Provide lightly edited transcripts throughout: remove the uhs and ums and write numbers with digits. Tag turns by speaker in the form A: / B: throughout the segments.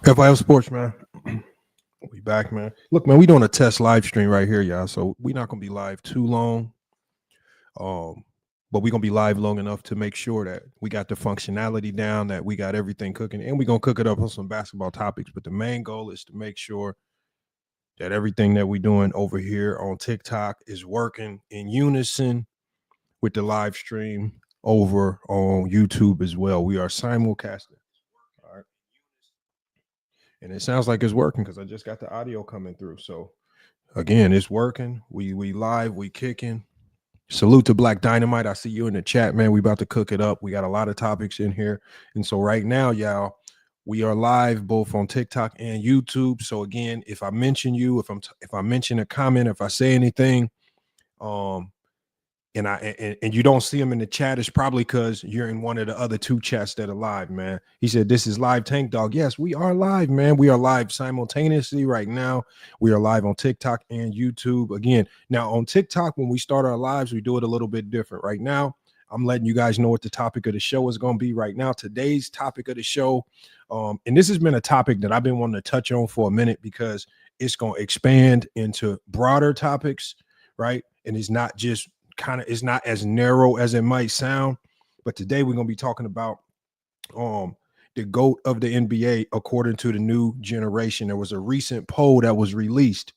A: FIL Sports, man. We back, man. Look, man, we doing a test live stream right here, y'all. So we're not gonna be live too long. But we're gonna be live long enough to make sure that we got the functionality down, that we got everything cooking, and we're gonna cook it up on some basketball topics. But the main goal is to make sure that everything that we're doing over here on TikTok is working in unison with the live stream over on YouTube as well. We are simulcasting. All right. And it sounds like it's working because I just got the audio coming through. So again, it's working. We live, we kicking. Salute to Black Dynamite. I see you in the chat, man. We about to cook it up. We got a lot of topics in here. And so right now, y'all, we are live both on TikTok and YouTube. So again, if I mention you, if I mention a comment, if I say anything, and you don't see him in the chat, it's probably because you're in one of the other two chats that are live, man. He said, this is live Tank Dog. Yes, we are live, man. We are live simultaneously right now. We are live on TikTok and YouTube. Again, now on TikTok, when we start our lives, we do it a little bit different. Right now, I'm letting you guys know what the topic of the show is going to be right now. Today's topic of the show, and this has been a topic that I've been wanting to touch on for a minute because it's going to expand into broader topics, right? And it's not just it's not as narrow as it might sound, but today we're going to be talking about the GOAT of the NBA according to the new generation. There was a recent poll that was released,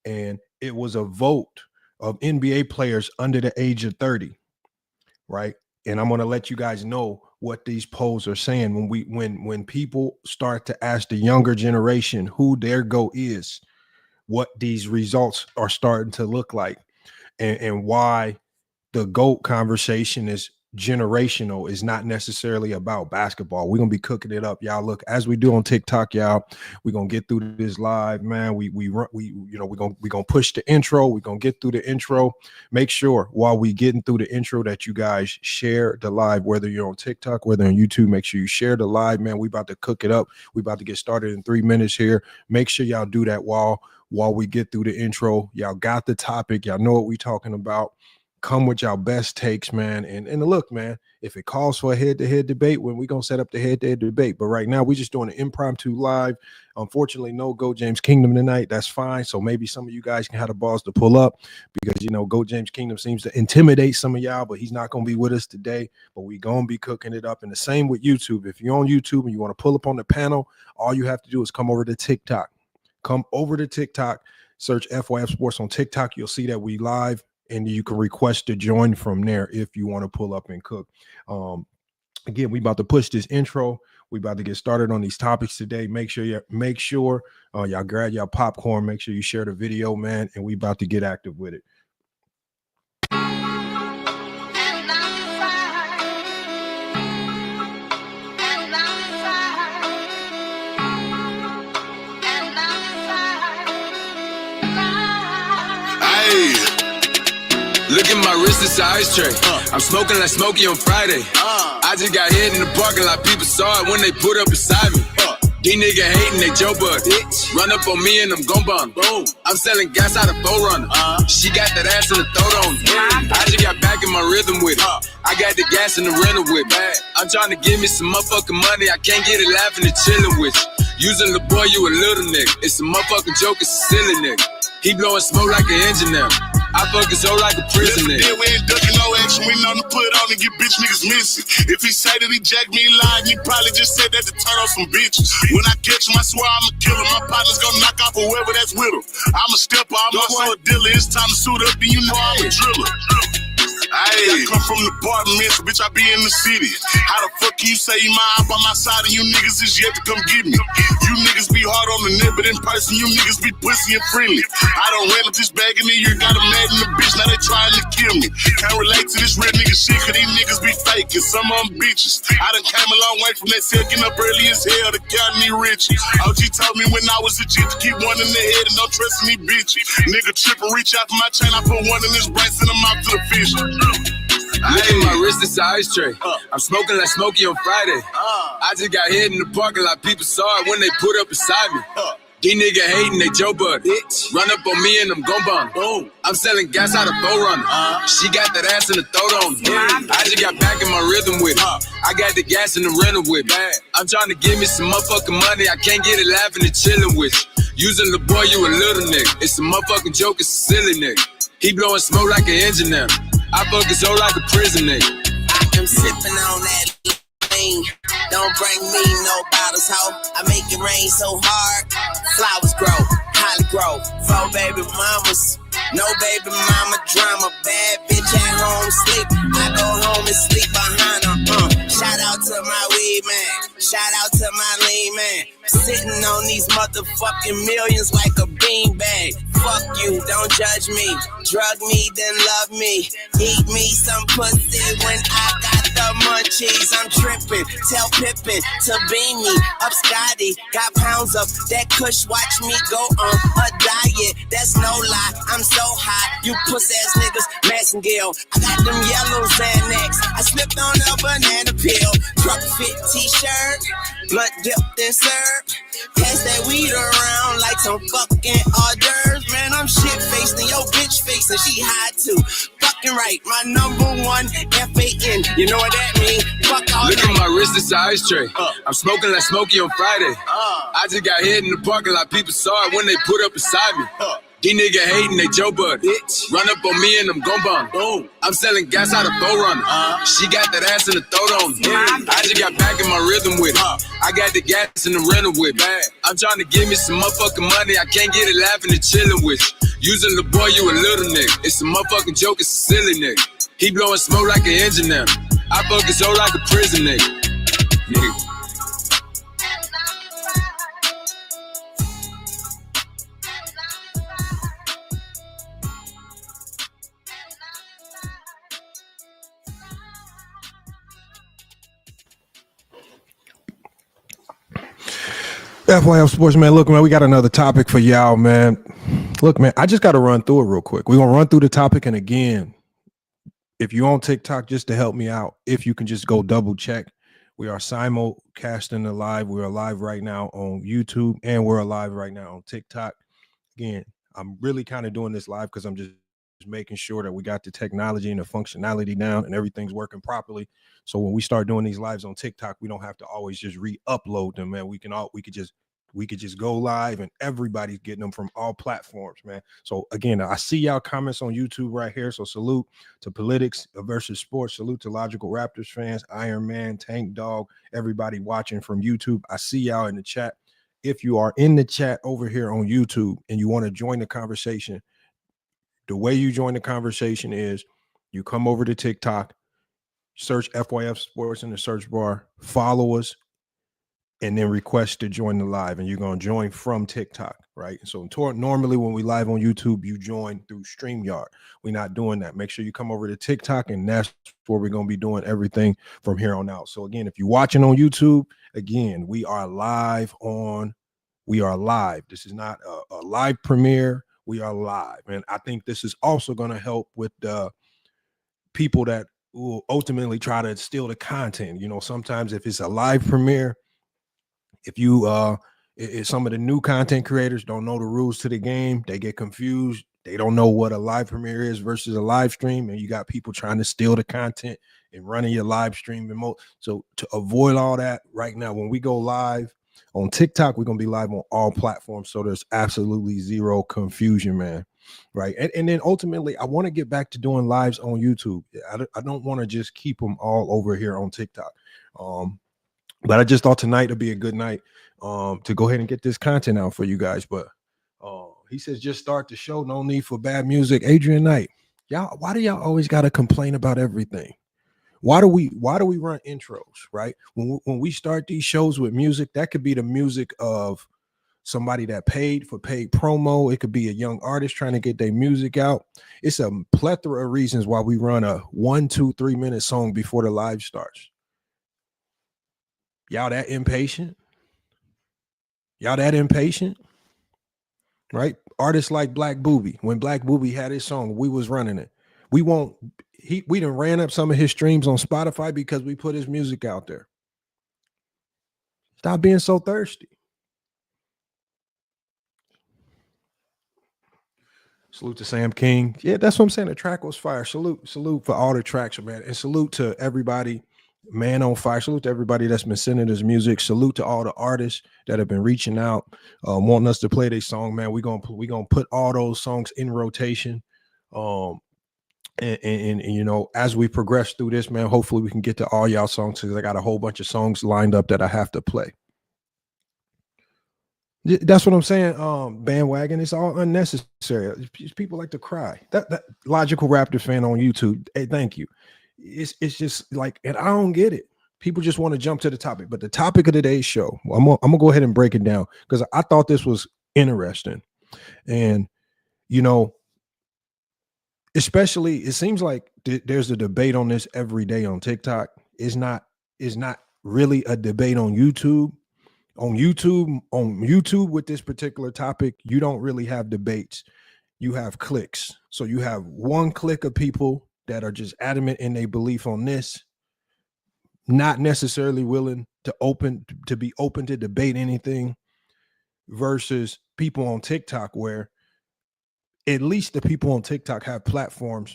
A: and it was a vote of NBA players under the age of 30, right? And I'm going to let you guys know what these polls are saying when people start to ask the younger generation who their GOAT is, what these results are starting to look like. And why the GOAT conversation is generational, is not necessarily about basketball. We're gonna be cooking it up, y'all. Look, as we do on TikTok, y'all, we're gonna get through this live, man. We're gonna push the intro. We're gonna get through the intro. Make sure while we getting through the intro that you guys share the live, whether you're on TikTok, whether on YouTube. Make sure you share the live, man. We about to cook it up. We about to get started in 3 minutes here. Make sure y'all do that while we get through the intro. Y'all got the topic. Y'all know what we talking about. Come with y'all best takes, man. And look, man, if it calls for a head-to-head debate, when we going to set up the head-to-head debate. But right now, we're just doing an impromptu live. Unfortunately, no Go James Kingdom tonight. That's fine. So maybe some of you guys can have the balls to pull up because, Go James Kingdom seems to intimidate some of y'all, but he's not going to be with us today. But we going to be cooking it up. And the same with YouTube. If you're on YouTube and you want to pull up on the panel, all you have to do is come over to TikTok. Come over to TikTok, search FYF Sports on TikTok. You'll see that we live, and you can request to join from there if you want to pull up and cook. Again, we about to push this intro. We about to get started on these topics today. Make sure y'all grab y'all popcorn. Make sure you share the video, man, and we about to get active with it.
B: Look at my wrist, it's an ice tray. I'm smoking like Smokey on Friday. I just got hit in the parking lot. People saw it when they put up beside me. These niggas hating, they Joe Bud. Run up on me and I'm gon' bum. I'm selling gas out of 4Runner. She got that ass in the throat on me. I just got back in my rhythm with it. I got the gas in the rental whip. I'm trying to give me some motherfucking money. I can't get it laughing and chilling with you. Using the boy, you a little nigga. It's a motherfucking joke, it's a silly nigga. He blowing smoke like an engineer. I fuck his hoe like a prison nigga.
C: We ain't ducking no action, we know to put on and get bitch niggas missing. If he say that he jacked me lying, he probably just said that to turn on some bitches. When I catch him, I swear I'ma kill him. My partner's gonna knock off whoever that's with him. I'm a stepper, I'm also a dealer. It's time to suit up, then you know I'm a driller. I come from the apartments, bitch, I be in the city. How the fuck can you say you mine by my side and you niggas is yet to come get me? You niggas be hard on the net, but in person you niggas be pussy and friendly. I done ran up this bag in the year, got a mad in the bitch, now they trying to kill me. Can't relate to this real nigga shit, cause these niggas be fake and some of them bitches. I done came a long way from that cell, getting up early as hell to count me rich. OG told me when I was a G to keep one in the head and don't trust any bitch. Nigga trip and reach out for my chain, I put one in his brain, send him out to the fish.
B: Look at my wrist, it's an ice tray. I'm smoking like Smokey on Friday. I just got hit in the parking lot. People saw it when they put up beside me. These niggas hating, they Joe Bud. Run up on me and I'm gon' bum. Boom. I'm selling gas out of Forerunner. She got that ass in the throat on me. I just got back in my rhythm with it. I got the gas in the rental with it. I'm trying to give me some motherfucking money. I can't get it laughing and chilling with you. Using the boy, you a little nigga. It's a motherfucking joke, it's a silly nigga. He blowing smoke like an engineer. I fuck his soul like a prison nigga.
D: I am sipping on that lean. Don't bring me no bottles, ho. I make it rain so hard. Flowers grow, holly grow. 4 baby mamas, no baby mama drama. Bad bitch at home sleep. I go home and sleep behind her. Shout out to my weed man. Shout out to my lean man. Sitting on these motherfucking millions like a beanbag. Fuck you, don't judge me. Drug me, then love me. Eat me some pussy when I got the munchies. I'm tripping, tell Pippin to beam me. Up Scotty, got pounds up. That kush watch me go on a diet. That's no lie, I'm so hot. You puss ass niggas, Massengill. I got them yellow Xanax. I slipped on a banana peel. Truck fit t-shirt, blunt dipped and served. Pass that weed around like some fucking hors d'oeuvres. Man, I'm shit-faced and your bitch face and she high too. Fucking right, my number one F-A-N. You know what that mean? Fuck all
B: Look
D: night.
B: at my wrist, it's an ice tray. I'm smoking like Smokey on Friday. I just got hit in the parking lot. People saw it when they put up beside me. These niggas hating, they Joe Bud. Run up on me and I'm gon' bum. Boom. I'm selling gas out of Forerunner. She got that ass in the throat on me. I just got back in my rhythm with it. I got the gas in the rental with it. I'm trying to give me some motherfucking money. I can't get it laughing and chilling with you. Using the boy, you a little nigga. It's a motherfucking joke, it's a silly nigga. He blowing smoke like an engineer. I fuck his soul like a prison nigga. Nigga.
A: FYF Sports, man. Look, man, we got another topic for y'all, man. Look, man, I just got to run through it real quick. We're going to run through the topic. And again, if you're on TikTok, just to help me out, if you can just go double check. We are simulcasting the live. We are live right now on YouTube and we're live right now on TikTok. Again, I'm really kind of doing this live because I'm just making sure that we got the technology and the functionality down and everything's working properly. So when we start doing these lives on TikTok, we don't have to always just re-upload them, man. We could just go live and everybody's getting them from all platforms, man. So again, I see y'all comments on YouTube right here. So salute to Politics versus Sports. Salute to Logical Raptors fans, Iron Man, Tank Dog, everybody watching from YouTube. I see y'all in the chat. If you are in the chat over here on YouTube and you want to join the conversation, the way you join the conversation is you come over to TikTok, search FYF Sports in the search bar, follow us, and then request to join the live. And you're going to join from TikTok, right? So normally when we live on YouTube, you join through StreamYard. We're not doing that. Make sure you come over to TikTok, and that's where we're going to be doing everything from here on out. So again, if you're watching on YouTube, again, we are live. This is not a live premiere. We are live. And I think this is also going to help with the people that will ultimately try to steal the content. You know, sometimes if it's a live premiere, if some of the new content creators don't know the rules to the game, they get confused. They don't know what a live premiere is versus a live stream. And you got people trying to steal the content and running your live stream. So to avoid all that right now, when we go live on TikTok, we're going to be live on all platforms. So there's absolutely zero confusion, man. Right. And then ultimately, I want to get back to doing lives on YouTube. I don't want to just keep them all over here on TikTok. But I just thought tonight would be a good night to go ahead and get this content out for you guys. But he says, just start the show. No need for bad music. Adrian Knight, y'all, why do y'all always got to complain about everything? Why do we run intros, right? When we start these shows with music, that could be the music of somebody that paid promo. It could be a young artist trying to get their music out. It's a plethora of reasons why we run a 1, 2, 3 minute song before the live starts. Y'all that impatient? Right? Artists like Black Booby. When Black Booby had his song, we was running it. We done ran up some of his streams on Spotify because we put his music out there. Stop being so thirsty. Salute to Sam King. Yeah, that's what I'm saying. The track was fire. Salute for all the tracks, man. And salute to everybody, man on fire. Salute to everybody that's been sending us music. Salute to all the artists that have been reaching out, wanting us to play their song, man. We're gonna put all those songs in rotation. And you know, as we progress through this, man, hopefully we can get to all y'all songs, because I got a whole bunch of songs lined up that I have to play. That's what I'm saying. Bandwagon, it's all unnecessary. People like to cry. That Logical Raptor fan on YouTube, hey, thank you. It's just like, and I don't get it. People just want to jump to the topic, but the topic of today's show, I'm gonna go ahead and break it down, because I thought this was interesting. And you know, especially, it seems like there's a debate on this every day on TikTok. It's not really a debate on YouTube. On YouTube with this particular topic, you don't really have debates. You have clicks. So you have one click of people that are just adamant in their belief on this, not necessarily willing to be open to debate anything, versus people on TikTok, where at least the people on TikTok have platforms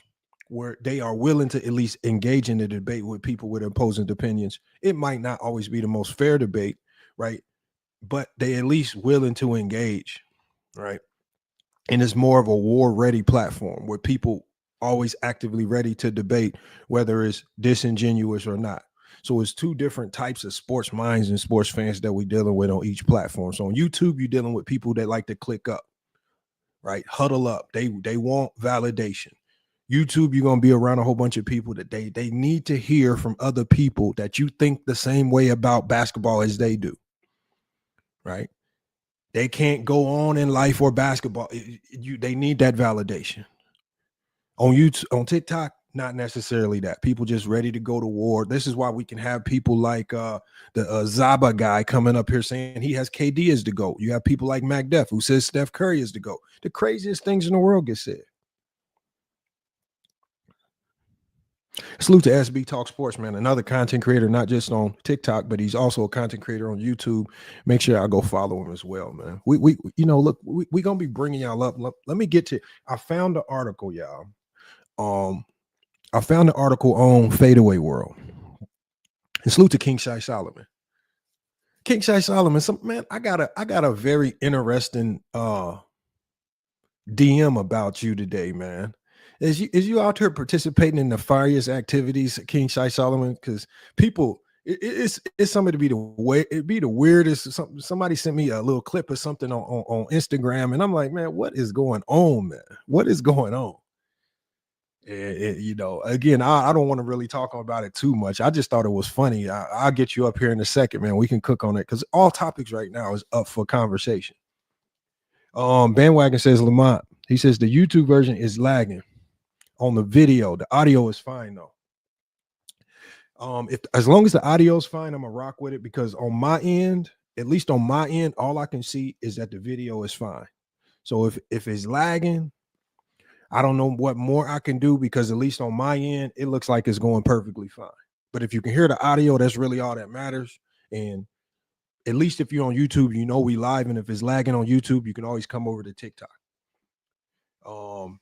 A: where they are willing to at least engage in the debate with people with opposing opinions. It might not always be the most fair debate, right? But they at least willing to engage, right? And it's more of a war-ready platform where people always actively ready to debate, whether it's disingenuous or not. So it's two different types of sports minds and sports fans that we're dealing with on each platform. So on YouTube, you're dealing with people that like to click up, right? Huddle up. They want validation. YouTube, you're going to be around a whole bunch of people that they need to hear from other people that you think the same way about basketball as they do. Right? They can't go on in life or basketball. They need that validation. On YouTube, on TikTok, not necessarily that. People just ready to go to war. This is why we can have people like the Zaba guy coming up here saying he has KD as the GOAT. You have people like MacDuff who says Steph Curry is the GOAT. The craziest things in the world get said. Salute to SB Talk Sports, man. Another content creator, not just on TikTok, but he's also a content creator on YouTube. Make sure I go follow him as well, man. We you know, look, we gonna be bringing y'all up. Let me get to. I found the article, y'all. I found the article on Fadeaway World. And salute to King Shai Solomon. King Shai Solomon, man, I got a very interesting DM about you today, man. Is you out here participating in nefarious activities, King Shai Solomon? Because people, it's something to be it'd be the weirdest. Somebody sent me a little clip of something on Instagram, and I'm like, man, what is going on, man? What is going on? You know, again, I don't want to really talk about it too much. I just thought it was funny. I'll get you up here in a second, man. We can cook on it, because all topics right now is up for conversation. Bandwagon says Lamont. He says the YouTube version is lagging on the video. The audio is fine though. As long as the audio is fine, I'm gonna rock with it, because on my end, at least on my end, all I can see is that the video is fine. So if it's lagging, I don't know what more I can do, because at least on my end, it looks like it's going perfectly fine. But if you can hear the audio, that's really all that matters. And at least if you're on YouTube, you know we live, and if it's lagging on YouTube, you can always come over to TikTok.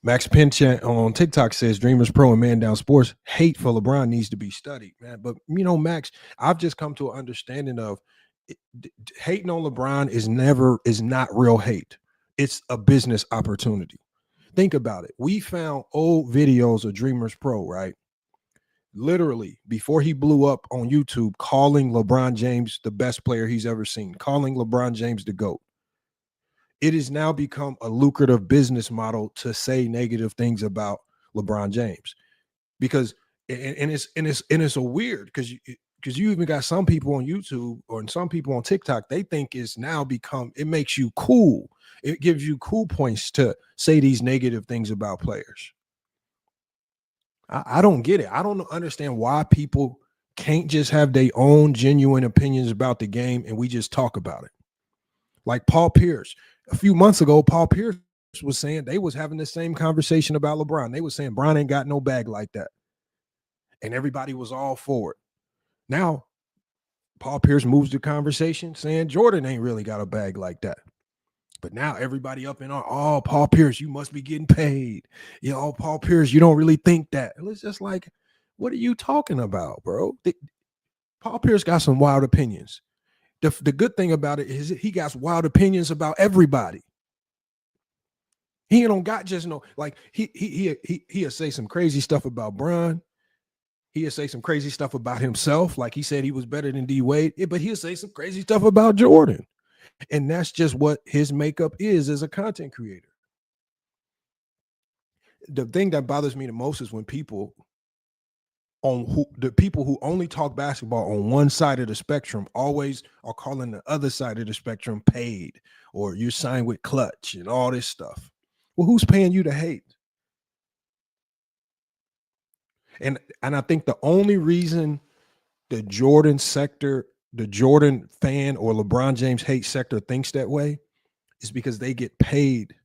A: Max Pinchat on TikTok says Dreamers Pro and Man Down Sports hate for LeBron needs to be studied, man. But you know, Max, I've just come to an understanding of hating on LeBron is not real hate. It's a business opportunity. Think about it. We found old videos of Dreamers Pro, right? Literally before he blew up on YouTube, calling LeBron James the best player he's ever seen, calling LeBron James the GOAT. It has now become a lucrative business model to say negative things about LeBron James, because it's a weird, because you even got some people on YouTube or some people on TikTok, they think it's now become, it makes you cool. It gives you cool points to say these negative things about players. I don't get it. I don't understand why people can't just have their own genuine opinions about the game and we just talk about it. Like Paul Pierce. A few months ago, Paul Pierce was saying they was having the same conversation about LeBron. They was saying Bron ain't got no bag like that. And everybody was all for it. Now, Paul Pierce moves the conversation saying Jordan ain't really got a bag like that. But now everybody up in oh, Paul Pierce, you must be getting paid. Paul Pierce, you don't really think that. And it's just like, what are you talking about, bro? Paul Pierce got some wild opinions. The good thing about it is he got wild opinions about everybody. He don't got just no, like he'll say some crazy stuff about Bron. He'll say some crazy stuff about himself. Like he said he was better than D Wade, but he'll say some crazy stuff about Jordan. And that's just what his makeup is as a content creator. The thing that bothers me the most is when people who only talk basketball on one side of the spectrum always are calling the other side of the spectrum paid, or you're signed with Clutch and all this stuff. Well, who's paying you to hate? And I think the only reason the Jordan sector, the Jordan fan or LeBron James hate sector thinks that way is because they get paid.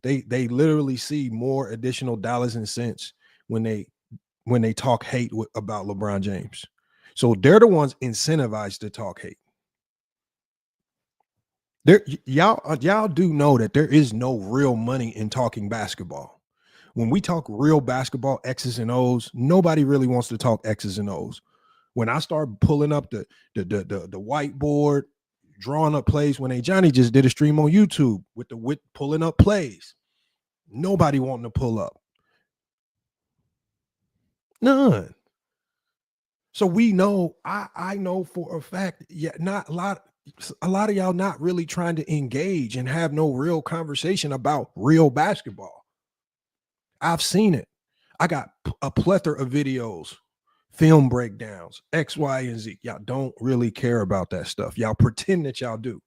A: They literally see more additional dollars and cents when they talk hate about LeBron James. So they're the ones incentivized to talk hate. Y'all do know that there is no real money in talking basketball. When we talk real basketball, X's and O's, nobody really wants to talk X's and O's. When I start pulling up the whiteboard, drawing up plays, when Johnny just did a stream on YouTube with pulling up plays, nobody wanting to pull up. None. So we know, I know for a fact, not a lot of y'all not really trying to engage and have no real conversation about real basketball. I've seen it. I got a plethora of videos, film breakdowns, X, Y, and Z. Y'all don't really care about that stuff. Y'all pretend that y'all do.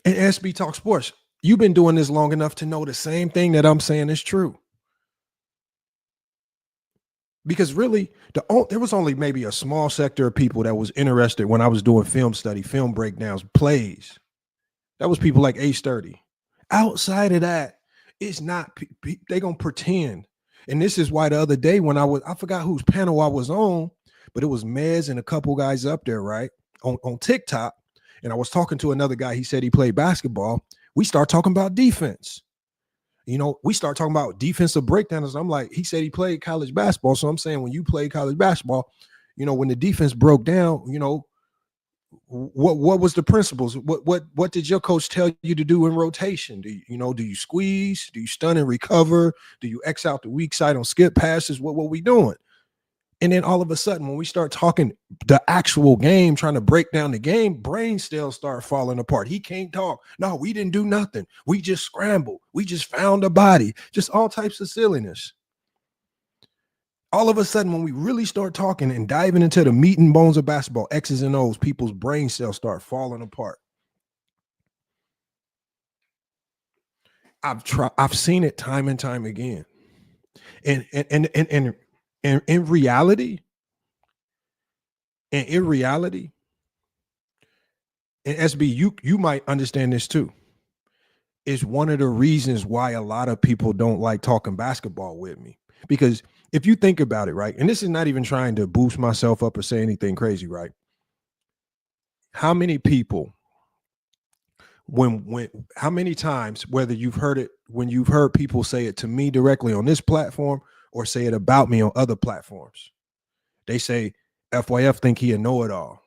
A: And SB Talk Sports, you've been doing this long enough to know the same thing that I'm saying is true. Because really, there was only maybe a small sector of people that was interested when I was doing film study, film breakdowns, plays. That was people like Ace 30. Outside of that, it's not, they gonna pretend. And this is why the other day when I forgot whose panel I was on, but it was Mez and a couple guys up there, right, on TikTok. And I was talking to another guy. He said he played basketball. We start talking about defense. We start talking about defensive breakdowns. I'm like, he said he played college basketball. So I'm saying when you play college basketball, when the defense broke down, what was the principles? What did your coach tell you to do in rotation? Do you squeeze? Do you stun and recover? Do you X out the weak side on skip passes? What we doing? And then all of a sudden, when we start talking the actual game, trying to break down the game, brain cells start falling apart. He can't talk. No, we didn't do nothing. We just scrambled. We just found a body. Just all types of silliness. All of a sudden, when we really start talking and diving into the meat and bones of basketball, X's and O's, people's brain cells start falling apart. I've seen it time and time again. And in reality, and SB, you might understand this too. It's one of the reasons why a lot of people don't like talking basketball with me. Because if you think about it, right, and this is not even trying to boost myself up or say anything crazy, right? How many people, how many times, whether you've heard it, when you've heard people say it to me directly on this platform or say it about me on other platforms, they say FYF think he a know-it-all.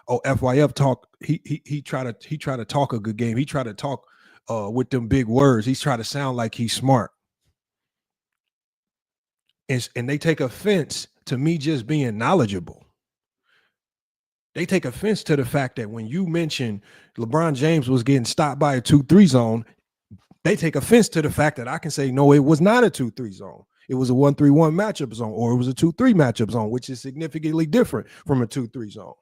A: Oh, FYF talk, he try to talk a good game. He try to talk with them big words. He's trying to sound like he's smart. And they take offense to me just being knowledgeable. They take offense to the fact that when you mention LeBron James was getting stopped by a 2-3 zone, they take offense to the fact that I can say, no, it was not a 2-3 zone. It was a 1-3-1 matchup zone, or it was a 2-3 matchup zone, which is significantly different from a 2-3 zone.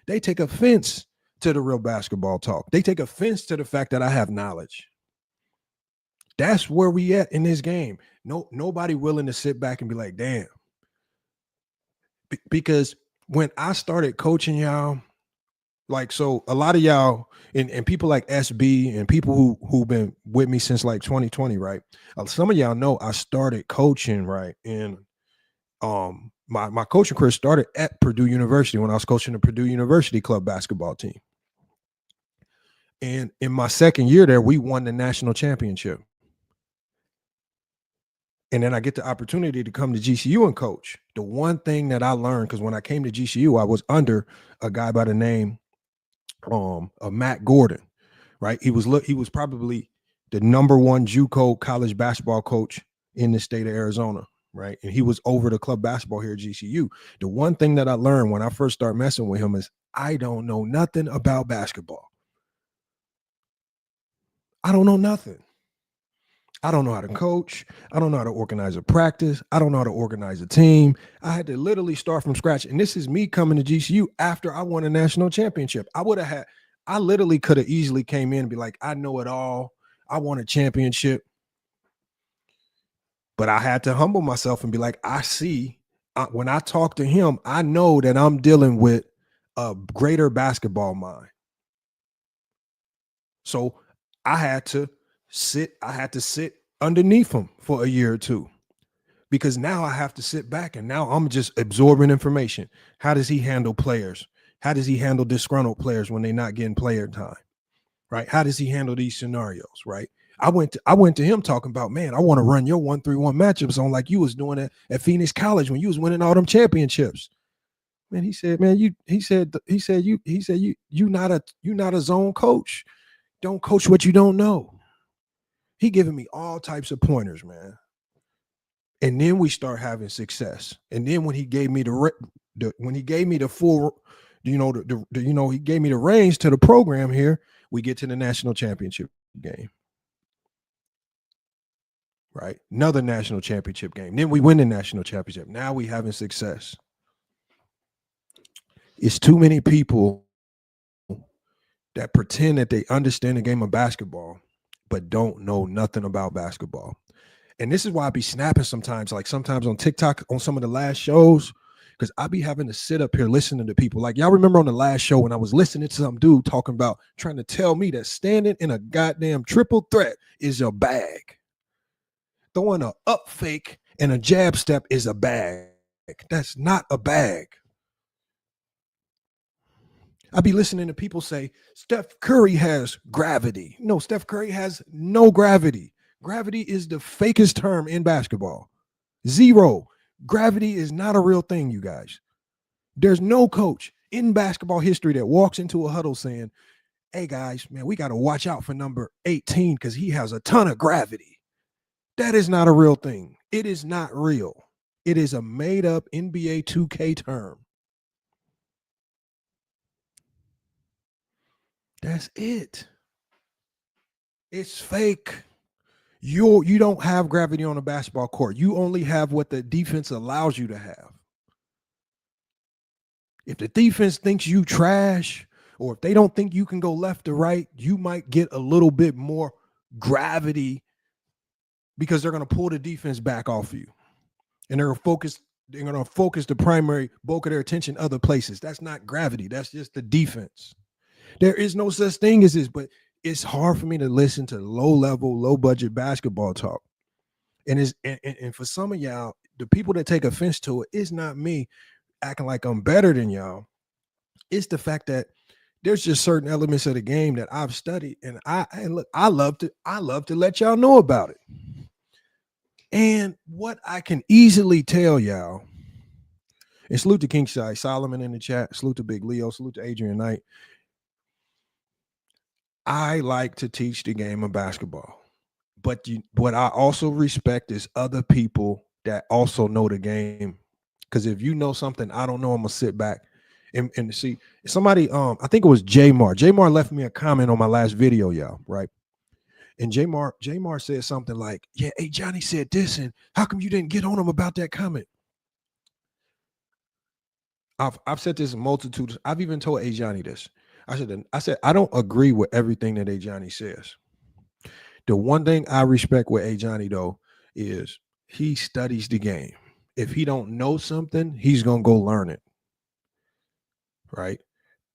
A: They take offense to the real basketball talk. They take offense to the fact that I have knowledge. That's where we at in this game. Nobody willing to sit back and be like, damn. Because when I started coaching y'all, like, so a lot of y'all and people like SB and people who've been with me since like 2020, right? Some of y'all know I started coaching, right? And my coaching career started at Purdue University when I was coaching the Purdue University club basketball team. And in my second year there, we won the national championship. And then I get the opportunity to come to GCU and coach. The one thing that I learned, because when I came to GCU, I was under a guy by the name of Matt Gordon, right? He was probably the number one JUCO college basketball coach in the state of Arizona, right? And he was over the club basketball here at GCU. The one thing that I learned when I first started messing with him is I don't know nothing about basketball. I don't know nothing. I don't know how to coach. I don't know how to organize a practice. I don't know how to organize a team. I had to literally start from scratch. And this is me coming to GCU after I won a national championship. I literally could have easily came in and be like, I know it all. I won a championship. But I had to humble myself and be like, I see, when I talk to him, I know that I'm dealing with a greater basketball mind. So I had to sit underneath him for a year or two, because now I have to sit back and now I'm just absorbing information. How does he handle players? How does he handle disgruntled players when they're not getting player time? Right? How does he handle these scenarios? Right? I went to him talking about, man, I want to run your 1-3-1 matchups on like you was doing it at Phoenix College when you was winning all them championships. Man, he said, man, you not a zone coach. Don't coach what you don't know. He giving me all types of pointers, man. And then we start having success. And then when he gave me he gave me the reins to the program here, we get to the national championship game. Right? Another national championship game. Then we win the national championship. Now we having success. It's too many people that pretend that they understand the game of basketball, but don't know nothing about basketball. And this is why I be snapping sometimes, like sometimes on TikTok on some of the last shows, because I be having to sit up here listening to people. Like, y'all remember on the last show when I was listening to some dude talking about trying to tell me that standing in a goddamn triple threat is a bag. Throwing a up fake and a jab step is a bag. That's not a bag. I be listening to people say Steph Curry has gravity. No, Steph Curry has no gravity. Gravity is the fakest term in basketball. Zero. Gravity is not a real thing, you guys. There's no coach in basketball history that walks into a huddle saying, hey guys, man, we got to watch out for number 18 because he has a ton of gravity. That is not a real thing. It is not real. It is a made up NBA 2K term. That's it. It's fake. You don't have gravity on a basketball court. You only have what the defense allows you to have. If the defense thinks you trash, or if they don't think you can go left or right, you might get a little bit more gravity because they're going to pull the defense back off of you. And they're going to focus the primary bulk of their attention other places. That's not gravity. That's just the defense. There is no such thing as this, but it's hard for me to listen to low-level, low-budget basketball talk. And for some of y'all, the people that take offense to it, it's not me acting like I'm better than y'all. It's the fact that there's just certain elements of the game that I've studied, and I love to let y'all know about it. And what I can easily tell y'all, and salute to Kingside Solomon in the chat, salute to Big Leo, salute to Adrian Knight. I like to teach the game of basketball, but what I also respect is other people that also know the game. Because if you know something I don't know, I'm gonna sit back and see somebody. I think it was Jamar. Jamar left me a comment on my last video, y'all. Right. And Jamar said something like, yeah, hey, Johnny said this, and how come you didn't get on him about that comment? I've said this a multitude. I've even told A Johnny this. I said, I don't agree with everything that A Johnny says. The one thing I respect with A Johnny, though, is he studies the game. If he don't know something, he's going to go learn it. Right.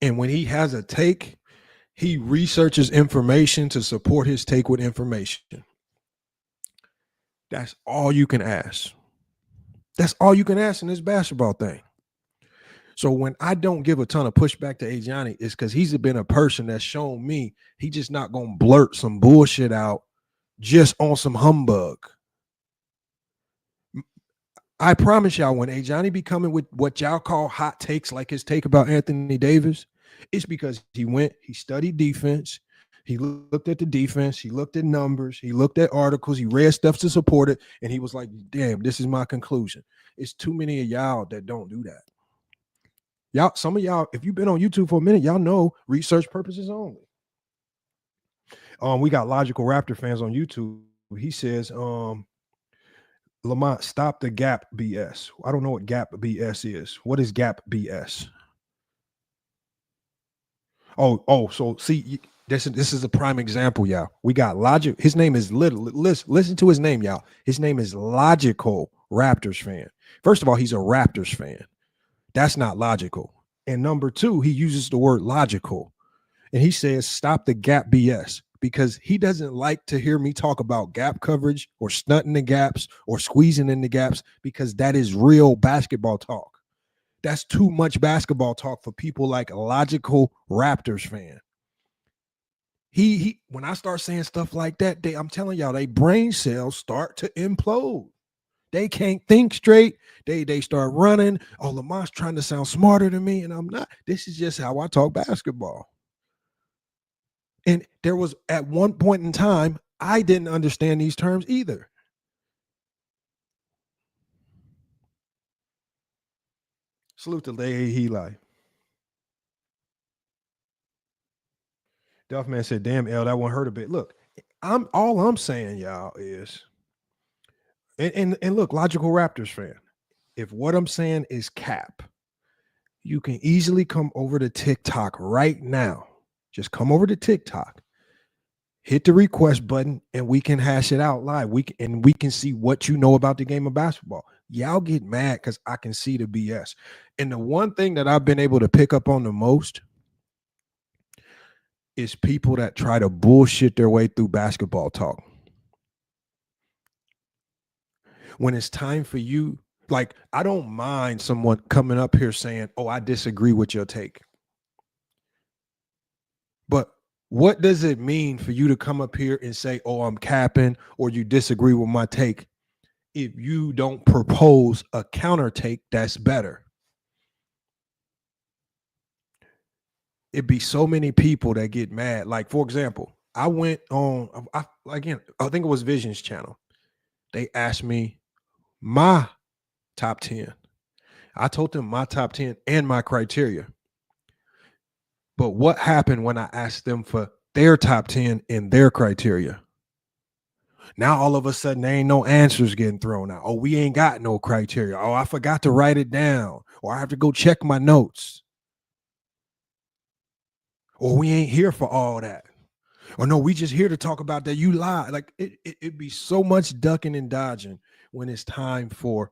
A: And when he has a take, he researches information to support his take with information. That's all you can ask. That's all you can ask in this basketball thing. So when I don't give a ton of pushback to Adriani, it's because he's been a person that's shown me he just not gonna blurt some bullshit out just on some humbug. I promise y'all, when Adriani be coming with what y'all call hot takes, like his take about Anthony Davis, it's because he studied defense, he looked at the defense, he looked at numbers, he looked at articles, he read stuff to support it, and he was like, damn, this is my conclusion. It's too many of y'all that don't do that. Y'all, some of y'all, if you've been on YouTube for a minute, y'all know research purposes only. We got Logical Raptor fans on YouTube. He says, Lamont, stop the gap BS. I don't know what gap BS is. What is gap BS? So see, this is a prime example, y'all. We got Logic. His name is listen to his name, y'all. His name is Logical Raptors fan. First of all, he's a Raptors fan. That's not logical. And number two, he uses the word logical. And he says, stop the gap BS, because he doesn't like to hear me talk about gap coverage or stunting the gaps or squeezing in the gaps, because that is real basketball talk. That's too much basketball talk for people like a Logical Raptors fan. He when I start saying stuff like that, I'm telling y'all, they brain cells start to implode. They can't think straight. They start running. Oh, Lamont's trying to sound smarter than me, and I'm not. This is just how I talk basketball. And there was, at one point in time, I didn't understand these terms either. Salute to Leahy Heli. Duffman said, damn, L, that one hurt a bit. Look, all I'm saying, y'all, is, and look, Logical Raptors fan, if what I'm saying is cap, you can easily come over to TikTok right now. Just come over to TikTok, hit the request button, and we can hash it out live. We can see what you know about the game of basketball. Y'all get mad because I can see the BS. And the one thing that I've been able to pick up on the most is people that try to bullshit their way through basketball talk. When it's time for you, like, I don't mind someone coming up here saying, oh, I disagree with your take. But what does it mean for you to come up here and say, oh, I'm capping, or you disagree with my take, if you don't propose a counter take that's better? It'd be so many people that get mad. Like, for example, I went on, I think it was Vision's channel. They asked me my top 10. I told them my top 10 and my criteria. But what happened when I asked them for their top 10 and their criteria? Now all of a sudden there ain't no answers getting thrown out. Oh, we ain't got no criteria. Oh, I forgot to write it down. Or I have to go check my notes. Or we ain't here for all that. Or no, we just here to talk about that you lied. Like, it'd be so much ducking and dodging when it's time for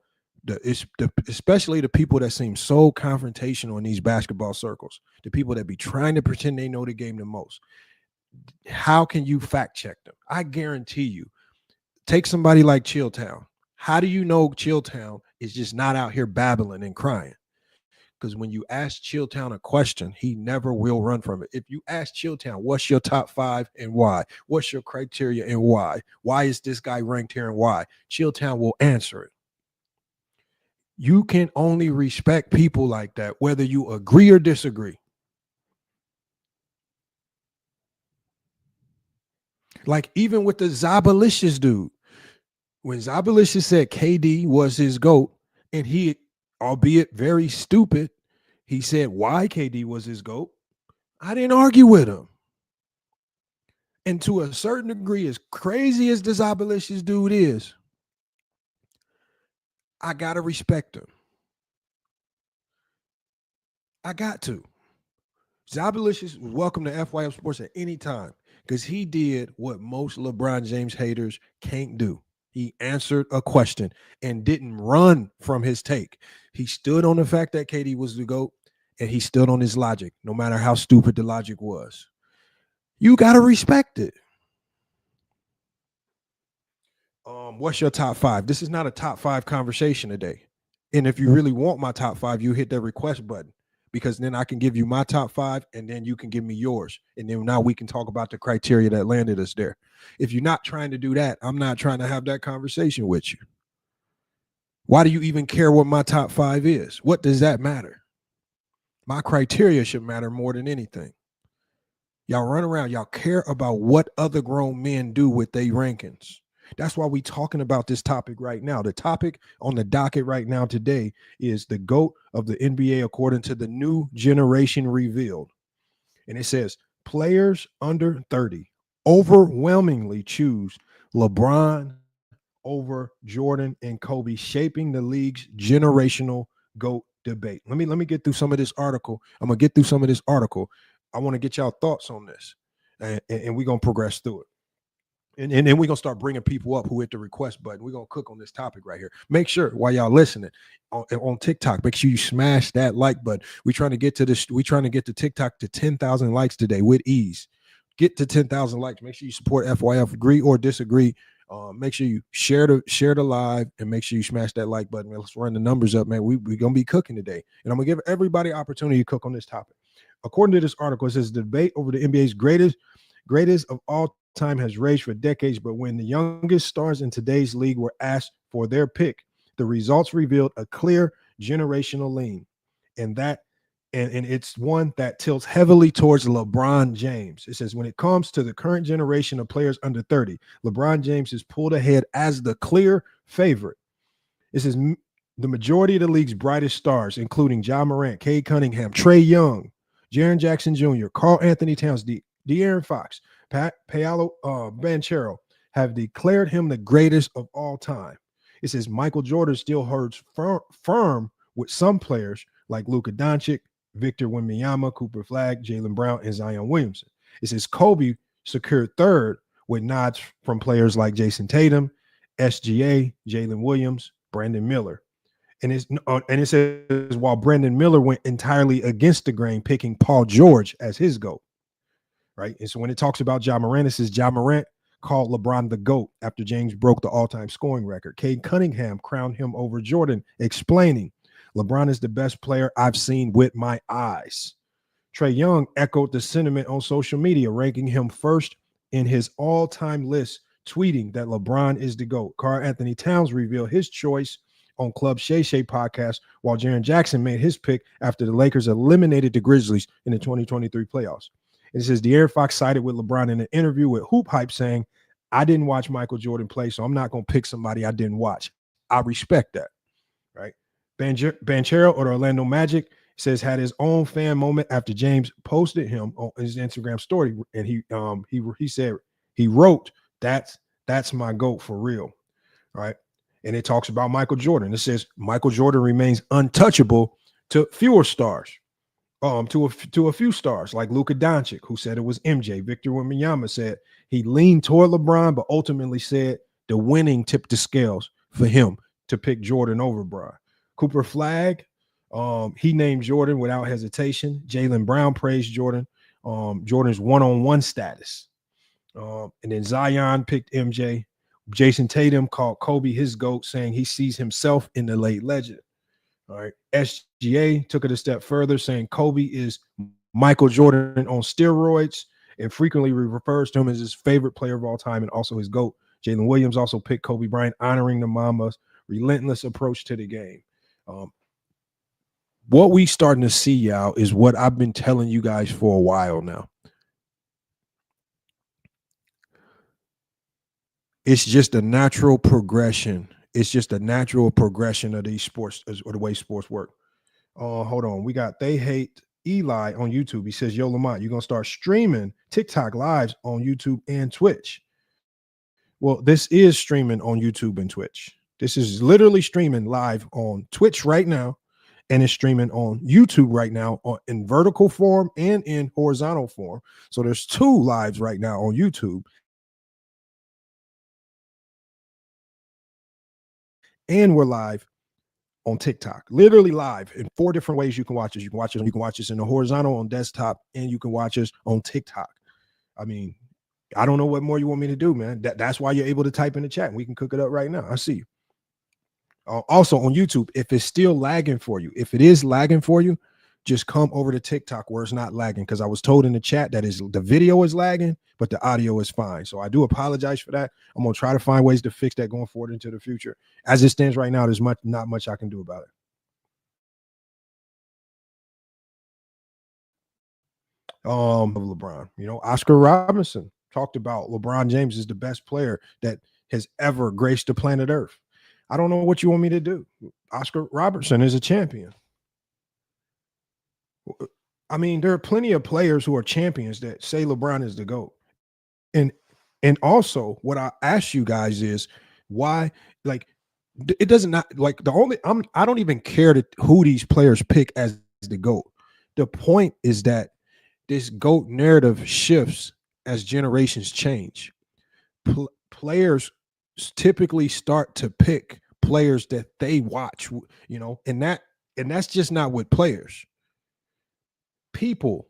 A: especially the people that seem so confrontational in these basketball circles, the people that be trying to pretend they know the game the most. How can you fact check them? I guarantee you, take somebody like Chilltown. How do you know Chilltown is just not out here babbling and crying? Because when you ask Chilltown a question, he never will run from it. If you ask Chilltown, what's your top 5 and why? What's your criteria and why? Why is this guy ranked here and why? Chilltown will answer it. You can only respect people like that, whether you agree or disagree. Like, even with the Zabalicious dude, when Zabalicious said KD was his GOAT, and he, albeit very stupid, he said why KD was his GOAT, I didn't argue with him. And to a certain degree, as crazy as the Zabalicious dude is, I got to respect him. I got to. Zabalicious was welcome to FYF Sports at any time, because he did what most LeBron James haters can't do. He answered a question and didn't run from his take. He stood on the fact that KD was the GOAT, and he stood on his logic, no matter how stupid the logic was. You got to respect it. What's your top 5? This is not a top 5 conversation today. And if you really want my top 5, you hit that request button, because then I can give you my top 5 and then you can give me yours. And then now we can talk about the criteria that landed us there. If you're not trying to do that, I'm not trying to have that conversation with you. Why do you even care what my top 5 is? What does that matter? My criteria should matter more than anything. Y'all run around, y'all care about what other grown men do with their rankings. That's why we talking about this topic right now. The topic on the docket right now today is the GOAT of the NBA according to the new generation revealed. And it says players under 30 overwhelmingly choose LeBron over Jordan and Kobe, shaping the league's generational GOAT debate. Let me get through some of this article. I'm going to get through some of this article. I want to get y'all thoughts on this, and we're going to progress through it. And then we're going to start bringing people up who hit the request button. We're going to cook on this topic right here. Make sure while y'all listening on TikTok, make sure you smash that like button. We're trying to get to this. We're trying to get to TikTok to 10,000 likes today with ease. Get to 10,000 likes. Make sure you support FYF. Agree or disagree. Make sure you share the live and make sure you smash that like button. Man, let's run the numbers up, man. We're going to be cooking today. And I'm going to give everybody opportunity to cook on this topic. According to this article, it says the debate over the NBA's greatest of all time has raged for decades, but when the youngest stars in today's league were asked for their pick, the results revealed a clear generational lean, and it's one that tilts heavily towards LeBron James. It says when it comes to the current generation of players under 30, LeBron James is pulled ahead as the clear favorite. It says the majority of the league's brightest stars, including Ja Morant, Cade Cunningham, Trae Young, Jaren Jackson Jr., Karl-Anthony Towns, De'Aaron Fox, Paolo Banchero, have declared him the greatest of all time. It says Michael Jordan still holds firm with some players like Luka Dončić, Victor Wembanyama, Cooper Flagg, Jaylen Brown, and Zion Williamson. It says Kobe secured third with nods from players like Jason Tatum, SGA, Jalen Williams, Brandon Miller. And it says while Brandon Miller went entirely against the grain, picking Paul George as his GOAT. Right. And so when it talks about Ja Morant, it says Ja Morant called LeBron the GOAT after James broke the all-time scoring record. Cade Cunningham crowned him over Jordan, explaining, LeBron is the best player I've seen with my eyes. Trae Young echoed the sentiment on social media, ranking him first in his all-time list, tweeting that LeBron is the GOAT. Karl-Anthony Towns revealed his choice on Club Shay Shay podcast, while Jaren Jackson made his pick after the Lakers eliminated the Grizzlies in the 2023 playoffs. It says De'Aaron Fox sided with LeBron in an interview with Hoop Hype, saying, I didn't watch Michael Jordan play, so I'm not going to pick somebody I didn't watch. I respect that, right? Banchero or the Orlando Magic says had his own fan moment after James posted him on his Instagram story, and he said he wrote, that's my GOAT for real, right? And it talks about Michael Jordan. It says Michael Jordan remains untouchable to fewer stars. To a few stars like Luka Dončić, who said it was MJ. Victor Wembanyama said he leaned toward LeBron, but ultimately said the winning tipped the scales for him to pick Jordan over Bron. Cooper Flagg, he named Jordan without hesitation. Jaylen Brown praised Jordan, Jordan's one-on-one status. And then Zion picked MJ. Jason Tatum called Kobe his GOAT, saying he sees himself in the late legend. All right. SGA took it a step further, saying Kobe is Michael Jordan on steroids and frequently refers to him as his favorite player of all time and also his GOAT. Jalen Williams also picked Kobe Bryant, honoring the Mama's relentless approach to the game. What we starting to see, y'all, is what I've been telling you guys for a while now. It's just a natural progression. It's just a natural progression of these sports or the way sports work. Hold on. We got They Hate Eli on YouTube. He says, Yo, Lamont, you're going to start streaming TikTok lives on YouTube and Twitch. Well, this is streaming on YouTube and Twitch. This is literally streaming live on Twitch right now, and it's streaming on YouTube right now in vertical form and in horizontal form. So there's 2 lives right now on YouTube. And we're live on TikTok, literally live in 4 different ways you can watch us. You can watch us in the horizontal on desktop, and you can watch us on TikTok. I mean, I don't know what more you want me to do, man. That's why you're able to type in the chat. We can cook it up right now. I see you. Also on YouTube, if it's still lagging for you, if it is lagging for you, just come over to TikTok where it's not lagging, because I was told in the chat that the video is lagging, but the audio is fine. So I do apologize for that. I'm going to try to find ways to fix that going forward into the future. As it stands right now, there's not much I can do about it. LeBron, Oscar Robinson talked about LeBron James is the best player that has ever graced the planet Earth. I don't know what you want me to do. Oscar Robertson is a champion. I mean, there are plenty of players who are champions that say LeBron is the GOAT. And also what I ask you guys is why, like, it doesn't not like I don't even care who these players pick as the GOAT. The point is that this GOAT narrative shifts as generations change. Players typically start to pick players that they watch, and that's just not with players. People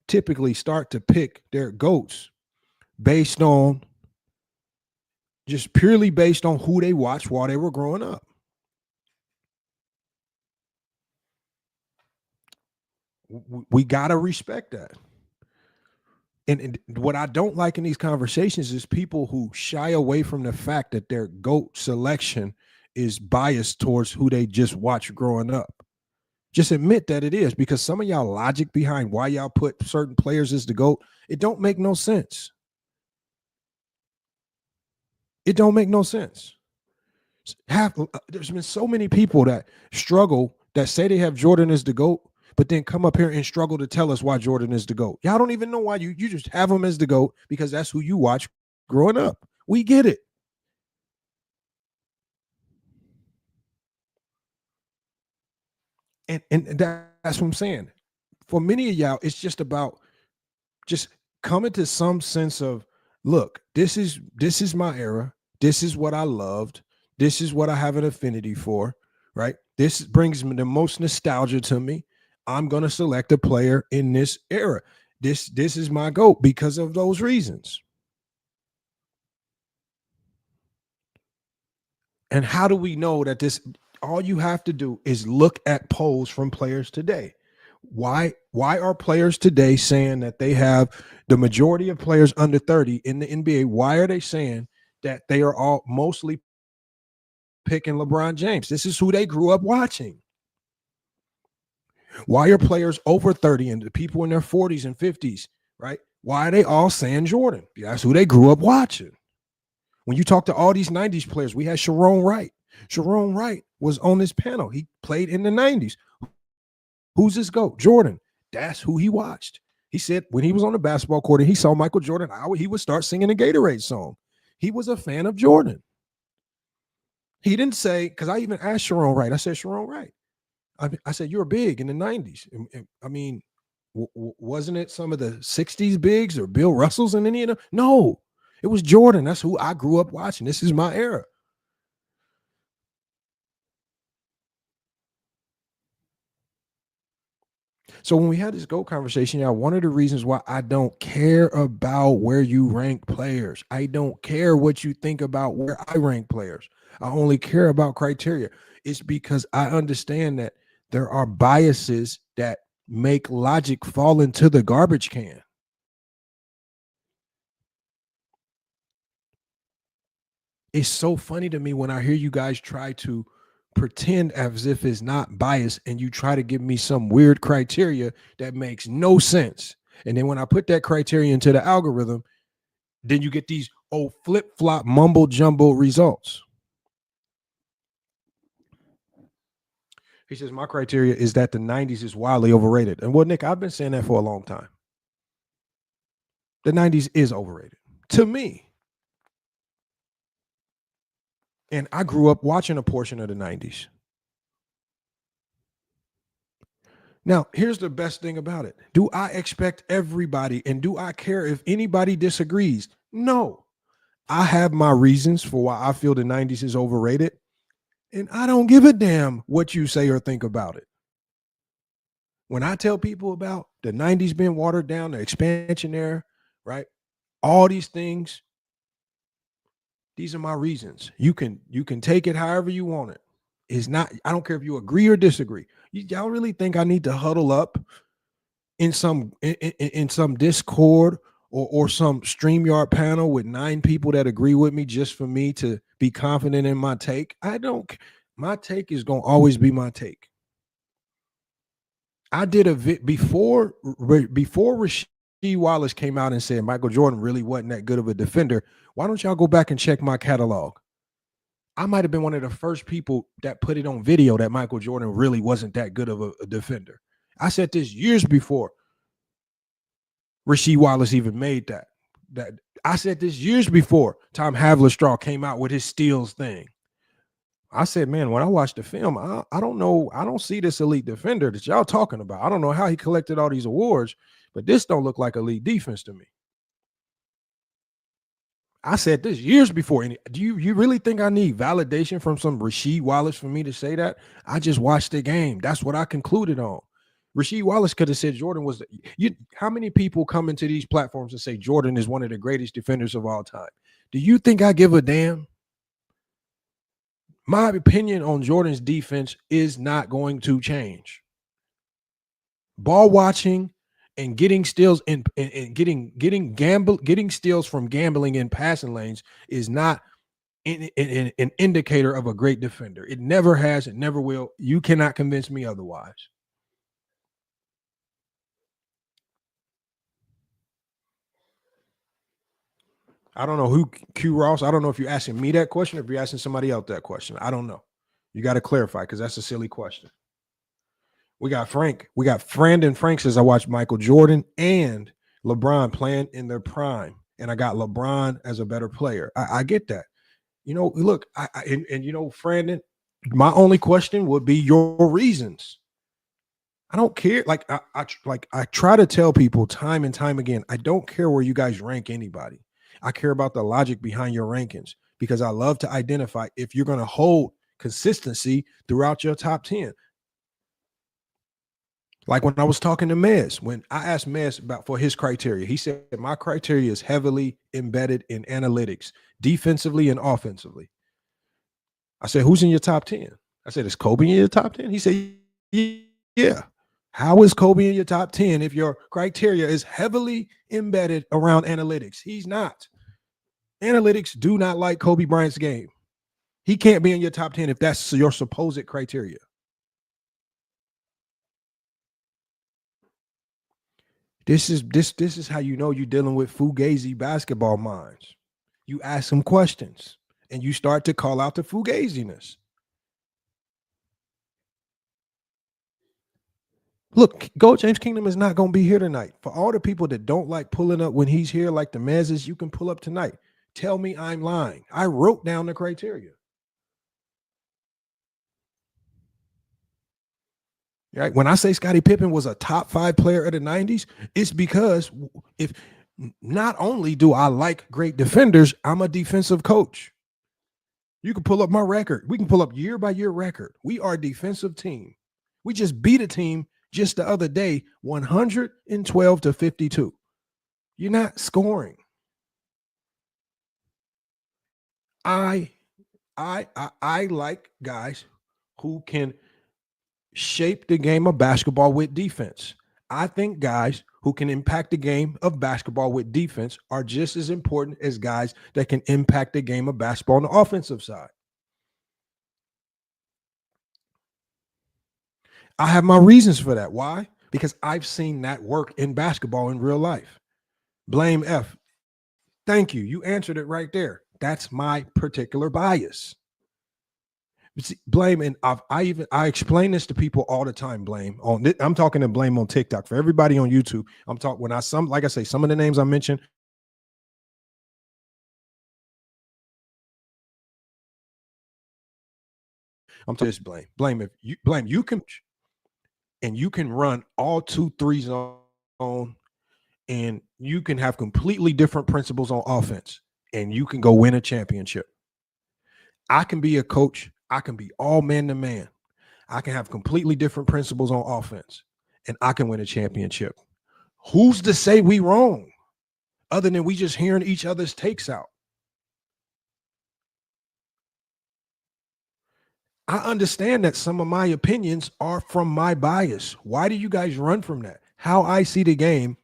A: typically start to pick their GOATs purely based on who they watched while they were growing up. We got to respect that. And what I don't like in these conversations is people who shy away from the fact that their GOAT selection is biased towards who they just watched growing up. Just admit that it is, because some of y'all logic behind why y'all put certain players as the GOAT, it don't make no sense. It don't make no sense. There's been so many people that struggle, that say they have Jordan as the GOAT, but then come up here and struggle to tell us why Jordan is the GOAT. Y'all don't even know why. You just have him as the GOAT because that's who you watch growing up. We get it. And that's what I'm saying. For many of y'all, it's just about just coming to some sense of, look, this is my era. This is what I loved. This is what I have an affinity for, right? This brings me the most nostalgia to me. I'm going to select a player in this era. This is my GOAT because of those reasons. And how do we know that this? All you have to do is look at polls from players today. Why are players today saying that they have the majority of players under 30 in the NBA? Why are they saying that they are all mostly picking LeBron James? This is who they grew up watching. Why are players over 30 and the people in their 40s and 50s, right? Why are they all saying Jordan? That's who they grew up watching. When you talk to all these 90s players, we had Sharon Wright. Sharon Wright was on this panel. He played in the 90s. Who's this GOAT? Jordan. That's who he watched. He said when he was on the basketball court and he saw Michael Jordan, he would start singing the Gatorade song. He was a fan of Jordan. He didn't say, because I even asked Sharon Wright. I said, Sharon Wright. I said, you're big in the 90s. I mean, wasn't it some of the 60s bigs or Bill Russells and any of them? No, it was Jordan. That's who I grew up watching. This is my era. So when we had this GOAT conversation, one of the reasons why I don't care about where you rank players, I don't care what you think about where I rank players. I only care about criteria. It's because I understand that there are biases that make logic fall into the garbage can. It's so funny to me when I hear you guys try to pretend as if it's not biased and you try to give me some weird criteria that makes no sense. And then when I put that criteria into the algorithm, then you get these flip-flop mumble jumbo results. He says, my criteria is that the 90s is wildly overrated. And well, Nick, I've been saying that for a long time. The 90s is overrated to me. And I grew up watching a portion of the 90s. Now, here's the best thing about it. Do I expect everybody, and do I care if anybody disagrees? No. I have my reasons for why I feel the 90s is overrated, and I don't give a damn what you say or think about it. When I tell people about the 90s being watered down, the expansion era, right? All these things, these are my reasons. You can take it however you want it. I don't care if you agree or disagree. Y'all really think I need to huddle up in some Discord or some StreamYard panel with 9 people that agree with me just for me to be confident in my take? My take is going to always be my take. I did before Rasheed Wallace came out and said Michael Jordan really wasn't that good of a defender. Why don't y'all go back and check my catalog? I might have been one of the first people that put it on video that Michael Jordan really wasn't that good of a defender. I said this years before Rasheed Wallace even made that. I said this years before Tom Havlicek came out with his steals thing. I said, man, when I watched the film, I don't know. I don't see this elite defender that y'all talking about. I don't know how he collected all these awards, but this don't look like elite defense to me. I said this years before. Do you really think I need validation from some Rasheed Wallace for me to say that? I just watched the game. That's what I concluded on. Rasheed Wallace could have said Jordan was how many people come into these platforms and say Jordan is one of the greatest defenders of all time? Do you think I give a damn? My opinion on Jordan's defense is not going to change. Ball watching and getting steals and getting steals from gambling in passing lanes is not an indicator of a great defender. It never has, it never will. You cannot convince me otherwise. I don't know who Q Ross. I don't know if you're asking me that question or if you're asking somebody else that question. I don't know. You got to clarify because that's a silly question. We got Frank. We got Brandon Frank says I watched Michael Jordan and LeBron playing in their prime, and I got LeBron as a better player. I get that. You know, look, and you know, Brandon, my only question would be your reasons. I don't care. Like I try to tell people time and time again, I don't care where you guys rank anybody. I care about the logic behind your rankings because I love to identify if you're going to hold consistency throughout your top 10. Like when I was talking to Mez, when I asked Mez for his criteria, he said, my criteria is heavily embedded in analytics, defensively and offensively. I said, who's in your top 10? I said, is Kobe in your top 10? He said, yeah. How is Kobe in your top 10 if your criteria is heavily embedded around analytics? He's not. Analytics do not like Kobe Bryant's game. He can't be in your top 10 if that's your supposed criteria. This is how you know you're dealing with fugazi basketball minds. You ask them questions and you start to call out the fugaziness. Look, Gold James Kingdom is not going to be here tonight. For all the people that don't like pulling up when he's here, like the Mezes, you can pull up tonight. Tell me I'm lying. I wrote down the criteria. Right? When I say Scottie Pippen was a top 5 player of the 90s, it's because if not only do I like great defenders, I'm a defensive coach. You can pull up my record. We can pull up year by year record. We are a defensive team. We just beat a team just the other day, 112-52. You're not scoring. I like guys who can shape the game of basketball with defense. I think guys who can impact the game of basketball with defense are just as important as guys that can impact the game of basketball on the offensive side. I have my reasons for that. Why? Because I've seen that work in basketball in real life. Blame F. Thank you. You answered it right there. That's my particular bias. See, Blame, and I explain this to people all the time. Blame on I'm talking to Blame on TikTok. For everybody on YouTube, I'm talking when like I say, some of the names I mentioned. I'm to this Blame if you can. And you can run all 2-3 zone, and you can have completely different principles on offense, and you can go win a championship. I can be a coach. I can be all man to man. I can have completely different principles on offense, and I can win a championship. Who's to say we wrong other than we just hearing each other's takes out? I understand that some of my opinions are from my bias. Why do you guys run from that? How I see the game,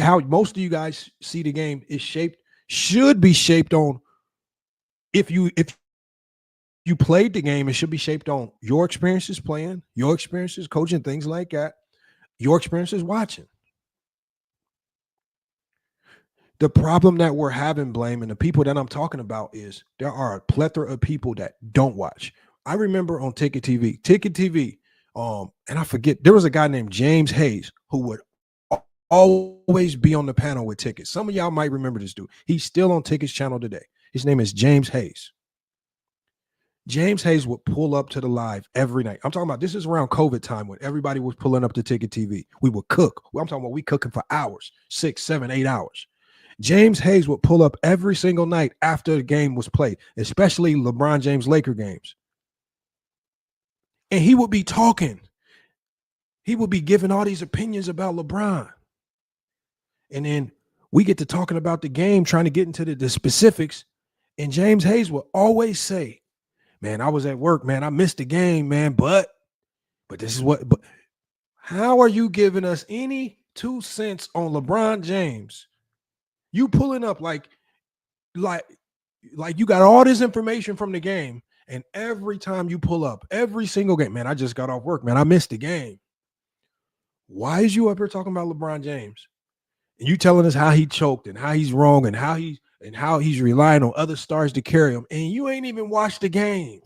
A: how most of you guys see the game is should be shaped on if you played the game, it should be shaped on your experiences playing, your experiences coaching, things like that, your experiences watching. The problem that we're having, Blame, and the people that I'm talking about is there are a plethora of people that don't watch. I remember on Ticket TV, and I forget, there was a guy named James Hayes who would always be on the panel with Tickets. Some of y'all might remember this dude. He's still on Tickets channel today. His name is James Hayes. James Hayes would pull up to the live every night. I'm talking about this is around COVID time when everybody was pulling up to Ticket TV. We would cook. I'm talking about we cooking for hours, 6, 7, 8 hours. James Hayes would pull up every single night after the game was played, especially LeBron James Laker games. And he would be talking. He would be giving all these opinions about LeBron. And then we get to talking about the game, trying to get into the specifics. And James Hayes would always say, man, I was at work, man. I missed the game, man. But this is what. But how are you giving us any 2 cents on LeBron James? You pulling up like you got all this information from the game, and every time you pull up, every single game, man, I just got off work, man. I missed the game. Why is you up here talking about LeBron James? And you telling us how he choked and how he's wrong and how he's relying on other stars to carry him, and you ain't even watched the game.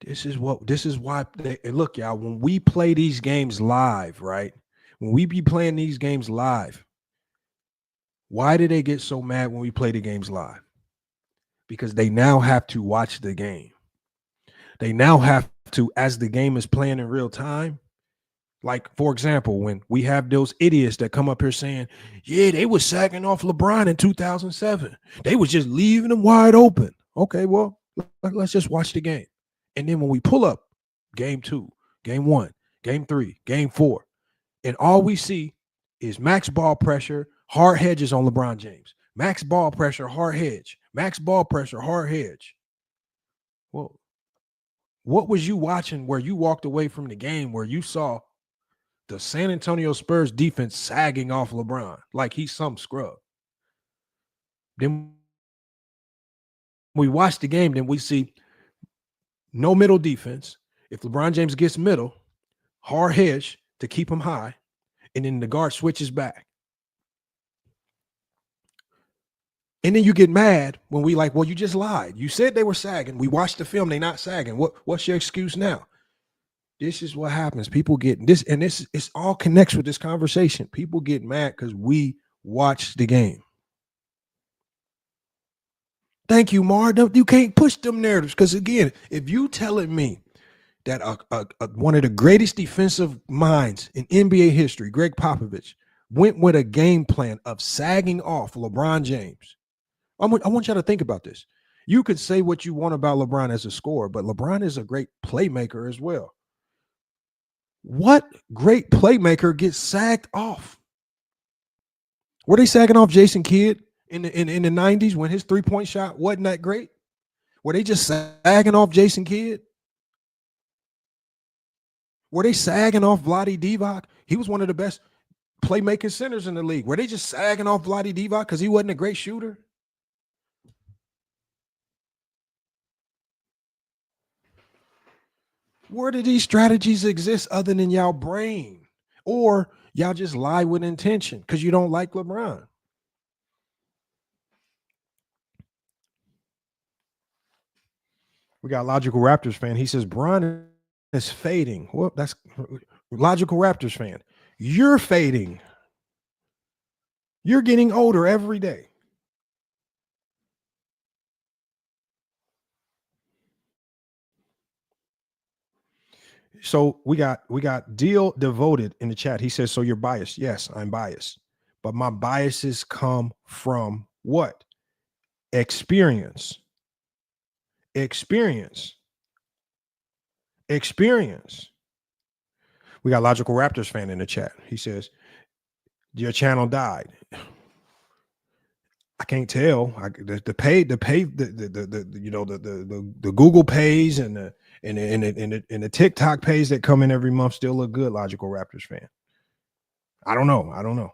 A: This is why look, y'all, when we play these games live, right? When we be playing these games live, why do they get so mad when we play the games live? Because they now have to watch the game. They now have to, as the game is playing in real time. Like, for example, when we have those idiots that come up here saying, yeah, they was sagging off LeBron in 2007. They was just leaving him wide open. Okay, well, let's just watch the game. And then when we pull up game 2, game 1, game 3, game 4, and all we see is max ball pressure, hard hedges on LeBron James. Max ball pressure, hard hedge. Max ball pressure, hard hedge. Well, what was you watching where you walked away from the game where you saw the San Antonio Spurs defense sagging off LeBron like he's some scrub? Then we watch the game, then we see no middle defense. If LeBron James gets middle, hard hedge to keep him high, and then the guard switches back. And then you get mad when we like, well, you just lied. You said they were sagging. We watched the film. They're not sagging. What's your excuse now? This is what happens. People get this, and it's all connects with this conversation. People get mad because we watch the game. Thank you, Mar. You can't push them narratives because, again, if you telling me that one of the greatest defensive minds in NBA history, Greg Popovich, went with a game plan of sagging off LeBron James, I want y'all to think about this. You could say what you want about LeBron as a scorer, but LeBron is a great playmaker as well. What great playmaker gets sagged off? Were they sagging off Jason Kidd in the 90s when his 3-point shot wasn't that great? Were they just sagging off Jason Kidd? Were they sagging off Vlade Divac? He was one of the best playmaking centers in the league. Were they just sagging off Vlade Divac because he wasn't a great shooter? Where do these strategies exist other than y'all brain? Or y'all just lie with intention because you don't like LeBron? We got Logical Raptors fan. He says, Bron is fading. Well, that's Logical Raptors fan. You're fading. You're getting older every day. So we got Deal Devoted in the chat. He says, so you're biased. Yes, I'm biased. But my biases come from what? Experience. We got Logical Raptors fan in the chat. He says, your channel died. I can't tell. The Google pays and the TikTok pays that come in every month still look good. Logical Raptors fan. I don't know.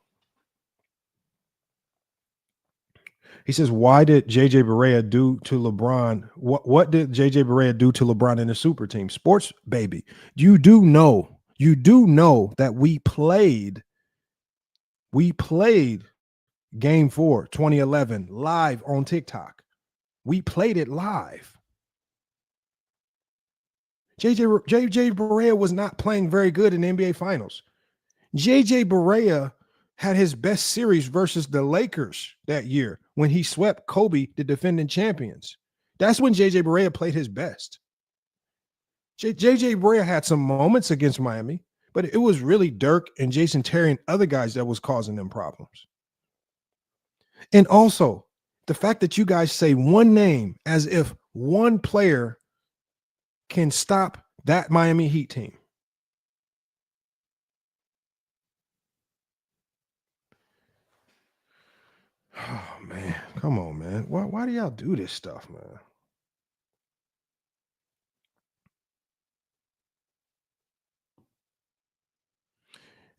A: He says, why did JJ Barea do to LeBron? What did JJ Barea do to LeBron in the super team? Sports, baby. You do know that we played Game 4, 2011, live on TikTok. We played it live. JJ Barea was not playing very good in the NBA Finals. JJ Barea had his best series versus the Lakers that year when he swept Kobe, the defending champions. That's when JJ Barea played his best. JJ Barea had some moments against Miami, but it was really Dirk and Jason Terry and other guys that was causing them problems. And also, the fact that you guys say one name as if one player can stop that Miami Heat team. Oh, man. Come on, man. Why do y'all do this stuff, man?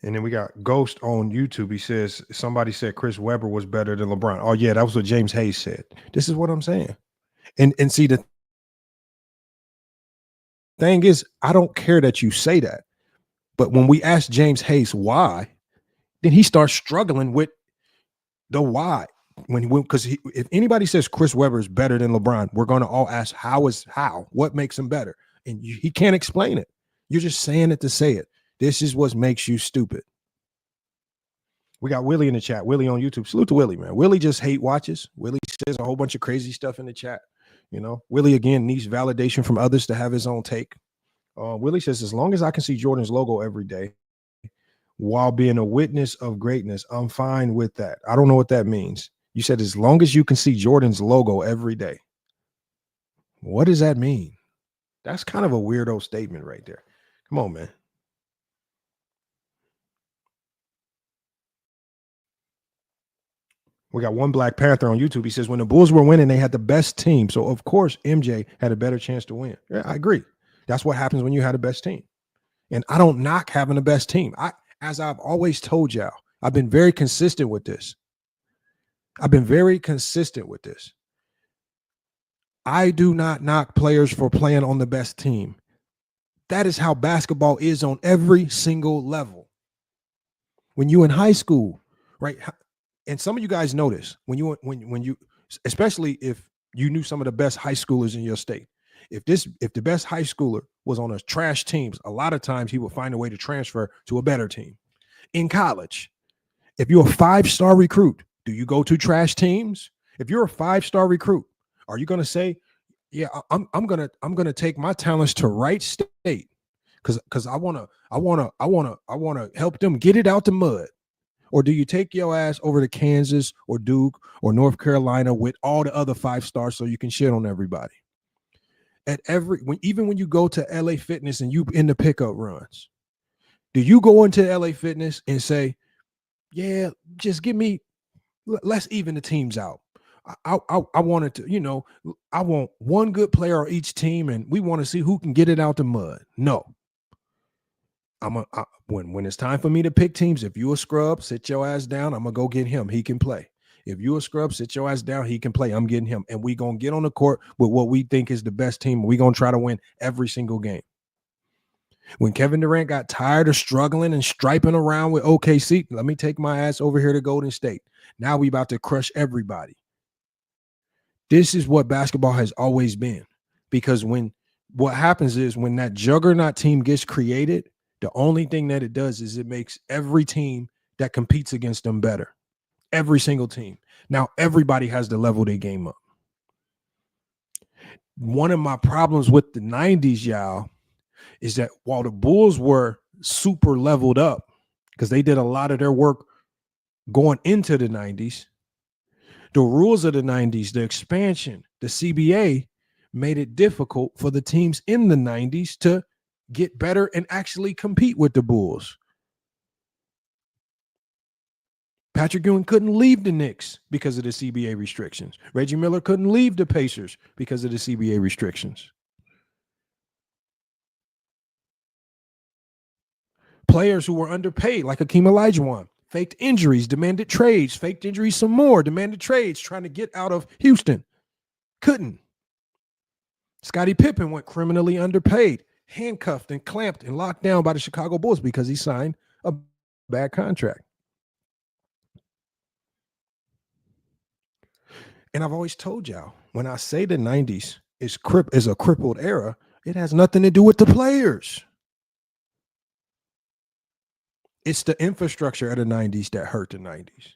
A: And then we got Ghost on YouTube. He says, somebody said Chris Webber was better than LeBron. Oh, yeah, that was what James Hayes said. This is what I'm saying. And see, the thing is, I don't care that you say that. But when we ask James Hayes why, then he starts struggling with the why. Because if anybody says Chris Webber is better than LeBron, we're going to all ask how? What makes him better? And he can't explain it. You're just saying it to say it. This is what makes you stupid. We got Willie in the chat. Willie on YouTube. Salute to Willie, man. Willie just hate watches. Willie says a whole bunch of crazy stuff in the chat. You know, Willie, again, needs validation from others to have his own take. Willie says, as long as I can see Jordan's logo every day while being a witness of greatness, I'm fine with that. I don't know what that means. You said as long as you can see Jordan's logo every day. What does that mean? That's kind of a weirdo statement right there. Come on, man. We got one Black Panther on YouTube. He says, when the Bulls were winning, they had the best team. So, of course, MJ had a better chance to win. Yeah, I agree. That's what happens when you had the best team. And I don't knock having the best team. As I've always told y'all, I've been very consistent with this. I do not knock players for playing on the best team. That is how basketball is on every single level. When you in high school, right? And some of you guys know this when you, especially if you knew some of the best high schoolers in your state. If the best high schooler was on a trash team, a lot of times he would find a way to transfer to a better team. In college, if you're a 5-star recruit, do you go to trash teams? If you're a 5-star recruit, are you going to say, yeah, I'm gonna take my talents to Wright State because I wanna help them get it out the mud? Or do you take your ass over to Kansas or Duke or North Carolina with all the other 5-stars so you can shit on everybody? Even when you go to LA Fitness and you in the pickup runs, do you go into LA Fitness and say, yeah, just let's even the teams out. I wanted to, I want one good player on each team and we want to see who can get it out the mud. No. When it's time for me to pick teams, if you a scrub, sit your ass down. I'm gonna go get him. He can play. If you a scrub, sit your ass down. He can play. I'm getting him, and we gonna get on the court with what we think is the best team. We gonna try to win every single game. When Kevin Durant got tired of struggling and striping around with OKC, let me take my ass over here to Golden State. Now we about to crush everybody. This is what basketball has always been, because what happens is when that juggernaut team gets created, the only thing that it does is it makes every team that competes against them better. Every single team. Now, everybody has to level their game up. One of my problems with the 90s, y'all, is that while the Bulls were super leveled up, because they did a lot of their work going into the 90s, the rules of the 90s, the expansion, the CBA made it difficult for the teams in the 90s to get better and actually compete with the Bulls. Patrick Ewing couldn't leave the Knicks because of the CBA restrictions. Reggie Miller couldn't leave the Pacers because of the CBA restrictions. Players who were underpaid, like Hakeem Olajuwon, faked injuries, demanded trades, faked injuries some more, demanded trades, trying to get out of Houston. Couldn't. Scottie Pippen went criminally underpaid, handcuffed and clamped and locked down by the Chicago Bulls because he signed a bad contract. And I've always told y'all, when I say the 90s is a crippled era, it has nothing to do with the players. It's the infrastructure of the 90s that hurt the 90s.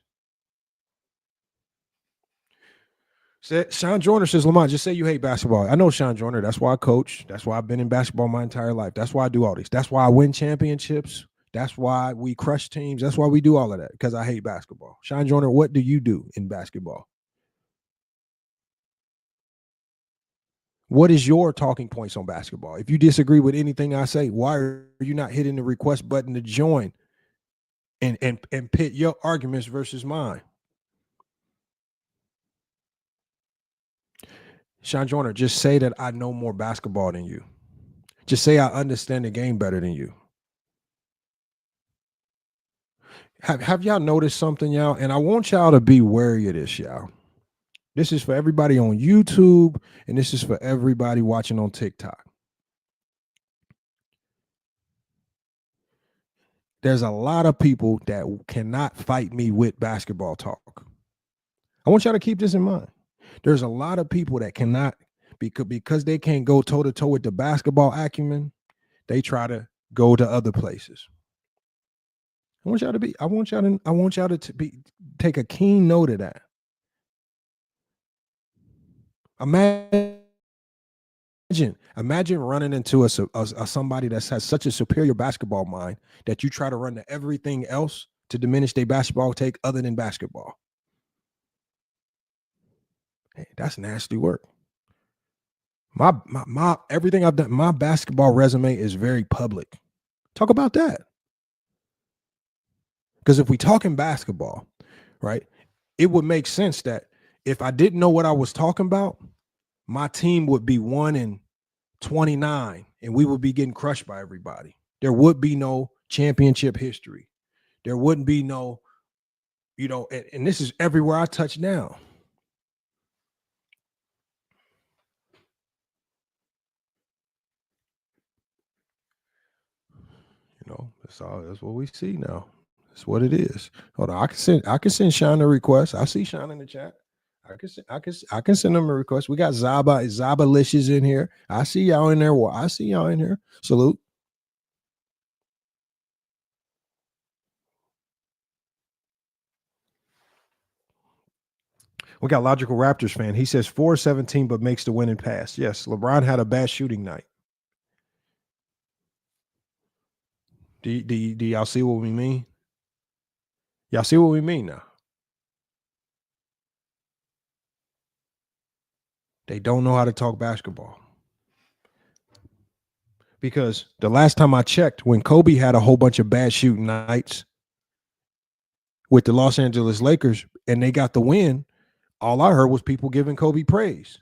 A: Sean Joyner says, Lamont, just say you hate basketball. I know Sean Joyner. That's why I coach. That's why I've been in basketball my entire life. That's why I do all this. That's why I win championships. That's why we crush teams. That's why we do all of that, because I hate basketball. Sean Joyner, what do you do in basketball? What is your talking points on basketball? If you disagree with anything I say, why are you not hitting the request button to join and pit your arguments versus mine? Sean Joyner, just say that I know more basketball than you. Just say I understand the game better than you. Have y'all noticed something, y'all? And I want y'all to be wary of this, y'all. This is for everybody on YouTube, and this is for everybody watching on TikTok. There's a lot of people that cannot fight me with basketball talk. I want y'all to keep this in mind. There's a lot of people that cannot, because they can't go toe-to-toe with the basketball acumen, they try to go to other places. I want y'all to take a keen note of that. Imagine running into somebody that has such a superior basketball mind that you try to run to everything else to diminish their basketball take other than basketball. Hey, that's nasty work. My everything I've done, my basketball resume is very public. Talk about that. Because if we talk in basketball, right, it would make sense that if I didn't know what I was talking about, my team would be 1-29 and we would be getting crushed by everybody. There would be no championship history. There wouldn't be no, and this is everywhere I touch now. That's what we see now. That's what it is. Hold on, I can send Sean a request. I see Sean in the chat. I can send them a request. We got Zabalicious in here. I see y'all in there. Well, I see y'all in here. Salute. We got Logical Raptors fan. He says 4-17, but makes the winning pass. Yes, LeBron had a bad shooting night. Do y'all see what we mean? Y'all see what we mean now? They don't know how to talk basketball. Because the last time I checked, when Kobe had a whole bunch of bad shooting nights with the Los Angeles Lakers and they got the win, all I heard was people giving Kobe praise.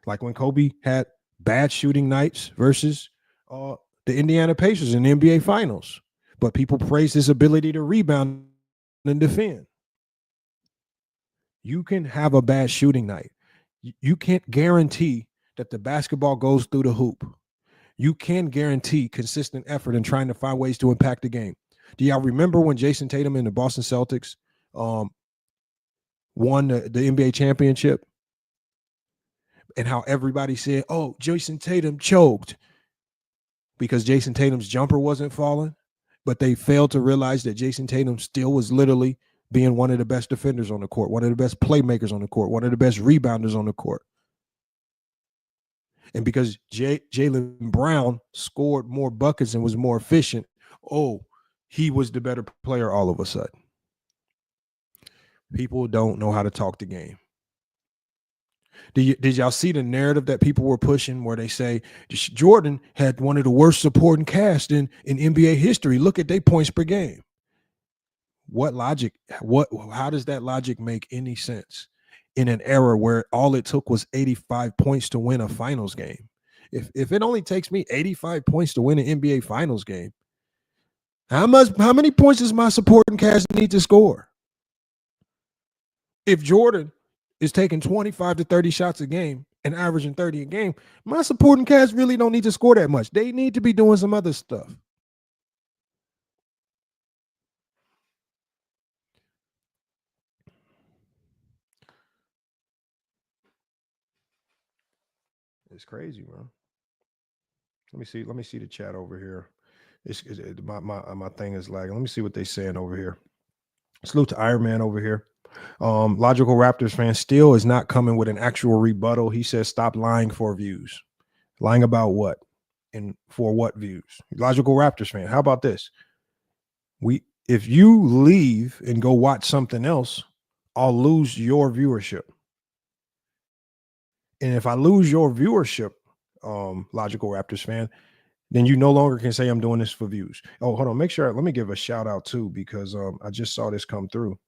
A: Like when Kobe had bad shooting nights versus the Indiana Pacers in the NBA Finals. But people praised his ability to rebound and defend. You can have a bad shooting night. You can't guarantee that the basketball goes through the hoop. You can guarantee consistent effort in trying to find ways to impact the game. Do y'all remember when Jason Tatum and the Boston Celtics won the NBA championship? And how everybody said, oh, Jason Tatum choked because Jason Tatum's jumper wasn't falling, but they failed to realize that Jason Tatum still was literally being one of the best defenders on the court, one of the best playmakers on the court, one of the best rebounders on the court. And because Jaylen Brown scored more buckets and was more efficient, he was the better player all of a sudden. People don't know how to talk the game. Did y'all see the narrative that people were pushing where they say Jordan had one of the worst supporting cast in NBA history? Look at their points per game. What logic? How does that logic make any sense in an era where all it took was 85 points to win a finals game? If it only takes me 85 points to win an NBA finals game, how many points does my supporting cast need to score? If Jordan is taking 25 to 30 shots a game and averaging 30 a game, my supporting cast really don't need to score that much. They need to be doing some other stuff. It's crazy, man. Let me see the chat over here. My thing is lagging. Let me see what they're saying over here. Salute to Iron Man over here. Logical Raptors fan still is not coming with an actual rebuttal. He says, stop lying for views. Lying about what? And for what views? Logical Raptors fan, how about this? If you leave and go watch something else, I'll lose your viewership. And if I lose your viewership, Logical Raptors fan, then you no longer can say I'm doing this for views. Oh, hold on. Let me give a shout out too, because I just saw this come through.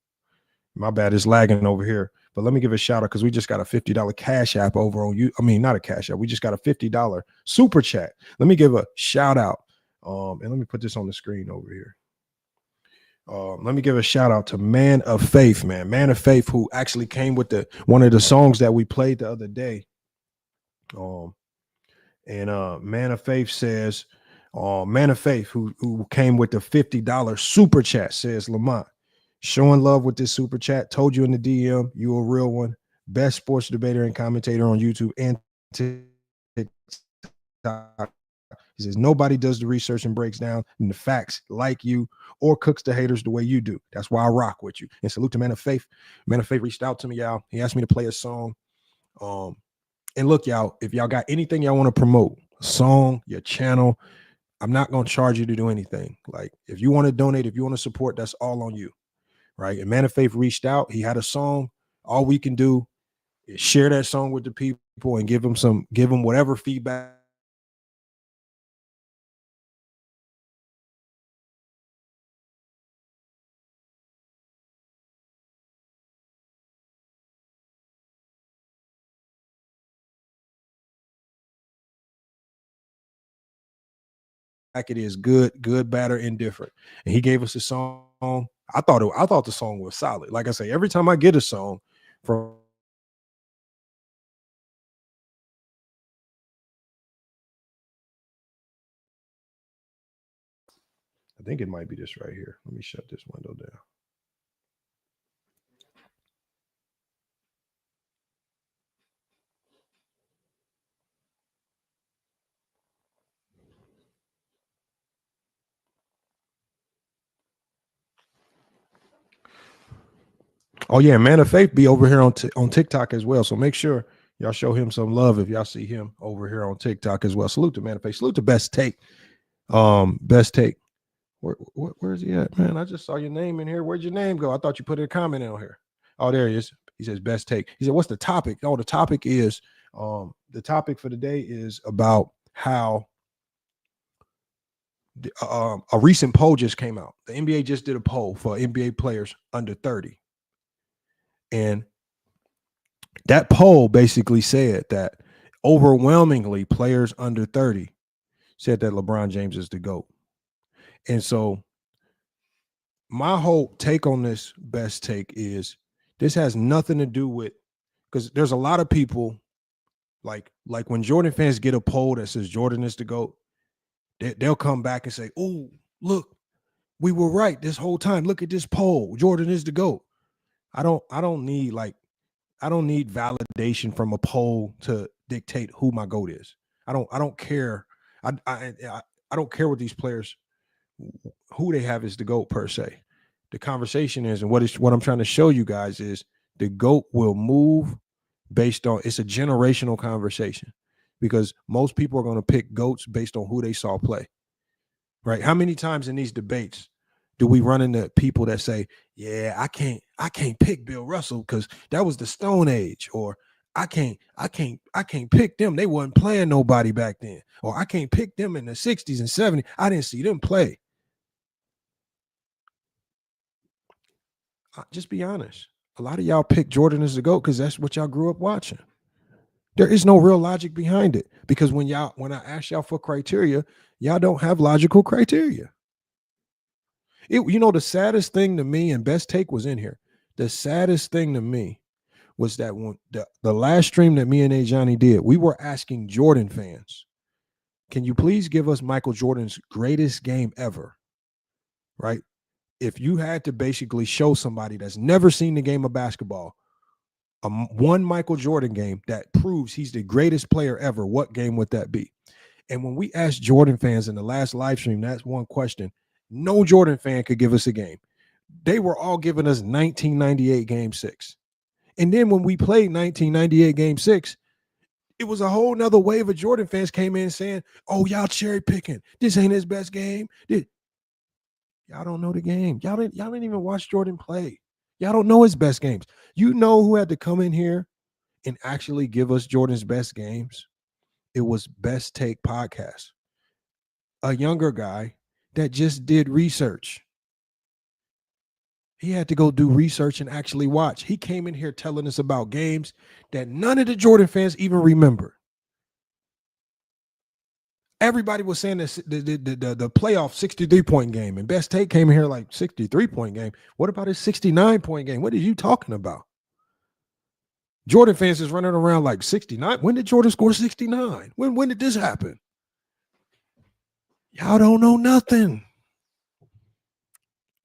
A: My bad, it's lagging over here. But let me give a shout out because we just got a $50 cash app over on you. I mean, not a cash app. We just got a $50 super chat. Let me give a shout out. And let me put this on the screen over here. Let me give a shout out to Man of Faith, man. Man of Faith, who actually came with one of the songs that we played the other day. Man of Faith says, Man of Faith, who came with the $50 super chat, says, Lamont, showing love with this super chat. Told you in the DM, you a real one. Best sports debater and commentator on YouTube and TikTok. He says, nobody does the research and breaks down the facts like you or cooks the haters the way you do. That's why I rock with you. And salute to Man of Faith. Man of Faith reached out to me, y'all. He asked me to play a song. And look, y'all, if y'all got anything y'all want to promote, a song, your channel, I'm not going to charge you to do anything. Like, if you want to donate, if you want to support, that's all on you, right? And Man of Faith reached out. He had a song. All we can do is share that song with the people and give them whatever feedback. It is good, bad, or indifferent. And he gave us a song. I thought the song was solid. Like I say, every time I get a song from I think it might be this right here. Let me shut this window down. Oh yeah, Man of Faith be over here on TikTok as well. So make sure y'all show him some love if y'all see him over here on TikTok as well. Salute to Man of Faith. Salute to Best Take. Best Take. Where is he at, man? I just saw your name in here. Where'd your name go? I thought you put a comment on here. Oh, there he is. He says Best Take. He said, what's the topic? Oh, the topic is the topic for the day is about how a recent poll just came out. The NBA just did a poll for NBA players under 30. And that poll basically said that overwhelmingly players under 30 said that LeBron James is the GOAT. And so my whole take on this Best Take is this has nothing to do with, because there's a lot of people like when Jordan fans get a poll that says Jordan is the GOAT, they'll come back and say, oh, look, we were right this whole time. Look at this poll. Jordan is the GOAT. I don't need validation from a poll to dictate who my GOAT is. I don't care. I don't care what these players, who they have as the GOAT per se. The conversation is, and what I'm trying to show you guys is the GOAT will move based on, it's a generational conversation, because most people are going to pick GOATs based on who they saw play, right? How many times in these debates do we run into people that say, yeah, I can't pick Bill Russell because that was the Stone Age, or I can't pick them. They wasn't playing nobody back then, or I can't pick them in the 60s and 70s. I didn't see them play. Just be honest. A lot of y'all pick Jordan as the GOAT because that's what y'all grew up watching. There is no real logic behind it because when I ask y'all for criteria, y'all don't have logical criteria. The saddest thing to me, and Best Take was in here. The saddest thing to me was that when the last stream that me and Ajani did, we were asking Jordan fans, can you please give us Michael Jordan's greatest game ever? Right? If you had to basically show somebody that's never seen the game of basketball, one Michael Jordan game that proves he's the greatest player ever, what game would that be? And when we asked Jordan fans in the last live stream, that's one question. No Jordan fan could give us a game. They were all giving us 1998 Game 6. And then when we played 1998 Game 6, it was a whole nother wave of Jordan fans came in saying, oh, y'all cherry picking. This ain't his best game. Y'all don't know the game. Y'all didn't even watch Jordan play. Y'all don't know his best games. You know who had to come in here and actually give us Jordan's best games? It was Best Take Podcast. A younger guy that just did research. He had to go do research and actually watch. He came in here telling us about games that none of the Jordan fans even remember. Everybody was saying this, the playoff 63-point game, and Best Take came in here like 63-point game. What about his 69-point game? What are you talking about? Jordan fans is running around like 69. When did Jordan score 69? When did this happen? Y'all don't know nothing.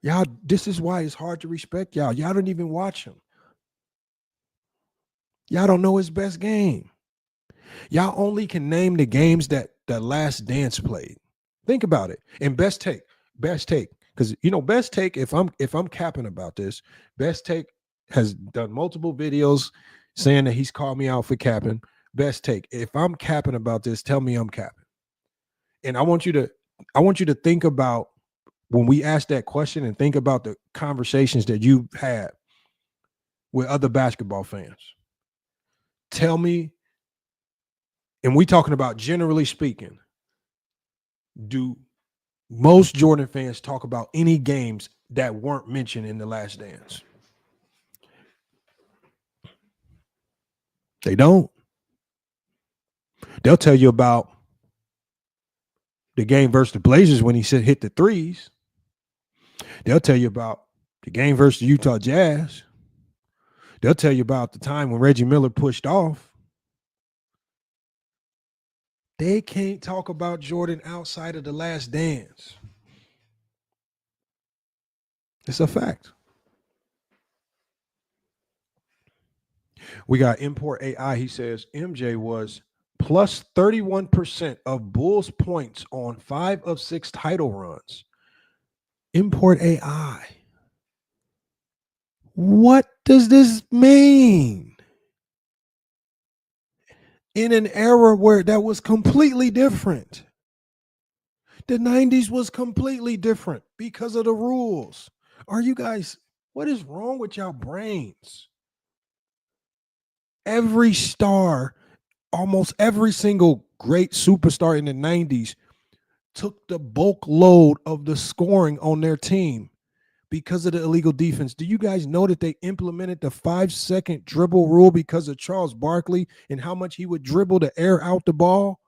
A: Y'all, this is why it's hard to respect y'all. Y'all don't even watch him. Y'all don't know his best game. Y'all only can name the games that The Last Dance played. Think about it. And Best Take, because Best Take. If I'm capping about this, Best Take has done multiple videos saying that he's called me out for capping. Best Take. If I'm capping about this, tell me I'm capping. And I want you to think about when we ask that question and think about the conversations that you've had with other basketball fans. Tell me. And we talking about generally speaking, do most Jordan fans talk about any games that weren't mentioned in The Last Dance? They don't. They'll tell you about the game versus the Blazers when he hit the threes. They'll tell you about the game versus the Utah Jazz. They'll tell you about the time when Reggie Miller pushed off. They can't talk about Jordan outside of The Last Dance. It's a fact. We got Import AI. He says MJ was plus 31% of Bulls points on 5 of 6 title runs. Import AI. What does this mean? In an era where that was completely different. The 90s was completely different because of the rules. Are you guys, what is wrong with y'all brains? Every star, almost every single great superstar in the 90s took the bulk load of the scoring on their team because of the illegal defense. Do you guys know that they implemented the 5-second dribble rule because of Charles Barkley and how much he would dribble to air out the ball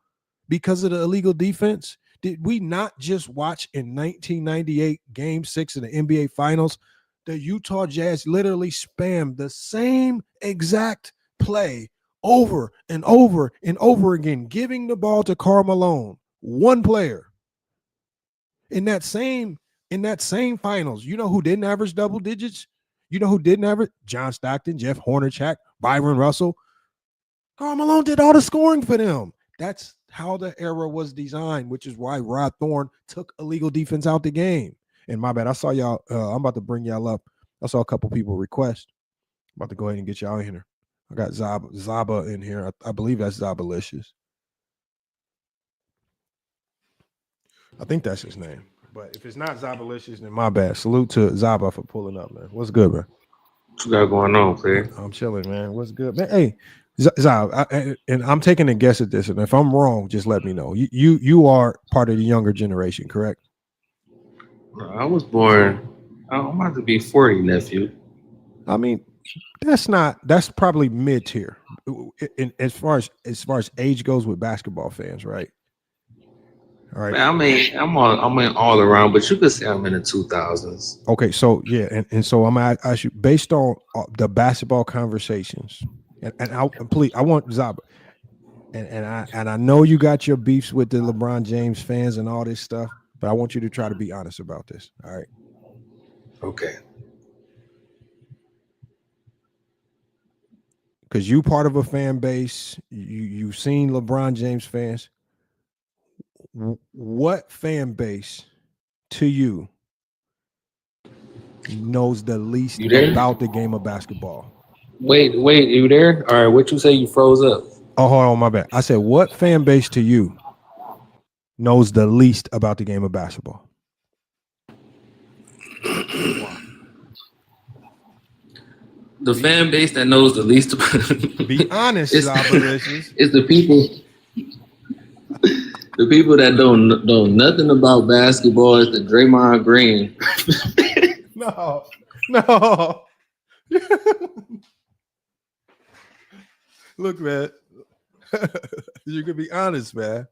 A: because of the illegal defense? Did we not just watch in 1998 Game 6 of the NBA Finals, the Utah Jazz literally spammed the same exact play over and over and over again, giving the ball to Karl Malone, one player. In that same finals, you know who didn't average double digits? You know who didn't average? John Stockton, Jeff Hornacek, Byron Russell. Karl Malone did all the scoring for them. That's how the era was designed, which is why Rod Thorne took illegal defense out the game. And my bad, I saw y'all. I'm about to bring y'all up. I saw a couple people request. I'm about to go ahead and get y'all in here. I got Zaba in here. I believe that's Zabalicious. I think that's his name. But if it's not Zabalicious, then my bad. Salute to Zaba for pulling up, man. What's good, man?
E: What you got going on, Craig?
A: I'm chilling, man. What's good, man? Hey, Zab, and I'm taking a guess at this, and if I'm wrong, just let me know. You are part of the younger generation, correct?
E: I was born. I'm about to be 40, nephew.
A: I mean, that's probably mid tier as far as age goes with basketball fans, right? All right.
E: Man, I mean, I'm in all around, but you could say I'm in the 2000s.
A: Okay, so yeah, and so I'm gonna ask you based on the basketball conversations, and I want Zaba, and I know you got your beefs with the LeBron James fans and all this stuff, but I want you to try to be honest about this. All right.
E: Okay.
A: Because you part of a fan base, you've seen LeBron James fans. What fan base to you knows the least about the game of basketball?
E: Wait, you there? All right, what you say? You froze up.
A: Oh, hold on, my bad. I said, what fan base to you knows the least about the game of basketball?
E: The fan base that knows the least about
A: Be honest,
E: it's the people. The people that don't know nothing about basketball is the Draymond Green.
A: No. Look, man. You can be honest, man.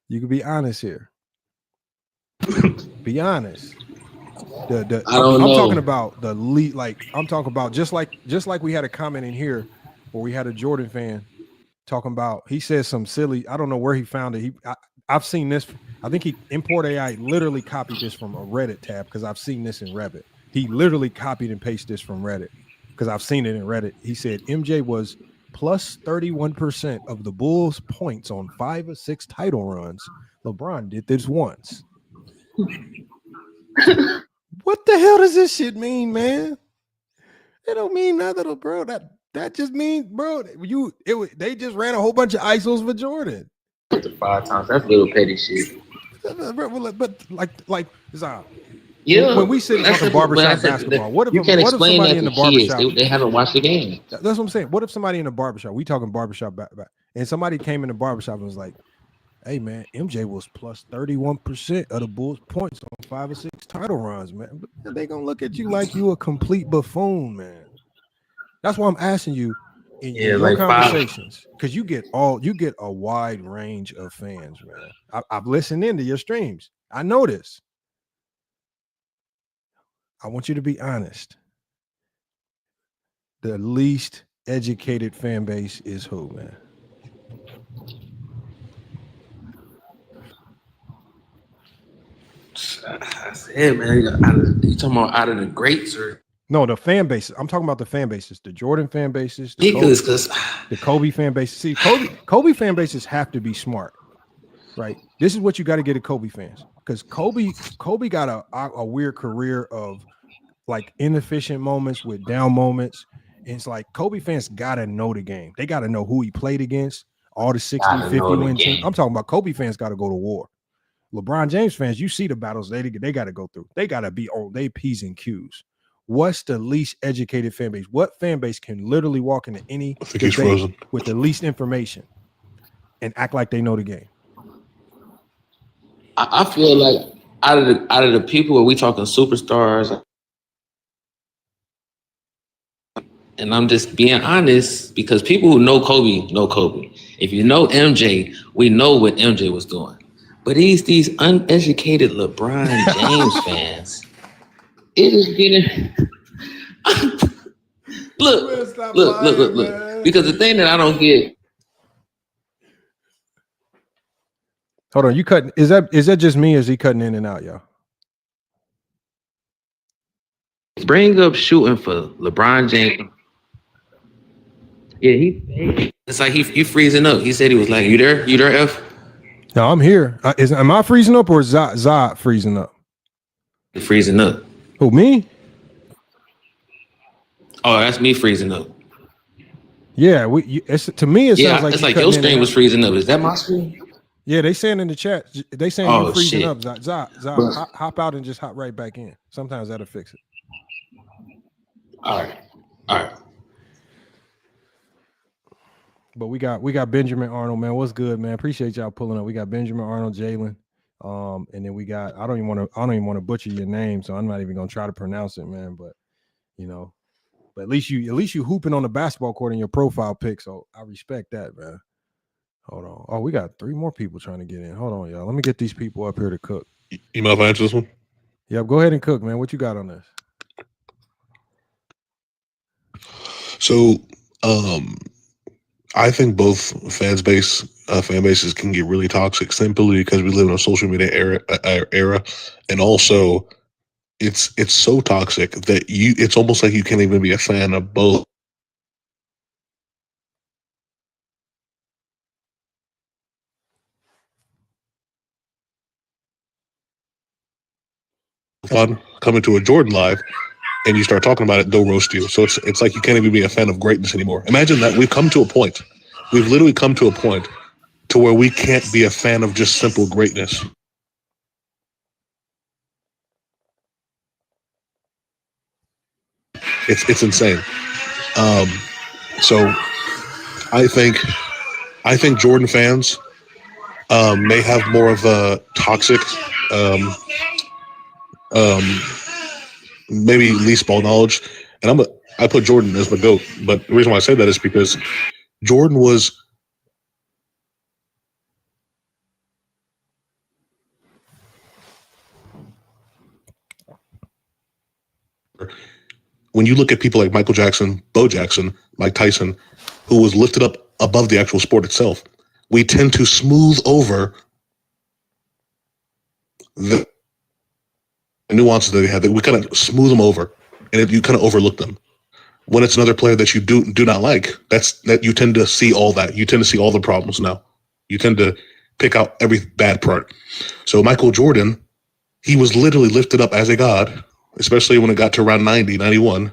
A: You can be honest here. Be honest. I'm talking about the lead. Like I'm talking about just like we had a comment in here where we had a Jordan fan talking about. He said some silly. I don't know where he found it. I've seen this. I think he Import AI literally copied this from a Reddit tab because I've seen this in Reddit. He literally copied and pasted this from Reddit because I've seen it in Reddit. He said MJ was plus 31% of the Bulls' points on 5 or 6 title runs. LeBron did this once. What the hell does this shit mean, man? It don't mean nothing, bro. That just means, bro, they just ran a whole bunch of ISOs for Jordan.
E: 5 times. That's little petty shit.
A: But like Zah,
E: yeah.
A: When we sit and talk barbershop basketball, what if somebody in the barbershop?
E: They haven't watched the game.
A: That's what I'm saying. What if somebody in the barbershop? We talking barbershop back, and somebody came in the barbershop and was like, "Hey man, MJ was plus 31% of the Bulls' points on 5 or 6 title runs, man." But they gonna look at you like you a complete buffoon, man. That's why I'm asking you in your like conversations, because you get a wide range of fans, man. I've listened into your streams. I know this. I want you to be honest. The least educated fan base is who, man?
E: I said, man, you talking about out of the greats or?
A: No, the fan bases. I'm talking about the fan bases, the Jordan fan bases, the Kobe fan bases. See, Kobe fan bases have to be smart, right? This is what you got to get at Kobe fans, because Kobe got a weird career of like inefficient moments with down moments. And it's like Kobe fans got to know the game. They got to know who he played against, all the 60, 50 win teams. I'm talking about Kobe fans got to go to war. LeBron James fans, you see the battles they got to go through. They got to be on their P's and Q's. What's the least educated fan base? What fan base can literally walk into any debate with the least information and act like they know the game?
E: I feel like out of the people where we talking superstars, and I'm just being honest, because people who know Kobe know Kobe. If you know MJ, we know what MJ was doing. But these uneducated LeBron James fans, it is getting look. Because the thing that I don't get.
A: Hold on, you cutting? Is that just me, or is he cutting in and out, y'all?
E: Bring up shooting for LeBron James. Yeah, it's like he freezing up. He said he was like, "You there, F?"
A: No, I'm here. Am I freezing up or is Zod freezing up?
E: You're freezing up.
A: Who, me?
E: Oh, that's me freezing up.
A: Yeah, to me it sounds like
E: it's like your screen was freezing up. Is that my screen?
A: Yeah, they saying in the chat. They saying you're freezing up. Zod, hop out and just hop right back in. Sometimes that'll fix it.
E: All right.
A: But we got Benjamin Arnold, man. What's good, man? Appreciate y'all pulling up. We got Benjamin Arnold, Jaylen, and then we got I don't even want to butcher your name, so I'm not even gonna try to pronounce it, man. But you know, But at least you hooping on the basketball court in your profile pic. So I respect that, man. Hold on. Oh, we got 3 more people trying to get in. Hold on, y'all. Let me get these people up here to cook.
F: You mind if I answer this one?
A: Yep, go ahead and cook, man. What you got on this?
F: So, I think both fan bases can get really toxic simply because we live in a social media era, and also it's so toxic that it's almost like you can't even be a fan of both. Fun coming to a Jordan live and you start talking about it, they'll roast you. So it's like you can't even be a fan of greatness anymore. Imagine that. We've literally come to a point to where we can't be a fan of just simple greatness. It's insane. So I think Jordan fans may have more of a toxic maybe least ball knowledge, and I put Jordan as my GOAT. But the reason why I say that is because Jordan was when you look at people like Michael Jackson, Bo Jackson, Mike Tyson, who was lifted up above the actual sport itself, we tend to smooth over the nuances that they have. That we kind of smooth them over, and you kind of overlook them. When it's another player that you do not like, that you tend to see all that. You tend to see all the problems now. You tend to pick out every bad part. So Michael Jordan, he was literally lifted up as a god, especially when it got to around 90, 91.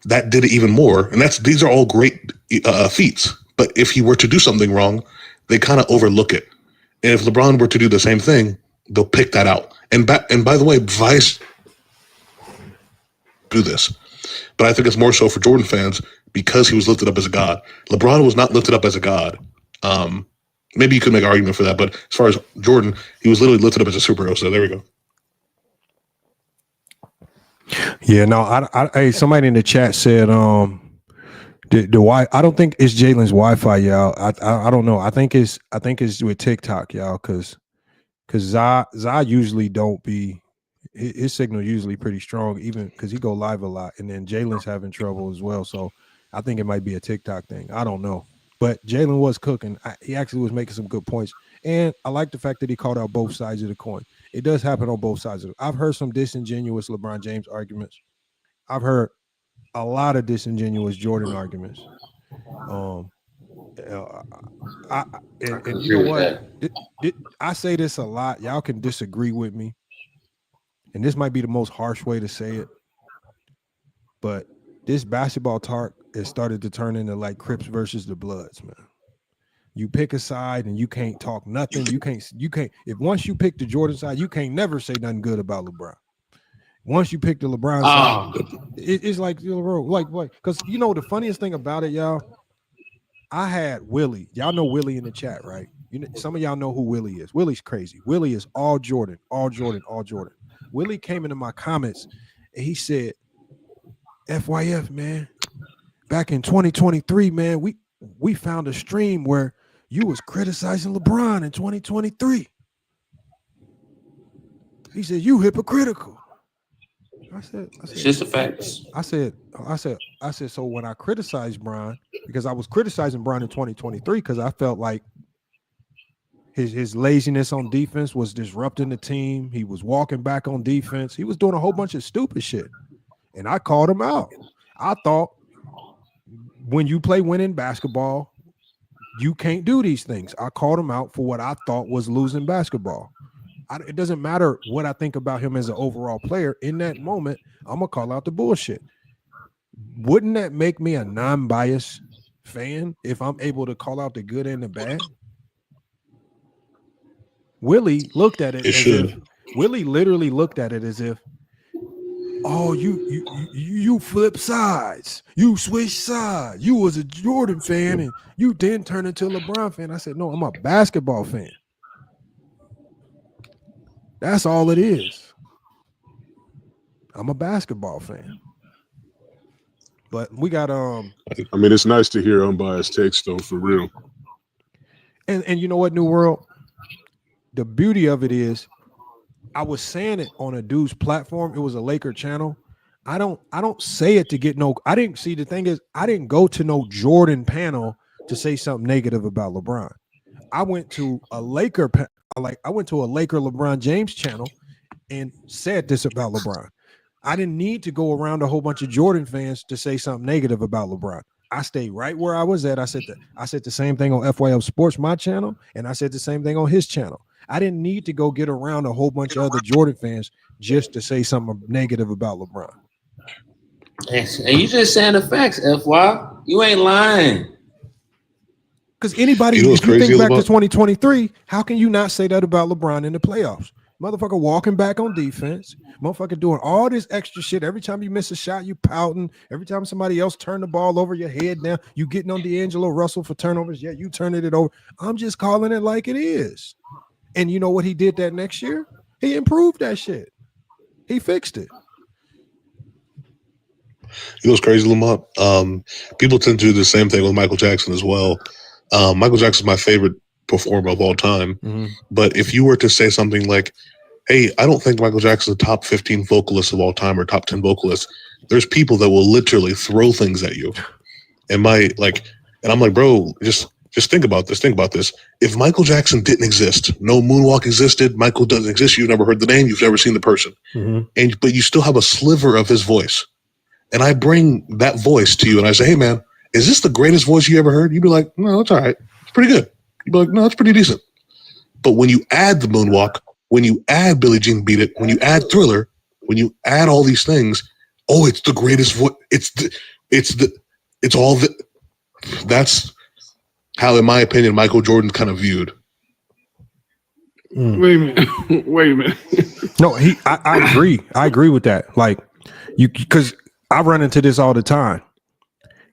F: That did it even more. And these are all great feats. But if he were to do something wrong, they kind of overlook it. And if LeBron were to do the same thing, they'll pick that out. And by the way, Vice do this. But I think it's more so for Jordan fans because he was lifted up as a god. LeBron was not lifted up as a god. Maybe you could make an argument for that. But as far as Jordan, he was literally lifted up as a superhero. So there we go.
A: Yeah, no, hey, somebody in the chat said, I don't think it's Jalen's Wi-Fi, y'all. I don't know. I think it's with TikTok, y'all, because Zai usually don't be his signal usually pretty strong, even because he go live a lot, and then Jalen's having trouble as well. So I think it might be a TikTok thing. I don't know, but Jalen was cooking. He actually was making some good points, and I like the fact that he called out both sides of the coin. It does happen on both sides of it. I've heard some disingenuous LeBron James arguments. I've heard a lot of disingenuous Jordan arguments. And you know what? I say this a lot. Y'all can disagree with me. And this might be the most harsh way to say it. But this basketball talk has started to turn into like Crips versus the Bloods, man. You pick a side and you can't talk nothing. You can't. If once you pick the Jordan side, you can't never say nothing good about LeBron. Once you pick the LeBron side, it's like, because you know the funniest thing about it, y'all. I had Willie. Y'all know Willie in the chat, right? You know, some of y'all know who Willie is. Willie's crazy. Willie is all Jordan, all Jordan, all Jordan. Willie came into my comments and he said, "FYF, man, back in 2023, man, we found a stream where you was criticizing LeBron in 2023." He said, "You hypocritical." I said,
E: it's just the facts.
A: I said, so when I criticized Bron, because I was criticizing Bron in 2023 because I felt like his laziness on defense was disrupting the team. He was walking back on defense. He was doing a whole bunch of stupid shit. And I called him out. I thought when you play winning basketball, you can't do these things. I called him out for what I thought was losing basketball. It doesn't matter what I think about him as an overall player. In that moment, I'm going to call out the bullshit. Wouldn't that make me a non-biased fan if I'm able to call out the good and the bad? Willie looked at it Willie literally looked at it as if, oh, you flip sides. You switch sides. You was a Jordan fan and you then turned into a LeBron fan. I said, no, I'm a basketball fan. That's all it is. I'm a basketball fan. But we got
G: I mean, it's nice to hear unbiased takes though, for real.
A: And you know what, New World? The beauty of it is I was saying it on a dude's platform. It was a Laker channel. I don't say it to get no. I didn't see. The thing is, I didn't go to no Jordan panel to say something negative about LeBron. I went to a Laker LeBron James channel and said this about LeBron. I didn't need to go around a whole bunch of Jordan fans to say something negative about LeBron. I stayed right where I was at. I said the same thing on FYL Sports, my channel, and I said the same thing on his channel. I didn't need to go get around a whole bunch of other Jordan fans just to say something negative about LeBron.
E: And you just saying the facts, FY. You ain't lying.
A: Because anybody, if you think back to 2023, how can you not say that about LeBron in the playoffs? Motherfucker walking back on defense. Motherfucker doing all this extra shit. Every time you miss a shot, you pouting. Every time somebody else turn the ball over your head down, you getting on D'Angelo Russell for turnovers. Yeah, you turning it over. I'm just calling it like it is. And you know what he did that next year? He improved that shit. He fixed it.
F: You know what's crazy, Lamont? People tend to do the same thing with Michael Jackson as well. Michael Jackson is my favorite performer of all time. Mm-hmm. But if you were to say something like, hey, I don't think Michael Jackson's a top 15 vocalist of all time or top 10 vocalist, there's people that will literally throw things at you. And I'm like, bro, just think about this. Think about this. If Michael Jackson didn't exist, no moonwalk existed, Michael doesn't exist, you've never heard the name, you've never seen the person. Mm-hmm. But you still have a sliver of his voice. And I bring that voice to you and I say, hey, man, is this the greatest voice you ever heard? You'd be like, no, it's all right. It's pretty good. You'd be like, no, it's pretty decent. But when you add the moonwalk, when you add Billie Jean Beat It, when you add Thriller, when you add all these things, oh, it's the greatest voice. That's how, in my opinion, Michael Jordan kind of viewed.
G: Wait a minute.
A: No, I agree. I agree with that. Like because I run into this all the time.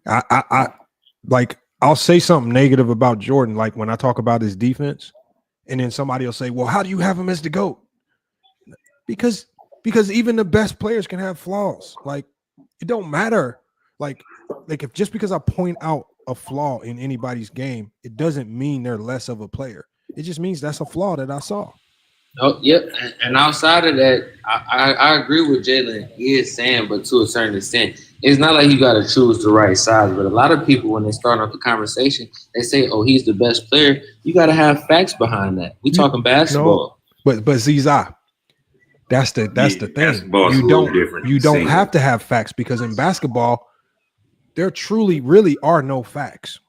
A: I'll say something negative about Jordan, like when I talk about his defense, and then somebody will say, well, how do you have him as the GOAT? Because even the best players can have flaws. Like, it don't matter. Like if just because I point out a flaw in anybody's game, it doesn't mean they're less of a player. It just means that's a flaw that I saw.
E: Oh, yep. And outside of that, I agree with Jaylen. He is saying, but to a certain extent, it's not like you got to choose the right side. But a lot of people, when they start off the conversation, they say, oh, he's the best player. You got to have facts behind that. We talking basketball.
A: No, but Ziza, that's the thing. You don't have to have facts, because in basketball, there truly really are no facts.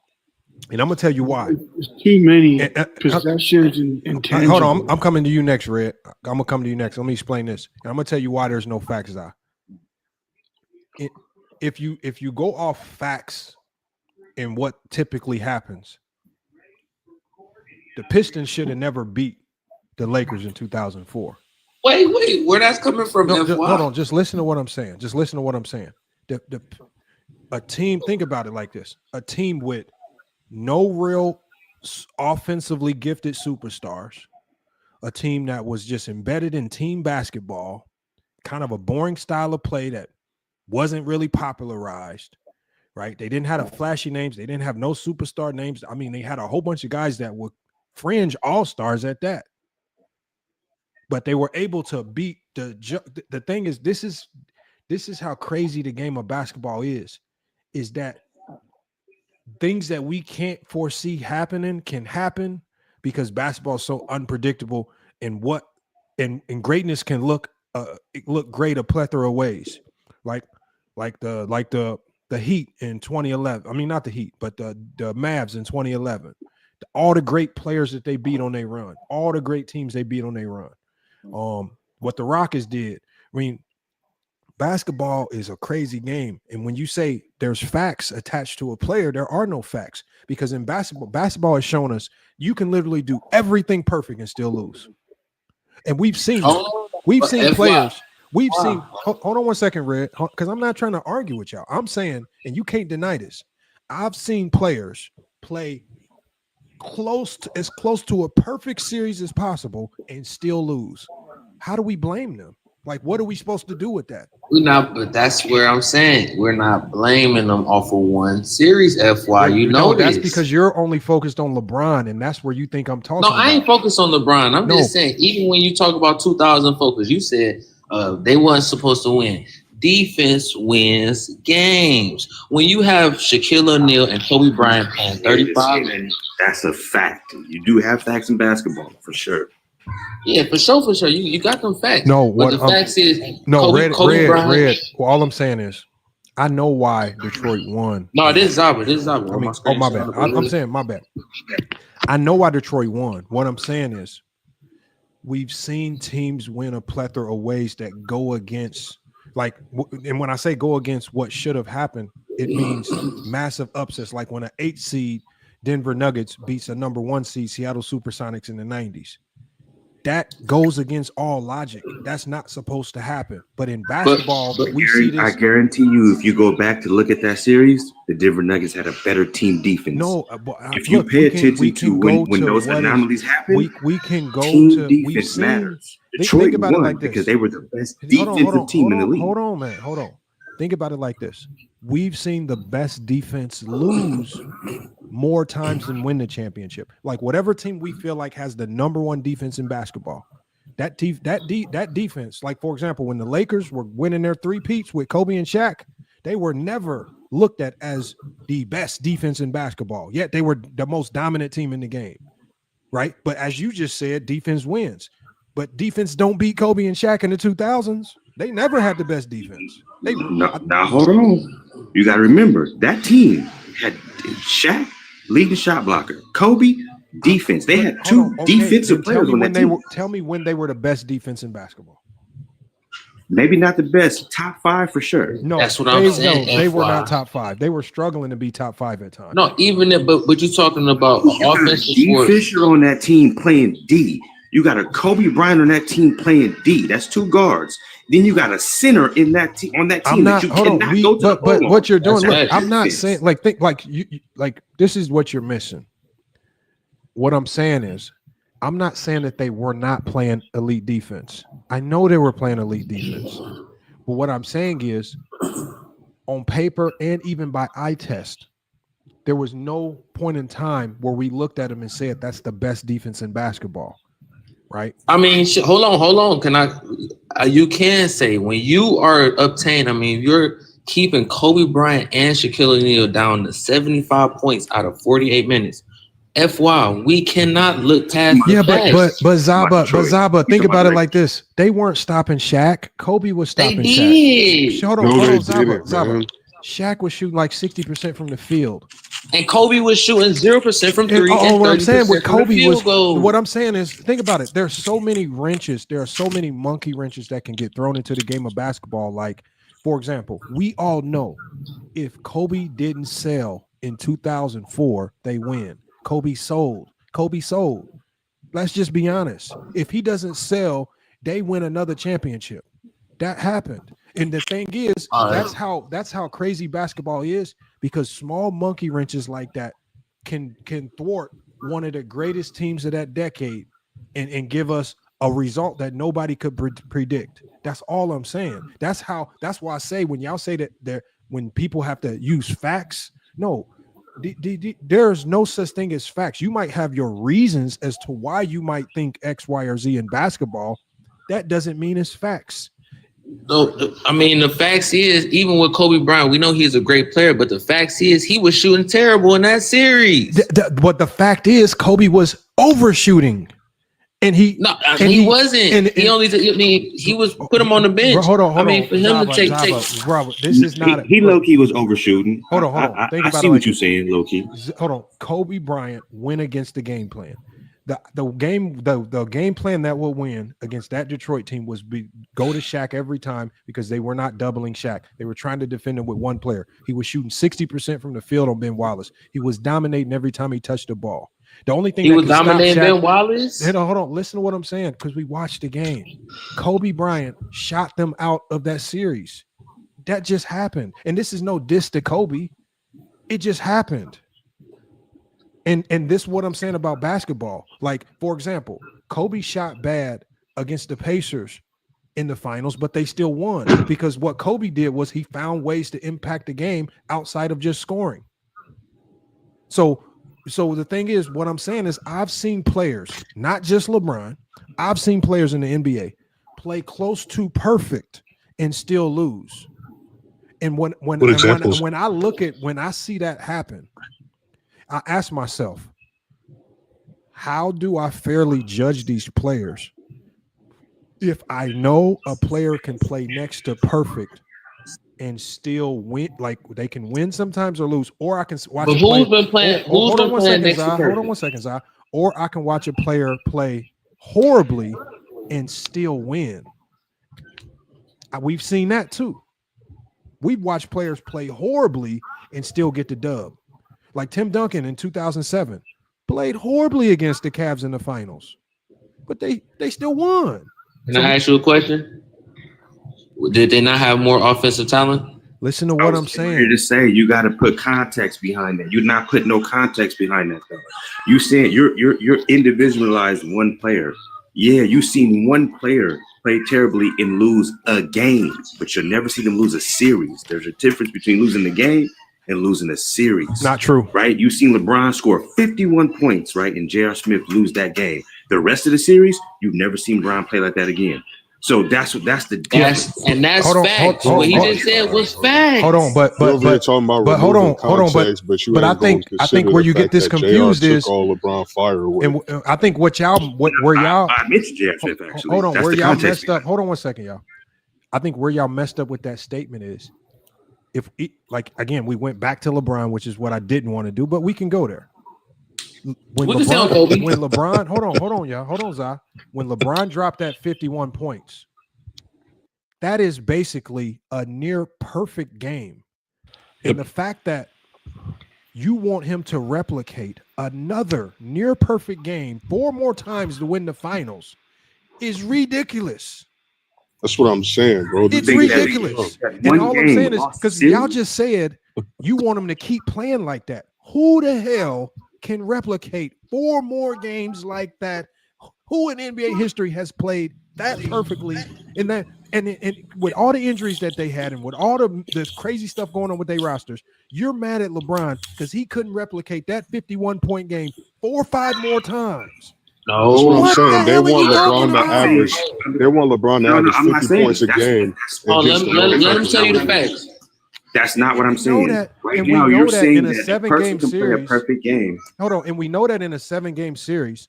A: And I'm gonna tell you why.
H: There's too many possessions and intangibles.
A: Hold on, I'm coming to you next, Red. I'm gonna come to you next. Let me explain this, and I'm gonna tell you why there's no facts. If you go off facts and what typically happens, the Pistons should have never beat the Lakers in 2004.
E: Wait, where that's coming from?
A: No, hold on, just listen to what I'm saying. A team, think about it like this: a team with no real offensively gifted superstars, a team that was just embedded in team basketball, kind of a boring style of play that wasn't really popularized, right? They didn't have the flashy names. They didn't have no superstar names. I mean, they had a whole bunch of guys that were fringe all-stars at that. But they were able to beat the thing is, this is how crazy the game of basketball is that things that we can't foresee happening can happen because basketball is so unpredictable, and greatness can look great a plethora of ways, like the Heat in 2011. I mean, not the Heat, but the Mavs in 2011. All the great players that they beat on their run, all the great teams they beat on their run. What the Rockets did. I mean, basketball is a crazy game, and when you say there's facts attached to a player, there are no facts, because in basketball has shown us you can literally do everything perfect and still lose. And we've seen players. Hold on one second, Red, because I'm not trying to argue with y'all. I'm saying, and you can't deny this, I've seen players play as close to a perfect series as possible and still lose. how do we blame them? Like, what are we supposed to do with that?
E: But that's where I'm saying we're not blaming them off of one series. FY,
A: that's because you're only focused on LeBron, and that's where you think I'm talking.
E: No, I ain't focused on LeBron. I'm just saying, even when you talk about 2000 focus, you said they wasn't supposed to win. Defense wins games. When you have Shaquille O'Neal and Kobe Bryant playing 35 minutes,
I: that's a fact. You do have facts in basketball for sure.
E: Yeah, for sure. You got them facts.
A: No,
E: but the facts is
A: Kobe
E: Bryant.
A: Red. Well, all I'm saying is, I know why Detroit won.
E: No, this is Zaba.
A: My bad. I'm saying my bad. I know why Detroit won. What I'm saying is, we've seen teams win a plethora of ways that go against, and when I say go against what should have happened, it means massive upsets. Like when an 8 seed Denver Nuggets beats a number 1 seed Seattle Supersonics in the 90s. That goes against all logic. That's not supposed to happen. But in basketball, we see this.
I: I guarantee you, if you go back to look at that series, the Denver Nuggets had a better team defense.
A: No,
I: if you pay attention to when those anomalies happen,
A: we can go
I: team
A: to
I: defense matters. Detroit
A: think about
I: won
A: it like this.
I: because they were the best defensive team in the league.
A: Hold on, man. Hold on. Think about it like this. We've seen the best defense lose more times than win the championship. Like whatever team we feel like has the number 1 defense in basketball, that defense, like for example, when the Lakers were winning their 3-peats with Kobe and Shaq, they were never looked at as the best defense in basketball. Yet they were the most dominant team in the game, right? But as you just said, defense wins. But defense don't beat Kobe and Shaq in the 2000s. They never had the best defense.
I: Now hold on. You got to remember that team had Shaq, leading shot blocker, Kobe, defense. They had 2 defensive players on that team.
A: Tell me when they were the best defense in basketball.
I: Maybe not the best, top 5 for sure.
A: No,
E: that's what I'm saying.
A: No, they were not top 5. They were struggling to be top 5 at times.
E: No, even if, but you're talking about offensive.
I: D. Fisher on that team playing D. You got a Kobe Bryant on that team playing D. That's 2 guards. Then you got a center in that team on that team that you cannot go to.
A: But what you're doing, look, I'm not saying like this is what you're missing. What I'm saying is, I'm not saying that they were not playing elite defense. I know they were playing elite defense. But what I'm saying is, on paper and even by eye test, there was no point in time where we looked at them and said that's the best defense in basketball. Right.
E: I mean, hold on. Can I? You can say when you are obtained. I mean, you're keeping Kobe Bryant and Shaquille O'Neal down to 75 points out of 48 minutes. FY, we cannot look past.
A: Yeah, but Zaba, think about it like this: they weren't stopping Shaq. Kobe was stopping Shaq. Hold on, Zaba. Shaq was shooting like 60% from the field.
E: And Kobe was shooting 0% from 3.
A: What I'm saying with Kobe was, what I'm saying is, think about it. There's so many wrenches. There are so many monkey wrenches that can get thrown into the game of basketball. Like, for example, we all know if Kobe didn't sell in 2004, they win. Kobe sold. Let's just be honest. If he doesn't sell, they win another championship. That happened. And the thing is, that's how crazy basketball is, because small monkey wrenches like that can thwart one of the greatest teams of that decade and give us a result that nobody could predict. That's all I'm saying. That's why I say when y'all say that when people have to use facts, no, there's no such thing as facts. You might have your reasons as to why you might think X, Y, or Z in basketball. That doesn't mean it's facts.
E: No, I mean, the facts is, even with Kobe Bryant, we know he's a great player, but the facts is he was shooting terrible in that series.
A: But the fact is, Kobe was overshooting. And he
E: wasn't. And he only. I mean, he was put him on the bench.
A: Hold on.
E: For him to take.
A: Robert, this is not.
I: He low key was overshooting.
A: Hold on.
I: I see what you're saying, low key.
A: Hold on. Kobe Bryant went against the game plan. The game plan that will win against that Detroit team was go to Shaq every time, because they were not doubling Shaq. They were trying to defend him with one player. He was shooting 60% from the field on Ben Wallace. He was dominating every time he touched the ball. The only thing
E: he was dominating Ben Wallace.
A: Hold on. Listen to what I'm saying, because we watched the game. Kobe Bryant shot them out of that series. That just happened. And this is no diss to Kobe. It just happened. And this is what I'm saying about basketball. Like, for example, Kobe shot bad against the Pacers in the finals, but they still won because what Kobe did was he found ways to impact the game outside of just scoring. So the thing is, what I'm saying is I've seen players, not just LeBron, I've seen players in the NBA play close to perfect and still lose. And when I see that happen, I ask myself, how do I fairly judge these players if I know a player can play next to perfect and still win? Like they can win sometimes or lose, or I can watch.
E: But who's been playing? Hold on 1 second, Zai.
A: Hold on 1 second, Zai. Or I can watch a player play horribly and still win. We've seen that too. We've watched players play horribly and still get the dub. Like Tim Duncan in 2007 played horribly against the Cavs in the finals, but they still won.
E: Can I ask you a question? Did they not have more offensive talent?
A: Listen to what I'm saying.
I: You're just saying you got to put context behind that. You're not putting no context behind that though. You saying you're individualized one player. Yeah, you've seen one player play terribly and lose a game, but you'll never see them lose a series. There's a difference between losing the game and losing a series.
A: Not true.
I: Right? You've seen LeBron score 51 points, right? And J.R. Smith lose that game. The rest of the series, you've never seen LeBron play like that again. So that's the difference.
E: That's facts. What he just said was facts.
A: Hold on, but hold on, but I think where you get this confused is
G: all LeBron fire away.
A: And I think where y'all
I: I mentioned J.R. Smith actually.
A: Hold on,
I: that's
A: where
I: the
A: y'all
I: context
A: messed up. Hold on 1 second, y'all. I think where y'all messed up with that statement is again, we went back to LeBron, which is what I didn't want to do, but we can go there. When LeBron, hold on, y'all. Hold on, Zai. When LeBron dropped that 51 points, that is basically a near perfect game. And the fact that you want him to replicate another near perfect game 4 more times to win the finals is ridiculous.
G: That's what I'm saying, bro.
A: It's ridiculous. And all I'm saying is because y'all just said you want him to keep playing like that. Who the hell can replicate 4 more games like that? Who in NBA history has played that perfectly in that and with all the injuries that they had and with all this crazy stuff going on with their rosters, you're mad at LeBron because he couldn't replicate that 51-point game 4 or 5 more times.
E: No,
G: that's what I'm saying. They want LeBron to average. They want LeBron to average 50 points a game.
E: Let him tell you the facts.
I: That's not what I'm saying.
A: Right now, you're saying
I: in a
A: that a 7-game series,
I: perfect game.
A: Hold on, and we know that in a 7-game series,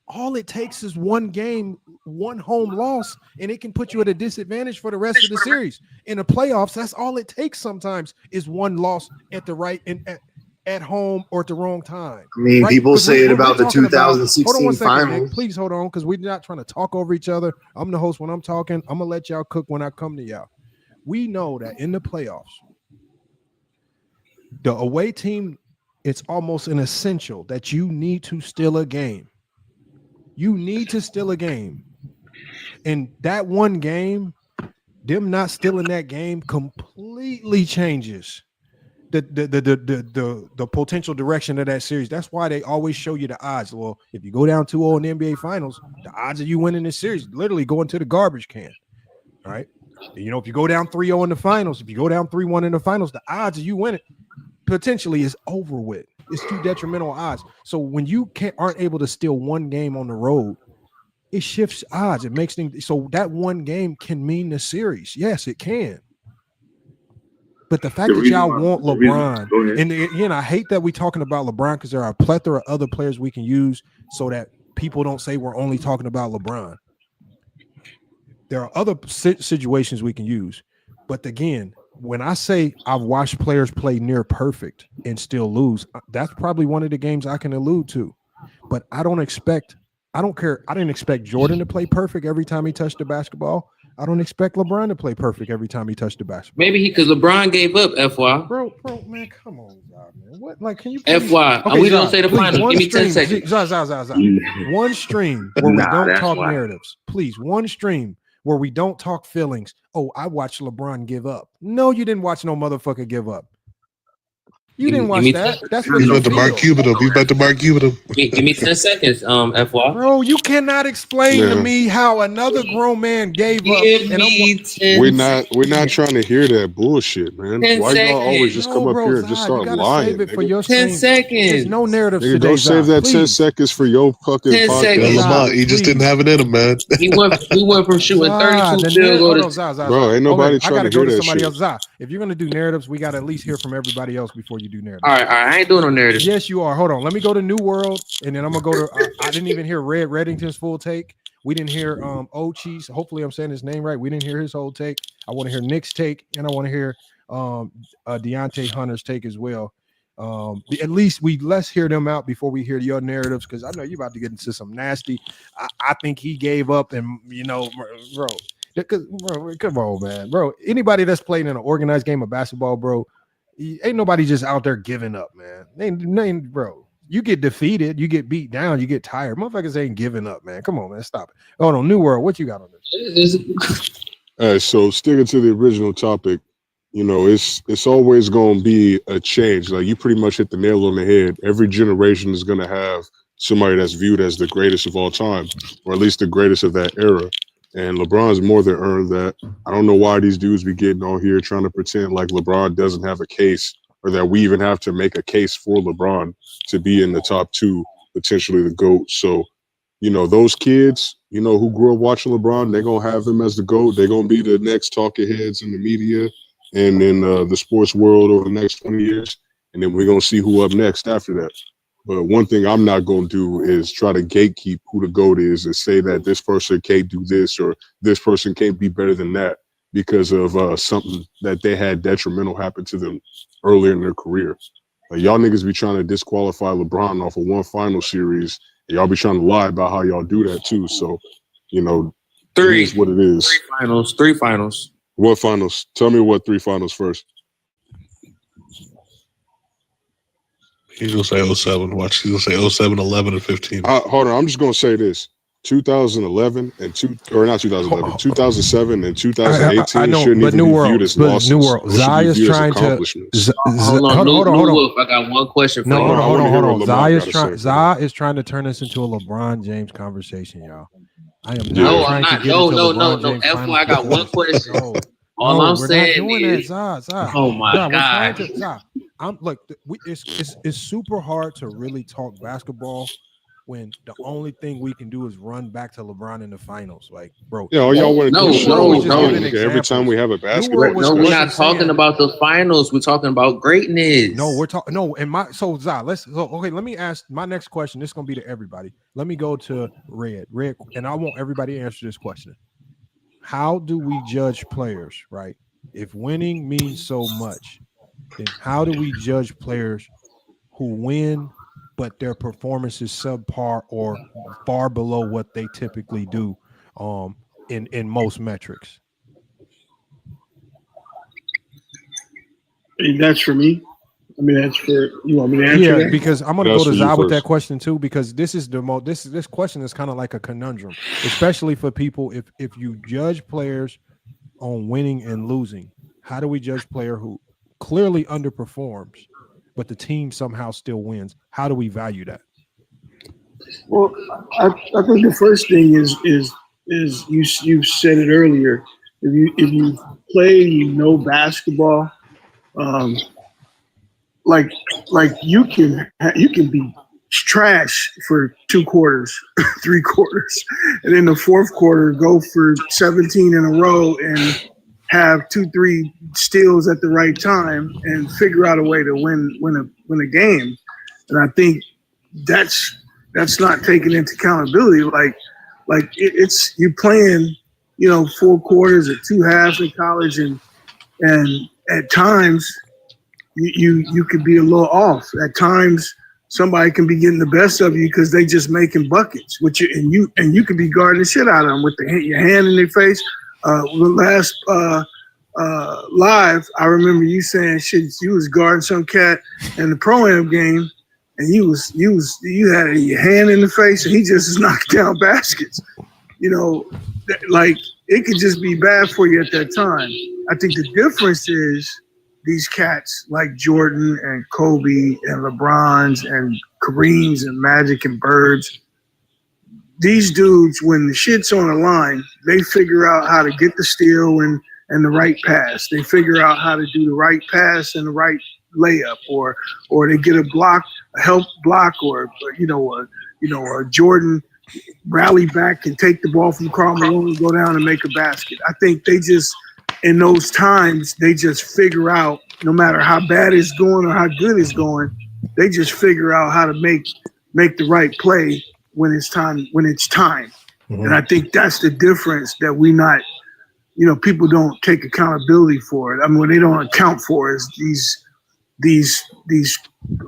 A: all it takes is one game, one home loss, and it can put you at a disadvantage for the rest of the series. In the playoffs, that's all it takes. Sometimes is one loss at the right and at home or at the wrong time.
J: I mean, people say it about the 2016 finals.
A: Nick, please hold on, because we're not trying to talk over each other. I'm the host when I'm talking. I'm gonna let y'all cook when I come to y'all. We know that in the playoffs, the away team, it's almost an essential that you need to steal a game. You need to steal a game. And that one game, them not stealing that game completely changes the potential direction of that series. That's why they always show you the odds. Well, if you go down 2-0 in the NBA Finals, the odds of you winning this series literally go into the garbage can. All right. You know, if you go down 3-0 in the finals, if you go down 3-1 in the finals, the odds of you winning potentially is over with. It's too detrimental odds. So when you aren't able to steal one game on the road, it shifts odds. It makes things so that one game can mean the series. Yes, it can. But the fact that y'all want LeBron, and again, I hate that we're talking about LeBron because there are a plethora of other players we can use so that people don't say we're only talking about LeBron. There are other situations we can use. But again, when I say I've watched players play near perfect and still lose, that's probably one of the games I can allude to. But I don't care. I didn't expect Jordan to play perfect every time he touched the basketball. I don't expect LeBron to play perfect every time he touched the basketball.
E: Maybe because LeBron gave up, FY.
A: Bro, man, come on, God, man. What? Like, can you
E: FY? Okay, we don't say the finals. Give me 10 seconds.
A: One stream where we don't talk narratives. Please, one stream where we don't talk feelings. Oh, I watched LeBron give up. No, you didn't watch no motherfucker give up. You didn't watch that. That's for
F: He's
A: the
F: about to Mark
A: field.
F: Cuban. He's about to Mark Cuban.
E: Give me 10 seconds, FY.
A: Bro, you cannot explain to me how another grown man gave up.
E: Give
A: And
E: me 10
G: We're not trying to hear that bullshit, man.
E: 10
G: Why y'all always
E: seconds.
G: just come up here and just start
A: you gotta
G: lying?
A: save it for
G: Nigga?
A: your
E: 10
A: stream.
E: seconds.
A: There's no narratives
G: Nigga,
A: today.
G: go save that 10
A: please.
G: seconds for your fucking
E: 10
G: podcast.
E: seconds.
F: Yeah, Lamont, he just didn't have it in him, man.
E: He went from shooting 32
A: the
E: field
A: hold on,
E: goals.
G: Bro, ain't nobody
A: I
G: trying
A: gotta
G: to
A: go
G: hear
A: to
G: that
A: somebody
G: shit.
A: else. If you're gonna do narratives, we gotta at least hear from everybody else before you do narratives.
E: All right, I ain't doing no narrative.
A: Yes, you are. Hold on. Let me go to New World, and then I'm gonna go to. I didn't even hear Reddington's full take. We didn't hear Ochi's. Hopefully, I'm saying his name right. We didn't hear his whole take. I want to hear Nick's take, and I want to hear Deontay Hunter's take as well. At least let's hear them out before we hear your narratives, because I know you're about to get into some nasty. I think he gave up, and bro. Bro, come on, man, bro. Anybody that's playing in an organized game of basketball, bro, ain't nobody just out there giving up, man. Ain't bro. You get defeated, you get beat down, you get tired. Motherfuckers ain't giving up, man. Come on, man, stop it. Hold on, New World, what you got on this?
G: All right, so sticking to the original topic, it's always going to be a change. Like, you pretty much hit the nail on the head. Every generation is going to have somebody that's viewed as the greatest of all time, or at least the greatest of that era. And LeBron's more than earned that. I don't know why these dudes be getting on here trying to pretend like LeBron doesn't have a case, or that we even have to make a case for LeBron to be in the top two, potentially the GOAT. So, those kids, who grew up watching LeBron, they're going to have him as the GOAT. They're going to be the next talking heads in the media and in the sports world over the next 20 years. And then we're going to see who up next after that. But one thing I'm not going to do is try to gatekeep who the GOAT is and say that this person can't do this or this person can't be better than that because of something that they had detrimental happen to them earlier in their career. Like, y'all niggas be trying to disqualify LeBron off of one final series, and y'all be trying to lie about how y'all do that too. So,
E: Three.
G: It is what it is.
E: Three finals.
G: What finals? Tell me what 3 finals first.
F: He's going to say 07. Watch. He's going to say 07, 11, and 15.
G: Hold on. I'm just going to say this. 2011 and 2007 and 2018 shouldn't even be viewed as losses.
A: New World. Zai is trying to.
E: Hold on. I got one question for you.
A: Hold on. Zai is trying to turn this into a LeBron James conversation, y'all. I am not trying to get into LeBron James.
E: F1, I got one question. All I'm saying is, oh my God. It's super hard to really talk basketball when the only thing we can do is run back to LeBron in the finals. Like, bro.
G: Yeah, all y'all want to do
E: no.
G: Every time we have a basketball.
E: No, we're not talking about the finals. We're talking about greatness.
A: No, we're talking. No, and Zai, let me ask my next question. This is gonna be to everybody. Let me go to Red, and I want everybody to answer this question. How do we judge players, right? If winning means so much, then how do we judge players who win but their performance is subpar or far below what they typically do in most metrics?
H: That's for me. I mean, that's for you. Want me to answer that?
A: Because I'm gonna go to Zai with that question too, because this is this question is kind of like a conundrum, especially for people. If you judge players on winning and losing, how do we judge player who clearly underperforms, but the team somehow still wins? How do we value that?
H: Well, I think the first thing is you said it earlier. If you play basketball, like you can be trash for 2 quarters, 3 quarters, and in the fourth quarter go for 17 in a row and have 2-3 steals at the right time and figure out a way to win a game. And I think that's not taken into accountability. Like it's you playing 4 quarters or 2 halves in college, and at times you could be a little off. At times somebody can be getting the best of you because they just making buckets, and you could be guarding the shit out of them with your hand in their face. The last live, I remember you saying shit. You was guarding some cat in the pro-am game, and you had your hand in the face, and he just is knocking down baskets. Like it could just be bad for you at that time. I think the difference is these cats like Jordan and Kobe and LeBrons and Kareems and Magic and Birds, these dudes, when the shit's on the line, they figure out how to get the steal and the right pass. They figure out how to do the right pass and the right layup, or they get a block, a help block, or Jordan rally back and take the ball from Karl Malone and go down and make a basket. I think they just, in those times, they just figure out, no matter how bad it's going or how good it's going, they just figure out how to make the right play when it's time. Mm-hmm. And I think that's the difference that we not, people don't take accountability for it. I mean, when they don't account for is these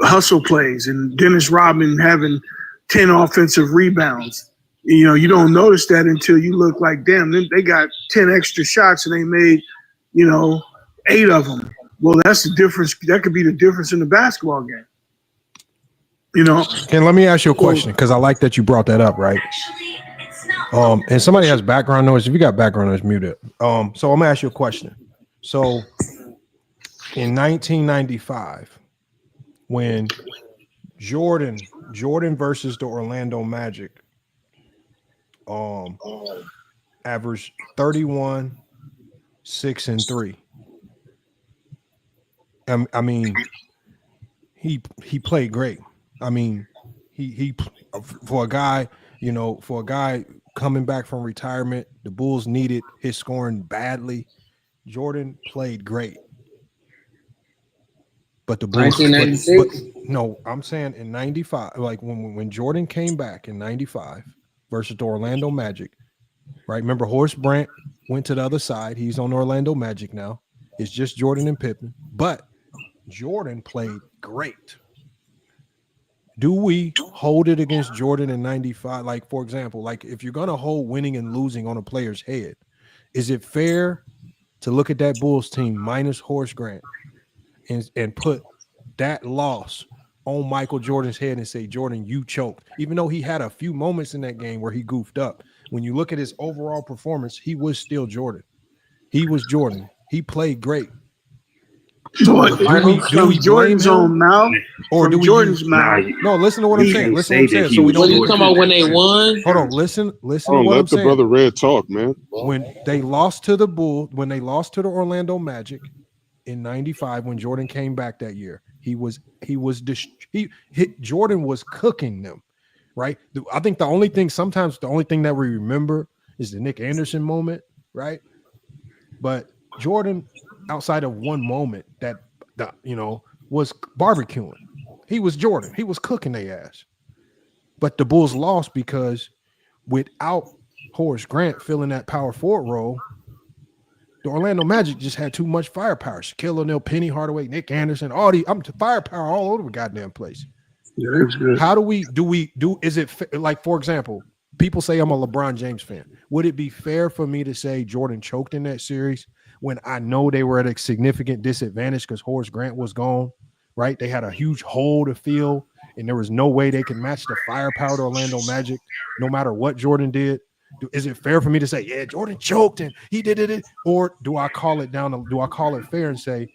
H: hustle plays and Dennis Rodman having 10 offensive rebounds. You don't notice that until you look like, damn, they got 10 extra shots and they made, 8 of them. Well, that's the difference. That could be the difference in the basketball game.
A: And let me ask you a question, because I like that you brought that up, right? And somebody has background noise. If you got background noise, mute it. So I'm gonna ask you a question. So in 1995, when Jordan versus the Orlando Magic, averaged 31, 6 and 3. I mean, he played great. I mean, he for a guy coming back from retirement, the Bulls needed his scoring badly. Jordan played great. But the Bulls 1996? No, I'm saying in 95, like when Jordan came back in 95 versus the Orlando Magic, right? Remember, Horace Grant went to the other side. He's on Orlando Magic now. It's just Jordan and Pippen. But Jordan played great. Do we hold it against Jordan in 95? Like, for example, like if you're going to hold winning and losing on a player's head, is it fair to look at that Bulls team minus Horace Grant and put that loss on Michael Jordan's head and say, Jordan, you choked? Even though he had a few moments in that game where he goofed up, when you look at his overall performance, he was still Jordan. He was Jordan. He played great.
H: From Jordan's own mouth, or do Jordan's mouth?
A: No, listen to what I'm saying. Listen to what I'm saying. So we don't.
E: What are you talking about when they won?
A: Hold on. Listen to what I'm saying.
G: Let the brother Red talk, man.
A: When they lost to the Bulls, when they lost to the Orlando Magic in '95, when Jordan came back that year, Jordan was cooking them, right? I think the only thing that we remember is the Nick Anderson moment, right? But Jordan, outside of one moment that was barbecuing, he was Jordan. He was cooking their ass. But the Bulls lost because without Horace Grant filling that power forward role, the Orlando Magic just had too much firepower. Shaquille O'Neal, Penny Hardaway, Nick Anderson, firepower all over the goddamn place.
H: Yeah, it was good.
A: How is it like, for example, people say I'm a LeBron James fan. Would it be fair for me to say Jordan choked in that series when I know they were at a significant disadvantage because Horace Grant was gone, right? They had a huge hole to fill, and there was no way they could match the firepower to Orlando Magic, no matter what Jordan did. Is it fair for me to say, yeah, Jordan choked and he did it? Or do I call it fair and say,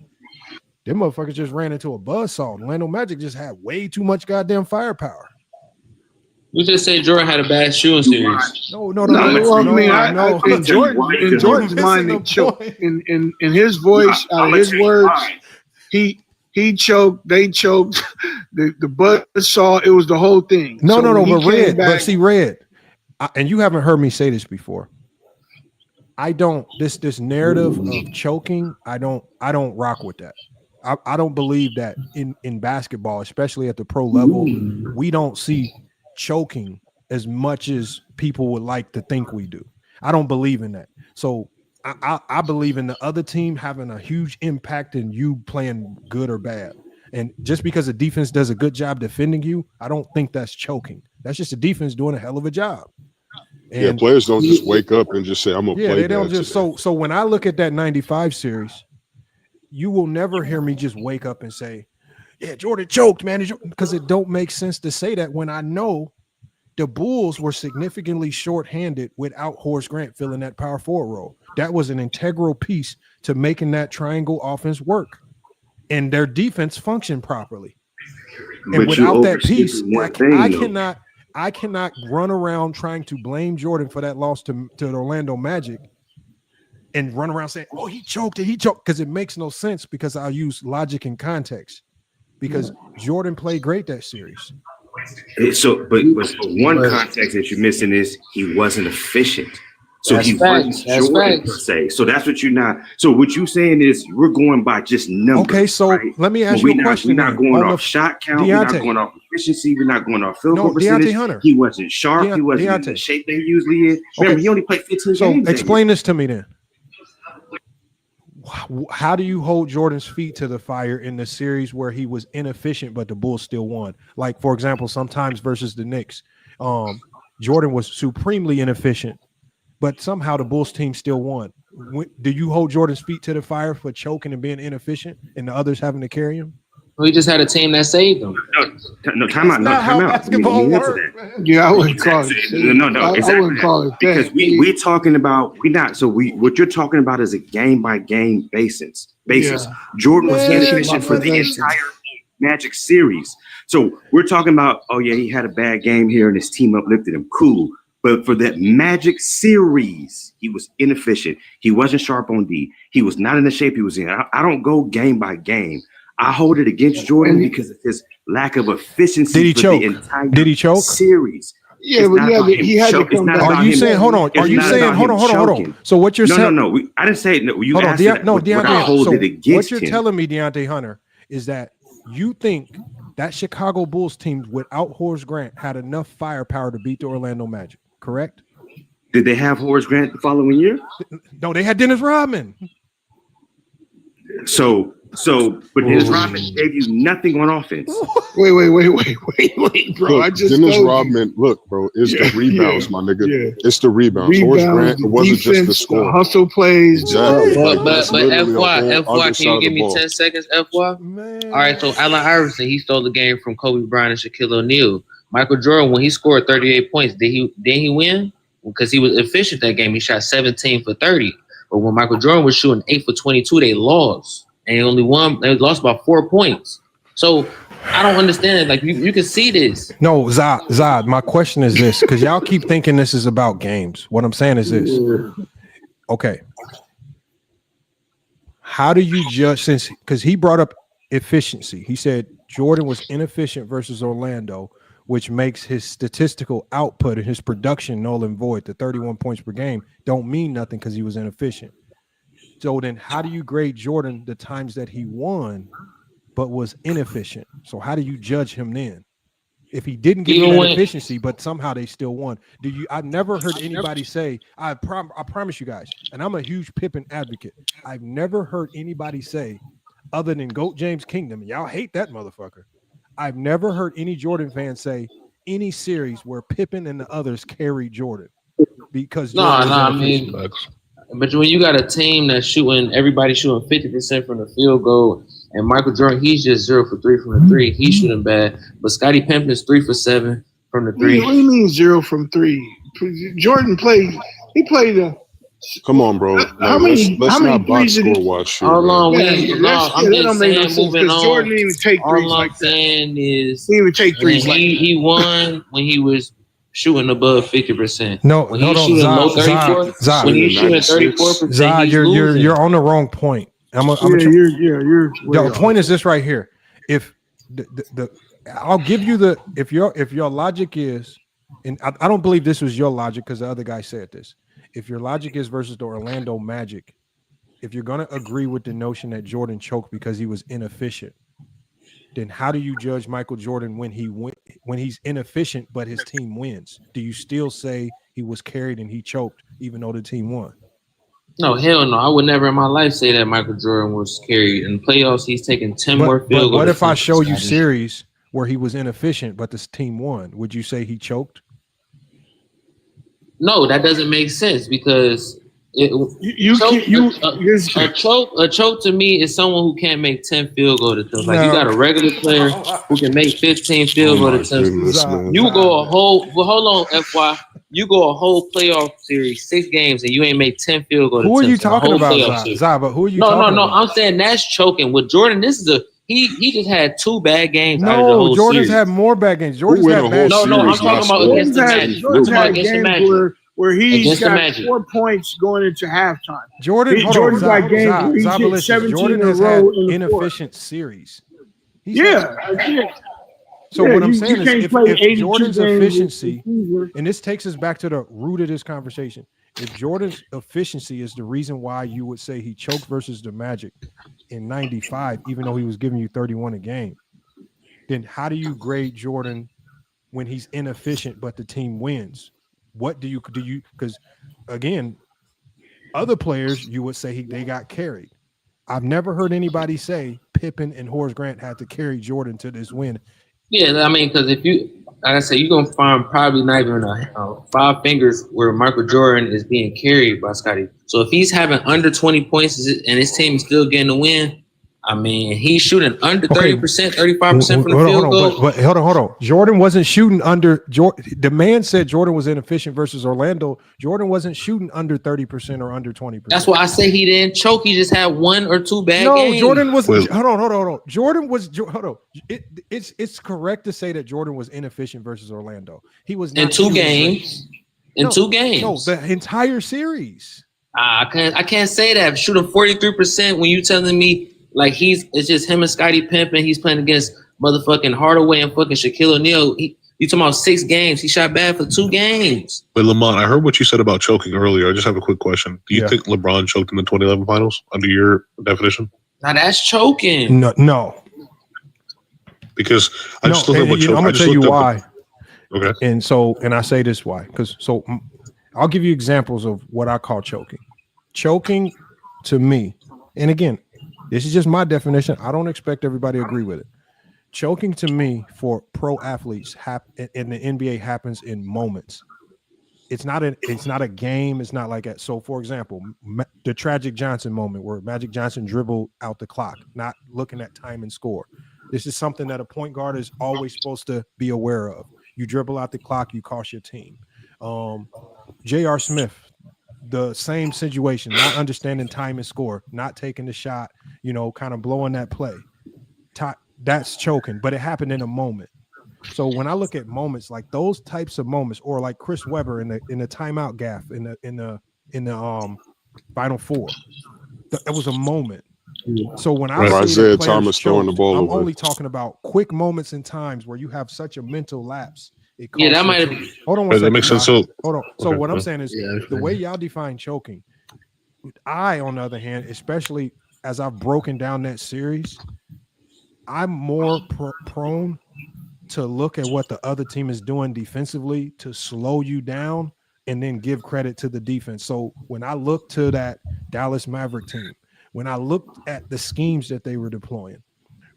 A: them motherfuckers just ran into a buzzsaw? Orlando Magic just had way too much goddamn firepower.
E: We just say Jordan had a bad shooting series.
H: No. I think Jordan's mind, they choked. In his voice, out of his words, he choked. They choked. The buzz saw. It was the whole thing.
A: But Red, and you haven't heard me say this before. I don't. This narrative of choking. I don't rock with that. I don't believe that in basketball, especially at the pro level, we don't see choking as much as people would like to think we do. I don't believe in that. So I believe in the other team having a huge impact in you playing good or bad. And just because the defense does a good job defending you, I don't think that's choking. That's just the defense doing a hell of a job. And
G: players don't just wake up and just say, I'm gonna play.
A: They don't just so when I look at that 95 series, you will never hear me just wake up and say, yeah, Jordan choked, man, because it don't make sense to say that when I know the Bulls were significantly shorthanded without Horace Grant filling that power forward role. That was an integral piece to making that triangle offense work. and their defense functioned properly.
I: But
A: And without that
I: overstepping
A: piece,
I: one thing,
A: I cannot run around trying to blame Jordan for that loss to the Orlando Magic and run around saying, "Oh, he choked," because it makes no sense. Because I'll use logic and context. Because Jordan played great that series.
I: So, but one context that you're missing is he wasn't efficient. So
E: That's
I: he wasn't
E: facts. That's
I: Jordan
E: facts.
I: per se. So that's what you're not. So what you're saying is we're going by just numbers.
A: Okay, so
I: right?
A: let me ask
I: But
A: you a question.
I: We're not
A: then.
I: going
A: On
I: off
A: the-
I: shot count. We're not
A: Deontay.
I: going off efficiency. We're not going off field
A: No,
I: goal percentage.
A: Deontay Hunter.
I: He wasn't sharp. He wasn't in the
A: Deontay.
I: shape that he usually is. Remember,
A: Okay.
I: he only played 15
A: So
I: games.
A: explain this to me then. How do you hold Jordan's feet to the fire in the series where he was inefficient, but the Bulls still won? Like, for example, sometimes versus the Knicks, Jordan was supremely inefficient, but somehow the Bulls team still won. Do you hold Jordan's feet to the fire for choking and being inefficient and the others having to carry him?
E: We just had a team that saved them.
I: No, time out. No,
A: not how
I: time out.
A: basketball
I: Let me answer
A: works,
I: that.
A: man.
H: Yeah, I wouldn't call it.
I: No,
H: I
I: exactly.
H: wouldn't call it that.
I: Because we're talking about what you're talking about is a game by game basis.
H: Yeah.
I: Jordan was
H: Man,
I: inefficient for the
H: possession.
I: entire Magic series. So we're talking about, oh yeah, he had a bad game here and his team uplifted him. Cool. But for that Magic series, he was inefficient. He wasn't sharp on D. He was not in the shape he was in. I don't go game by game. I hold it against Jordan because of his lack of efficiency.
A: Did he
I: for
A: choke?
I: the entire
A: Did he choke?
I: series?
H: Yeah,
I: It's
H: but
I: not about
H: he had to
I: choke- it's
H: come
I: not
H: back.
I: about
A: Are you
I: him-
A: saying, hold on,
I: it's
A: are you
I: not
A: saying,
I: about
A: hold
I: him
A: on.
I: choking.
A: So what you're saying?
I: No. I didn't say no. You
A: Hold on,
I: asked it,
A: no,
I: what I
A: Deontay.
I: hold
A: So
I: it against
A: what you're
I: him.
A: telling me, Deontay Hunter, is that you think that Chicago Bulls team without Horace Grant had enough firepower to beat the Orlando Magic, correct?
I: Did they have Horace Grant the following year?
A: No, they had Dennis Rodman.
I: But Dennis Rodman gave you nothing on offense.
H: Wait, bro.
G: Look,
H: I just
G: Dennis
H: told you.
G: Rodman, look, bro, it's
H: Yeah,
G: the rebounds,
H: yeah,
G: my nigga.
H: yeah.
G: It's the rebounds. Horace Grant, it wasn't just the score.
H: hustle plays.
G: Exactly.
E: But
G: That's literally a
E: FY,
G: whole
E: FY,
G: other
E: can
G: side
E: you
G: of
E: give
G: the
E: me
G: ball.
E: 10 seconds, FY?
A: Man.
E: All right, so Allen Iverson, he stole the game from Kobe Bryant and Shaquille O'Neal. Michael Jordan, when he scored 38 points, did he win? Because he was efficient that game. He shot 17 for 30. But when Michael Jordan was shooting 8 for 22, they lost. And they lost by 4 points. So I don't understand it. Like you can see this.
A: No, Zod, my question is this, because y'all keep thinking this is about games. What I'm saying is this. Okay. How do you judge, because he brought up efficiency. He said Jordan was inefficient versus Orlando, which makes his statistical output and his production null and void. The 31 points per game don't mean nothing because he was inefficient. So then how do you grade Jordan the times that he won but was inefficient? So how do you judge him then? If he didn't give you that efficiency, but somehow they still won. I've never heard anybody say, I promise you guys, and I'm a huge Pippen advocate. I've never heard anybody say, other than GOAT James Kingdom, and y'all hate that motherfucker. I've never heard any Jordan fan say any series where Pippen and the others carried Jordan. Because
E: I mean, but when you got a team that's everybody shooting 50% from the field goal, and Michael Jordan, he's just 0 for 3 from the three. He's shooting bad. But Scottie Pippen is 3 for 7 from the three.
H: What do you mean 0 from 3? Jordan played. He played
G: Come on, bro. Like, let's not box score watch shit.
E: How long?
H: I'm
E: I'm just saying, moving on.
H: Jordan didn't even take threes
E: All I'm
H: like that.
E: saying is
H: He didn't even take threes like that.
E: he won when he was shooting above 50%.
A: No,
E: when
A: hold
E: he's
A: on,
E: shooting low 34,
A: Zod,
E: when he's shooting 34%,
A: Zod, you're on the wrong point. The point is this right here. If I'll give you if your logic is, and I don't believe this was your logic because the other guy said this. If your logic is versus the Orlando Magic, if you're going to agree with the notion that Jordan choked because he was inefficient, then how do you judge Michael Jordan when he's inefficient but his team wins? Do you still say he was carried and he choked even though the team won?
E: No, hell no. I would never in my life say that Michael Jordan was carried. In the playoffs, he's taking 10 more field goals.
A: But what if I show you series where he was inefficient but this team won? Would you say he choked?
E: No, that doesn't make sense because a choke to me is someone who can't make 10 field goal attempts. Like you got a regular player who can make 15 field goal attempts. You go hold on, FY. You go a whole playoff series, 6 games, and you ain't made 10 field goals.
A: Who are you talking about, Zaba? Who are you talking about?
E: No. I'm saying that's choking. With Jordan, this is he just had 2 bad games.
A: No,
E: out of the whole
A: Jordan's
E: series.
A: had more bad games. Jordan's had bad.
E: No, I'm talking about against the Magic.
H: Jordan's had games where he's got 4 points going into halftime.
A: Jordan's
H: got games where he's hit 17
A: Jordan
H: in a
A: has
H: row
A: had inefficient series. So
H: Yeah,
A: what I'm
H: you
A: saying is,
H: can't play
A: if
H: 82
A: Jordan's
H: games
A: efficiency, and this takes us back to the root of this conversation, if Jordan's efficiency is the reason why you would say he choked versus the Magic in 95, even though he was giving you 31 a game, then how do you grade Jordan when he's inefficient but the team wins? What do you because again, other players you would say they got carried. I've never heard anybody say Pippen and Horace Grant had to carry Jordan to this win.
E: Yeah, I mean, because if you, like I said, you're going to find probably not even 5 fingers where Michael Jordan is being carried by Scottie. So if he's having under 20 points and his team is still getting the win, I mean, he's shooting under 30%, 35% from the field goal.
A: But hold on. Jordan wasn't shooting under. The man said Jordan was inefficient versus Orlando. Jordan wasn't shooting under 30% or under 20%.
E: That's why I say he didn't choke. He just had 1 or 2 bad games.
A: No, Jordan was. Hold on. Jordan was. Hold on. It's correct to say that Jordan was inefficient versus Orlando. He was not
E: in 2 games. In 2 games.
A: No, the entire series.
E: I can't say that. Shooting 43% when you telling me. Like it's just him and Scottie Pippen. He's playing against motherfucking Hardaway and fucking Shaquille O'Neal. You talking about 6 games? He shot bad for 2 games.
F: But Lamont, I heard what you said about choking earlier. I just have a quick question. Do you think LeBron choked in the 2011 finals under your definition?
E: Now that's choking.
A: No.
F: Because I just looked at what choking.
A: I'm gonna tell you why.
F: Okay.
A: And I say this why I'll give you examples of what I call choking. Choking to me, and again. This is just my definition. I don't expect everybody to agree with it. Choking to me for pro athletes in the NBA happens in moments. It's not a game. It's not like that. So, for example, the Tragic Johnson moment where Magic Johnson dribbled out the clock, not looking at time and score. This is something that a point guard is always supposed to be aware of. You dribble out the clock, you cost your team. J.R. Smith. The same situation, not understanding time and score, not taking the shot, kind of blowing that play. That's choking, but it happened in a moment. So when I look at moments like those types of moments, or like Chris Webber in the timeout gaff in the Final Four, that was a moment. So when I
G: Isaiah Thomas throwing the ball
A: I'm
G: over.
A: only talking about quick moments in times where you have such a mental lapse.
E: That might have.
A: Hold on one second.
F: That makes sense.
A: Hold on. So what I'm saying is the way y'all define choking, I, on the other hand, especially as I've broken down that series, I'm more prone to look at what the other team is doing defensively to slow you down and then give credit to the defense. So when I look to that Dallas Maverick team, when I looked at the schemes that they were deploying,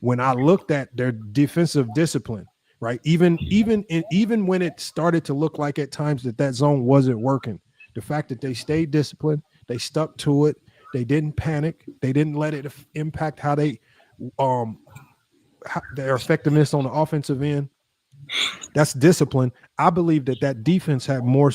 A: when I looked at their defensive discipline, right? Even when it started to look like at times that zone wasn't working, the fact that they stayed disciplined, they stuck to it, they didn't panic, they didn't let it impact how they their effectiveness on the offensive end. That's discipline. I believe that defense had more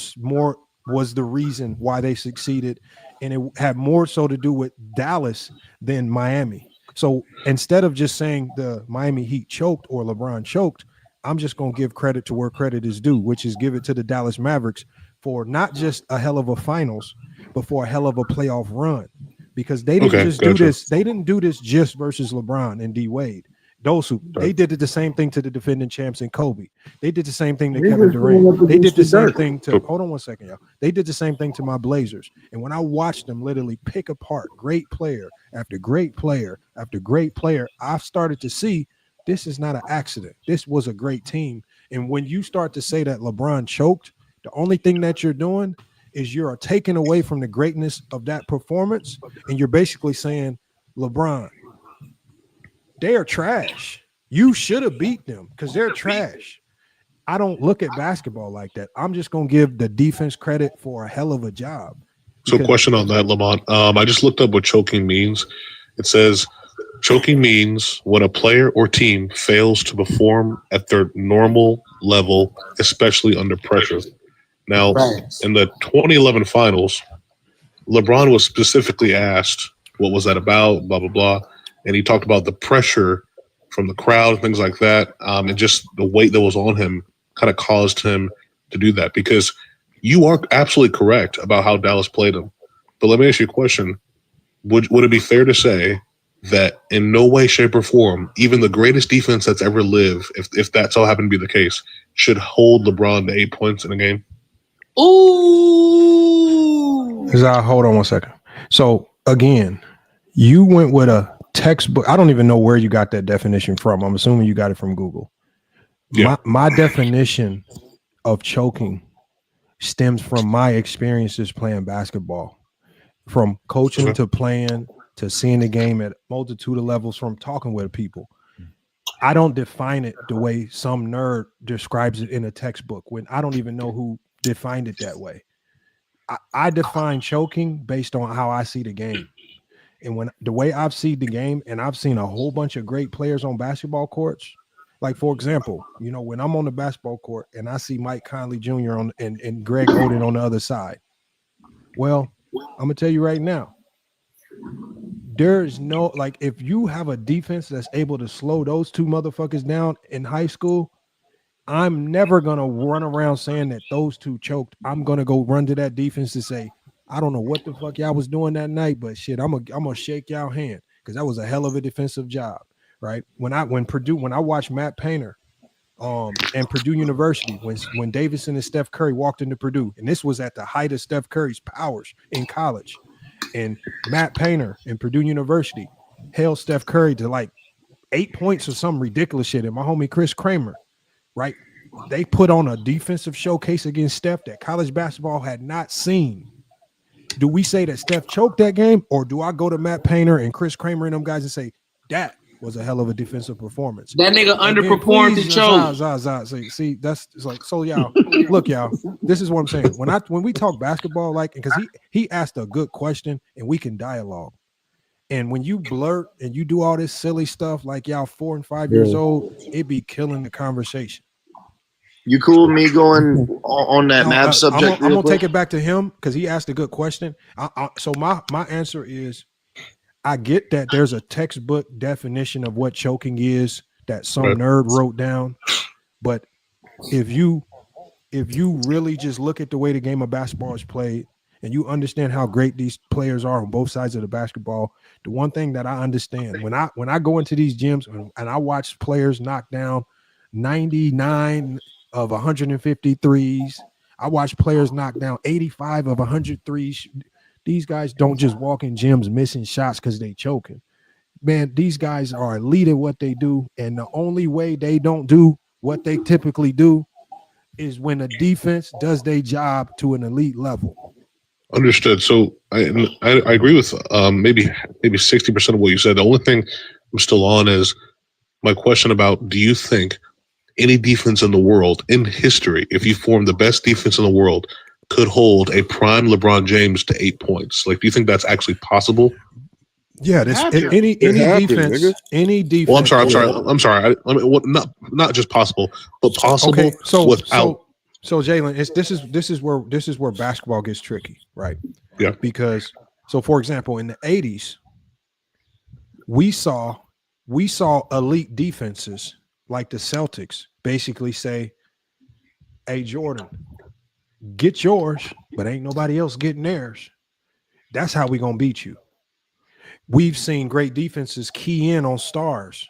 A: was the reason why they succeeded, and it had more so to do with Dallas than Miami. So instead of just saying the Miami Heat choked or LeBron choked, I'm just going to give credit to where credit is due, which is give it to the Dallas Mavericks for not just a hell of a finals, but for a hell of a playoff run, because they didn't do this. They didn't do this just versus LeBron and D Wade. They did the same thing to the defending champs and Kobe. They did the same thing to Kevin Durant. They did the same thing to, hold on one second, y'all. They did the same thing to my Blazers. And when I watched them literally pick apart great player after great player after great player, I've started to see this is not an accident. This was a great team. And when you start to say that LeBron choked, the only thing that you're doing is you're taking away from the greatness of that performance. And you're basically saying, LeBron, they are trash. You should have beat them because they're trash. I don't look at basketball like that. I'm just going to give the defense credit for a hell of a job.
F: So question on that, Lamont. I just looked up what choking means. It says choking means when a player or team fails to perform at their normal level, especially under pressure. Now, in the 2011 finals, LeBron was specifically asked, what was that about, blah, blah, blah. And he talked about the pressure from the crowd, things like that, and just the weight that was on him kind of caused him to do that. Because you are absolutely correct about how Dallas played him. But let me ask you a question. Would it be fair to say that in no way, shape, or form, even the greatest defense that's ever lived, if that's all happened to be the case, should hold LeBron to 8 points in a game?
A: Ooh. Hold on one second. So, again, you went with a textbook. I don't even know where you got that definition from. I'm assuming you got it from Google. Yeah. My definition of choking stems from my experiences playing basketball, from coaching to playing to seeing the game at a multitude of levels, from talking with people. I don't define it the way some nerd describes it in a textbook when I don't even know who defined it that way. I define choking based on how I see the game. And when the way I've seen the game, and I've seen a whole bunch of great players on basketball courts, like, for example, you know, when I'm on the basketball court and I see Mike Conley Jr. and Greg Oden on the other side, well, I'm going to tell you right now, there's no, like, if you have a defense that's able to slow those two motherfuckers down in high school, I'm never going to run around saying that those two choked. I'm going to go run to that defense to say, I don't know what the fuck y'all was doing that night, but shit, I'm gonna shake y'all hand because that was a hell of a defensive job, right? When I watched Matt Painter and Purdue University, when Davidson and Steph Curry walked into Purdue, and this was at the height of Steph Curry's powers in college, and Matt Painter and Purdue University held Steph Curry to like 8 points or some ridiculous shit, and my homie Chris Kramer, right? They put on a defensive showcase against Steph that college basketball had not seen. Do we say that Steph choked that game, or do I go to Matt Painter and Chris Kramer and them guys and say that was a hell of a defensive performance?
K: That nigga underperformed the choke.
A: See, that's like, so y'all, look, y'all, this is what I'm saying. When we talk basketball, like, because he asked a good question and we can dialogue. And when you blurt and you do all this silly stuff like y'all 4 and 5 years old, it be killing the conversation.
J: You cool with me going on that Mavs subject?
A: I'm gonna take it back to him because he asked a good question. So my answer is, I get that there's a textbook definition of what choking is that some nerd wrote down, but if you really just look at the way the game of basketball is played and you understand how great these players are on both sides of the basketball, the one thing that I understand when I go into these gyms and I watch players knock down 99 of 150 threes, I watch players knock down 85 of 100 threes. These guys don't just walk in gyms missing shots because they choking. Man, these guys are elite at what they do, and the only way they don't do what they typically do is when a defense does their job to an elite level.
F: Understood. So I agree with maybe 60% of what you said. The only thing I'm still on is my question about, do you think any defense in the world in history, if you form the best defense in the world, could hold a prime LeBron James to 8 points? Like, do you think that's actually possible?
A: Yeah, any defense.
F: Well, I'm sorry. I mean, not just possible, but possible.
A: Okay, so
F: without.
A: So Jaylen, this is where basketball gets tricky, right?
F: Yeah.
A: Because, so for example, in the 80s, we saw elite defenses like the Celtics basically say, "Hey Jordan, get yours, but ain't nobody else getting theirs. That's how we gonna beat you." We've seen great defenses key in on stars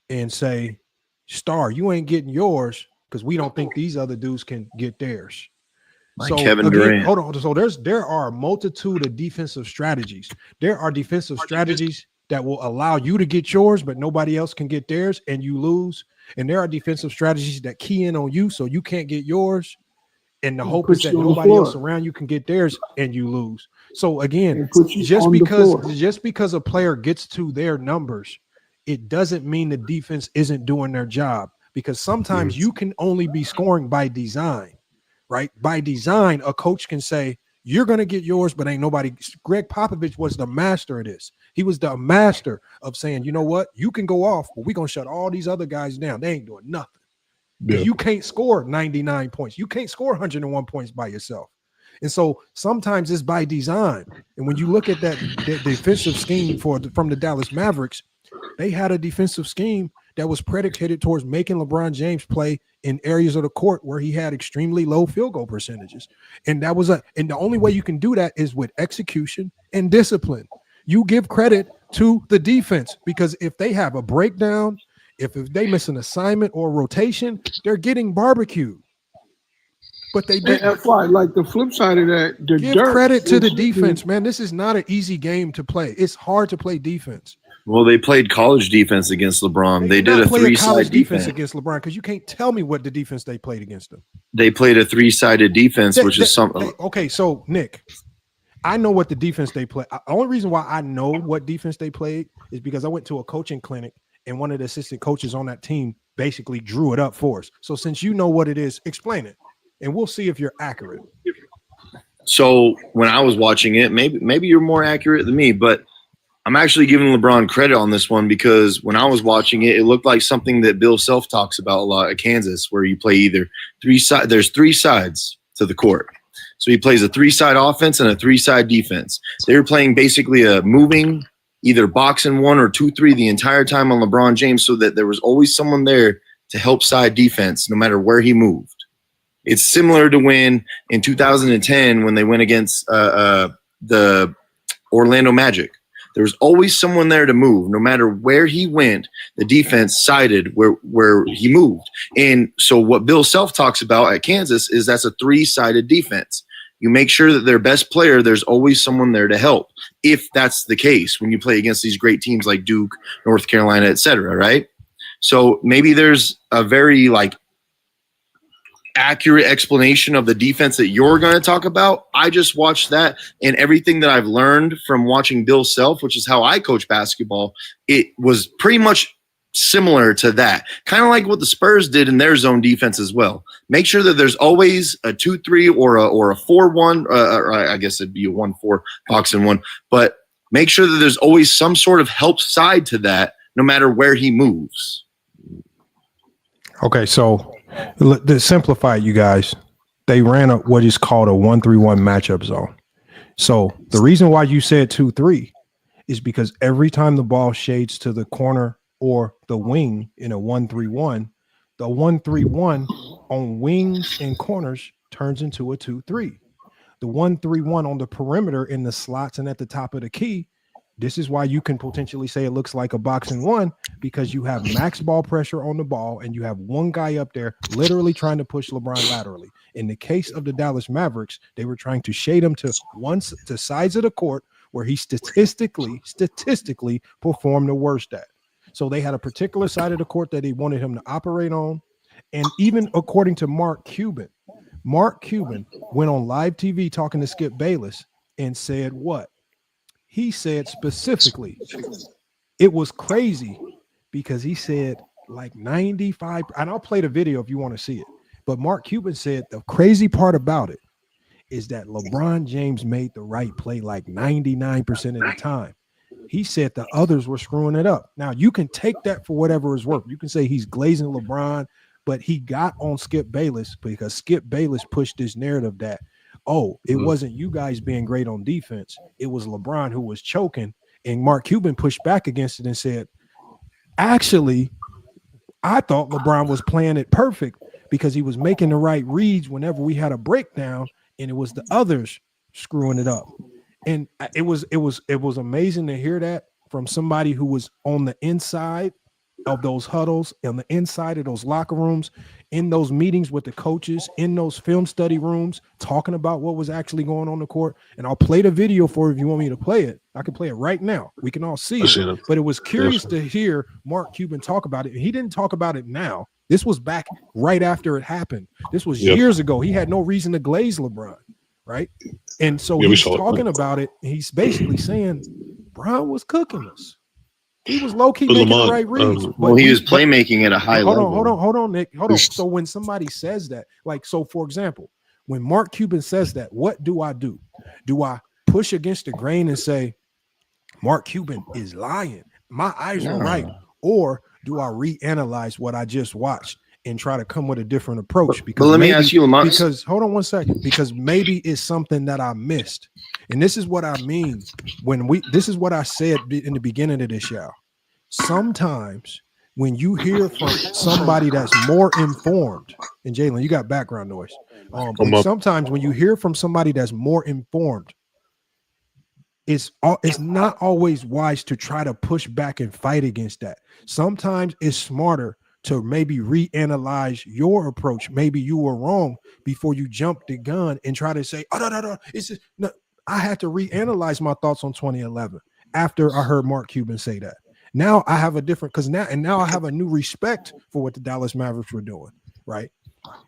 A: and say, "Star, you ain't getting yours because we don't think these other dudes can get theirs."
J: Like
A: so
J: Kevin
A: again,
J: Durant.
A: hold on. So there are a multitude of defensive strategies. There are defensive strategies that will allow you to get yours, but nobody else can get theirs, and you lose. And there are defensive strategies that key in on you so you can't get yours. And the hope is that nobody else around you can get theirs, and you lose. So again, just because a player gets to their numbers, it doesn't mean the defense isn't doing their job. Because sometimes you can only be scoring by design, right? By design, a coach can say, "You're going to get yours, but ain't nobody." Greg Popovich was the master of this. He was the master of saying, "You know what? You can go off, but we're going to shut all these other guys down. They ain't doing nothing." Yeah. You can't score 99 points. You can't score 101 points by yourself. And so sometimes it's by design. And when you look at that defensive scheme from the Dallas Mavericks, they had a defensive scheme that was predicated towards making LeBron James play in areas of the court where he had extremely low field goal percentages. And and the only way you can do that is with execution and discipline. You give credit to the defense, because if they have a breakdown, if they miss an assignment or rotation, they're getting barbecued. But they didn't.
H: That's why, like, the flip side of that,
A: give credit to the defense, man. This is not an easy game to play. It's hard to play defense.
L: Well, they played college defense against LeBron. They did a three-side
A: defense against LeBron, because you can't tell me what the defense they played against them.
L: They played a three-sided defense, which is something.
A: Okay, so Nick, I know what the defense they play. The only reason why I know what defense they played is because I went to a coaching clinic and one of the assistant coaches on that team basically drew it up for us. So since you know what it is, explain it, and we'll see if you're accurate.
L: So when I was watching it, maybe you're more accurate than me, but I'm actually giving LeBron credit on this one, because when I was watching it, it looked like something that Bill Self talks about a lot at Kansas, where you play either there's three sides to the court. So he plays a three-side offense and a three-side defense. They were playing basically a moving either box and 1 or 2-3 the entire time on LeBron James, so that there was always someone there to help side defense no matter where he moved. It's similar to when in 2010 when they went against the Orlando Magic. There was always someone there to move. No matter where he went, the defense sided where he moved. And so what Bill Self talks about at Kansas is that's a three-sided defense. You make sure that their best player, there's always someone there to help. If that's the case, when you play against these great teams like Duke, North Carolina, et cetera, right? So maybe there's a very accurate explanation of the defense that you're going to talk about. I just watched that, and everything that I've learned from watching Bill Self, which is how I coach basketball, it was pretty much similar to that. Kind of like what the Spurs did in their zone defense as well. Make sure that there's always a 2-3 or a 4-1, or I guess it'd be a 1-4 box and 1, but make sure that there's always some sort of help side to that, no matter where he moves.
A: Okay, so to simplify, you guys, they ran what is called a 1-3-1 matchup zone. So the reason why you said 2-3 is because every time the ball shades to the corner or the wing in a 1-3-1, the 1-3-1 on wings and corners turns into a 2-3. The 1-3-1 on the perimeter in the slots and at the top of the key, this is why you can potentially say it looks like a box and 1, because you have max ball pressure on the ball and you have one guy up there literally trying to push LeBron laterally. In the case of the Dallas Mavericks, they were trying to shade him to sides of the court where he statistically performed the worst at. So they had a particular side of the court that they wanted him to operate on. And even according to Mark Cuban went on live TV talking to Skip Bayless and said what? He said specifically, it was crazy because he said like 95, and I'll play the video if you want to see it. But Mark Cuban said the crazy part about it is that LeBron James made the right play like 99% of the time. He said the others were screwing it up. Now, you can take that for whatever is worth. You can say he's glazing LeBron, but he got on Skip Bayless because Skip Bayless pushed this narrative that, oh, it wasn't you guys being great on defense. It was LeBron who was choking. And Mark Cuban pushed back against it and said, actually, I thought LeBron was playing it perfect because he was making the right reads whenever we had a breakdown, and it was the others screwing it up. And it was amazing to hear that from somebody who was on the inside of those huddles, on the inside of those locker rooms, in those meetings with the coaches, in those film study rooms, talking about what was actually going on the court. And I'll play the video for you if you want me to play it. I can play it right now. We can all see it. But it was curious to hear Mark Cuban talk about it. And he didn't talk about it now. This was back right after it happened. This was years ago. He had no reason to glaze LeBron, right? And so he's talking about it. He's basically saying Brown was cooking us. He was low-key making the right reads.
L: Well, he was playmaking at a high level.
A: Hold on, Nick. Hold on. So when somebody says that, like, so for example, when Mark Cuban says that, what do I do? Do I push against the grain and say, Mark Cuban is lying? My eyes were right. Or do I reanalyze what I just watched and try to come with a different approach.
L: But let me ask you, Lamont.
A: Because hold on one second. Because maybe it's something that I missed, and this is what I mean this is what I said in the beginning of this show. Sometimes when you hear from somebody that's more informed, and Jaylen, you got background noise. Sometimes when you hear from somebody that's more informed, it's not always wise to try to push back and fight against that. Sometimes it's smarter to maybe reanalyze your approach. Maybe you were wrong before you jump the gun and try to say, oh, no. No. I had to reanalyze my thoughts on 2011 after I heard Mark Cuban say that. Now I have a different, now I have a new respect for what the Dallas Mavericks were doing, right?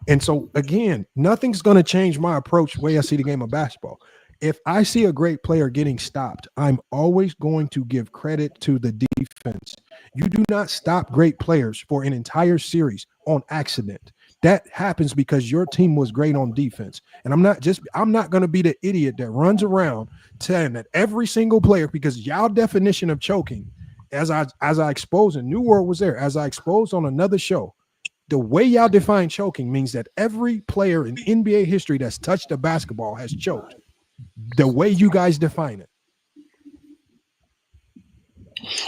A: And so again, nothing's going to change my approach, the way I see the game of basketball. If I see a great player getting stopped, I'm always going to give credit to the defense. You do not stop great players for an entire series on accident. That happens because your team was great on defense. And I'm not going to be the idiot that runs around saying that every single player, because y'all definition of choking, as I exposed, and New World was there, as I exposed on another show, the way y'all define choking means that every player in NBA history that's touched a basketball has choked. The way you guys define it.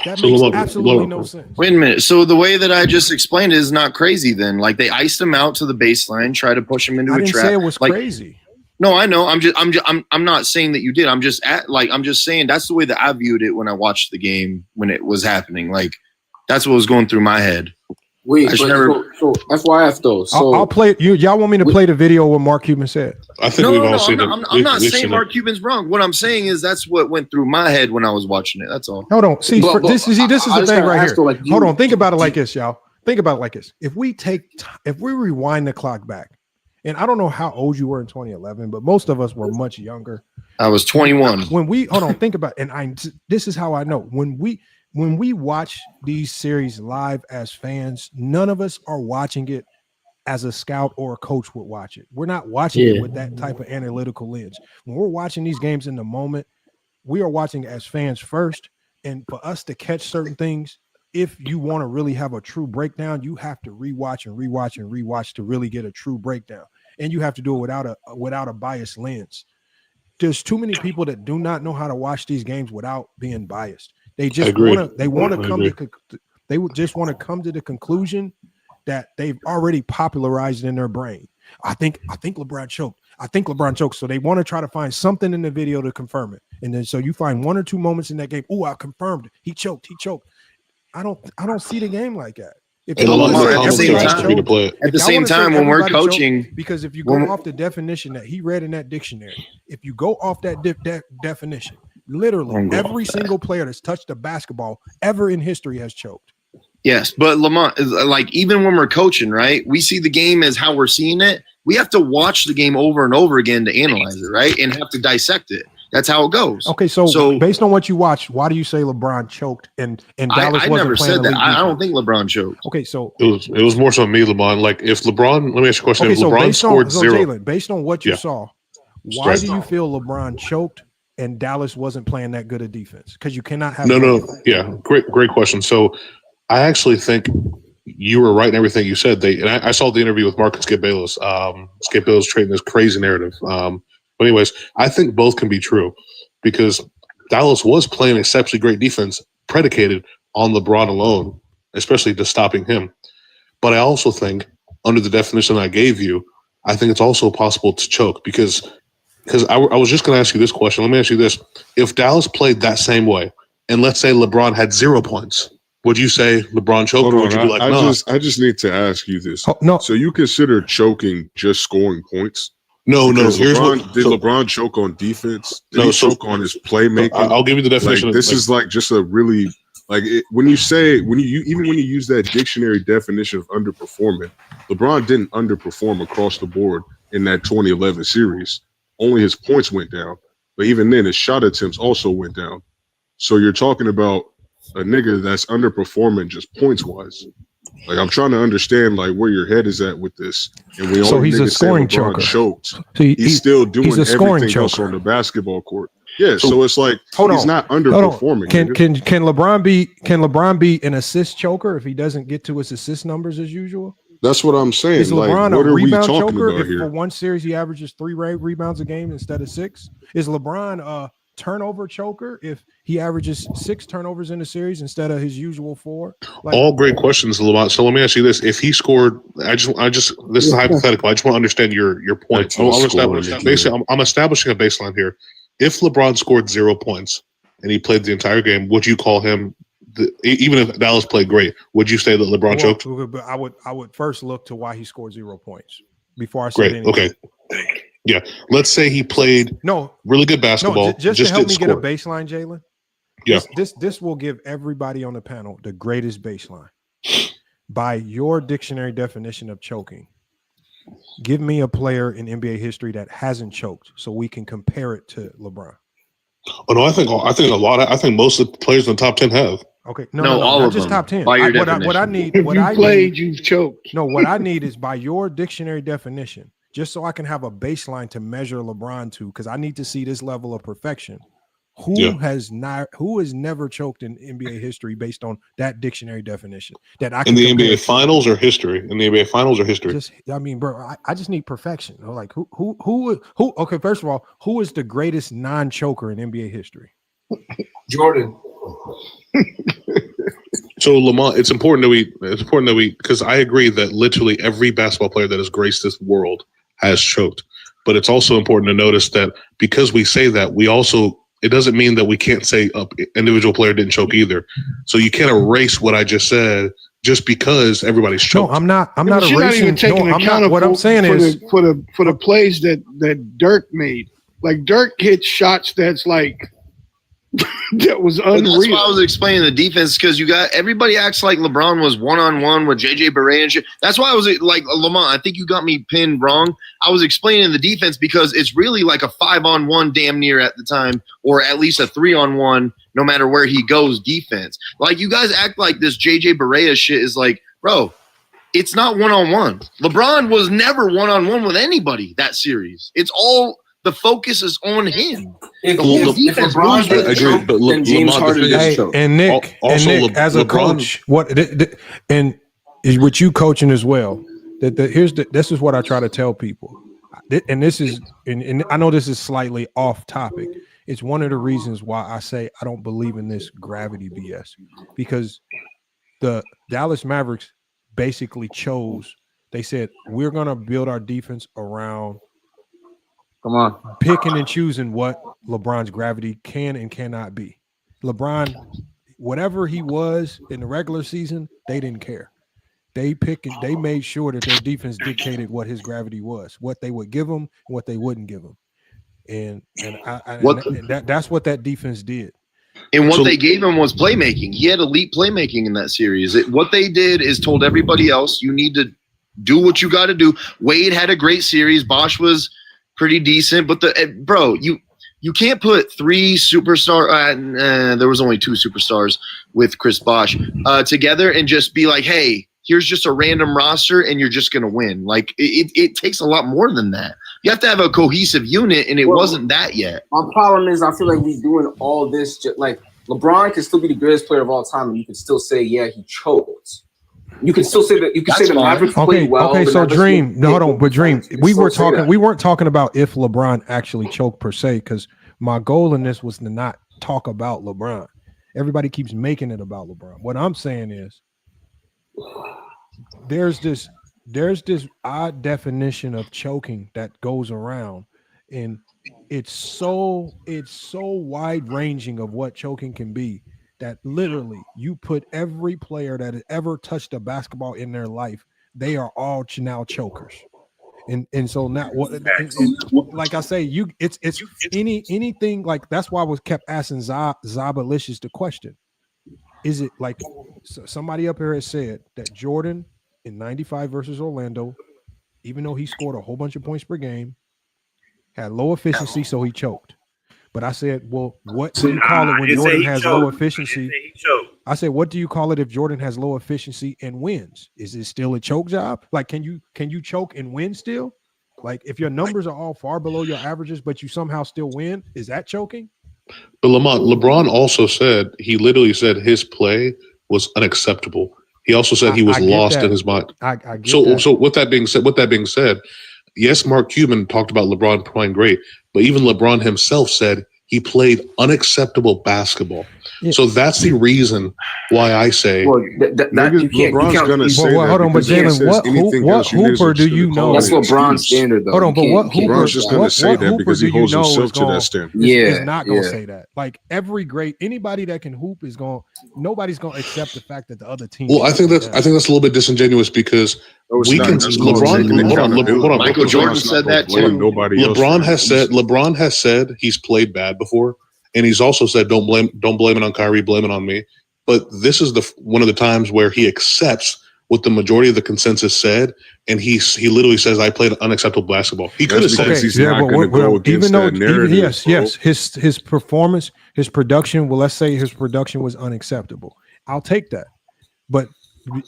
A: That makes absolutely no sense.
L: Wait a minute. So the way that I just explained it is not crazy then. Like they iced him out to the baseline, try to push him into a trap. I didn't
A: say it was crazy.
L: No, I know. I'm not saying that you did. I'm just saying that's the way that I viewed it when I watched the game when it was happening. Like that's what was going through my head.
M: Wait, so FYF though. So
A: I'll play it. Y'all want me to play the video what Mark Cuban said?
F: I think we've all seen it.
L: I'm not saying Mark Cuban's wrong. What I'm saying is that's what went through my head when I was watching it. That's all.
A: Hold on. See, this is the thing right here. Hold on. Think about it like this, y'all. Think about it like this. If we rewind the clock back, and I don't know how old you were in 2011, but most of us were much younger.
L: I was 21.
A: Think about it. And this is how I know. When we watch these series live as fans, none of us are watching it as a scout or a coach would watch it. We're not watching it with that type of analytical lens. When we're watching these games in the moment, we are watching as fans first. And for us to catch certain things, if you want to really have a true breakdown, you have to rewatch to really get a true breakdown. And you have to do it without a biased lens. There's too many people that do not know how to watch these games without being biased. They just want to come to the conclusion that they've already popularized in their brain. I think LeBron choked. So they want to try to find something in the video to confirm it. And then so you find one or two moments in that game. Oh, I confirmed it. He choked. I don't see the game like that. At
L: the same time, when we're coaching,
A: because if you go off the definition that he read in that dictionary, if you go off that definition, literally every single player that's touched a basketball ever in history has choked.
L: Yes, but Lamont, like even when we're coaching, right? We see the game as how we're seeing it. We have to watch the game over and over again to analyze it, right? And have to dissect it. That's how it goes.
A: Okay, so based on what you watched, why do you say LeBron choked and Dallas
L: I
A: wasn't
L: never
A: playing
L: said that. I don't think LeBron choked.
A: Okay, so
F: it was more so me, LeBron. Like if LeBron, let me ask you a question. If LeBron scored zero,
A: Jaylen, based on what you saw, why do you feel LeBron choked and Dallas wasn't playing that good a defense? Because you cannot have
F: great question. So I actually think you were right in everything you said. I saw the interview with Mark and Skip Bayless. Skip Bayless trading this crazy narrative. But anyways, I think both can be true because Dallas was playing exceptionally great defense predicated on LeBron alone, especially just stopping him. But I also think under the definition I gave you, I think it's also possible to choke because I was just going to ask you this question. Let me ask you this. If Dallas played that same way and let's say LeBron had 0 points, would you say LeBron choked or would you be like, no?
G: I just need to ask you this.
A: No.
G: So you consider choking just scoring points?
F: No. Did
G: LeBron choke on defense? Did he choke on his playmaking?
F: I'll give you the definition.
G: Like, this is like just a really when you use that dictionary definition of underperforming, LeBron didn't underperform across the board in that 2011 series. Only his points went down, but even then, his shot attempts also went down. So you're talking about a nigga that's underperforming just points wise. Like I'm trying to understand like where your head is at with this. And we
A: so he's a scoring choker.
G: Choked. He's still doing everything else on the basketball court. Yeah, so it's like he's not underperforming.
A: Can LeBron be an assist choker if he doesn't get to his assist numbers as usual?
G: That's what I'm saying.
A: Is LeBron
G: like, what
A: a
G: are we
A: rebound
G: talking
A: choker
G: about
A: if
G: here?
A: for one series he averages 3 rebounds a game instead of 6? Is LeBron a turnover choker if he averages 6 turnovers in a series instead of his usual 4? Like,
F: all great questions, Lamont. So let me ask you this: if he scored, this is hypothetical. I just want to understand your point. I'm establishing a baseline here. If LeBron scored 0 points and he played the entire game, would you call him? Even if Dallas played great, would you say that LeBron choked?
A: I would first look to why he scored 0 points before I said anything.
F: Okay. Yeah. Let's say he played really good basketball.
A: Just to help me get a baseline, Jaylen.
F: Yeah.
A: This will give everybody on the panel the greatest baseline. By your dictionary definition of choking, give me a player in NBA history that hasn't choked so we can compare it to LeBron.
F: Oh no, I think most of the players in the top 10 have.
A: Okay, no, all not of just them. Top 10. What I need,
H: you've choked.
A: No, what I need is by your dictionary definition, just so I can have a baseline to measure LeBron to, because I need to see this level of perfection. Who has never choked in NBA history based on that dictionary definition? That I can
F: in the NBA Finals or history? In the NBA Finals or history?
A: I just need perfection. Like who? Okay, first of all, who is the greatest non-choker in NBA history?
M: Jordan.
F: So Lamont, it's important that we because I agree that literally every basketball player that has graced this world has choked. But it's also important to notice that because we say that, it doesn't mean that we can't say an individual player didn't choke either. So you can't erase what I just said just because everybody's choked.
A: No, I'm not erasing.
H: Not even taking account
A: what I'm saying is
H: for the plays that Dirk made. Like Dirk hit shots that's like that was unreal.
L: That's why I was explaining the defense, because you got everybody acts like LeBron was one-on-one with JJ Barea and shit. That's why I was like, Lamont, I think you got me pinned wrong. I was explaining the defense because it's really like a 5-on-1 damn near at the time, or at least a 3-on-1 no matter where he goes defense. Like, you guys act like this JJ Barea shit is like, bro, it's not one-on-one. LeBron was never one-on-one with anybody that series. It's all – the focus is on him.
M: If LeBron didn't choke, then James Harden didn't choke.
A: And Nick, as a coach, and with you coaching as well, this is what I try to tell people, and this is, and I know this is slightly off topic. It's one of the reasons why I say I don't believe in this gravity BS, because the Dallas Mavericks basically chose. They said we're going to build our defense around.
M: Come on.
A: Picking and choosing what LeBron's gravity can and cannot be. LeBron, whatever he was in the regular season, they didn't care. They made sure that their defense dictated what his gravity was, what they would give him and what they wouldn't give him. And that's what that defense did.
L: And what they gave him was playmaking. He had elite playmaking in that series. What they did is told everybody else, you need to do what you got to do. Wade had a great series. Bosh was pretty decent, but you can't put 3 superstar. There was only 2 superstars with Chris Bosh together and just be like, hey, here's just a random roster and you're just gonna win. Like it takes a lot more than that. You have to have a cohesive unit, and it wasn't that yet.
M: My problem is I feel like we're doing all this like LeBron can still be the greatest player of all time, and you can still say, yeah, he choked. You can still say that. You can say the Mavericks played well.
A: Okay, so Dream, hold on, but Dream, we weren't talking about if LeBron actually choked per se, because my goal in this was to not talk about LeBron. Everybody keeps making it about LeBron. What I'm saying is, there's this odd definition of choking that goes around, and it's so wide ranging of what choking can be. That literally you put every player that has ever touched a basketball in their life, they are all now chokers. And so now like I say, it's anything like that's why I was kept asking Zabalicious the question. Is it like somebody up here has said that Jordan in 95 versus Orlando, even though he scored a whole bunch of points per game, had low efficiency, so he choked. But I said, well, what do you call it when Jordan has low efficiency? I said, what do you call it if Jordan has low efficiency and wins? Is it still a choke job? Like, can you choke and win still? Like, if your numbers are all far below your averages, but you somehow still win, is that choking?
F: But LeBron also said, he literally said his play was unacceptable. He also said he was lost in his mind.
A: I get
F: So
A: that.
F: so with that being said, yes, Mark Cuban talked about LeBron playing great, but even LeBron himself said he played unacceptable basketball.
A: Yeah.
F: So that's the reason why I say
G: LeBron's gonna say that.
A: Hold on, but Jalen, what Hooper do you know?
M: That's LeBron's standard, though.
A: Hold on, but what Hooper?
G: LeBron's just gonna say that because he holds himself to that standard.
A: Is not gonna say that. Like anybody that can hoop is going. Nobody's gonna accept the fact that the other team.
F: Well, I think that's a little bit disingenuous because we can. LeBron, hold on.
L: Michael Jordan said that too.
F: LeBron has said he's played bad before, and he's also said don't blame it on Kyrie, blame it on me. But this is one of the times where he accepts what the majority of the consensus said, and he literally says, "I played unacceptable basketball." He could have said
G: he's not going to go against that narrative.
A: Yes, his performance, his production. Well, let's say his production was unacceptable. I'll take that. But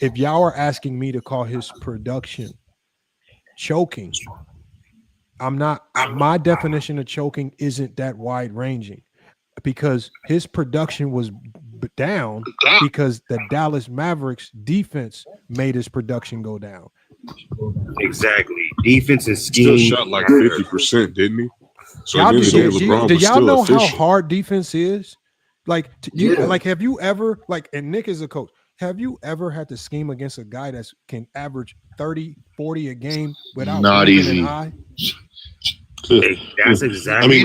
A: if y'all are asking me to call his production choking, I'm not. My definition of choking isn't that wide ranging, because his production was down because the Dallas Mavericks defense made his production go down.
I: Exactly. Defense and
G: Still
I: scheme.
G: shot like 50%, didn't he? So
A: Y'all,
G: at the end of the day, LeBron
A: do
G: was
A: y'all
G: still
A: know how
G: efficient.
A: hard defense is? Like, have you ever, and Nick is a coach, have you ever had to scheme against a guy that can average 30, 40 a game without
L: Not
A: blinking
L: easy.
A: an eye?
I: That's exactly.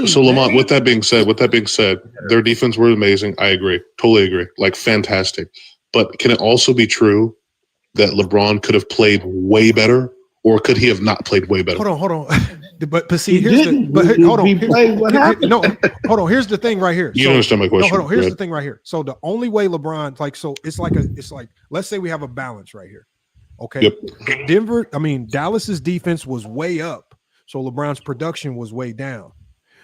F: So Lamont. With that being said, their defense were amazing. I agree, totally agree. Like fantastic. But can it also be true that LeBron could have played way better, or could he have not played way better?
A: Hold on. But see,
H: He played. What happened?
A: No, hold on. Here's the thing right here.
F: You don't understand my question.
A: No, hold on. Here's
F: Go
A: the thing right here. So the only way LeBron, it's like let's say we have a balance right here. Okay.
F: Yep.
A: Dallas's defense was way up. So LeBron's production was way down.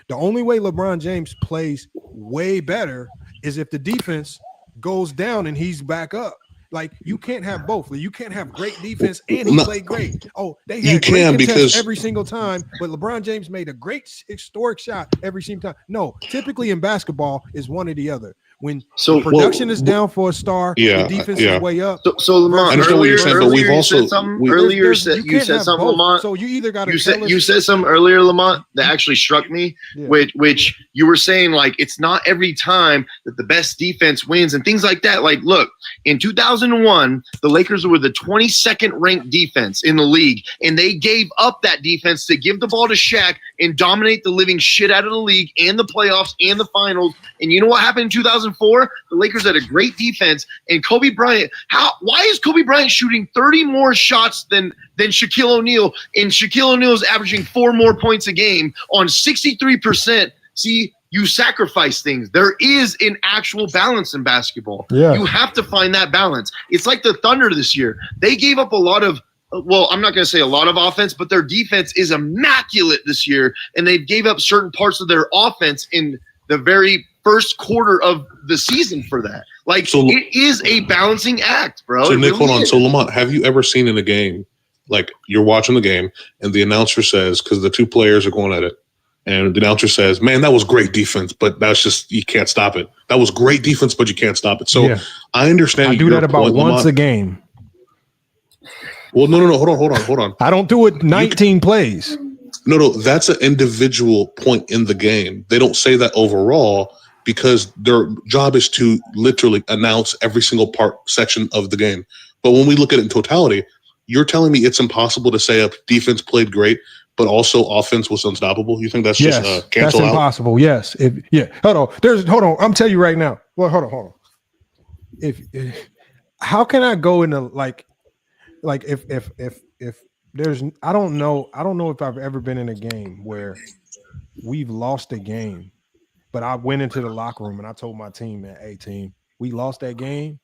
A: The only way LeBron James plays way better is if the defense goes down and he's back up. Like, you can't have both. You can't have great defense and he played great. Oh, they had great contests every single time, but LeBron James made a great historic shot every single time. No, typically in basketball is one or the other. When the production is down for a star, the defense is way up.
L: So Lamont,
F: I understand what you're saying, but we've also
L: you said something, Lamont.
A: So you either got to
L: you said something earlier, Lamont, that actually struck me, which you were saying, like, it's not every time that the best defense wins and things like that. Like, look, in 2001, the Lakers were the 22nd ranked defense in the league, and they gave up that defense to give the ball to Shaq and dominate the living shit out of the league and the playoffs and the finals. And you know what happened in 2004? The Lakers had a great defense, and Kobe Bryant. Why is Kobe Bryant shooting 30 more shots than Shaquille O'Neal? And Shaquille O'Neal is averaging 4 more points a game on 63%. See, you sacrifice things. There is an actual balance in basketball.
A: Yeah.
L: You have to find that balance. It's like the Thunder this year. They gave up a lot of. Well, I'm not going to say a lot of offense, but their defense is immaculate this year, and they gave up certain parts of their offense in the very first quarter of the season for that. Like, it is a balancing act, bro.
F: So Nick, hold on. So Lamont, have you ever seen in a game, like you're watching the game and the announcer says, because the two players are going at it, and the announcer says, "Man, that was great defense, but that's just, you can't stop it. That was great defense, but you can't stop it." So I understand.
A: I do that about once a game.
F: Well, no. Hold on.
A: I don't do it 19 plays.
F: No, that's an individual point in the game. They don't say that overall because their job is to literally announce every single section of the game. But when we look at it in totality, you're telling me it's impossible to say a defense played great, but also offense was unstoppable. You think that's just cancel
A: that's impossible. Out? Yes. Hold on. I'm telling you right now. Well, hold on. If how can I go into like if there's, I don't know if I've ever been in a game where we've lost a game, but I went into the locker room and I told my team, man, hey team, we lost that game,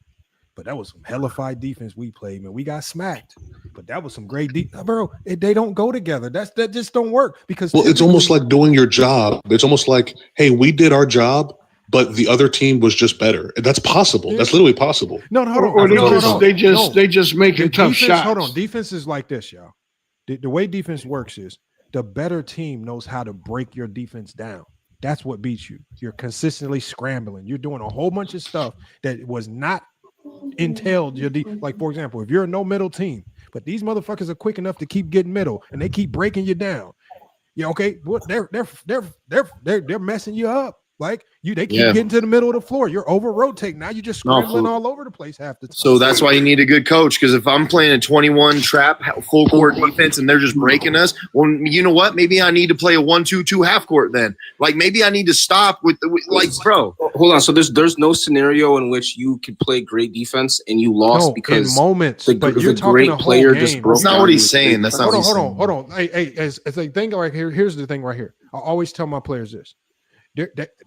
A: but that was some hellified defense we played, man. We got smacked, but that was some great defense, bro. They don't go together. That just don't work because
F: it's almost like doing your job. It's almost like, hey, we did our job, but the other team was just better. That's possible. That's literally possible.
A: No, hold on.
H: They just making tough shots.
A: Hold on. Defense is like this, y'all. The way defense works is the better team knows how to break your defense down. That's what beats you. You're consistently scrambling. You're doing a whole bunch of stuff that was not entailed your like, for example, if you're a no middle team, but these motherfuckers are quick enough to keep getting middle and they keep breaking you down. Yeah, okay, well, they're messing you up. Like they keep getting to the middle of the floor. You're over rotating. Now you're just scrambling all over the place half the time.
L: So that's why you need a good coach. Because if I'm playing a 21 trap full court defense and they're just breaking us, well, you know what? Maybe I need to play a 1-2-2 half court then. Like maybe I need to stop with bro.
M: Hold on. So there's no scenario in which you could play great defense and you lost because
A: in moments.
M: But you're talking great player just broke.
L: That's not what he's saying. That's not.
A: Hold on. Hey, it's a thing right here. Here's the thing right here. I always tell my players this.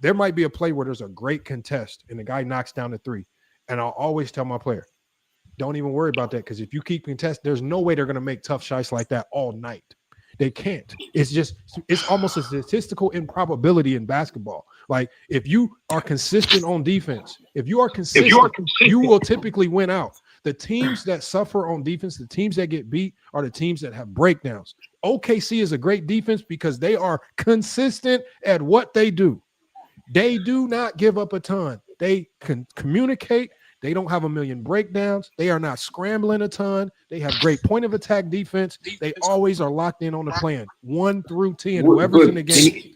A: There might be a play where there's a great contest and the guy knocks down the three. And I'll always tell my player, don't even worry about that because if you keep contest, there's no way they're going to make tough shots like that all night. They can't. It's almost a statistical improbability in basketball. Like if you are consistent on defense, you will typically win out. The teams that suffer on defense, the teams that get beat are the teams that have breakdowns. OKC is a great defense because they are consistent at what they do. They do not give up a ton. They can communicate. They don't have a million breakdowns. They are not scrambling a ton. They have great point of attack defense. They always are locked in on the plan 1 through 10. Whoever's in the game.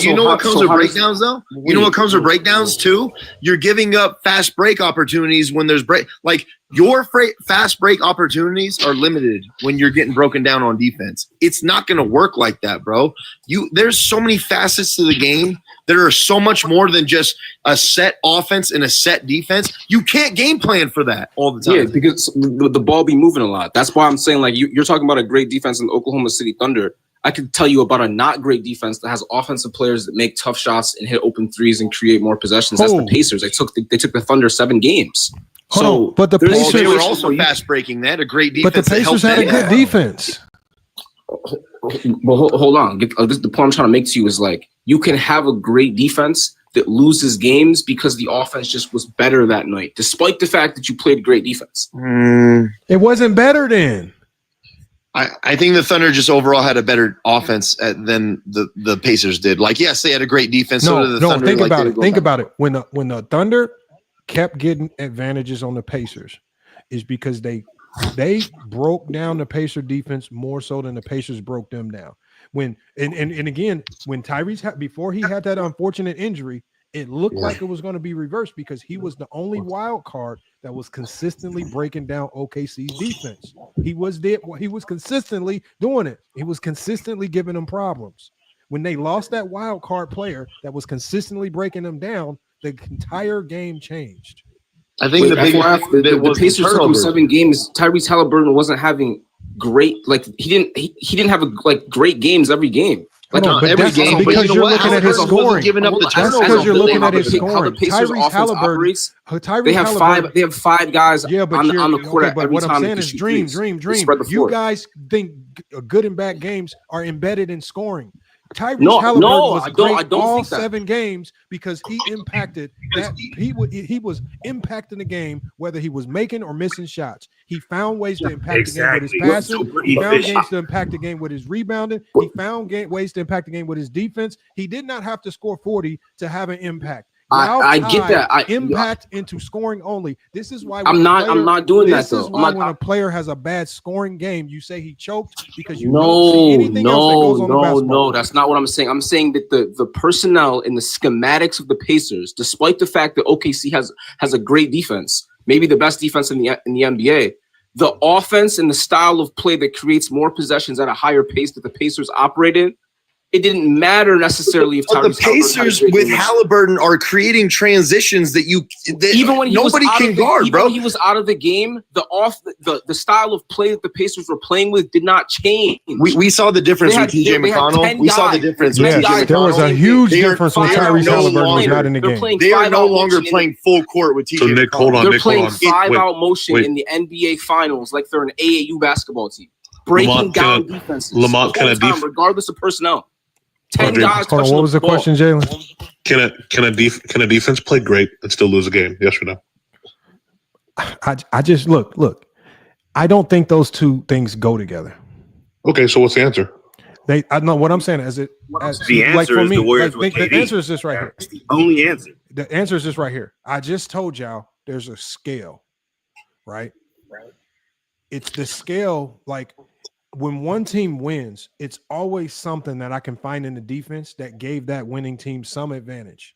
L: You know what comes with breakdowns though? You know what comes with breakdowns too? You're giving up fast break opportunities when there's break. Like your fast break opportunities are limited when you're getting broken down on defense. It's not going to work like that, bro. There's so many facets to the game. There are so much more than just a set offense and a set defense. You can't game plan for that all the time.
M: Yeah, because the ball be moving a lot. That's why I'm saying, like, you're talking about a great defense in the Oklahoma City Thunder. I could tell you about a not great defense that has offensive players that make tough shots and hit open threes and create more possessions. That's the Pacers. They took the Thunder 7 games.
A: But the Pacers
L: they were also fast breaking that. A great defense.
A: But the Pacers had a good defense.
M: But hold on. The point I'm trying to make to you is like you can have a great defense that loses games because the offense just was better that night, despite the fact that you played great defense.
A: It wasn't better then.
L: I think the Thunder just overall had a better offense than the Pacers did. Like, yes, they had a great defense. Thunder,
A: think about it. Think about it. When the Thunder kept getting advantages on the Pacers, is because they broke down the Pacer defense more so than the Pacers broke them down. When again, when Tyrese before he had that unfortunate injury, it looked like it was going to be reversed because he was the only wild card that was consistently breaking down OKC's defense. He was consistently doing it. He was consistently giving them problems. When they lost that wild card player that was consistently breaking them down, the entire game changed.
L: I think
M: the Pacers took him 7 games. Tyrese Halliburton wasn't having great, like he didn't have great games every game. Like
A: every game, because you're looking at his scoring. That's because you're looking at his scoring. Tyrese Halliburton.
M: They have 5 guys on the court.
A: Okay, but what I'm saying is, dream. You guys think good and bad games are embedded in scoring. Tyrese Halliburton was great all 7 games because he impacted that. He was impacting the game whether he was making or missing shots. He found ways to impact the game with his passing. He found games to impact the game with his rebounding. He found ways to impact the game with his defense. He did not have to score 40 to have an impact.
M: I get that.
A: Impact into scoring only. This is why
M: I'm not doing that though.
A: This is why when a player has a bad scoring game, you say he choked because you don't see anything else that goes on the basketball.
M: No, that's not what I'm saying. I'm saying that the personnel and the schematics of the Pacers, despite the fact that OKC has a great defense, maybe the best defense in the NBA, the offense and the style of play that creates more possessions at a higher pace that the Pacers operate in, it didn't matter necessarily if
L: the Pacers with Halliburton are creating transitions that
M: even when
L: nobody can guard, bro.
M: When he was out of the game, the style of play that the Pacers were playing with did not change.
L: We saw the difference with TJ McConnell. We saw the difference.
A: There was a huge difference when Tyrese Halliburton was not in the game.
L: They are no longer playing full court with TJ.
F: So Nick, hold on.
M: They're playing 5-out motion in the NBA Finals like they're an AAU basketball team, breaking down defenses. Regardless of personnel. 10 guys.
A: Hold on, what was the question, Jaylen?
F: Can a defense play great and still lose a game? Yes or no?
A: I just look. I don't think those two things go together.
F: Okay, so what's the answer?
A: I know what I'm saying. The answer is the Warriors. The answer is this right here.
I: That's the only answer.
A: The answer is this right here. I just told y'all there's a scale. right? It's the scale. Like when one team wins, it's always something that I can find in the defense that gave that winning team some advantage,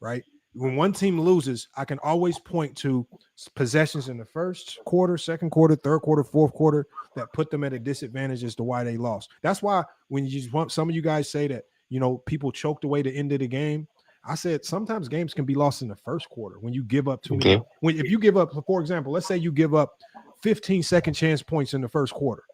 A: right? When one team loses, I can always point to possessions in the first quarter, second quarter, third quarter, fourth quarter that put them at a disadvantage as to why they lost. That's why when you want some of you guys say that, you know, people choked away the end of the game. I said sometimes games can be lost in the first quarter when you give up too many. If you give up, for example, let's say you give up 15 second chance points in the first quarter.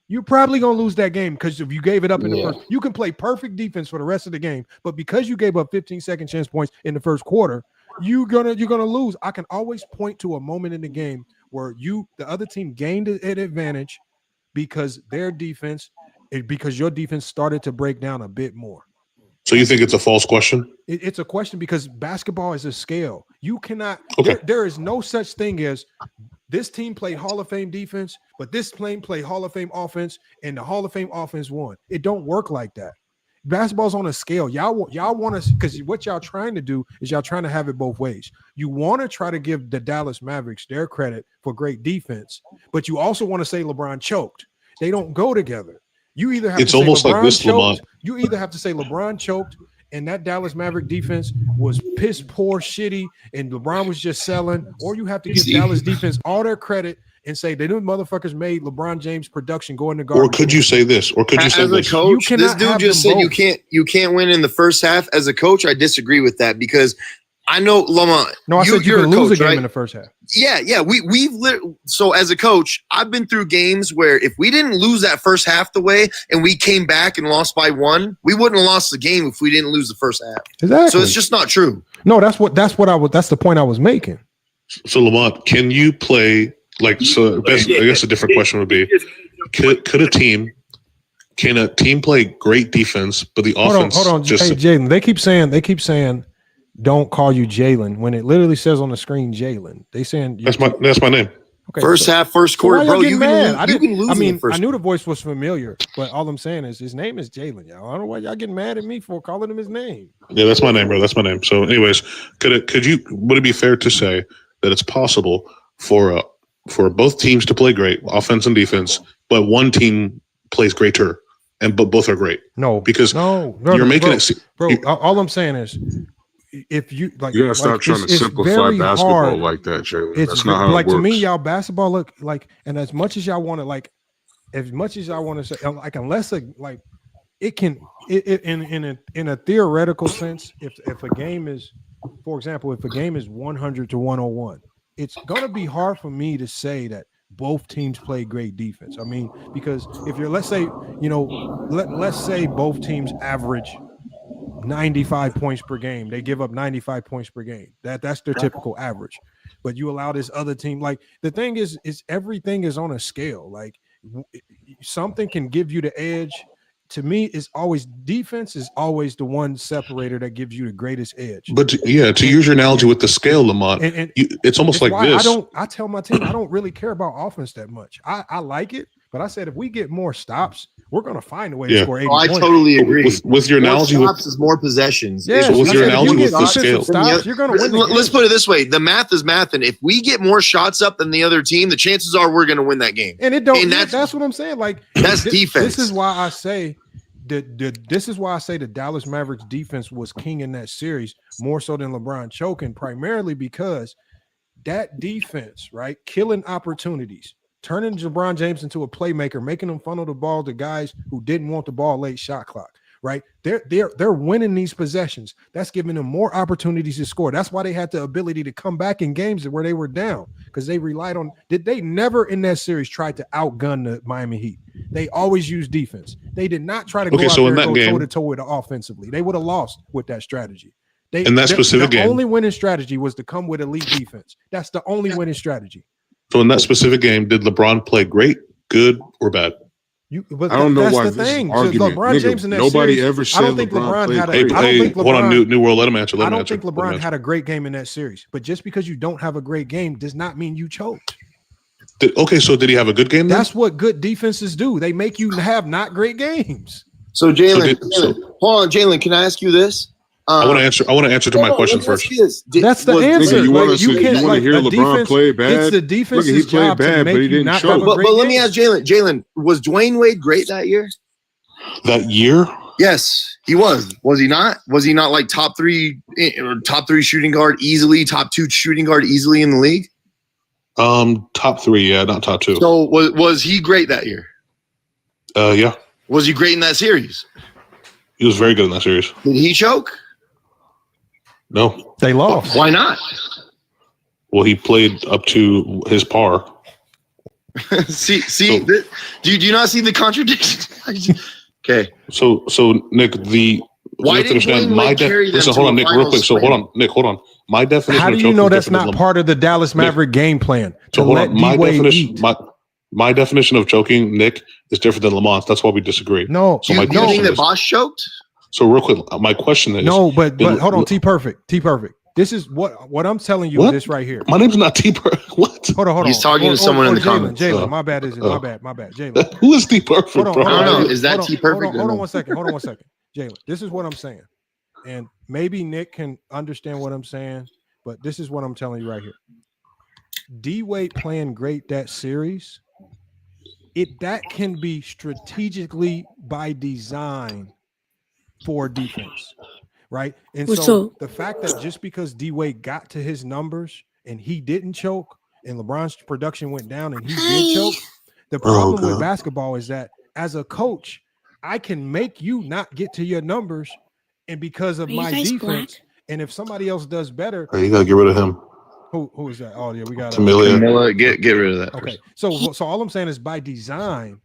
A: You're probably going to lose that game because if you gave it up in the first, you can play perfect defense for the rest of the game, but because you gave up 15 second chance points in the first quarter, you're gonna lose. I can always point to a moment in the game where the other team gained an advantage because their defense, because your defense started to break down a bit more.
F: So you think it's a false question?
A: It's a question because basketball is a scale. You cannot. There is no such thing as this team played Hall of Fame defense, but this team played Hall of Fame offense, and the Hall of Fame offense won. It don't work like that. Basketball's on a scale. Y'all want to, because what y'all trying to do is y'all trying to have it both ways. You want to try to give the Dallas Mavericks their credit for great defense, but you also want to say LeBron choked. They don't go together. You either have to say
F: almost
A: LeBron
F: like this,
A: choked. You either have to say LeBron choked, and that Dallas Maverick defense was piss poor, shitty, and LeBron was just selling, or you have to give Dallas defense all their credit and say they didn't motherfuckers made LeBron James production go in the garbage.
F: Or could you say this? Or could you say this?
L: As a coach, this dude just said you can't win in the first half. As a coach, I disagree with that because I know Lamont.
A: No, I said you can lose a game in the first half.
L: Yeah. So as a coach, I've been through games where if we didn't lose that first half the way and we came back and lost by 1, we wouldn't have lost the game if we didn't lose the first half.
A: Exactly.
L: So it's just not true.
A: No, that's the point I was making.
F: So Lamont, can you play I guess a different question would be: Can a team play great defense, but the offense? Hold on.
A: Hey, Jaylen, they keep saying, don't call you Jaylen when it literally says on the screen Jaylen. They saying
F: that's my name.
L: Okay, first half, first quarter, bro. You can lose.
A: I mean, I knew the voice was familiar, but all I'm saying is his name is Jaylen. Y'all, I don't know why y'all getting mad at me for calling him his name.
F: Yeah, that's my name, bro. That's my name. So, anyways, would it be fair to say that it's possible for both teams to play great offense and defense, but one team plays greater, but both are great?
A: No,
F: because you're making it.
A: Bro, all I'm saying is, if you like,
G: you gotta stop trying to simplify basketball like that, Jaylen. That's not how it works.
A: To me, y'all basketball look like, and as much as y'all want to say, like, unless it can, in a theoretical sense, if a game is, for example, if a game is 100 to 101. It's going to be hard for me to say that both teams play great defense. I mean, because if you're, let's say both teams average 95 points per game. They give up 95 points per game. That's their typical average. But you allow this other team, like, the thing is everything is on a scale. Like, something can give you the edge. To me, defense is always the one separator that gives you the greatest edge.
F: But to use your analogy with the scale, Lamont, it's almost like this.
A: I tell my team I don't really care about offense that much. I like it, but I said if we get more stops, we're going to find a way to score 80 points.
L: I totally agree.
F: With your analogy,
J: more stops is more possessions.
A: Yeah,
F: so with your analogy with the scale,
A: stops, you're going to win.
L: Let's put it this way: the math is math, and if we get more shots up than the other team, the chances are we're going to win that game.
A: And it don't. And that's what I'm saying. Like,
L: that's defense.
A: This is why I say. This is why I say the Dallas Mavericks defense was king in that series more so than LeBron choking, primarily because that defense, right, killing opportunities, turning LeBron James into a playmaker, making him funnel the ball to guys who didn't want the ball late shot clock, right? They're winning these possessions. That's giving them more opportunities to score. That's why they had the ability to come back in games where they were down because they relied on. Did they never in that series try to outgun the Miami Heat? They always used defense. They did not try to go out there and go toe-to-toe with it offensively. They would have lost with that strategy. The only winning strategy was to come with elite defense. That's the only winning strategy.
F: So in that specific game, did LeBron play great, good, or bad?
G: I don't know why this is argument.
A: LeBron James in that
G: nobody
A: series,
G: ever said
A: I don't think LeBron had
F: a hold on, New World, let him answer.
A: I don't think LeBron had a great game in that series. But just because you don't have a great game does not mean you choked.
F: So did he have a good game then?
A: That's what good defenses do. They make you have not great games.
L: So Jaylen, hold on, Jaylen, can I ask you this?
F: I want to answer to my question first.
A: That's the answer.
G: You want to hear LeBron
A: defense,
G: play bad?
A: It's the defense's job to make you not have a
L: But
A: great
L: let me
A: game.
L: ask Jaylen. Jaylen, was Dwayne Wade great that year?
F: That year?
L: Yes, he was. Was he not? Was he not like top three shooting guard easily, top 2 shooting guard easily in the league?
F: Top 3, yeah, not top 2.
L: So was he great that year?
F: Yeah.
L: Was he great in that series?
F: He was very good in that series.
L: Did he choke?
F: No.
A: They lost.
L: Why not?
F: Well, he played up to his par.
L: do you not see the contradiction? Okay.
F: So Nick,
L: why didn't Dwayne Wade carry them
F: listen,
L: to
F: hold on,
L: a
F: Nick, real quick.
L: finals
F: So
L: win?
F: hold on. My definition.
A: How do
F: of
A: you
F: choking
A: know
F: is
A: that's
F: different
A: not
F: than
A: part of the Dallas Maverick game plan to
F: So hold
A: let
F: on. My
A: D-Wade
F: definition,
A: eat?
F: my definition of choking, Nick, is different than Lamont's. That's why we disagree.
A: No,
F: So
L: Do
F: my
L: you think
F: question
L: that
F: is,
L: Bosch choked?
F: so real quick, my question is,
A: no, but hold on, T Perfect. This is what I'm telling you.
F: What?
A: This right here.
F: My name's not T Perfect. What?
A: Hold on.
L: He's talking to someone in the comments.
A: Jaylen, my bad. My bad. Jaylen.
F: Who is T Perfect,
A: Hold on,
F: bro?
A: hold on,
L: I don't know.
A: Jaylen.
L: Is that
A: Hold on,
L: T Perfect?
A: Hold on 1 second. Hold on 1 second. Jaylen, this is what I'm saying. And maybe Nick can understand what I'm saying, but this is what I'm telling you right here. D-Wade playing great that series, that can be strategically by design for defense, right? And so the fact that just because D-Wade got to his numbers and he didn't choke and LeBron's production went down and he did choke, the problem with basketball is that as a coach, I can make you not get to your numbers, and because of my defense, and if somebody else does better,
F: Hey, you gotta get rid of him.
A: Who is that? Oh yeah, we got
F: Camilla.
L: Get rid of that.
A: Okay, so all I'm saying is by design,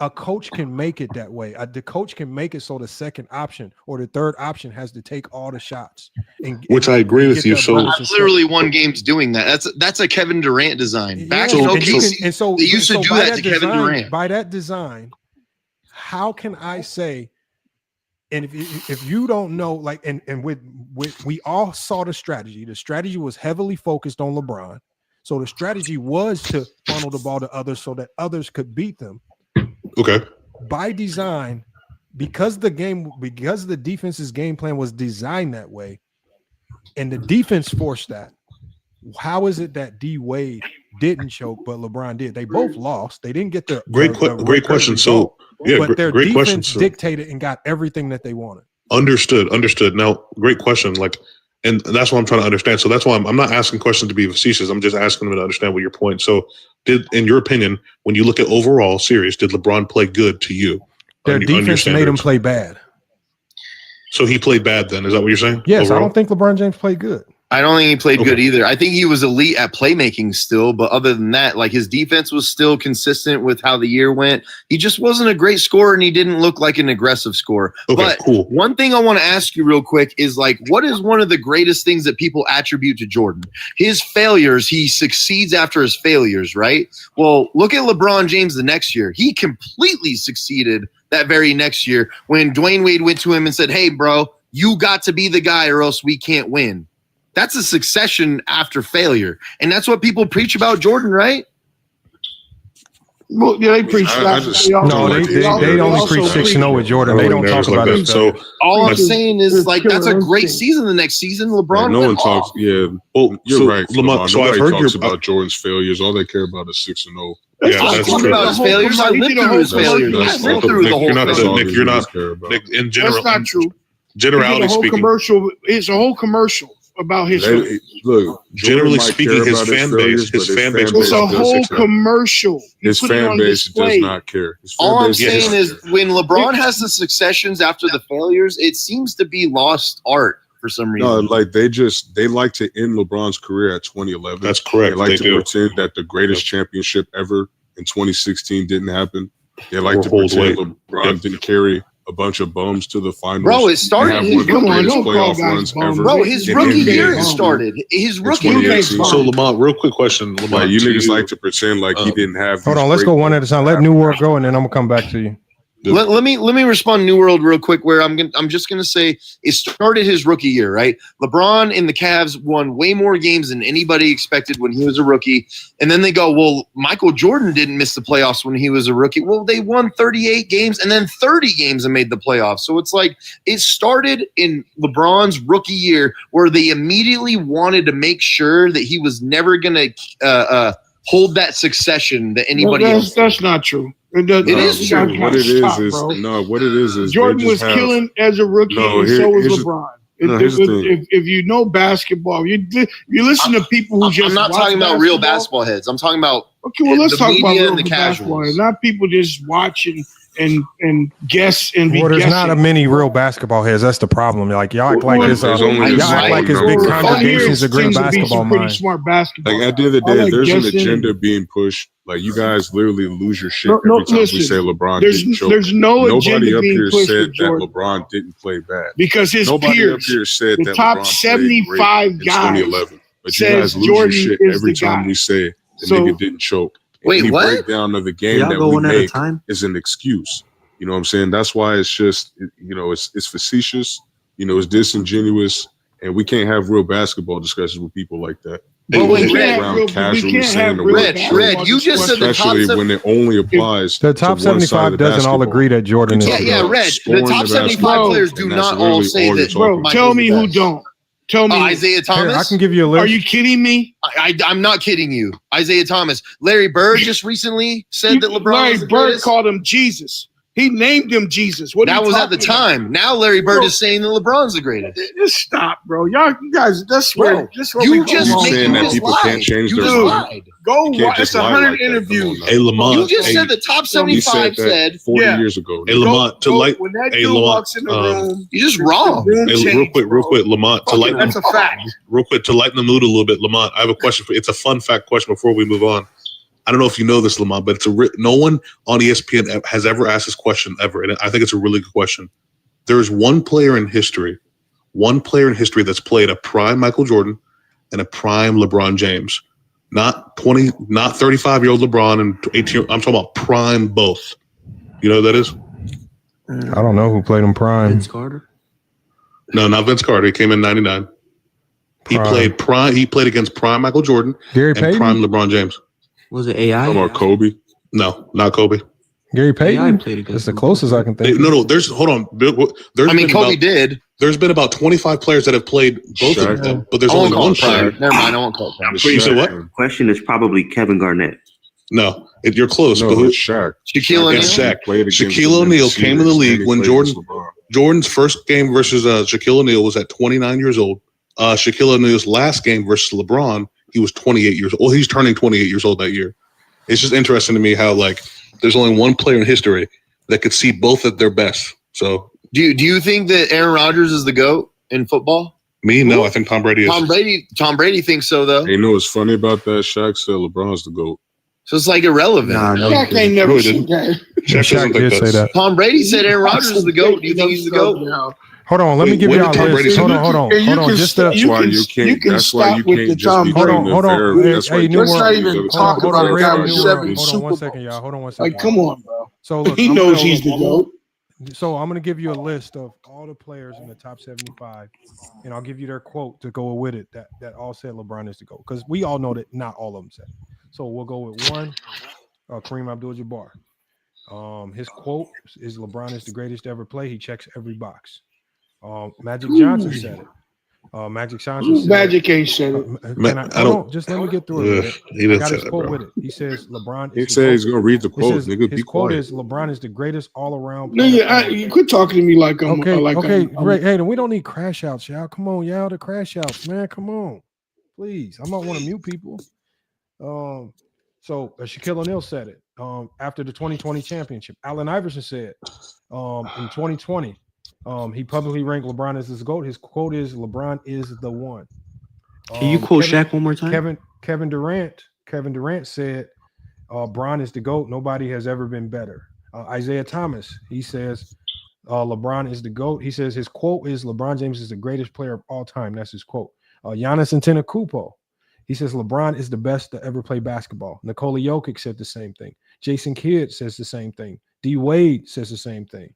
A: a coach can make it that way. The coach can make it so the second option or the third option has to take all the shots.
F: Which I agree with you. So
L: I've literally won games doing that. That's a Kevin Durant design. Back in OKC, they used to do that to Kevin Durant.
A: By that design, how can I say? And if you don't know, like, and with we all saw the strategy. The strategy was heavily focused on LeBron. So the strategy was to funnel the ball to others so that others could beat them.
F: Okay.
A: By design, because the defense's game plan was designed that way, and the defense forced that. How is it that D-Wade didn't choke, but LeBron did? They both lost. They didn't get the
F: great question. So yeah,
A: but their
F: great
A: defense
F: question.
A: dictated and got everything that they wanted.
F: Understood. Now, great question. And that's what I'm trying to understand. So that's why I'm not asking questions to be facetious. I'm just asking them to understand what your point. So, in your opinion, when you look at overall series, did LeBron play good to you?
A: Their defense made him play bad.
F: So he played bad then? Is that what you're saying?
A: Yes,
F: overall?
A: I don't think LeBron James played good.
L: I don't think he played good either. I think he was elite at playmaking still, but other than that, like his defense was still consistent with how the year went. He just wasn't a great scorer, and he didn't look like an aggressive scorer.
F: Okay,
L: but
F: cool.
L: One thing I want to ask you real quick is like, what is one of the greatest things that people attribute to Jordan? His failures. He succeeds after his failures, right? Well, look at LeBron James the next year. He completely succeeded that very next year when Dwayne Wade went to him and said, "Hey, bro, you got to be the guy or else we can't win." That's a succession after failure. And that's what people preach about Jordan, right?
H: Well, yeah, they preach that.
A: They only preach 6-0 with Jordan. They don't talk about it.
F: So
L: all I'm saying is like that's a great season the next season. LeBron.
G: No one talks. Yeah.
F: Well,
G: you're right.
F: Lamont, so I've
G: Nobody
F: heard
G: talks about Jordan's failures. All they care about is 6-0.
F: Yeah, that's
L: talk
F: true.
L: about his failures. I lived through his failures. I lived through the whole thing.
F: Nick, you're not. Nick, in general,
H: that's not true.
F: Generality speaking,
H: it's a whole commercial about his.
G: Look,
F: generally speaking, his fan base.
H: It's a whole commercial.
G: His fan base does not care.
L: All I'm saying is when LeBron has the successions after the failures, it seems to be lost art for some reason.
G: No, like they like to end LeBron's career at 2011.
F: That's correct.
G: They like to pretend that the greatest championship ever in 2016 didn't happen. They like to pretend LeBron didn't carry a bunch of bums to the finals.
L: Bro, it started.
G: His playoff runs ever.
L: Bro, his rookie year it started. His rookie year.
F: So Lamont, real quick question. Lamont,
G: you niggas like to pretend like he didn't have.
A: Hold on, let's go one at a time. Let New World go, and then I'm gonna come back to you.
L: Let me respond New World real quick. Where I'm just gonna say it started his rookie year, right? LeBron and the Cavs won way more games than anybody expected when he was a rookie, and then they go, well, Michael Jordan didn't miss the playoffs when he was a rookie. Well, they won 38 games and then 30 games and made the playoffs. So it's like it started in LeBron's rookie year, where they immediately wanted to make sure that he was never gonna hold that succession that anybody else.
H: That's not true. It
L: is true.
G: What it is
H: Jordan was killing as a rookie, and so was LeBron. If you know basketball, you listen to people who just.
L: I'm not talking about real basketball heads. I'm talking about
H: let's talk about real
L: the
H: basketball heads,
L: casuals.
H: not people just watching and guess and be.
A: Well, there's
H: guessing.
A: not a many real basketball heads. That's the problem. Like y'all act like it's big congregations of great basketball minds.
H: Smart basketball.
G: Like at the end of the day, there's an agenda being pushed. Like you guys literally lose your shit every time we say LeBron didn't choke.
H: There's no
G: Nobody
H: agenda
G: up
H: being
G: here
H: pushed
G: said
H: for
G: that
H: Jordan.
G: LeBron didn't play bad
H: Because his
G: Nobody
H: peers,
G: up here said
H: the
G: that
H: top
G: LeBron
H: 75
G: played great
H: guys,
G: in 2011. But you
H: says
G: guys lose
H: Jordan
G: your shit
H: is
G: every
H: the
G: time
H: guy.
G: we say the
H: So-
G: nigga didn't choke.
L: Wait,
G: Any
L: what?
G: breakdown of the game
J: Y'all
G: that
J: go
G: we
J: one at a
G: make
J: time?
G: is an excuse. You know what I'm saying? That's why it's just, it's facetious. It's disingenuous, and we can't have real basketball discussions with people like that.
L: But wait, Red,
G: casually saying the
L: Red,
G: word
L: you just said the top
G: especially when it only applies
A: The top
G: to one side
A: 75
G: of the
A: doesn't all
G: basketball.
A: agree that Jordan is.
L: Yeah, Red. The
G: Scoring
L: top
G: the
L: 75
G: basketball,
L: players do
G: and that's
L: not all
G: literally
L: say
G: all
L: that.
G: you're talking
H: Bro, tell me who don't. Tell me who.
L: Isaiah Thomas.
A: Here, I can give you a list.
H: Are you kidding me?
L: I'm not kidding you. Isaiah Thomas. Larry Bird just recently said that LeBron
H: Larry
L: was the
H: Bird
L: greatest.
H: called him Jesus. He named him Jesus. What?
L: That
H: are you
L: was at the
H: talking about?
L: time. Now Larry Bird is saying that LeBron's the greatest.
H: Just stop, bro. You guys. That's where.
L: Bro,
H: That's where
L: you
H: we go
L: just
H: wrong.
G: saying that
L: just
G: people
L: lied.
G: can't change
L: You
G: their
L: just
G: mind.
L: lied.
H: Go
G: You can't
H: watch.
G: just
H: It's
G: lie
H: 100
G: like that. Come
H: interviews.
G: on now.
F: Hey, Lamont.
L: You just
F: hey,
L: said the top
G: He
L: 75
G: said that
L: said.
G: 40
H: Yeah.
G: years ago.
F: Hey, Lamont, to light.
H: When that
F: Hey,
H: dude
F: Lamont,
H: walks in the room,
L: You're just
H: the
L: wrong.
H: room
F: Hey,
H: changes,
F: real quick, Lamont, to lighten
H: That's a fact.
F: real quick to lighten the mood a little bit, Lamont. I have a question for. It's a fun fact question before we move on. I don't know if you know this, Lamont, but it's no one on ESPN has ever asked this question ever, and I think it's a really good question. There is one player in history that's played a prime Michael Jordan and a prime LeBron James. Not 35-year-old LeBron and 18. I'm talking about prime both. You know who that is?
A: I don't know who played him prime.
J: Vince Carter.
F: No, not Vince Carter. He came in '99. He played prime. He played against prime Michael Jordan
A: Gary
F: and
A: Payton?
F: prime LeBron James.
J: Was it AI?
G: Talking about Kobe.
F: No, not Kobe.
A: Gary
J: AI
A: Payton.
J: played against
A: That's the
J: him.
A: closest I can think.
F: No. Hold on. There's
L: I mean,
F: been
L: Kobe
F: about,
L: did.
F: There's been about 25 players that have played both
G: Shaq.
F: of them, but there's
L: I won't
F: only
L: call
F: one
L: it prime.
F: player.
L: Never mind. I won't call it prime.
F: You said what?
I: Question is probably Kevin Garnett.
F: No, you're close.
G: No,
F: but
G: it's Shaq.
L: Shaquille O'Neal.
F: It's Shaq.
G: Played against
F: Shaquille
G: him
F: O'Neal
G: the
F: came in the
G: series,
F: league
G: and he
F: when
G: played against LeBron.
F: Jordan's first game versus Shaquille O'Neal was at 29 years old. Shaquille O'Neal's last game versus LeBron, he was 28 years old. He's turning 28 years old that year. It's just interesting to me how there's only one player in history that could see both at their best. So
L: Do you think that Aaron Rodgers is the GOAT in football?
F: no, I think Tom Brady is.
L: Tom Brady thinks so though.
G: Hey, you know what's funny about that? Shaq said LeBron's the GOAT.
L: So it's like irrelevant.
J: Nah, no,
H: Shaq ain't never
F: Really
H: seen that.
F: Shaq doesn't
A: did
F: think
A: say that.
L: Tom Brady said Aaron Rodgers is the GOAT. Do you think he's the GOAT?
A: Hold on, let me
F: Wait,
A: give
F: when
A: y'all
F: did Tom
A: a
F: Brady
A: list.
F: say
A: Hold
F: that?
A: on. Just
G: That's why you can't. That's why you can't just be
A: Hold on.
G: That's why you
A: New
H: Let's
A: World.
H: not even talk
A: Hold on,
H: about a
A: Ray,
H: guy
A: New
H: with
A: World.
H: 7
A: Hold on
H: Super
A: one
H: Bowls.
A: second, y'all. Hold on 1 second.
H: Like, come on, bro.
A: So look,
H: He knows he's the GOAT.
A: So I'm gonna give you a list of all the players in the top 75, and I'll give you their quote to go with it that all said LeBron is the GOAT, because we all know that not all of them said it. So we'll go with one, Kareem Abdul-Jabbar. His quote is LeBron is the greatest to ever play. He checks every box. Magic Johnson said it. Magic Johnson said
H: Magic ain't said it.
A: Just let me get through it.
F: He
A: I
F: didn't
A: got
F: say
A: his
F: that,
A: quote
F: bro.
A: with it. He says LeBron
G: He
A: is
G: said he's gonna read the quote.
A: his
G: Nigga, be
A: quote
G: quiet.
A: is LeBron is the greatest all-around player.
H: Nigga, you quit talking to me like I'm
A: Okay, Ray, hey, we don't need crash outs, y'all. Come on, y'all, the crash outs, man. Come on, please. I might want to mute people. So Shaquille O'Neal said it after the 2020 championship. Allen Iverson said in 2020, he publicly ranked LeBron as his GOAT. His quote is LeBron is the one.
J: Can you quote Shaq one more time?
A: Kevin Durant said Bron is the GOAT. Nobody has ever been better. Isaiah Thomas, he says LeBron is the GOAT. He says his quote is LeBron James is the greatest player of all time. That's his quote. Giannis Antetokounmpo, he says LeBron is the best to ever play basketball. Nikola Jokic said the same thing. Jason Kidd says the same thing. D Wade says the same thing.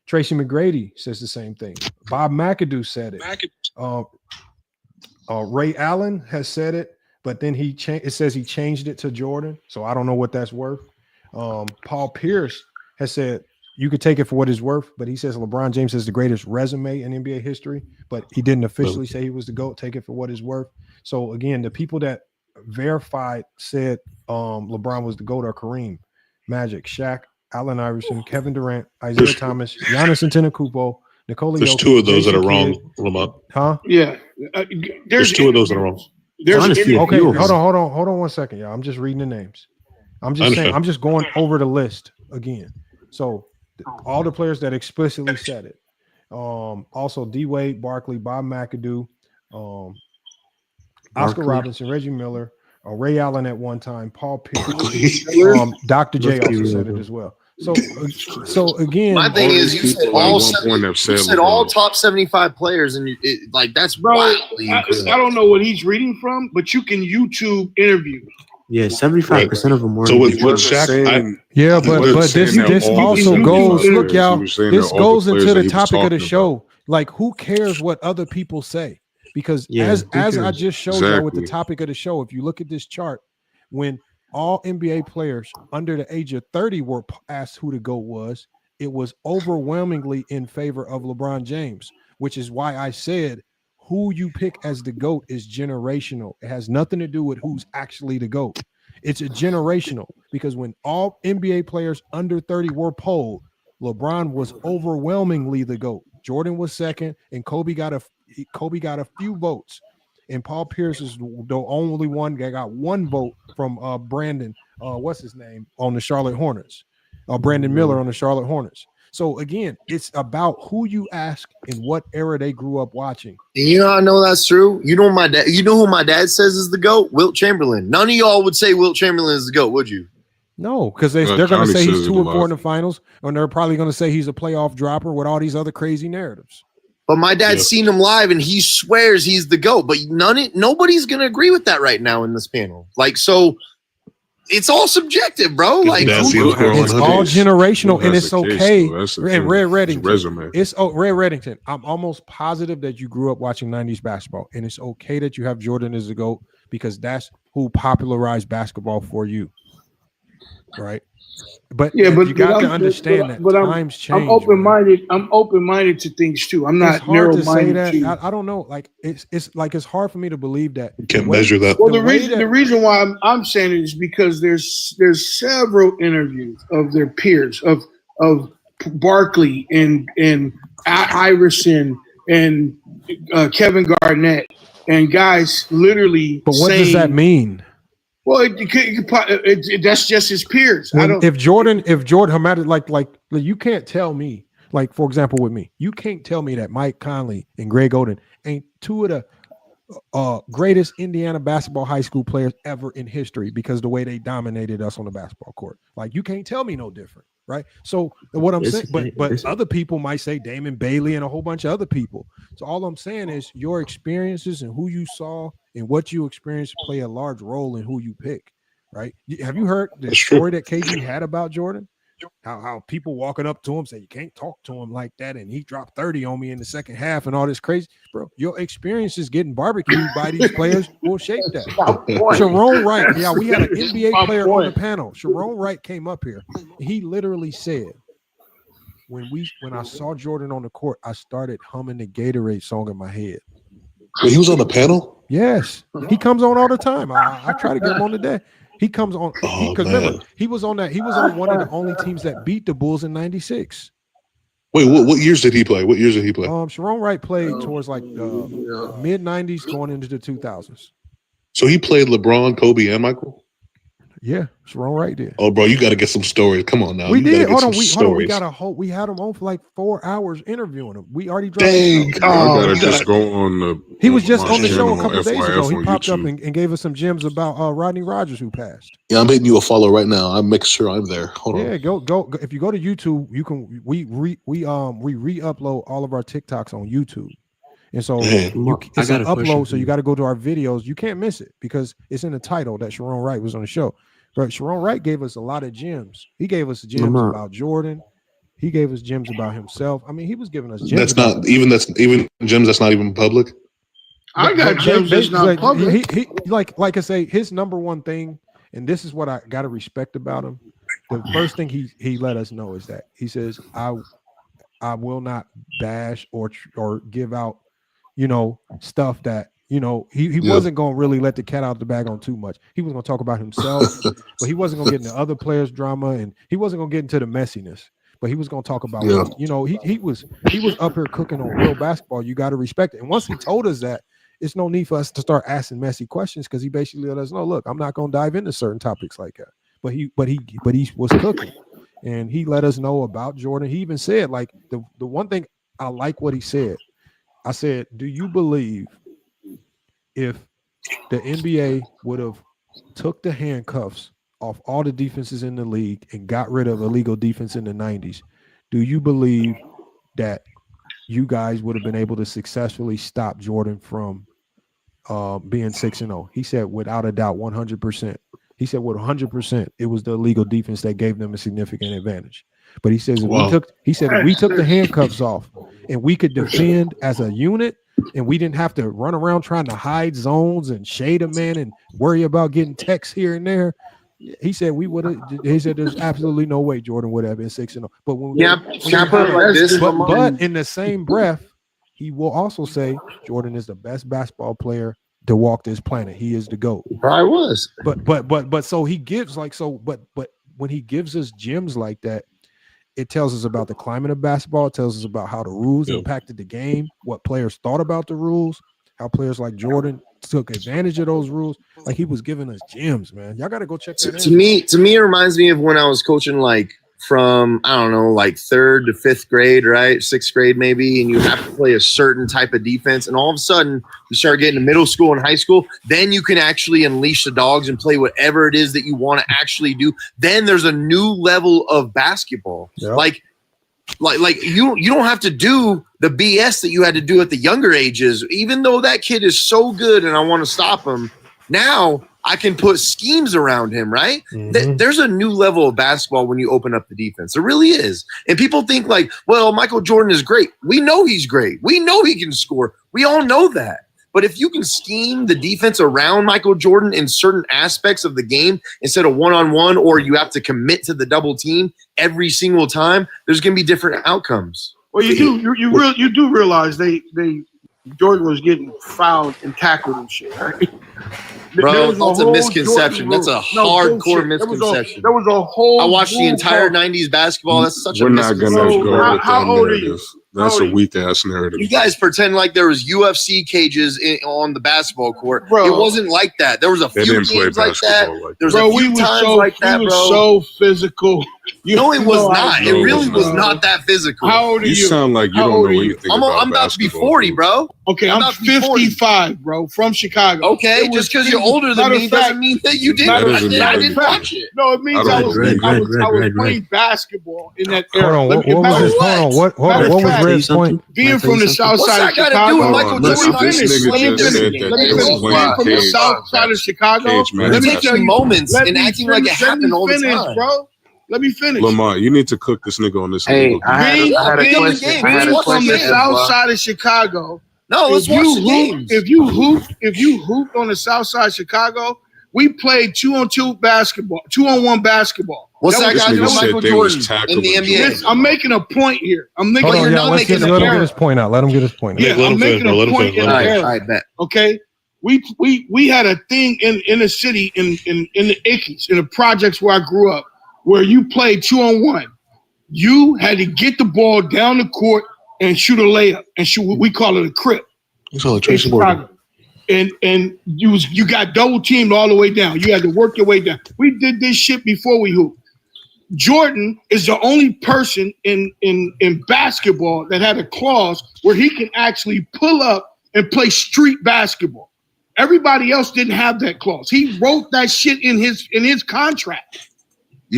A: Tracy McGrady says the same thing. Bob McAdoo said it. Ray Allen has said it, but then it says he changed it to Jordan. So I don't know what that's worth. Paul Pierce has said you could take it for what it's worth, but he says LeBron James has the greatest resume in NBA history, but he didn't officially say he was the GOAT. Take it for what it's worth. So again, the people that verified said LeBron was the GOAT are Kareem, Magic, Shaq, Allen Iverson, Kevin Durant, Isaiah Thomas, Giannis Antetokounmpo, Nikola
F: There's
A: Jokic,
F: two of those
A: Jason
F: that are wrong,
A: Kidd.
F: Lamont.
A: Huh?
H: Yeah.
F: There's two of those that are wrong.
J: Honestly,
A: Okay, hold on 1 second, y'all. I'm just reading the names. I'm just saying, I'm just going over the list again. So all the players that explicitly said it. Also D Wade, Barkley, Bob McAdoo, Oscar Robinson, Reggie Miller, Ray Allen at one time, Paul Pierce, Dr. J also said it as well. So again,
L: my thing is, you said all top 75 players, and that's wildly
H: I don't know what he's reading from, but you can YouTube interviews.
J: Yeah, 75% of them were.
F: So with Shaq,
A: but this also goes. Look, y'all, this goes into the topic of the show. Like, who cares what other people say? Because as I just showed y'all with the topic of the show, if you look at this chart, when all NBA players under the age of 30 were asked who the GOAT was, it was overwhelmingly in favor of LeBron James, which is why I said who you pick as the GOAT is generational. It has nothing to do with who's actually the GOAT. It's a generational, because when all NBA players under 30 were polled, LeBron was overwhelmingly the GOAT. Jordan was second, and Kobe got a few votes. And Paul Pierce is the only one that got one vote from Brandon, what's his name, on the Charlotte Hornets. Brandon Miller on the Charlotte Hornets. So again, it's about who you ask and what era they grew up watching.
L: You know, I know that's true. You know my dad. You know who my dad says is the GOAT? Wilt Chamberlain. None of y'all would say Wilt Chamberlain is the GOAT, would you?
A: No, because they're going to say he's too important in the finals, and they're probably going to say he's a playoff dropper with all these other crazy narratives.
L: But my dad's seen him live, and he swears he's the GOAT. But nobody's going to agree with that right now in this panel. So it's all subjective, bro.
A: It's all generational, and it's okay. And Red Reddington, I'm almost positive that you grew up watching 90s basketball, and it's okay that you have Jordan as the GOAT, because that's who popularized basketball for you, right? But you got to understand that times change.
H: I'm open-minded. I'm open-minded to things too. I'm not narrow-minded.
A: I don't know. Like it's hard for me to believe that.
F: You can't measure that.
H: Well, the reason why I'm saying it is because there's several interviews of their peers of Barkley and Iverson and Kevin Garnett and guys literally.
A: But what does that mean?
H: Well, that's just his peers.
A: If Jordan, like you can't tell me, like, for example, with me, you can't tell me that Mike Conley and Greg Oden ain't two of the greatest Indiana basketball high school players ever in history, because the way they dominated us on the basketball court. Like, you can't tell me no different, right? So what I'm saying, but other people might say Damon Bailey and a whole bunch of other people. So all I'm saying is your experiences and who you saw and what you experienced play a large role in who you pick, right? Have you heard the story that KG had about Jordan? How people walking up to him say, you can't talk to him like that, and he dropped 30 on me in the second half and all this crazy. Bro, your experiences getting barbecued by these players will shape that. Sharon Wright, we had an NBA player on the panel. Sharon Wright came up here. He literally said, when I saw Jordan on the court, I started humming the Gatorade song in my head.
F: Wait, he was on the panel?
A: Yes. He comes on all the time. I try to get him on today. He comes on because remember, he was on one of the only teams that beat the Bulls in '96.
F: Wait, what years did he play?
A: Sharon Wright played towards like mid '90s going into the 2000s.
F: So he played LeBron, Kobe, and Michael?
A: Yeah, Sharon Wright did.
F: Oh, bro, you got to get some stories. Come on now.
A: We did. Hold on. We had him on for like 4 hours interviewing him. We already dropped.
G: Dang, I gotta just go on the.
A: He was just on the show a couple of days ago. He popped up and gave us some gems about Rodney Rogers, who passed.
F: Yeah, I'm hitting you a follow right now. I'm making sure I'm there. Hold on.
A: Yeah, go. If you go to YouTube, you can. We re-upload all of our TikToks on YouTube. And so it's an upload, so you got to go to our videos. You can't miss it because it's in the title that Sharon Wright was on the show. But Sharon Wright gave us a lot of gems. He gave us gems about Jordan. He gave us gems about himself. I mean, he was giving us gems.
F: That's even gems that's not even public.
H: I got gems that's not public.
A: He like I say, his number one thing, and this is what I gotta respect about him. The first thing he let us know is that he says, I will not bash or give out, stuff that, he wasn't going to really let the cat out the bag on too much. He was going to talk about himself, but he wasn't going to get into other players' drama, and he wasn't going to get into the messiness. But he was going to talk about, he was up here cooking on real basketball. You got to respect it. And once he told us that, it's no need for us to start asking messy questions, because he basically let us know, look, I'm not going to dive into certain topics like that. But he was cooking, and he let us know about Jordan. He even said, like, the one thing I like what he said. I said, do you believe if the NBA would have took the handcuffs off all the defenses in the league and got rid of illegal defense in the 90s, do you believe that you guys would have been able to successfully stop Jordan from being 6-0? He said, without a doubt, 100%. He said, with 100%, it was the illegal defense that gave them a significant advantage. But he says, if we took the handcuffs off and we could defend as a unit, and we didn't have to run around trying to hide zones and shade a man and worry about getting texts here and there, he said we would have. He said there's absolutely no way Jordan would have been 6-0. But but in the same breath, he will also say Jordan is the best basketball player to walk this planet. He is the GOAT.
L: I was.
A: But so he gives but when he gives us gems like that, it tells us about the climate of basketball. It tells us about how the rules impacted the game, what players thought about the rules, how players like Jordan took advantage of those rules. Like, he was giving us gems, man. Y'all got to go check that out.
L: To me, it reminds me of when I was coaching, like, from, I don't know, like 3rd to 5th grade, right? 6th grade maybe, and you have to play a certain type of defense, and all of a sudden you start getting to middle school and high school, then you can actually unleash the dogs and play whatever it is that you want to actually do. Then there's a new level of basketball. Yep. Like you don't have to do the BS that you had to do at the younger ages. Even though that kid is so good and I want to stop him, now I can put schemes around him, right? Mm-hmm. There's a new level of basketball when you open up the defense. There really is. And people think like, well, Michael Jordan is great. We know he's great. We know he can score. We all know that. But if you can scheme the defense around Michael Jordan in certain aspects of the game instead of one-on-one, or you have to commit to the double team every single time, there's going to be different outcomes.
H: Well, you do realize Jordan was getting fouled and tackled and shit, right?
L: Bro, that's a misconception. That's a hardcore misconception.
H: There was a whole.
L: I watched the entire 90s basketball. That's such a misconception.
G: We're not going to go with that narrative. That's a weak-ass narrative.
L: You guys pretend like there was UFC cages on the basketball court. Bro, it wasn't like that. There was a few games like that. There was a few times like that, bro.
H: So physical.
L: No, it was not. It really was not that physical.
H: How old are you?
G: You sound like you don't know anything about
L: I'm about to be 40, bro.
H: Okay, I'm 55, bro, from Chicago.
L: Okay, just because you're older than me doesn't mean that you didn't. I didn't watch it.
H: No, it means I was playing basketball in that era.
A: Hold on, what was Red's point?
H: Being from the south side of Chicago. Let me finish. Being from the south side of Chicago.
L: Let me tell you moments and acting like it happened all the time,
H: bro. Let me finish.
G: Lamar, you need to cook this nigga on this.
H: Being from the south side of Chicago.
L: No, let's watch the games.
H: If you hooped on the south side of Chicago, we played 2-on-2 basketball, 2-on-1 basketball.
L: What's that guy doing, Michael Jordan in the NBA?
H: I'm making a point here.
A: Let him get his point out. I'm
H: making a point in there. Okay. We had a thing in the city in the Ickies, in the projects where I grew up, where you played 2-on-1. You had to get the ball down the court and shoot a layup, and we call it a crip. And you got double teamed all the way down. You had to work your way down. We did this shit before we hooped. Jordan is the only person in basketball that had a clause where he can actually pull up and play street basketball. Everybody else didn't have that clause. He wrote that shit in his contract.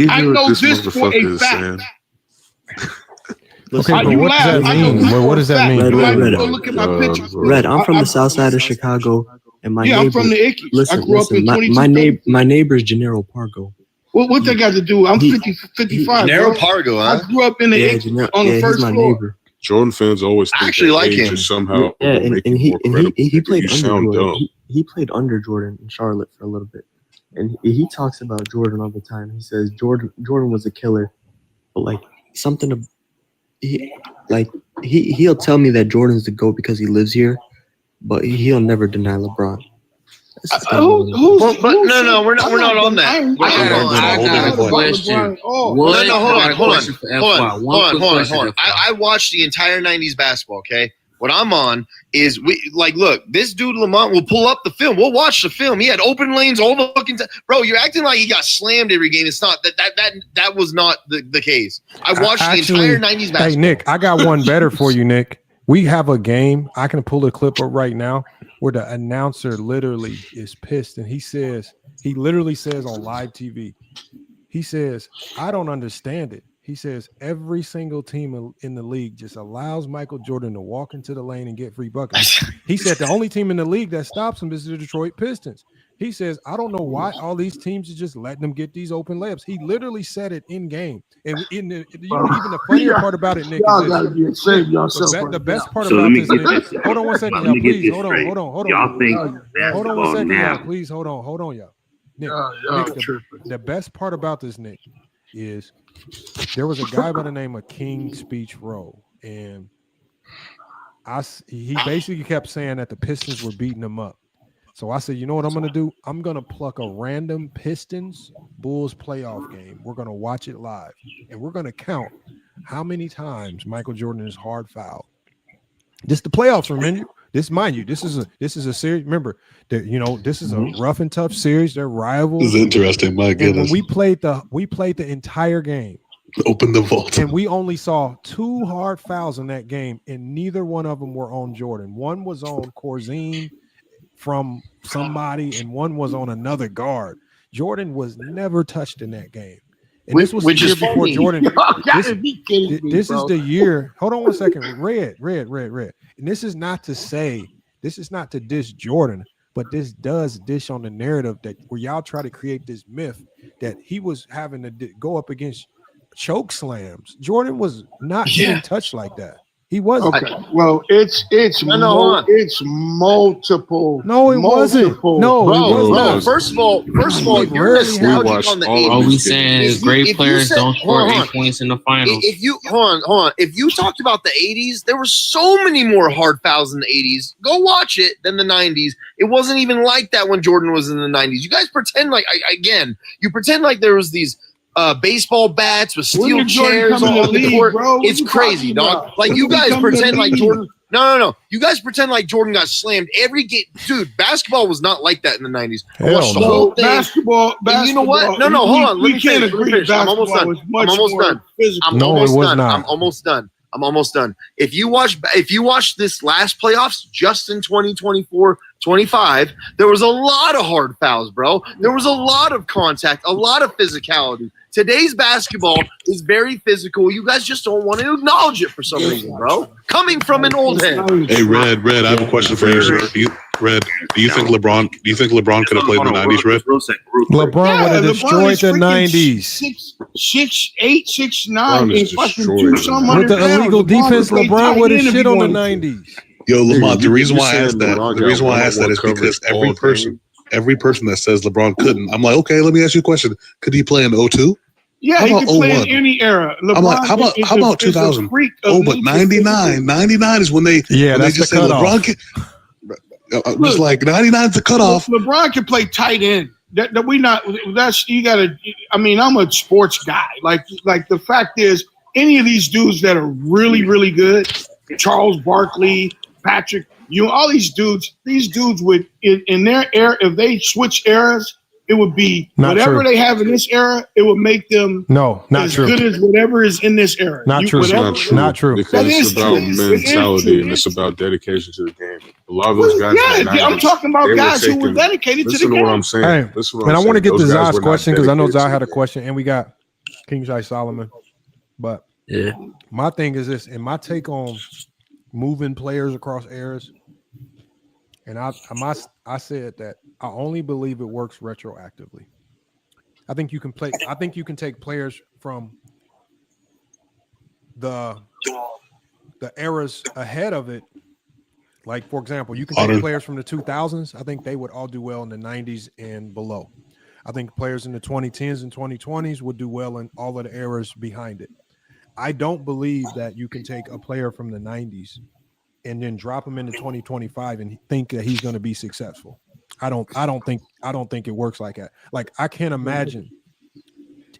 H: I know this for a fact.
A: Okay, but what does that mean? What does that mean?
H: Look at my picture.
N: Red, I'm from the south side of Chicago, and my neighbor.
H: I'm from the Ickies.
N: Listen, my neighbor's Gennaro Pargo.
H: What they got to do? I'm 55.
L: Narrow
H: bro.
L: Pargo, huh?
H: I grew up in the on the first
N: he's my
H: floor.
N: neighbor.
G: Jordan fans always think
L: actually
G: that
L: like
G: age
L: him.
G: is somehow
N: Yeah, and
G: make you
N: he
G: more credible.
N: he played
G: You
N: under
G: sound
N: Jordan.
G: dumb.
N: He played under Jordan in Charlotte for a little bit, and he talks about Jordan all the time. He says Jordan was a killer, but like something of he'll tell me that Jordan's the GOAT because he lives here, but he'll never deny LeBron.
L: No, we're not on that.
E: I got a question.
L: Hold on. I watched the entire 90s basketball, okay? What I'm on is look, this dude Lamont will pull up the film. We'll watch the film. He had open lanes all the fucking time. Bro, you're acting like he got slammed every game. It's not that was not the case. I watched the entire 90s basketball.
A: Hey, Nick, I got one better for you, Nick. We have a game. I can pull the clip up right now where the announcer literally is pissed, and he literally says on live TV, he says, I don't understand it. He says every single team in the league just allows Michael Jordan to walk into the lane and get free buckets. He said the only team in the league that stops him is the Detroit Pistons. He says, I don't know why all these teams are just letting them get these open layups. He literally said it in game. And even the funnier part about it, Nick,
H: y'all gotta be ashamed yourself.
A: the best part about this, Nick. Hold on one second, y'all. Please, hold on.
I: Y'all think
A: Hold on one second,
I: now.
A: y'all. Please, hold on, y'all. Nick, the best part about this, Nick, is there was a guy by the name of King Speech Rowe, and he basically kept saying that the Pistons were beating him up. So I said, you know what I'm going to do? I'm going to pluck a random Pistons Bulls playoff game. We're going to watch it live, and we're going to count how many times Michael Jordan is hard fouled. This the playoffs, remember? This, mind you, this is a series. Remember that this is a rough and tough series. They're rivals.
F: This is interesting. My goodness.
A: And when we played the entire game.
F: Open the vault.
A: And we only saw 2 hard fouls in that game, and neither one of them were on Jordan. One was on Corzine from somebody, and one was on another guard. Jordan was never touched in that game. And this was the year before Jordan. This is the year. Hold on one second. Red. And this is not to diss Jordan, but this does dish on the narrative that where y'all try to create this myth that he was having to go up against choke slams. Jordan was not getting touched like that. He wasn't.
H: Okay. Well, it's multiple.
A: No, it wasn't. No,
L: bro,
A: it was not.
L: First of all, you're nostalgic on the 80s.
E: All we saying is great players don't score 8 points in the finals.
L: If you hold on, if you talked about the 80s, there were so many more hard fouls in the 80s. Go watch it than the 90s. It wasn't even like that when Jordan was in the 90s. You guys pretend like you pretend like there was these baseball bats with steel chairs on the court. Bro? It's crazy, dog. Like you guys pretend like Jordan. No. You guys pretend like Jordan got slammed every game. Dude, basketball was not like that in the 90s. I watched the whole thing. Basketball.
H: And
L: you know what? No, hold on. Let me finish. I'm almost done. If you watch this last playoffs, just in 2024-25, there was a lot of hard fouls, bro. There was a lot of contact, a lot of physicality. Today's basketball is very physical. You guys just don't want to acknowledge it for some reason, bro. Coming from an old head.
F: Hey, Red, I have a question for you, sir. Do you think LeBron could have played in the 90s, Red?
A: LeBron would have destroyed the 90s.
H: 6'8", 6'9",
A: with the illegal defense, LeBron would have shit on the 90s.
F: Yo, Lamont, the reason why I asked that is because every person that says LeBron couldn't, I'm like, okay, let me ask you a question. Could he play in 02?
H: Yeah, he can play in any era. LeBron,
F: I'm like, how about 2000? Oh, but 99 is when they just say LeBron can. I'm just like 99 is the cutoff.
H: LeBron can play tight end. I'm a sports guy. Like the fact is, any of these dudes that are really, really good, Charles Barkley, Patrick, all these dudes would in their era, if they switch eras, it would be not whatever true. They have in this era, it would make them as good as whatever is in this era.
A: Not true.
G: Because it's about mentality and it's about dedication to the game. A lot of those guys.
H: I'm talking about guys who were dedicated to the game.
G: Listen to what I'm saying.
A: Hey, I want to get to Zai's question because I know Zai had a question, and we got King Jai Solomon. But my thing is this, and my take on moving players across eras, and I said that I only believe it works retroactively. I think you can play. I think you can take players from the eras ahead of it. Like, for example, you can take players from the 2000s. I think they would all do well in the 90s and below. I think players in the 2010s and 2020s would do well in all of the eras behind it. I don't believe that you can take a player from the 90s and then drop him into 2025 and think that he's going to be successful. I don't think it works like that. Like, I can't imagine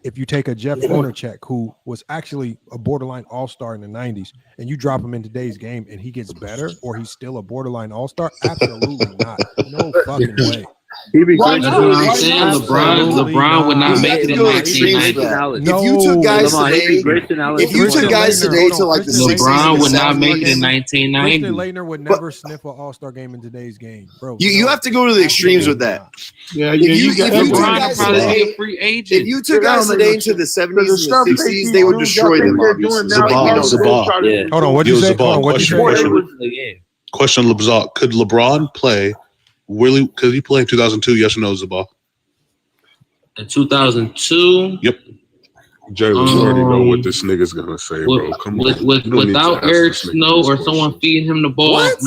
A: if you take a Jeff Hornacek, who was actually a borderline all-star in the 90s, and you drop him in today's game and he gets better, or he's still a borderline all-star, absolutely not. No fucking way.
K: He be
E: That's what I'm saying. LeBron would not make it in 1990.
J: If you took guys today to like the
E: LeBron would not make it in 1990.
A: Christian Laettner would never sniff an all-star game in today's game, bro.
J: You have to go to the extremes with that.
K: Yeah,
E: LeBron probably be a free agent.
J: If you took guys today into the 70s and the 60s, they would destroy them.
F: Zabah.
A: Hold on, what'd you say?
F: Question, LeBron. Could LeBron play? Really? Could he play in 2002? Yes or no, Zabah?
E: In 2002?
F: Yep.
G: Jalen, you already know what this nigga's gonna say, bro. Come on.
E: Without Eric Snow or someone feeding him the ball?
J: What?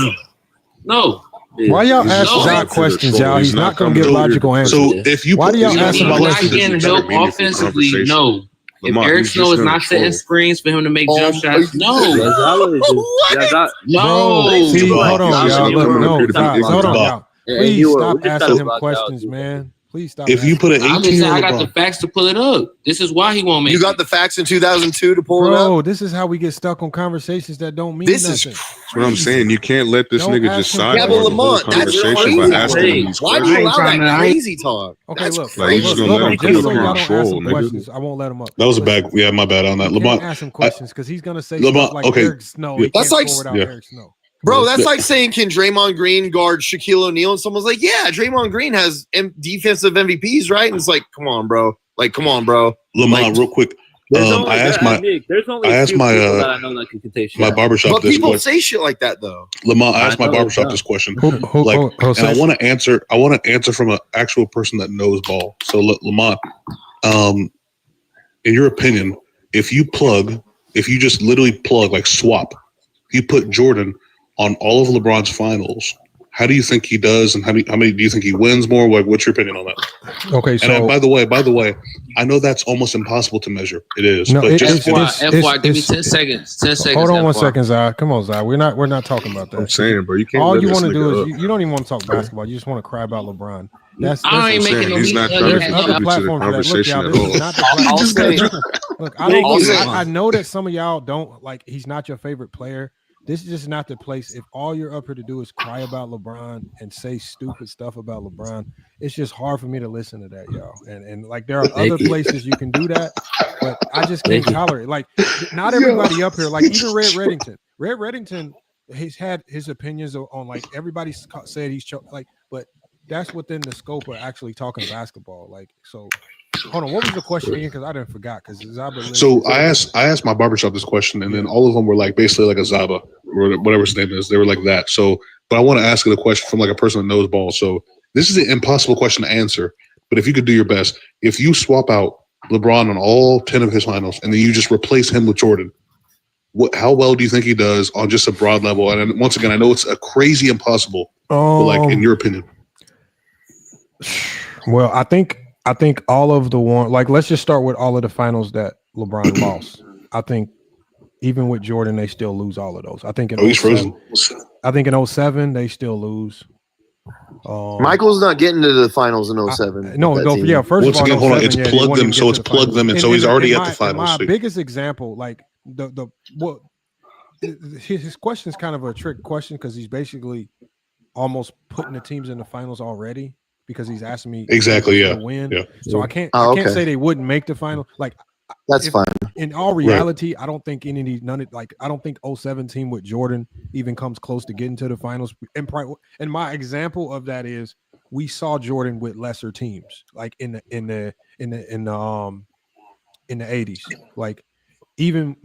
E: No.
A: Why y'all ask Zach questions, y'all? He's not going to get logical answers.
F: So if you
A: why do y'all ask him
E: Not
A: questions?
E: getting help offensively, no. If Eric Snow is not setting screens for him to make jump shots, no. No.
A: See, hold on, y'all. Look, no, stop. Hold on, y'all. Please stop asking him questions, man. Please stop.
F: If you put an 18,
E: I got the facts to pull it up. This is why he won't make it.
J: You got the facts in 2002 to pull it
A: Bro,
J: up?
A: this is how we get stuck on conversations that don't mean
J: This
A: nothing.
J: is
G: That's what I'm saying. You can't let this
A: Don't
G: nigga
A: ask
G: just
A: him
G: side
A: questions.
J: Yeah, but Lamont, that's
G: conversation by asking him these
J: Why do you allow
G: questions.
J: that crazy talk?
A: Okay,
J: That's
A: look.
G: Like, you just
A: look,
G: gonna let him
A: just so
G: keep
A: y'all don't
G: control,
A: ask him
G: nigga.
A: questions, I won't let him up.
F: that was a bad. Yeah, my bad on that.
A: You
F: LeBron.
A: can't ask him questions because he's gonna say
F: LeBron,
A: stuff like
F: okay.
A: Eric Snow. He
J: That's
A: can't
J: like-
A: score without
F: yeah.
A: Eric Snow.
J: Bro, that's like saying, can Draymond Green guard Shaquille O'Neal? And someone's like, yeah, Draymond Green has defensive MVPs, right? And it's like, come on, bro.
F: Lamont, real quick. I asked my barbershop
J: But
F: this
J: people
F: question.
J: say shit like that, though.
F: Lamont, I asked my barbershop this question. And I want to answer. I want to answer from an actual person that knows ball. So, Lamont, in your opinion, if you just literally plug, like swap, you put Jordan on all of LeBron's finals, how do you think he does, and how many do you think he wins more? Like, what's your opinion on that?
A: Okay, so
F: and by the way, I know that's almost impossible to measure. It is.
A: No,
F: but just
E: FY, give me 10 seconds. 10 seconds.
A: hold on
E: FY.
A: 1 second, Zai. Come on, Zai. We're not talking about that.
G: I'm saying, bro, you can't.
A: All
G: let
A: you
G: this
A: want to
G: nigga
A: do
G: up.
A: is you don't even want to talk basketball. You just want to cry about LeBron. That's
E: I ain't making no
G: He's not trying to
A: there's other
G: contribute to the
A: platforms for that. Look,
G: conversation
A: y'all,
G: at
A: this is
G: all.
A: not the platform. Look, I know that some of y'all don't like. He's not your favorite player. This is just not the place. If all you're up here to do is cry about LeBron and say stupid stuff about LeBron, it's just hard for me to listen to that, y'all. And like there are other places you can do that, but I just can't tolerate it. Like not everybody up here, like even Red Reddington. Red Reddington, he's had his opinions on like everybody said he's like, but that's within the scope of actually talking basketball. Like so. Hold on, what was the question again? Because I didn't forgot.
F: So I asked my barbershop this question, and then all of them were like basically like a Zaba or whatever his name is. They were like that. So, but I want to ask you the question from like a person that knows ball. So this is an impossible question to answer, but if you could do your best, if you swap out LeBron on all 10 of his finals, and then you just replace him with Jordan, how well do you think he does on just a broad level? And once again, I know it's a crazy impossible, but like in your opinion.
A: Well, I think all of the like let's just start with all of the finals that LeBron lost. I think even with Jordan, they still lose all of those. I think in
F: he's frozen.
A: I think in 07 they still lose.
J: Michael's not getting to the finals in 07.
A: First
F: once
A: of all,
F: again, hold on, it's plug them, so it's plug them, and so he's already at the finals.
A: My biggest example, like his question is kind of a trick question because he's basically almost putting the teams in the finals already. Because he's asking me to win, so I can't say they wouldn't make the final. Like
J: that's fine.
A: In all reality, I don't think I don't think 07 team with Jordan even comes close to getting to the finals. And my example of that is we saw Jordan with lesser teams, like in the 80s. Like even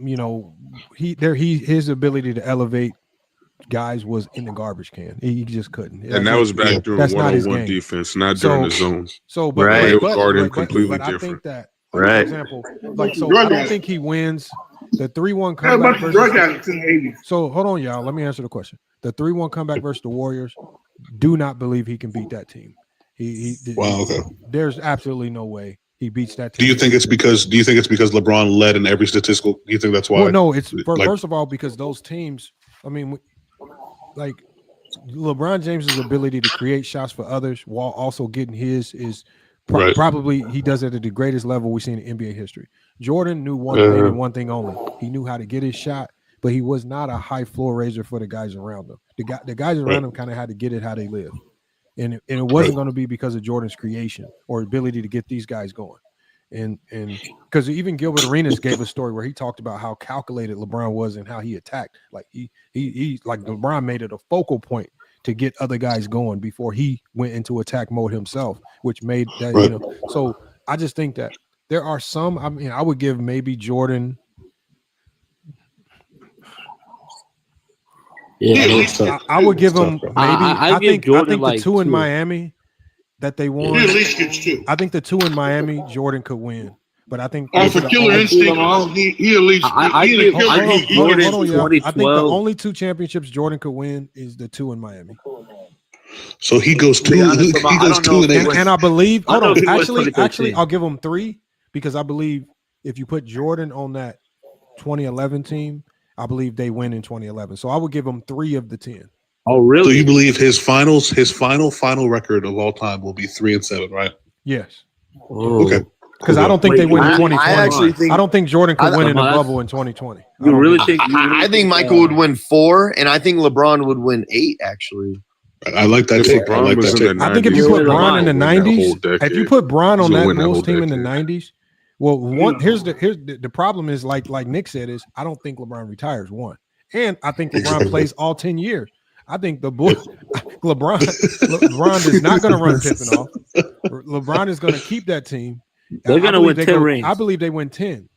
A: his ability to elevate guys was in the garbage can. He just couldn't.
G: And that was back during
A: That's not his
G: one-on-one
A: game.
G: defense, not during the zones.
A: So, but
G: Right.
A: but,
G: Guarding
A: but
G: completely
A: I think
G: different.
A: that,
L: Right.
A: for example, like so, I don't think he wins the 3-1 comeback. So hold on, y'all. Let me answer the question. The 3-1 comeback versus the Warriors. Do not believe he can beat that team.
F: Wow. Okay.
A: There's absolutely no way he beats that team.
F: Do you think it's because LeBron led in every statistical? Do you think that's why?
A: Well, no. It's
F: like,
A: first of all because those teams. I mean, like LeBron James's ability to create shots for others while also getting his is probably he does it at the greatest level we've seen in NBA history. Jordan knew one thing and one thing only. He knew how to get his shot, but he was not a high floor raiser for the guys around him. The guys around him kind of had to get it how they live. And it wasn't going to be because of Jordan's creation or ability to get these guys going. And because even Gilbert Arenas gave a story where he talked about how calculated LeBron was and how he attacked. Like he like LeBron made it a focal point to get other guys going before he went into attack mode himself, which made that, So I just think that there are some, I mean, I would give maybe Jordan.
O: Yeah,
A: I would give him maybe. I think
O: Jordan
A: the two in Miami that they won.
C: He at least gets 2.
A: I think the 2 in Miami, Jordan could win. But I think
C: for killer instinct, he at least
A: I think the only 2 championships Jordan could win is the 2 in Miami.
F: So he goes 2. He goes 2 and 8.
A: And I believe. Hold on. Actually, I'll give him 3 because I believe if you put Jordan on that 2011 team, I believe they win in 2011. So I would give him 3 of the 10.
O: Oh, really?
F: So you believe his final record of all time will be 3-7, right?
A: Yes.
F: Oh. Okay.
A: Because I don't think they win in 2020.
L: I actually think
A: I don't think Jordan could win in the bubble in 2020.
L: You really think? I think Michael would win 4, and I think LeBron would win 8. Actually,
F: I like that take. I like that take.
A: I think if you put Bron in the 90s, if you put Bron on that Bulls team in the 90s, well, here's the problem is like Nick said is I don't think LeBron retires 1, and I think LeBron plays all 10 years. I think LeBron is not going to run Pippen off. LeBron is going to keep that team.
O: They're going to win 10 rings.
A: I believe they win 10.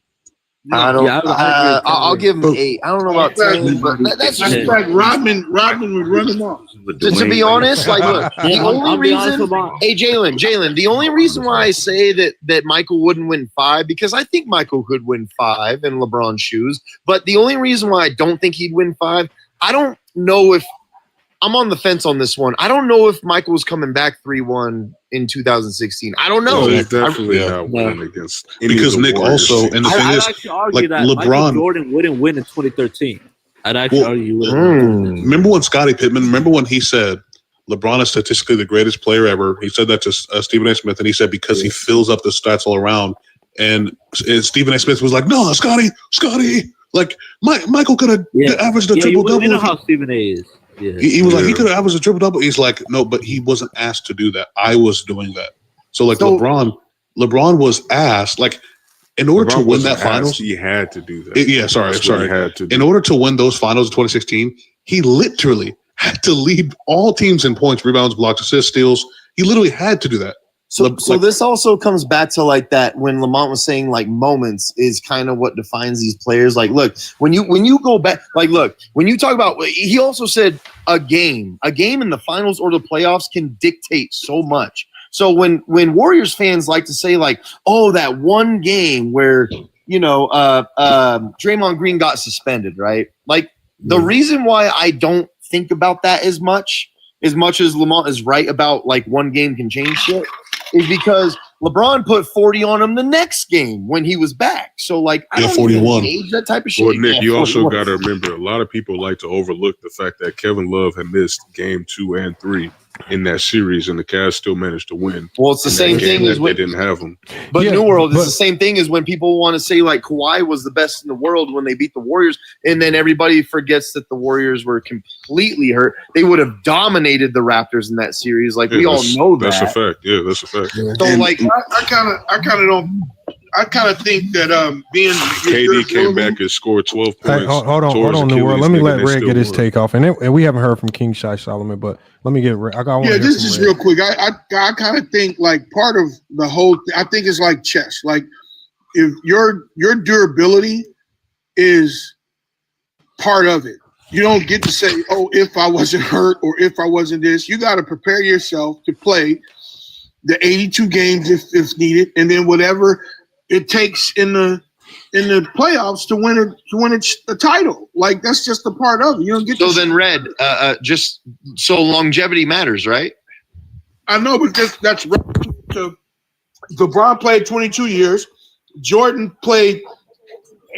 L: I don't. I'll give him 8. I don't know about 10, but that's just
C: like Rodman would run him off.
L: To be honest, like look, the only reason, hey Jaylen, the only reason why I say that Michael wouldn't win 5 because I think Michael could win 5 in LeBron's shoes, but the only reason why I don't think he'd win 5, I don't know if I'm on the fence on this one. I don't know if Michael's coming back 3-1 in 2016. I don't know.
G: He's definitely not winning against
F: because Nick
G: Warriors.
F: also, and the thing is,
O: actually argue
F: like
O: that
F: LeBron,
O: Michael Jordan wouldn't win in 2013. I'd actually argue.
F: Remember when Scottie Pippen? Remember when he said LeBron is statistically the greatest player ever? He said that to Stephen A. Smith, and he said because he fills up the stats all around. And Stephen A. Smith was like, "No, Scottie, like Michael could have averaged a triple double."
O: You know how Stephen A. is. Yeah.
F: He was like, he could have averaged a triple double. He's like, no, but he wasn't asked to do that. I was doing that. So LeBron was asked, like, in order to win that finals,
G: he had to do that.
F: Sorry.
G: He had to
F: in order to win those finals in 2016, he literally had to lead all teams in points, rebounds, blocks, assists, steals. He literally had to do that.
L: So this also comes back to like that when Lamont was saying like moments is kind of what defines these players. Like, look, when you go back, like, look, when you talk about, he also said a game in the finals or the playoffs can dictate so much. So when Warriors fans like to say like, oh, that one game where, Draymond Green got suspended, right? Like the reason why I don't think about that as much as Lamont is right about like one game can change shit is because LeBron put 40 on him the next game when he was back. So, like, I don't
F: 41.
L: age that type of shit.
G: Well, Nick, you also got to remember, a lot of people like to overlook the fact that Kevin Love had missed game 2 and 3 in that series, and the Cavs still managed to win.
L: Well, it's the same thing as
G: when they didn't have him.
L: But New World, it's the same thing as when people want to say, like, Kawhi was the best in the world when they beat the Warriors, and then everybody forgets that the Warriors were completely hurt. They would have dominated the Raptors in that series. Like, we all know that.
G: That's a fact. Yeah, that's a fact.
L: So,
C: like, I kind of think that being
G: KD came back and scored 12 points.
A: Hey, hold on, New World. Let me let Red get his take off, and we haven't heard from King Shai Solomon, but let me get Red.
C: This is real quick. I kind of think like part of the whole thing, I think it's like chess. Like if your durability is part of it,
H: You don't get to say, "Oh, if I wasn't hurt or if I wasn't this." You got to prepare yourself to play the 82 games if needed, and then whatever it takes in the playoffs to win a title. Like that's just a part of it. You don't get.
J: So then, Red, just so longevity matters, right?
H: I know, but that's to LeBron played 22 years. Jordan played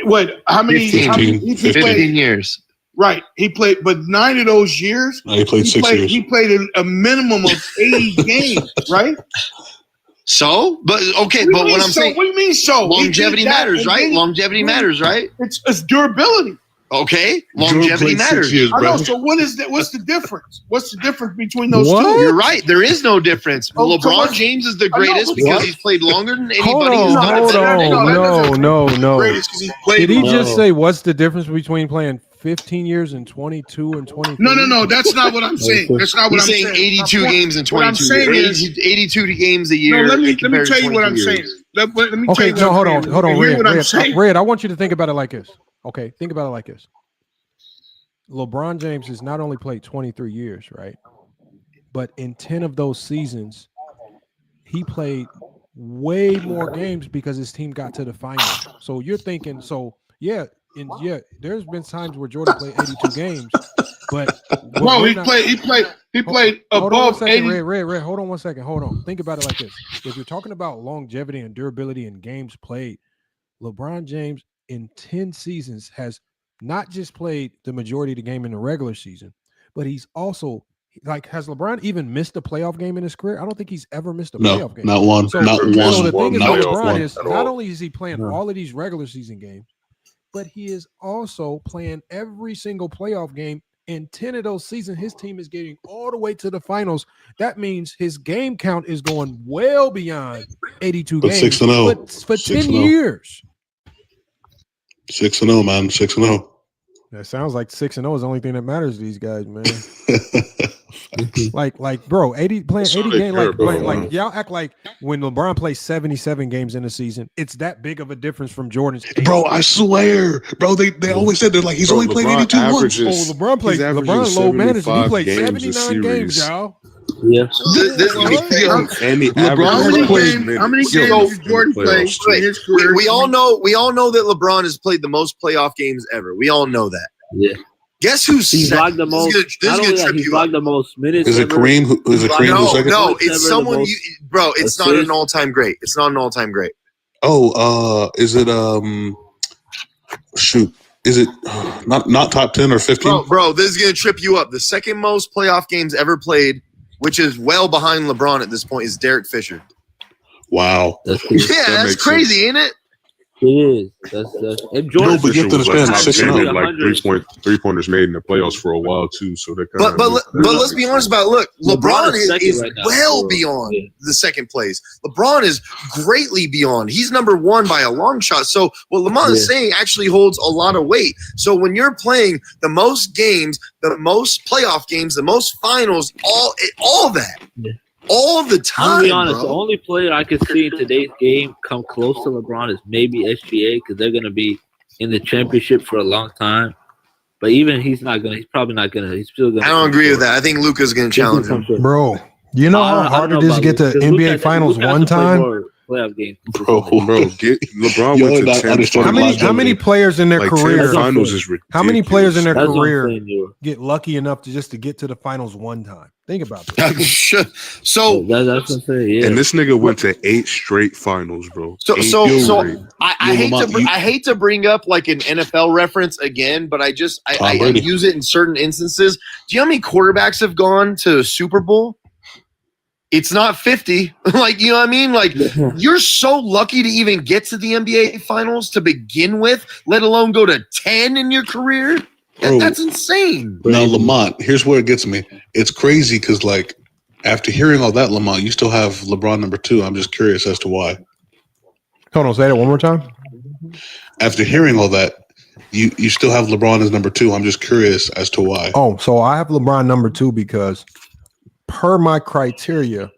H: what? How many?
J: 15 years.
H: Right. He played, but 9 of those years,
F: he played 6 years.
H: He played a minimum of 80 games, right?
J: So, but okay, but what I'm saying,
H: what do you mean so?
J: Longevity matters, right? Longevity matters, right?
H: It's durability.
J: Okay, longevity matters.
H: I know. So what is that? What's the difference? What's the difference between those two?
J: You're right. There is no difference. LeBron James is the greatest because he's played longer than anybody.
A: Hold on. No.
H: Greatest because he played.
A: Did he just say what's the difference between playing 15 years and 22 and 23?
H: No. That's not what I'm saying. That's not what I'm saying.
J: 82 games and 22.
H: What I'm saying is
J: 82 games a year.
H: No, let me tell you what I'm saying. Let me tell you
A: hold on,
H: Red.
A: Red, I want you to think about it like this. Okay, think about it like this. LeBron James has not only played 23 years, right? But in 10 of those seasons, he played way more games because his team got to the finals. So you're thinking, there's been times where Jordan played 82 games, but
H: he played above 80.
A: Red, hold on one second. Hold on. Think about it like this. If you're talking about longevity and durability in games played, LeBron James in 10 seasons has not just played the majority of the game in the regular season, but he's also has LeBron even missed a playoff game in his career? I don't think he's ever missed a playoff game.
F: Not one.
A: So
F: not
A: the thing is, LeBron is not only is he playing all of these regular season games, but he is also playing every single playoff game. In 10 of those seasons, his team is getting all the way to the finals. That means his game count is going well beyond 82 games.
F: 6-0.
A: But for 10 years.
F: 6-0, man. 6-0.
A: That sounds like 6-0 is the only thing that matters to these guys, man. bro, 80 games, like y'all act like when LeBron plays 77 games in a season, it's that big of a difference from Jordan's 80.
F: Bro, I swear, bro, they always said they're like he's only played 82 once.
A: LeBron low managed. He played 79 games, y'all.
O: Yeah.
H: How many games did Jordan play in his career?
J: We all know that LeBron has played the most playoff games ever. We all know that.
O: Yeah.
J: Guess who's
O: he's logged the most? He's logged the most minutes.
F: Is it Kareem?
J: No, it's someone bro. It's not an all-time great. It's not an all-time great.
F: Oh, is it shoot? Is it not top 10 or 15?
J: Bro, this is gonna trip you up. The second most playoff games ever played, which is well behind LeBron at this point, is Derek Fisher.
F: Wow.
J: That's crazy, ain't it?
O: It is. That's and Jordan.
G: But you have to understand, like three-pointers made in the playoffs for a while too. So they kind
J: but let's be honest about it. Look, LeBron is right well beyond the second place. LeBron is greatly beyond. He's number one by a long shot. So what Lamont is saying actually holds a lot of weight. So when you're playing the most games, the most playoff games, the most finals, all that. Yeah. All the time.
O: I'll be honest, the only player I could see in today's game come close to LeBron is maybe SGA because they're going to be in the championship for a long time. But even he's probably not going to. He's still going to.
J: I don't agree with that. I think Luka's going to challenge him.
A: Bro, you know how hard it is to get to NBA Finals one time?
O: Playoff game,
G: bro, get LeBron went to 10.
A: How many players in their career?
G: Finals is ridiculous.
A: How many players in their career get lucky enough to get to the finals one time? Think about
J: that. So
O: that's what I'm saying. Yeah.
G: And this nigga went to 8 straight finals, bro.
J: So I hate to bring up like an NFL reference again, but I use it in certain instances. Do you know how many quarterbacks have gone to a Super Bowl? It's not 50. Like, you know what I mean? Like, you're so lucky to even get to the NBA Finals to begin with, let alone go to 10 in your career. That's insane.
F: Now, Lamont, here's where it gets me. It's crazy because, like, after hearing all that, Lamont, you still have LeBron number 2. I'm just curious as to why.
A: Hold on, say that one more time.
F: After hearing all that, you still have LeBron as number 2. I'm just curious as to why.
A: Oh, so I have LeBron number 2 because per my criteria,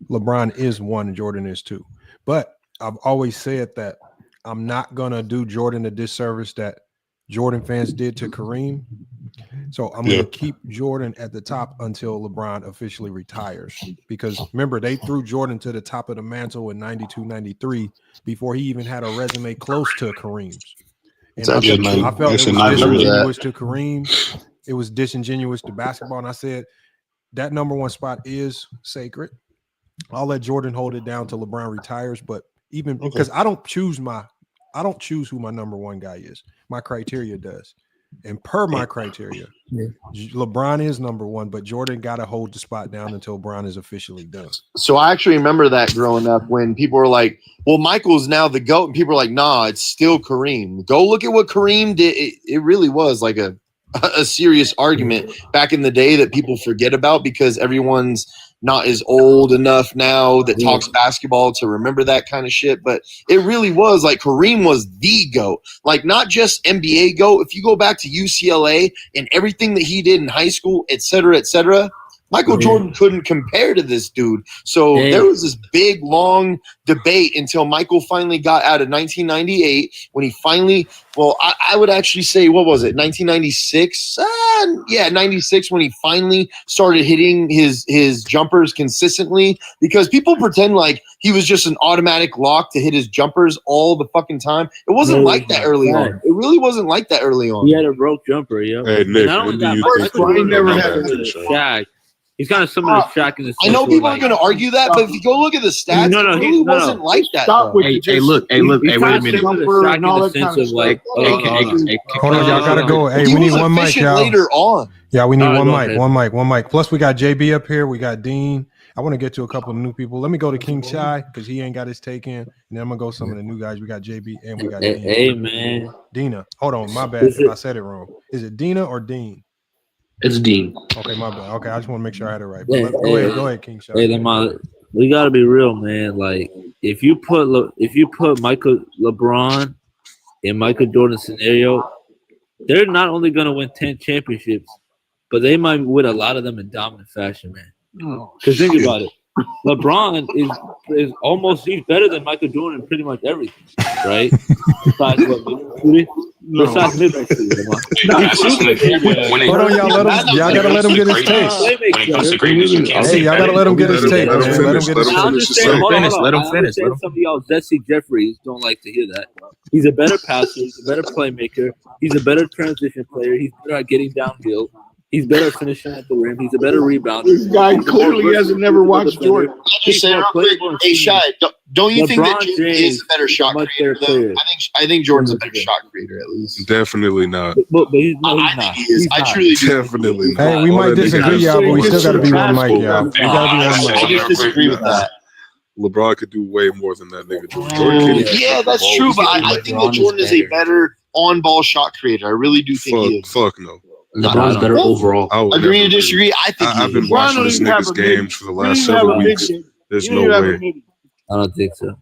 A: LeBron is 1 and Jordan is 2. But I've always said that I'm not going to do Jordan a disservice that Jordan fans did to Kareem So I'm going to keep Jordan at the top until LeBron officially retires. Because remember, they threw Jordan to the top of the mantle in 92, 93 before he even had a resume close to Kareem's. And I felt it was disingenuous to Kareem. It was disingenuous to basketball. And I said, that number one spot is sacred. I'll let Jordan hold it down till LeBron retires. But even because I don't choose who my number one guy is. My criteria does. And per my criteria, LeBron is number one, but Jordan got to hold the spot down until Bron is officially done.
J: So I actually remember that growing up when people were like, well, Michael's now the GOAT. And people were like, nah, it's still Kareem. Go look at what Kareem did. It really was like a serious argument back in the day that people forget about because everyone's not as old enough now that talks basketball to remember that kind of shit. But it really was like Kareem was the GOAT, like not just NBA GOAT. If you go back to UCLA and everything that he did in high school, et cetera, Michael Jordan couldn't compare to this dude. So there was this big, long debate until Michael finally got out of 1998 when he finally, I would actually say, what was it, 1996? 96 when he finally started hitting his jumpers consistently because people pretend like he was just an automatic lock to hit his jumpers all the fucking time. It wasn't like that early on. It really wasn't like that early on.
O: He had a broke jumper, yo.
G: Hey, Nick, when do you think Jordan never had
O: Shaq? He's kind of similar to Shaq in the sense.
J: I know people are going to argue that, but if you go look at the stats, it really wasn't like that.
P: Hey, look, wait a minute.
O: Hold on,
A: y'all gotta go. Hey, we need one mic, y'all.
J: Later on.
A: Yeah, we need one mic. Plus, we got JB up here. We got Dean. I want to get to a couple of new people. Let me go to King Shy because he ain't got his take in. And then I'm gonna go some of the new guys. We got JB and we got Dean.
O: Hey, man.
A: Dina. Hold on, my bad. I said it wrong. Is it Dina or Dean?
E: It's Dean.
A: Okay, my bad. Okay, I just want to make sure I had it right. Go ahead, King Shot.
O: Hey, we gotta be real, man. Like, if you put LeBron in Michael Jordan's scenario, they're not only gonna win 10 championships, but they might win a lot of them in dominant fashion, man. Because think about it, LeBron is almost he's better than Michael Jordan in pretty much everything, right? Besides what? Besides mid-range shooting.
A: Hold on, y'all gotta let him get his take. Hey, y'all gotta let him get his take. Let
O: him finish. Some of y'all Jesse Jeffries don't like to hear that. He's a better passer. He's a better playmaker. He's a better transition player. He's better at getting downhill. He's better at finishing at the rim. He's a better rebounder.
H: This guy clearly hasn't never watched Jordan.
J: I'll just say real quick, hey, Shy, don't you think that Jordan is a better shot creator? I think Jordan's a better shot creator, at least.
G: Definitely not.
O: But he's not.
J: I think he is. I truly do.
G: Definitely not.
A: Hey, we might disagree, y'all, but we still got to be one mic, y'all. We got to be one mic.
J: I just disagree with that.
G: LeBron could do way more than that nigga Jordan.
J: Yeah, that's true, but I think that Jordan is a better on-ball shot creator. I really do think he is.
G: Fuck no.
E: LeBron's better overall.
J: Agree to disagree. I think
G: I've been watching this nigga's games for the last several weeks. There's no way.
O: I don't think so.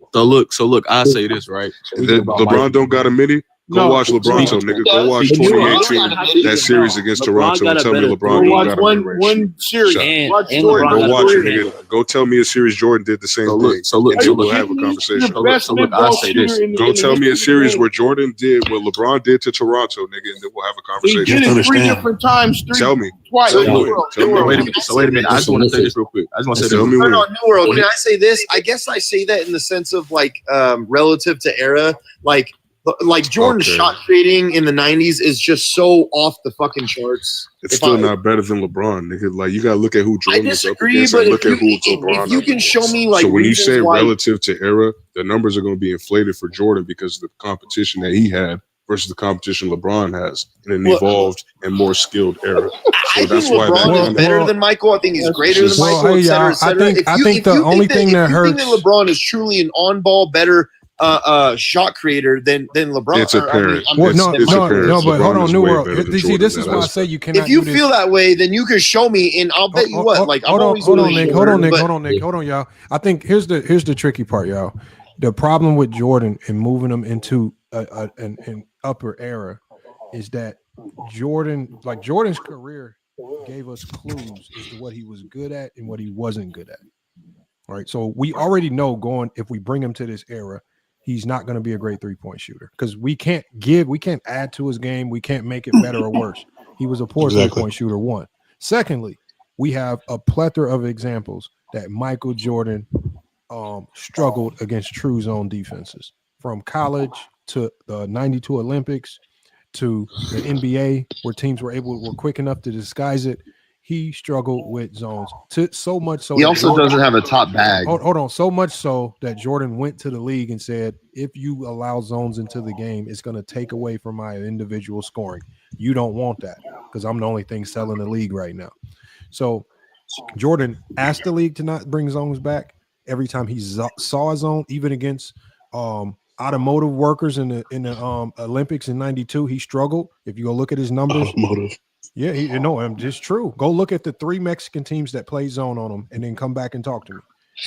P: So look, I say this, right?
G: LeBron don't got a mini. Go watch LeBron, nigga. Go watch 2018, that series against Toronto, and tell me LeBron don't got a mini.
H: One series.
G: Go watch it, nigga. Go tell me a series Jordan did the same thing.
P: So look,
G: we'll have a conversation.
P: So look, I say this.
G: Go tell me a series where Jordan did what LeBron did to Toronto, nigga, and then we'll have a conversation.
H: He did it 3 different times.
G: Tell me.
H: Twice.
G: Wait
P: a minute. I just want to say this real quick.
J: New World. Can I say this? I guess I say that in the sense of like relative to era, like Jordan's shot creating in the 90s is just so off the fucking charts.
G: It's still not better than LeBron, nigga. Like, you gotta look at who Jordan is up against
J: but
G: and look at who's LeBron.
J: If you can show me like,
G: so when you say relative to era, the numbers are going to be inflated for Jordan because of the competition that he had versus the competition LeBron has in an evolved and more skilled era. So
J: I think LeBron is better than Michael. I think he's greater than Michael, et cetera, et cetera.
A: I think the only thing that hurts.
J: If you think that LeBron is truly an on-ball better shot creator than LeBron.
G: It's apparent.
A: But hold on, New World. See, this is why I say you cannot.
J: If you feel that way, then you can show me, and I'll bet you what. Like, hold on,
A: Nick. Hold on, y'all. I think here's the tricky part, y'all. The problem with Jordan and moving him into an upper era is that Jordan's career gave us clues as to what he was good at and what he wasn't good at. All right, so we already know if we bring him to this era, he's not going to be a great 3-point shooter because we can't add to his game. We can't make it better or worse. He was a poor three-point shooter, one. Secondly, we have a plethora of examples that Michael Jordan struggled against true zone defenses, from college to the 92 Olympics to the NBA, where teams were quick enough to disguise it. He struggled with zones so much so.
J: He also doesn't have a top bag.
A: Hold on, so much so that Jordan went to the league and said, if you allow zones into the game, it's going to take away from my individual scoring. You don't want that because I'm the only thing selling the league right now. So Jordan asked the league to not bring zones back. Every time he saw a zone, even against automotive workers in the Olympics in '92, he struggled. If you go look at his numbers,
F: automotive.
A: Yeah, I'm just true. Go look at the 3 Mexican teams that played zone on him, and then come back and talk to me.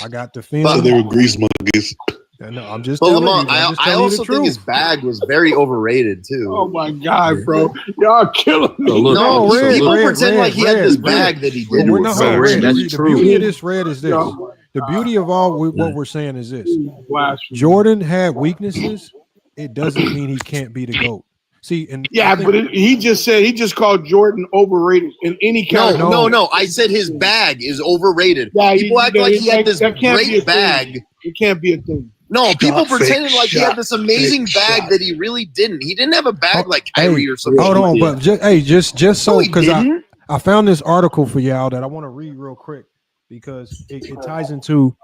A: I got the feeling.
F: So they were grease monkeys.
A: No, I'm just
J: But
A: telling
J: Lamont,
A: you. I'm just
J: I
A: telling you
J: also
A: the
J: think his
A: truth.
J: bag was very overrated too.
H: Oh my God, bro. Y'all killing me.
J: No,
A: Red,
J: people
A: Red,
J: pretend
A: Red,
J: like he had
A: Red,
J: this
A: Red.
J: bag that he
A: Well,
J: didn't.
A: we're not Red.
P: That's
A: The
P: true.
A: beauty of this, Red, is this. The beauty of what we're saying is this. Jordan had weaknesses. It doesn't mean he can't be the GOAT. See, and
H: he just called Jordan overrated in any kind.
J: No. I said his bag is overrated.
H: Yeah,
J: people act like he had this great bag.
H: It can't be a thing.
J: No, people
F: Shot
J: pretending
F: fake
J: like he had this amazing
F: fake
J: bag
F: shot.
J: that he really didn't. He didn't have a bag like Kyrie or something.
A: Hold on, but just so,
J: No, he
A: because
J: didn't.
A: I found this article for y'all that I want to read real quick because it ties into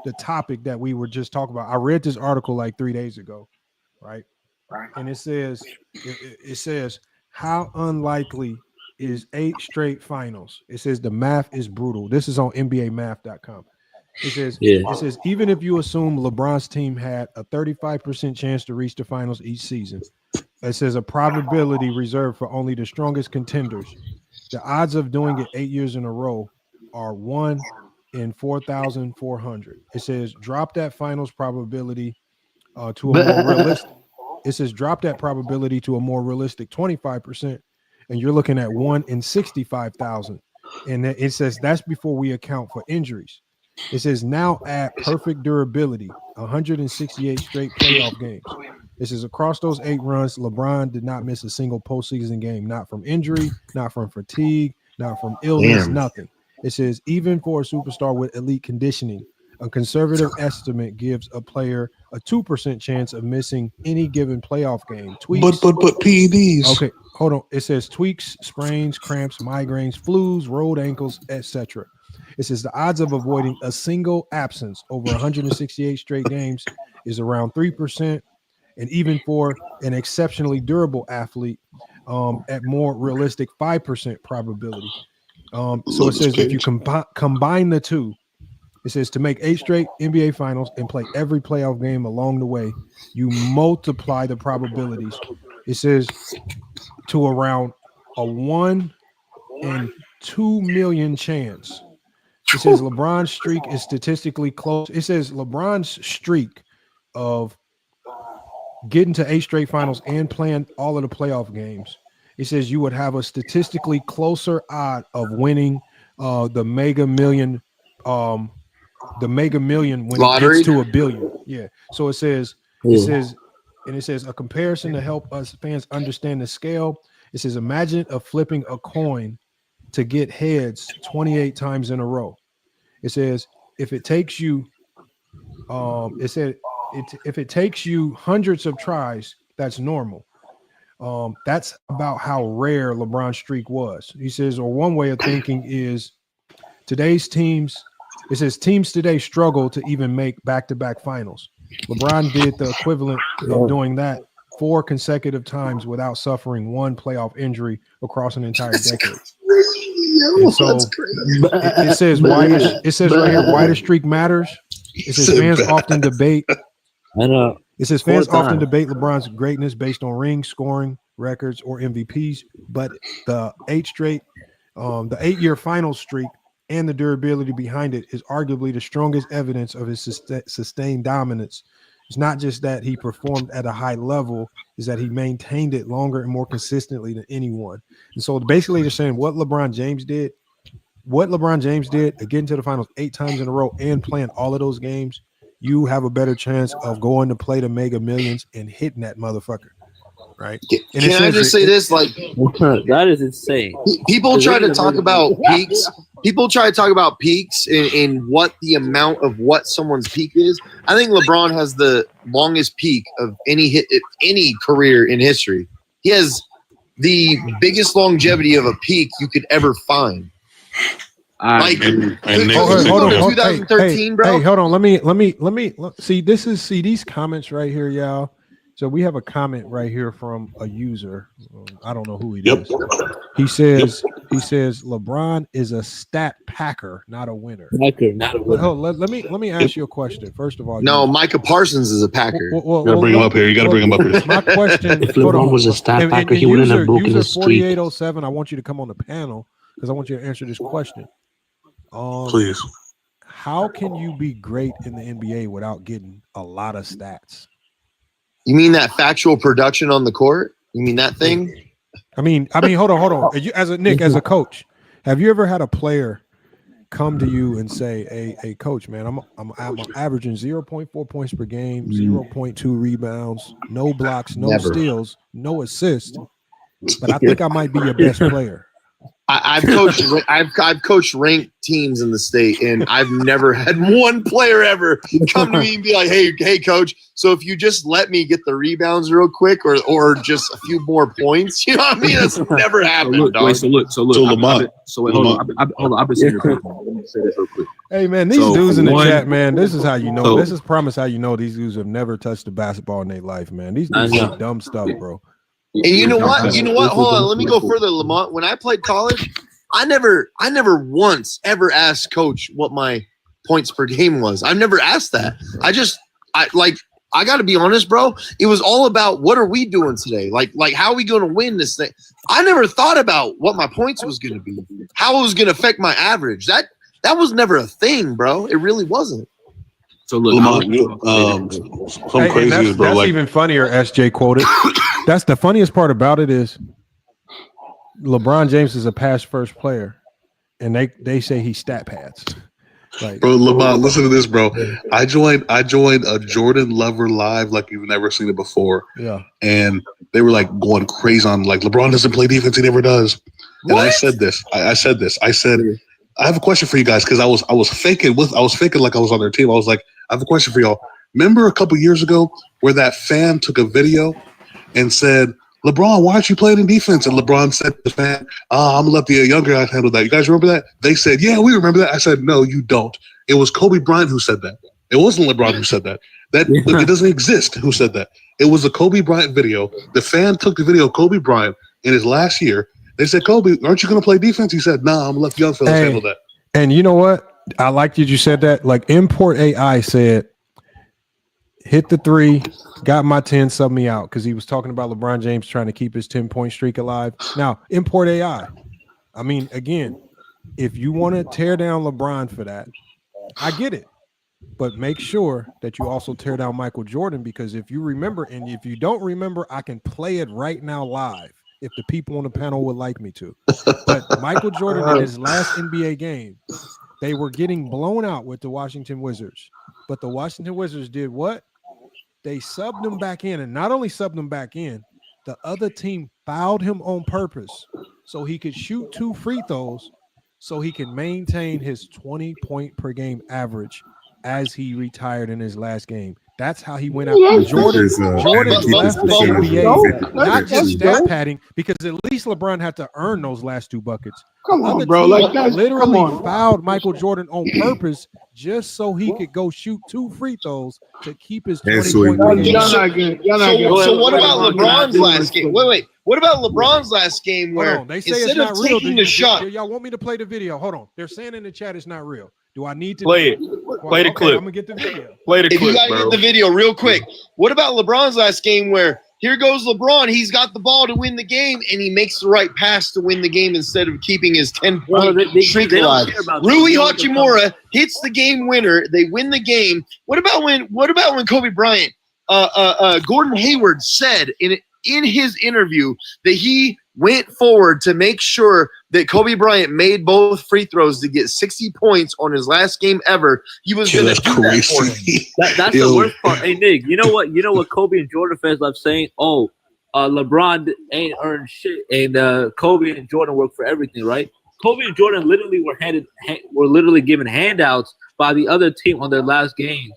A: the topic that we were just talking about. I read this article like 3 days ago, right? And it says how unlikely is 8 straight finals? It says the math is brutal. This is on NBAmath.com. It says even if you assume LeBron's team had a 35% chance to reach the finals each season, it says a probability reserved for only the strongest contenders. The odds of doing it 8 years in a row are 1 in 4,400. It says drop that finals probability to a more realistic. It says drop that probability to a more realistic 25%, and you're looking at 1 in 65,000. And it says that's before we account for injuries. It says now add perfect durability, 168 straight playoff games. It says across those 8 runs, LeBron did not miss a single postseason game, not from injury, not from fatigue, not from illness, nothing. It says even for a superstar with elite conditioning, a conservative estimate gives a player a 2% chance of missing any given playoff game. Tweaks,
F: but PEDs.
A: Okay, hold on. It says tweaks, sprains, cramps, migraines, flus, rolled ankles, etc. It says the odds of avoiding a single absence over 168 straight games is around 3%, and even for an exceptionally durable athlete, at more realistic 5% probability. So it says if you combine the two, it says to make 8 straight NBA finals and play every playoff game along the way, you multiply the probabilities. It says to around a 1 in 2 million chance. It says LeBron's streak is statistically close. It says LeBron's streak of getting to 8 straight finals and playing all of the playoff games. It says you would have a statistically closer odd of winning the Mega Million when
J: Lottery?
A: it gets to $1 billion. Yeah. So it says a comparison to help us fans understand the scale. It says imagine flipping a coin to get heads 28 times in a row. It says if it takes you if it takes you hundreds of tries, that's normal. That's about how rare LeBron's streak was. He says, or one way of thinking is today's teams. It says teams today struggle to even make back-to-back finals. LeBron did the equivalent of doing that 4 consecutive times without suffering one playoff injury across an entire decade. And so it says why it says right here why the streak matters. It says fans often debate. It says fans often debate LeBron's greatness based on rings, scoring records, or MVPs, but the 8-year final streak and the durability behind it is arguably the strongest evidence of his sustained dominance. It's not just that he performed at a high level, is that he maintained it longer and more consistently than anyone. And so basically they're saying what LeBron James did, getting to the finals 8 times in a row and playing all of those games, you have a better chance of going to play the Mega Millions and hitting that motherfucker. right?
J: And can I just say this? Like,
O: that is insane.
J: People try to talk about peaks. People try to talk about peaks in what the amount of what someone's peak is. I think LeBron has the longest peak of any career in history. He has the biggest longevity of a peak you could ever find. Like,
A: hold on,
J: 2013, bro.
A: Hey, hold on. Let me see. See these comments right here, y'all. So we have a comment right here from a user. I don't know who he is. He says LeBron is a stat packer, not a winner.
O: Not a winner.
A: Let me ask you a question. First of all,
J: no, Micah Parsons is a packer.
F: You gotta bring him up here. You gotta bring him up here.
A: My question:
N: if LeBron was a stat packer, he wouldn't have broken the streak.
A: 4807. I want you to come on the panel because I want you to answer this question.
F: Please.
A: How can you be great in the NBA without getting a lot of stats?
J: You mean that factual production on the court? You mean that thing?
A: I mean, hold on. As a coach, have you ever had a player come to you and say, "Hey, coach, man, I'm averaging 0.4 points per game, 0.2 rebounds, no blocks, no steals, no assists, but I think I might be your best player."
J: I've coached ranked teams in the state, and I've never had one player ever come to me and be like, "Hey, coach. So if you just let me get the rebounds real quick, or just a few more points, you know what I mean? That's never happened."
P: So look.
F: Lamont.
P: Hold on. I've been saying this. Let me say this real quick.
A: Hey man, these dudes in the chat, man. This is how you know. This is promise how you know these dudes have never touched a basketball in their life, man. These dudes do dumb stuff, bro.
J: And you know what? Hold on. Let me go further, Lamont. When I played college, I never once ever asked coach what my points per game was. I've never asked that. I got to be honest, bro. It was all about what are we doing today? Like how are we going to win this thing? I never thought about what my points was going to be, how it was going to affect my average. That was never a thing, bro. It really wasn't.
P: So look,
F: some crazy bro.
A: That's even funnier. SJ quoted. That's the funniest part about it is LeBron James is a pass first player, and they say he stat pads. Like,
F: bro, Lamont, listen to this, bro. I joined a Jordan Lover live like you've never seen it before.
A: Yeah,
F: and they were like going crazy on like LeBron doesn't play defense, he never does. And I said this. I said I have a question for you guys because I was faking like I was on their team. I was like, I have a question for y'all. Remember a couple years ago where that fan took a video and said, "LeBron, why aren't you playing in defense?" And LeBron said to the fan, I'm gonna let the younger guys handle that. You guys remember that? They said, "Yeah, we remember that." I said, "No, you don't." It was Kobe Bryant who said that. It wasn't LeBron who said that. It doesn't exist who said that. It was a Kobe Bryant video. The fan took the video of Kobe Bryant in his last year. They said, "Kobe, aren't you gonna play defense?" He said, "Nah, I'm gonna let the young fellas handle that."
A: And you know what? I like that you said that. Like Import AI said, hit the three, got my 10, sub me out, because he was talking about LeBron James trying to keep his 10-point streak alive. Now, Import AI. I mean, again, if you want to tear down LeBron for that, I get it. But make sure that you also tear down Michael Jordan, because if you remember, and if you don't remember, I can play it right now live if the people on the panel would like me to. But Michael Jordan in his last NBA game, they were getting blown out with the Washington Wizards. But the Washington Wizards did what? They subbed him back in, and not only subbed him back in, the other team fouled him on purpose so he could shoot 2 free throws so he can maintain his 20-point per game average as he retired in his last game. That's how he went out. Jordan left the NBA, not just stat padding, because at least LeBron had to earn those last 2 buckets.
H: Come on, bro. Like that,
A: literally fouled Michael Jordan on purpose just so he could go shoot 2 free throws to keep his 20-point game.
J: So what about LeBron's last game? Wait. What about LeBron's last game where
A: they say
J: instead
A: it's
J: of
A: not real?
J: taking the shot?
A: Y'all want me to play the video? Hold on. They're saying in the chat it's not real. Do I need to
P: play it? Play the clip.
A: I'm gonna get the video.
P: Play the clip.
J: If you gotta get the video real quick. What about LeBron's last game where here goes LeBron, he's got the ball to win the game, and he makes the right pass to win the game instead of keeping his 10-point streak alive. Rui Hachimura hits the game winner. They win the game. What about when Kobe Bryant, Gordon Hayward said in his interview that he went forward to make sure that Kobe Bryant made both free throws to get 60 points on his last game ever. He was going to do that for him.
O: That's the worst part. Hey, Nick, you know what Kobe and Jordan fans love saying? Oh, LeBron ain't earned shit, and Kobe and Jordan work for everything, right? Kobe and Jordan literally were literally given handouts by the other team on their last game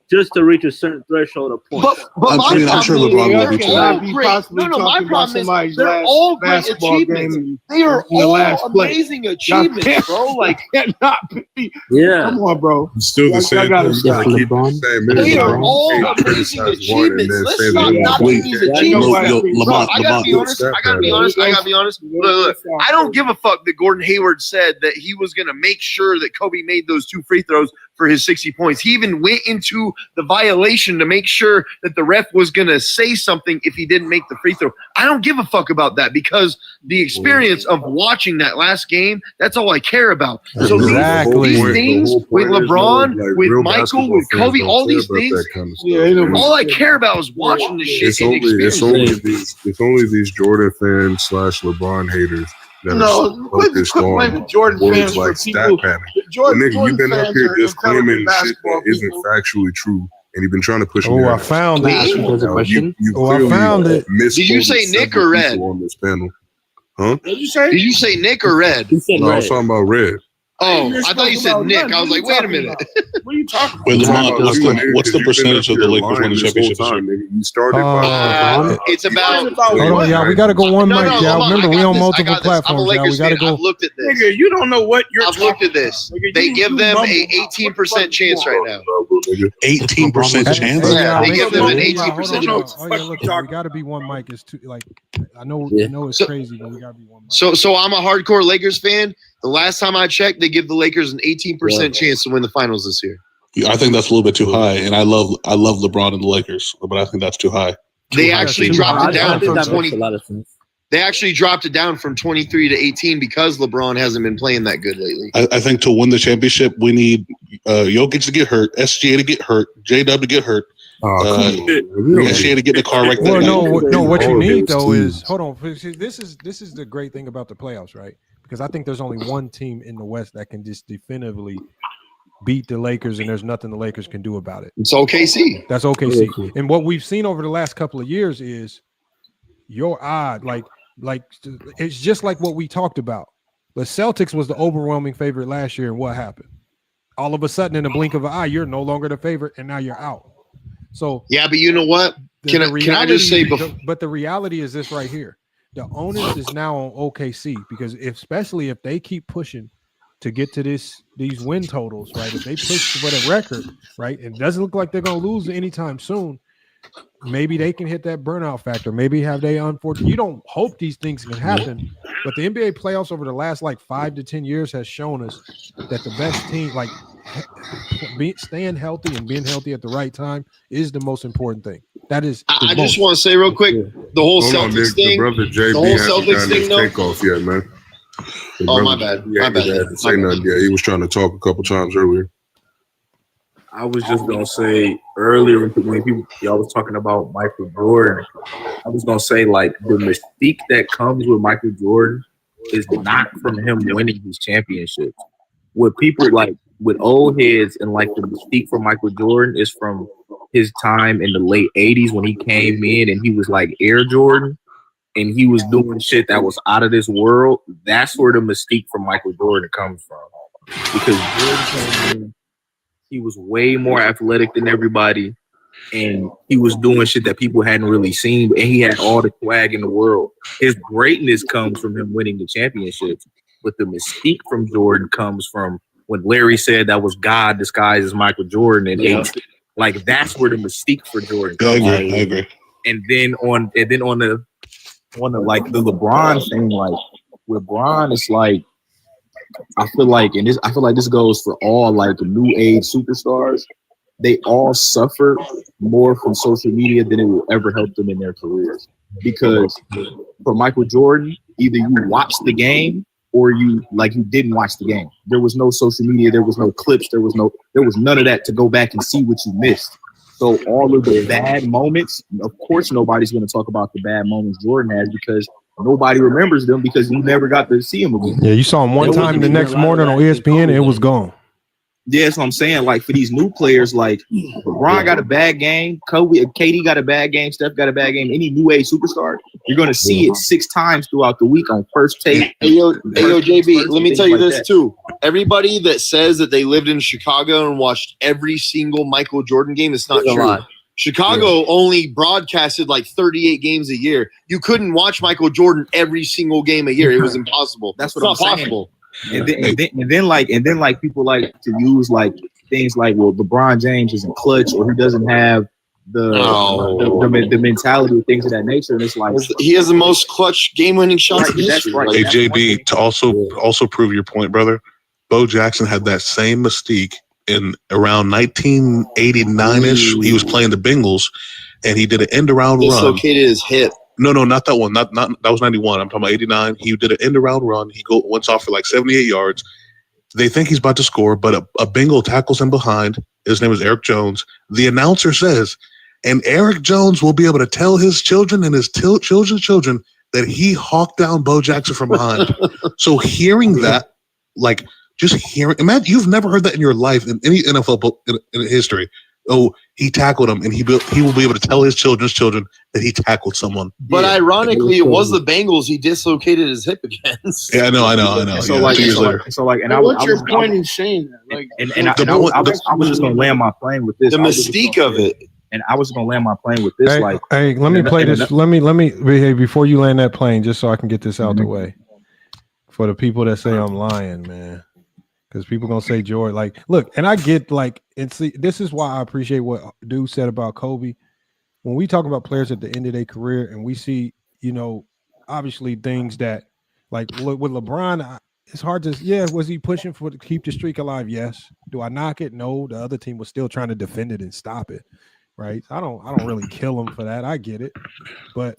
O: just to reach a certain threshold of points.
G: But I'm sure LeBron will be
H: Possibly
J: my problem is they're
H: last
J: all great
H: basketball
J: achievements.
H: game
J: They are
H: in the
J: all
H: last play.
J: amazing achievements, bro. Like,
H: cannot be.
O: Yeah.
H: Come on, bro.
G: It's still the
H: Y'all
G: same
H: gotta
G: thing.
H: stop.
G: Keep the same energy.
J: they are
G: You
J: all
G: can't
J: amazing
G: criticize one and
J: achievements.
G: then
J: Let's
G: say
J: stop
G: that
J: knocking
G: wait,
J: these
H: I
J: achievements.
H: know why.
J: Bro, I gotta be honest. I gotta be honest. Look, I don't give a fuck that Gordon Hayward said that he was gonna make sure that Kobe made those 2 free throws for his 60 points. He even went into the violation to make sure that the ref was gonna say something if he didn't make the free throw. I don't give a fuck about that because the experience of watching that last game, that's all I care about. So these things with LeBron, with Michael, with Kobe, all these things, all I care about is watching this shit.
G: It's only these Jordan fans / LeBron haters that are focused on
H: Jordan
G: words
H: fans
G: like
H: for
G: stat
H: people.
G: panic.
H: Jordan
G: Nigga, you've been up
H: fans
G: here
H: are
G: just
H: incredible
G: claiming shit
H: basketball
G: that isn't
H: people.
G: factually true, and you've been trying to push
A: Oh, I found it.
G: You
A: Oh, I
G: clearly
A: found it.
J: Did you say Nick or Red?
G: on this panel. Huh?
H: What did you say?
J: Did you say Nick or Red?
G: No, I was talking about Red.
J: Oh, I thought you said Nick. I was like, wait a minute.
H: What are you talking about?
F: Wait, Lamont, what's the percentage of the Lakers winning championship this year?
G: You started by
J: It's about.
A: Hold on, y'all. We got to go one mic, y'all.
J: Hold on,
A: Remember,
J: I
A: we
J: got
A: on
J: this, I
A: multiple
J: got this. I'm a
A: platforms, y'all.
J: Lakers
A: We got to
J: fan.
A: go.
J: I've looked at this.
H: Nigga, you don't know what you're
J: I've looked at this. They give them a 18% chance right now.
F: 18% chance?
J: Yeah, they give them an
A: Hold
J: 18%
A: on,
J: chance.
A: oh, yeah, look, we got to be one mic. It's too, like, I know it's crazy, but we got to be one mic.
J: So I'm a hardcore Lakers fan. The last time I checked, they give the Lakers an 18% chance to win the finals this year.
F: I think that's a little bit too high, and I love LeBron and the Lakers, but I think that's too high.
J: They actually dropped it down from 20.
O: A lot of sense.
J: They actually dropped it down from 23 to 18 because LeBron hasn't been playing that good lately.
F: I think to win the championship, we need Jokic to get hurt, SGA to get hurt, J-Dub to get hurt. SGA to get in the car right there.
A: Well, no. What you need though is hold on. This is the great thing about the playoffs, right? Because I think there's only one team in the West that can just definitively beat the Lakers, and there's nothing the Lakers can do about it.
J: It's OKC.
A: That's OKC. And what we've seen over the last couple of years is your odd, like it's just like what we talked about. The Celtics was the overwhelming favorite last year, and what happened? All of a sudden, in the blink of an eye, you're no longer the favorite, and now you're out. So
J: yeah, but you know what? Can I just say before?
A: But the reality is this right here. The onus is now on OKC because especially if they keep pushing to get to these win totals, right? If they push for the record, right, it doesn't look like they're going to lose anytime soon. Maybe they can hit that burnout factor. Maybe have they unfortunate. You don't hope these things can happen, but the NBA playoffs over the last 5 to 10 years has shown us that the best team, staying healthy and being healthy at the right time, is the most important thing. That is.
J: I just want to say real quick, the whole Celtics thing.
G: The brother JB hasn't gotten his takeoff yet, man.
J: My bad.
G: Say nothing yet. He was trying to talk a couple times earlier.
P: I was just gonna say earlier when y'all was talking about Michael Jordan, I was gonna say the mystique that comes with Michael Jordan is not from him winning these championships. What people with old heads and the mystique for Michael Jordan is from his time in the late 80s when he came in and he was Air Jordan and he was doing shit that was out of this world. That's where the mystique from Michael Jordan comes from. Because Jordan came in, he was way more athletic than everybody, and he was doing shit that people hadn't really seen, and he had all the swag in the world. His greatness comes from him winning the championships, but the mystique from Jordan comes from when Larry said that was God disguised as Michael Jordan, and that's where the mystique for Jordan comes.
F: I agree.
P: And then on the LeBron thing, LeBron is I feel like this goes for all new age superstars. They all suffer more from social media than it will ever help them in their careers. Because for Michael Jordan, either you watched the game or you didn't watch the game. There was no social media, there was no clips, there was none of that to go back and see what you missed. So all of the bad moments, of course, nobody's going to talk about the bad moments Jordan has because nobody remembers them because you never got to see him again.
A: Yeah, you saw him one time the next morning on ESPN and it was gone.
P: Yeah, that's what I'm saying. For these new players, LeBron got a bad game, KD got a bad game, Steph got a bad game, any new age superstar, You're going to see it 6 times throughout the week on First Take.
J: Hey, yo, JB, let me tell you this too. Everybody that says that they lived in Chicago and watched every single Michael Jordan game, it's not true. Chicago only broadcasted like 38 games a year. You couldn't watch Michael Jordan every single game a year. It was impossible.
P: That's what I'm saying. Possible. And then people like to use like things like, well, LeBron James isn't clutch, or he doesn't have the mentality of things of that nature. And it's like
J: he has the most clutch game-winning shots in history.
F: Right. Hey, JB, to also prove your point, brother, Bo Jackson had that same mystique in around 1989-ish. He was playing the Bengals, and he did an end-around run.
J: Dislocated his hip.
F: No, not that one. Not that was 91. I'm talking about 89. He did an end-around run. He went off for like 78 yards. They think he's about to score, but a Bengal tackles him behind. His name is Eric Jones. The announcer says, and Eric Jones will be able to tell his children and his children's children that he hawked down Bo Jackson from behind. So hearing that, like just hearing, imagine you've never heard that in your life in any NFL in history. Oh, he tackled him, and he will be able to tell his children's children that he tackled someone.
J: But ironically, it was the Bengals he dislocated his hip against.
F: Yeah, I know.
P: So what's
H: your point in saying that? Like,
P: I was just gonna land my plane with this.
J: The mystique of it.
P: And I was gonna land my plane with this.
A: Hey, let me play this. Let me before you land that plane, just so I can get this out the way. For the people that say I'm lying, man. Because people gonna say Jordan, like, look, and I get like, and see, this is why I appreciate what Dude said about Kobe. When we talk about players at the end of their career, and we see, obviously things that, like, with LeBron, it's hard to, was he pushing to keep the streak alive? Yes. Do I knock it? No. The other team was still trying to defend it and stop it, right? I don't really kill him for that. I get it, but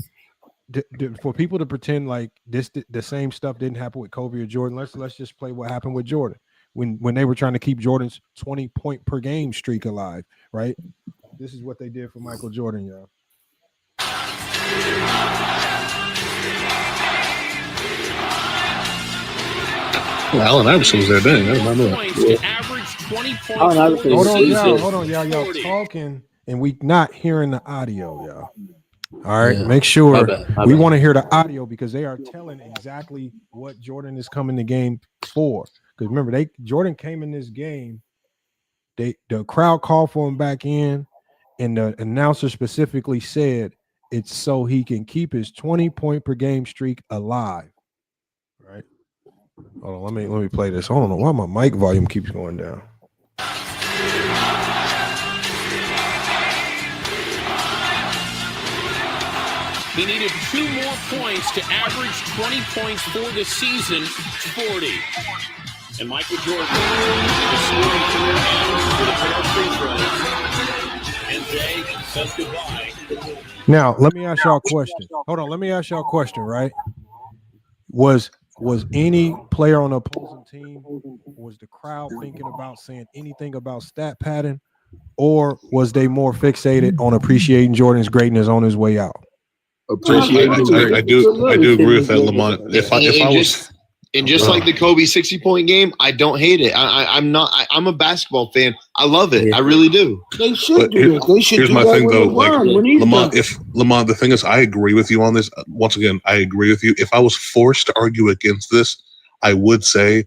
A: for people to pretend like the same stuff didn't happen with Kobe or Jordan, let's just play what happened with Jordan. When they were trying to keep Jordan's 20-point per game streak alive, right? This is what they did for Michael Jordan, y'all.
F: Well, Allen Iverson was there then. I remember that.
K: Average 20 points.
A: Hold on, y'all talking, and we not hearing the audio, y'all. All right, make sure we want to hear the audio because they are telling exactly what Jordan is coming to game for. Because remember, Jordan came in this game. The crowd called for him back in, and the announcer specifically said it's so he can keep his 20-point per game streak alive. Right? Hold on, let me play this. I don't know why my mic volume keeps going down.
K: He needed 2 more points to average 20 points for the season, 40. And Michael Jordan is scoring career ends with a pair of free throws. And Jay says goodbye.
A: Now, let me ask y'all a question. Hold on, let me ask y'all a question, right? Was any player on the opposing team, was the crowd thinking about saying anything about stat padding, or was they more fixated on appreciating Jordan's greatness on his way out?
F: I do agree with that, Lamont. If I was
J: And just like the Kobe 60-point game, I don't hate it. I'm a basketball fan. I love it. I really do.
H: They should do it. They should
F: here's
H: do
F: my
H: that
F: thing,
H: with
F: though.
H: LeBron,
F: Lamont, the thing is, I agree with you on this. Once again, I agree with you. If I was forced to argue against this, I would say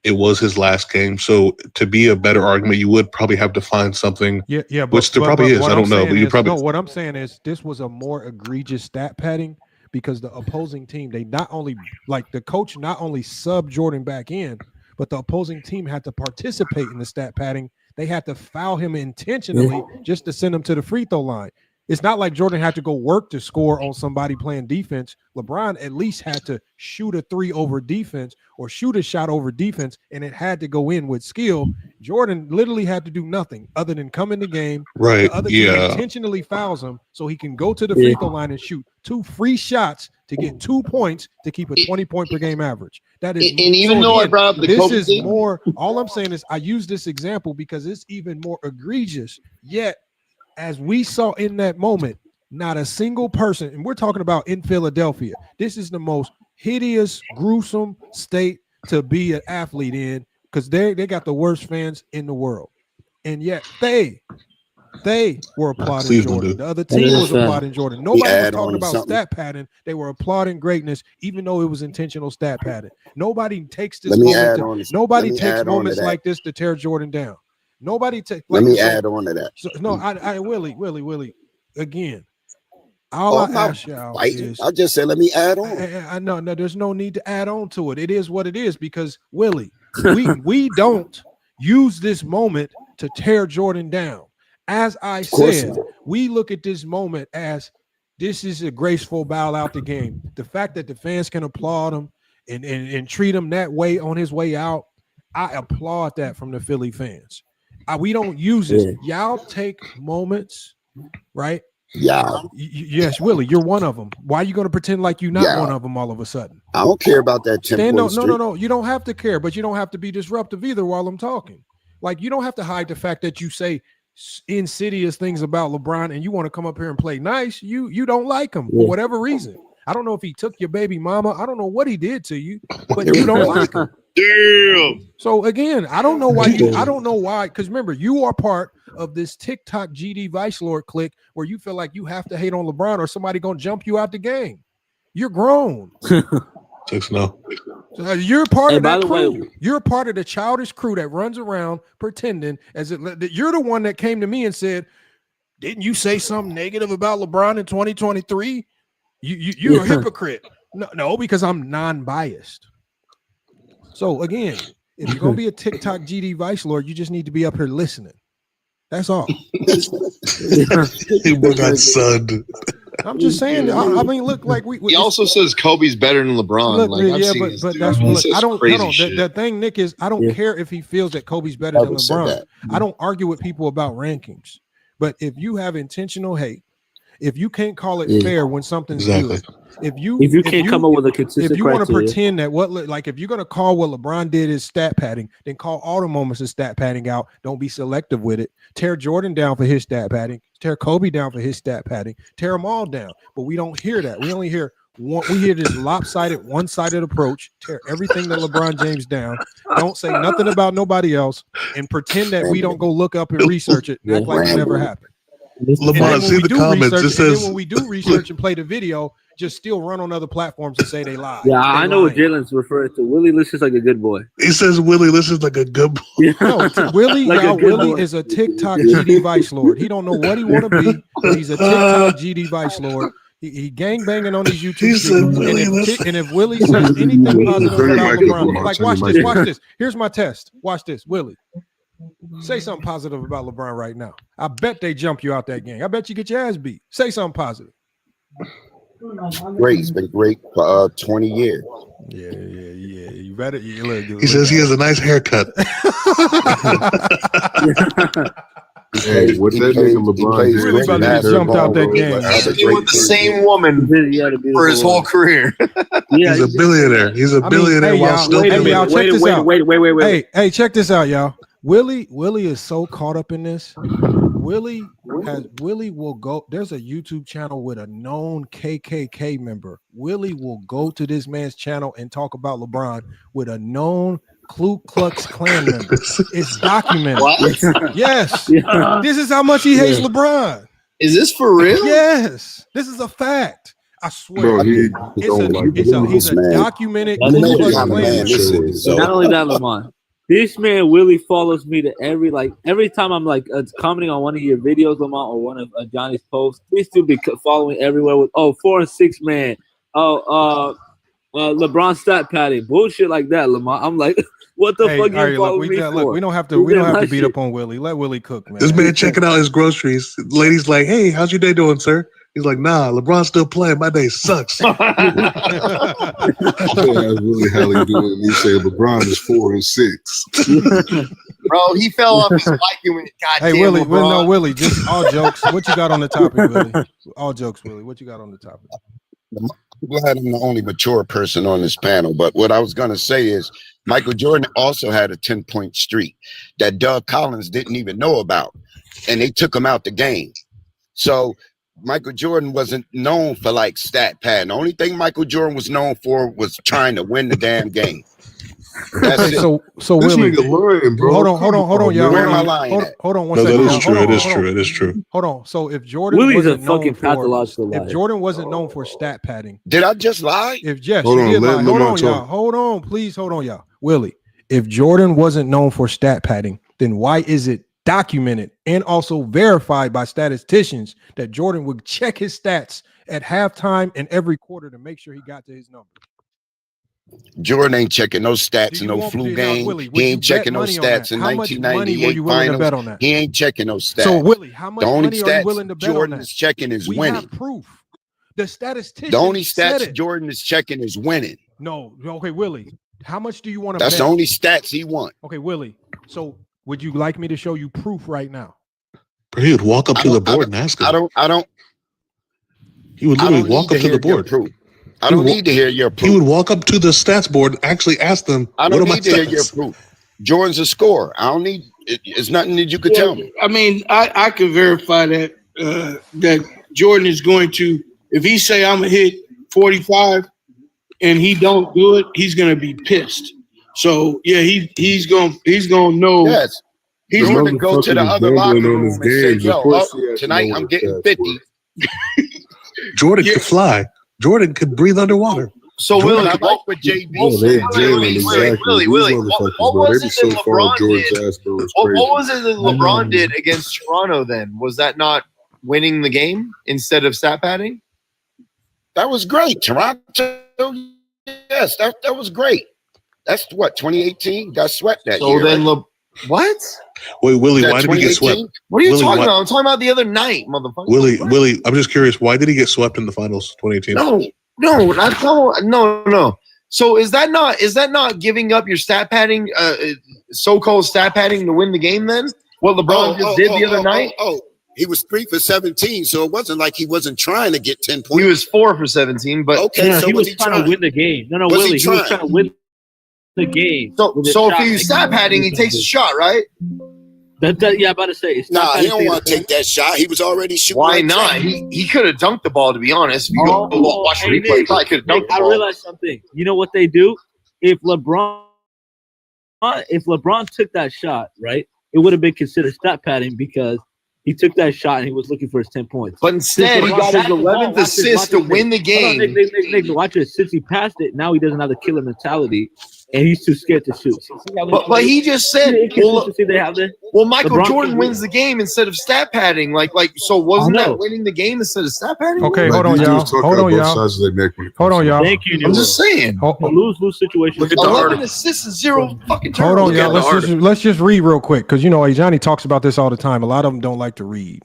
F: it was his last game. So to be a better argument, you would probably have to find something. Which there probably is. I don't know, but you probably.
A: No, what I'm saying is this was a more egregious stat padding. Because the opposing team, they not only the coach not only subbed Jordan back in, but the opposing team had to participate in the stat padding. They had to foul him intentionally just to send him to the free throw line. It's not like Jordan had to go work to score on somebody playing defense. LeBron at least had to shoot a 3 over defense or shoot a shot over defense, and it had to go in with skill. Jordan literally had to do nothing other than come in the game.
F: Right.
A: The other team intentionally fouls him so he can go to the free throw line and shoot 2 free shots to get 2 points to keep a 20-point per game average. That is,
J: and even though I brought up the
A: this
J: Kobe
A: is
J: thing,
A: more. All I'm saying is I use this example because it's even more egregious. Yet, as we saw in that moment, not a single person, and we're talking about in Philadelphia, this is the most hideous, gruesome state to be an athlete in because they got the worst fans in the world. And yet they They were applauding
F: Cleveland,
A: Jordan.
F: dude.
A: The other team was applauding Jordan. Nobody was
Q: add
A: talking
Q: on
A: about
Q: something.
A: stat padding. They were applauding greatness, even though it was intentional stat padding. Nobody takes this
Q: Let me
A: moment.
Q: add
A: To,
Q: on to-
A: nobody
Q: let me
A: takes
Q: add on to
A: moments
Q: that.
A: like this to tear Jordan down. Nobody takes.
Q: Let
A: Like,
Q: me add on to that.
A: So, no, Willie. Again, all
Q: Oh,
A: I
Q: I'm not
A: ask y'all
Q: fighting.
A: is,
Q: I just said let me add on.
A: I know, no, there's no need to add on to it. It is what it is because Willie, we don't use this moment to tear Jordan down. As I said, we look at this moment as this is a graceful bow out the game. The fact that the fans can applaud him and treat him that way on his way out, I applaud that from the Philly fans. We don't use this. Y'all take moments, right?
Q: Yeah.
A: Yes, Willie, you're one of them. Why are you going to pretend like you're not one of them all of a sudden?
Q: I don't care about that 10 point streak.
A: No. You don't have to care, but you don't have to be disruptive either while I'm talking. Like, you don't have to hide the fact that you say insidious things about LeBron and you want to come up here and play nice. You don't like him for whatever reason. I don't know if he took your baby mama. I don't know what he did to you, but you don't like him.
I: Damn.
A: So again, I don't know why. Because remember, you are part of this TikTok GD Vice Lord clique where you feel like you have to hate on LeBron or somebody gonna jump you out the game. You're grown.
F: 6-0.
A: So you're part of that
O: by the
A: crew. You're part of the childish crew that runs around pretending as if you're the one that came to me and said, "Didn't you say something negative about LeBron in 2023? You're a hypocrite." No, because I'm non-biased. So again, if you're gonna be a TikTok GD Vice Lord, you just need to be up here listening. That's all.
F: Son.
A: I'm just saying. I mean, look, like we
J: He also says Kobe's better than LeBron.
A: look,
J: Like, I've
A: yeah,
J: seen
A: but
J: this dude.
A: that's
J: He
A: what
J: says
A: I don't.
J: crazy
A: Hold on.
J: shit.
A: The thing, Nick, is I don't care if he feels that Kobe's better than
Q: Never said
A: LeBron.
Q: that.
A: I don't argue with people about rankings. But if you have intentional hate, if you can't call it fair when something's good, if you
O: can't come up with a consistent
A: if you want to
O: criteria.
A: pretend that if you're going to call what LeBron did as stat padding, then call all the moments of stat padding out. Don't be selective with it. Tear Jordan down for his stat padding. Tear Kobe down for his stat padding. Tear them all down. But we don't hear that. We only hear one. We hear this lopsided, one-sided approach. Tear everything that LeBron James down. Don't say nothing about nobody else, and pretend that we don't go look up and research it. Act like it never happened.
F: LeBron, see the comments. It
A: And then
F: says
A: when we do research and play the video, just still run on other platforms and say they lied.
O: Yeah,
A: They
O: I know what
A: lying.
O: Jalen's referring to. Willie listens like a good boy.
F: he says Willie listens like a good boy.
A: No, Willie,
O: Like a
A: y'all,
O: good
A: Willie
O: boy.
A: is a TikTok GD Vice Lord. He don't know what he want to be, but he's a TikTok GD Vice Lord. He gang banging on these YouTube streams. And if Willie says anything positive about LeBron, like watch this. Here's my test. Watch this, Willie. Say something positive about LeBron right now. I bet they jump you out that game. I bet you get your ass beat. Say something positive.
Q: Great. It's been great for 20 years.
A: Yeah. You better. You look good.
F: He says he has a nice haircut.
G: Hey, what that nigga LeBron James
A: Really about to get jumped out that game.
J: He's been with the same woman for his whole career.
F: He's a billionaire. He's a billionaire while still
A: Wait. Hey, check this out, y'all. Willie is so caught up in this. Willie will go. There's a YouTube channel with a known KKK member. Willie will go to this man's channel and talk about LeBron with a known Ku Klux Klan member. It's documented.
J: What?
A: Yes. This is how much he hates LeBron.
J: Is this for real?
A: Yes. This is a fact. I swear.
G: Bro, he's
A: a documented Ku Klux Klan member.
O: Not only that, Lamont. This man Willie follows me to every time I'm commenting on one of your videos, Lamont, or one of Johnny's posts. This dude be following everywhere with 4 and 6 man. LeBron stat padding bullshit like that, Lamont. I'm like, what the fuck you following me for?
A: Look, we don't have to beat up on Willie. Let Willie cook, man.
F: This man checking out his groceries. Lady's like, "Hey, how's your day doing, sir?" He's like, "Nah, LeBron's still playing. My day sucks."
G: That's really how he doing. He said LeBron is 4 and 6.
J: Bro, he fell off his bike and went,
A: Hey, Willie, Willie, just all jokes. What you got on the topic, Willie? All jokes, Willie. What you got on the topic?
Q: I'm glad I'm the only mature person on this panel, but what I was going to say is Michael Jordan also had a 10-point streak that Doug Collins didn't even know about, and they took him out the game. So Michael Jordan wasn't known for stat pad. The only thing Michael Jordan was known for was trying to win the damn game. That's it.
A: So
G: This
A: Willie,
G: nigga lying, bro.
A: hold on, y'all.
Q: Where am I lying at?
A: Hold on one
F: No,
A: second.
F: that is
A: y'all.
F: true.
A: Hold
F: It
A: on,
F: is
A: hold
F: true.
A: on.
F: It is true.
A: Hold on. So if Jordan
O: Willie's a
A: wasn't known
O: fucking
A: for,
O: pathological
A: if
O: liar.
A: Jordan wasn't known for stat padding,
Q: Did I just lie?
A: if yes,
G: Hold
A: you
G: on,
A: did
G: let
A: lie. Hold
G: Lamont
A: on, y'all.
G: talk.
A: Hold on, please. Hold on, y'all. Willie, if Jordan wasn't known for stat padding, then why is it documented and also verified by statisticians that Jordan would check his stats at halftime and every quarter to make sure he got to his number?
Q: Jordan ain't checking no stats in no
A: want-
Q: flu
A: now,
Q: game.
A: Willie, would
Q: He
A: you
Q: ain't
A: bet
Q: checking no
A: money on
Q: stats
A: that?
Q: in
A: How much money were
Q: 1998
A: you willing to
Q: finals.
A: bet on that?
Q: He ain't checking no stats.
A: So Willie, how much
Q: the only
A: money are you
Q: stats
A: willing to bet
Q: Jordan
A: on that?
Q: is checking is
A: We
Q: winning.
A: have proof. The statistician
Q: The only
A: said
Q: stats
A: it.
Q: Jordan is checking is winning.
A: No, okay, Willie. How much do you want to
Q: That's
A: bet?
Q: the only stats he want.
A: Okay, Willie. So would you like me to show you proof right now?
F: Bro, he would walk up to the board and ask him.
Q: I don't.
F: He would
Q: I
F: literally
Q: don't
F: walk
Q: need
F: up to
Q: hear
F: the
Q: your
F: board.
Q: proof. I don't need to hear your proof.
F: He would walk up to the stats board and actually ask them,
Q: I
F: what
Q: don't
F: are my
Q: need to hear
F: stats?
Q: your proof. Jordan's a scorer. I don't need. It's nothing that you could tell me.
H: I mean, I can verify that that Jordan is going to, if he say I'm gonna hit 45 and he don't do it, he's gonna be pissed. So yeah, he's gonna know.
Q: Yes.
H: He's
G: The
H: gonna
Q: Go to the
G: motherfucker
Q: other
G: is
Q: locker
G: gambling on
Q: room
G: his
Q: and say,
G: games.
Q: "Yo,
G: Of course he has to know
Q: tonight
G: what
Q: I'm
G: his
Q: getting
G: stats
Q: 50."
F: Jordan could fly. Jordan could breathe underwater.
L: So
Q: Jordan,
L: Willie,
Q: I like what JB
G: Yeah,
Q: said.
G: they Jalen, exactly. These motherfuckers,
L: what
G: bro, they
L: was
G: be
L: it
G: so
L: that
G: far
L: LeBron
G: Jordan's
L: did?
G: ass, bro. It's
L: What
G: crazy.
L: was it that LeBron did against Toronto then? Was that not winning the game instead of stat padding?
Q: That was great. Toronto, yes, that was great. That's what, 2018? Got swept that
L: So
Q: year.
L: then,
Q: right?
L: what?
F: Wait, Willie,
Q: Is that
F: why did he get
Q: 2018?
F: swept?
L: What are you
F: Willie,
L: talking
F: why-
L: about? I'm talking about the other night, motherfucker.
F: Willie, I'm just curious. Why did he get swept in the finals 2018?
L: No. So is that not giving up your stat padding, so-called stat padding to win the game then? What LeBron just did the other night?
Q: He was 3 for 17, so it wasn't like he wasn't trying to get 10 points.
L: He was 4 for 17, but
Q: okay,
O: No,
Q: so
O: he
Q: was
O: was
Q: he
O: trying to win the game. No,
Q: Was
O: Willie,
Q: he
O: he was
Q: trying?
O: trying to win the game.
L: So
O: with his
L: if
O: shot
L: he's
O: making.
L: stat padding, he takes a shot, right?
O: Yeah, I'm about to say. It's
Q: Nah,
O: not
Q: he don't want to take that shot. He was already shooting.
L: Why
Q: like
L: not?
Q: that.
L: He could have dunked the ball, to be honest. If you go watch the
O: hey,
L: replay, he
O: Nick,
L: probably could have dunked the
O: I
L: ball.
O: realized something. You know what they do? If LeBron took that shot, right, it would have been considered stat padding because he took that shot and he was looking for his 10 points.
L: But instead, he got his 11th assist to win the game.
O: Nick, watch it. Since he passed it, now he doesn't have the killer mentality, and he's too scared to shoot.
L: But he just said,
O: consistency they have there.
L: well, Michael
O: LeBron
L: Jordan
O: can
L: wins the game instead of stat padding. So wasn't that winning the game instead of stat padding?
A: Okay,
G: Like,
A: hold on,
G: these
A: y'all.
G: dudes talk
A: Hold
G: out
A: on,
G: both
A: y'all.
G: sides of their neck when it
A: Hold
G: comes
A: on,
G: to
A: y'all.
O: Thank you.
L: I'm just saying.
O: A lose-lose situation.
P: Look at the
L: 11
P: article.
L: assists and 0 fucking
A: Hold
L: turnovers.
A: on, y'all. Let's just read real quick because you know Johnny talks about this all the time. A lot of them don't like to read.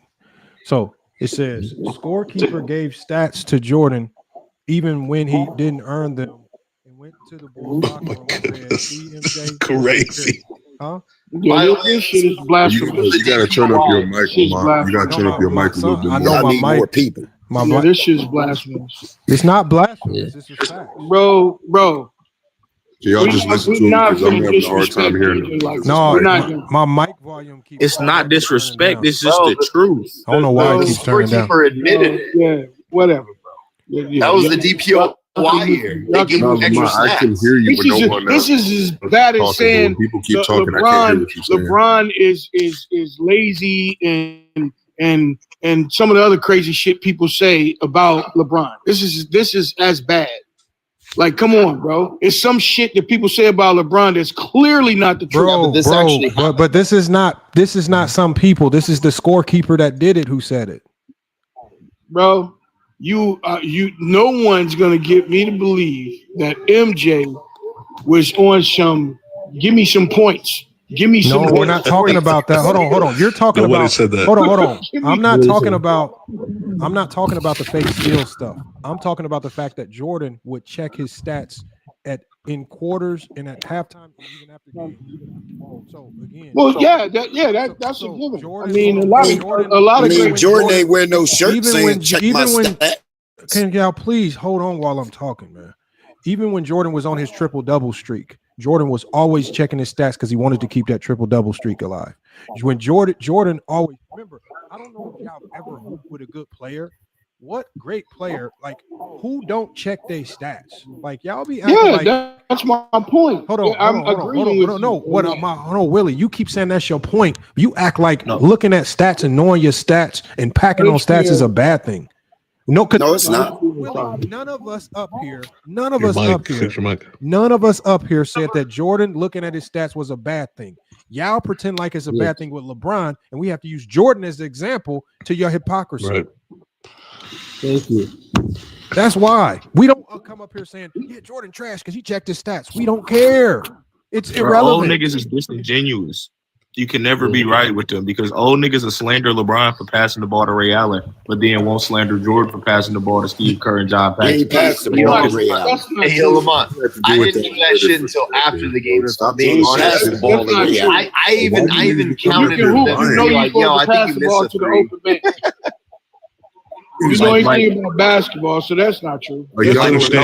A: So it says scorekeeper gave stats to Jordan even when he didn't earn them and went to the board locker room and said,
F: This is crazy.
A: Huh?
H: Yeah, this shit is blasphemous.
G: You gotta turn up your mic, Lamont. You gotta turn up your mic a little bit
A: I
G: more.
A: know
Q: I need
A: my
Q: more
A: mic.
Q: people.
H: Yeah, this shit is blasphemous.
A: It's not blasphemous. It's a fact.
H: Bro.
G: So y'all just listen to him because I'm having a hard time hearing him.
A: No,
H: we're not gonna.
A: my mic volume keeps.
P: It's not disrespect.
A: turning
P: It's just the truth.
A: I don't know why
H: No,
A: it keeps turning down.
L: Scorekeeper admitted it.
H: Yeah, whatever, bro. Yeah,
L: That was the
H: y'all-
L: DPOY here. They
H: y'all
L: give
H: can-
L: him extra
G: Lamont, I can
L: stats.
G: hear you,
H: This
G: but no
H: is
G: one
H: this
G: else.
H: is as bad as
G: Talking,
H: saying
G: when people keep talking, I can't hear what you're saying.
H: LeBron is lazy and some of the other crazy shit people say about LeBron. This is as bad. Like, come on, bro. It's some shit that people say about LeBron that's clearly not the truth.
A: But this is not some people. This is the scorekeeper that did it who said it.
H: Bro, no one's gonna get me to believe that MJ was on some give me some points. Give me some
A: No, we're not talking about that. Hold on. You're talking
F: Nobody
A: about
F: said that.
A: Hold on. I'm not talking about the fake steal stuff. I'm talking about the fact that Jordan would check his stats in quarters and at halftime and even after games. So again,
H: that's a given. Jordan, I mean, a lot of great
Q: Jordan ain't wear no shirt saying check my stats.
A: Can y'all please hold on while I'm talking, man? Even when Jordan was on his triple-double streak, Jordan was always checking his stats because he wanted to keep that triple-double streak alive. When Jordan always, remember, I don't know if y'all ever hooped with a good player what great player, like, who don't check their stats? Like, y'all be acting like,
H: that's my point.
A: Hold on. No, Willie, you keep saying that's your point. You act like looking at stats and knowing your stats and packing on stats is a bad thing. No,
Q: it's not.
A: Willie, none of us up here said that Jordan looking at his stats was a bad thing. Y'all pretend like it's a bad thing with LeBron, and we have to use Jordan as the example to your hypocrisy.
F: Right.
O: Thank you.
A: That's why we don't come up here saying, yeah, Jordan trash because he checked his stats. We don't care. It's irrelevant.
P: Old niggas is disingenuous. You can never be right with them because old niggas will slander LeBron for passing the ball to Ray Allen, but then won't slander Jordan for passing the ball to Steve Kerr and John Paxson.
Q: He passed the ball to Ray Allen.
J: Hey, Lamont, I didn't do that shit until after the game. Stop being honest. I even counted it. Like, yo, I think you missed a three.
H: You know anything about basketball, so that's not true.
P: Red. That is true.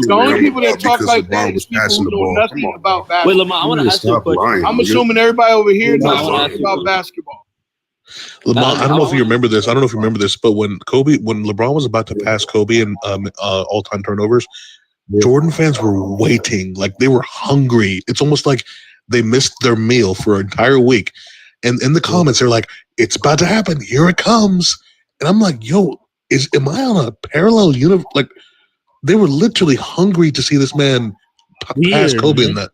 H: The only people that talk like that is people who know nothing about basketball.
O: Wait, Lamar, I want to ask you a question.
H: I'm assuming everybody over here knows something about basketball.
F: LeBron, I don't know if you remember this. But when LeBron was about to pass Kobe in all-time turnovers, Jordan fans were waiting, like they were hungry. It's almost like they missed their meal for an entire week. And in the comments, they're like, "It's about to happen. Here it comes." And I'm like, "Yo, am I on a parallel universe?" Like, they were literally hungry to see this man pass Kobe in that.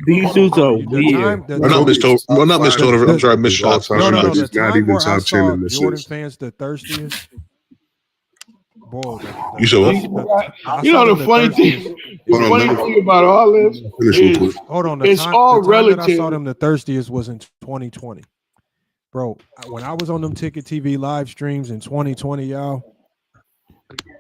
O: These dudes are weird.
F: Not Miss Toner. I'm sorry, Miss Shaw.
A: No. The time where I saw Jordan fans the thirstiest. Boy,
F: you saw what?
H: You know the funny thing. The funny thing about all this is, it's all relative.
A: I saw them the thirstiest was in 2020, bro. When I was on them Ticket TV live streams in 2020, y'all,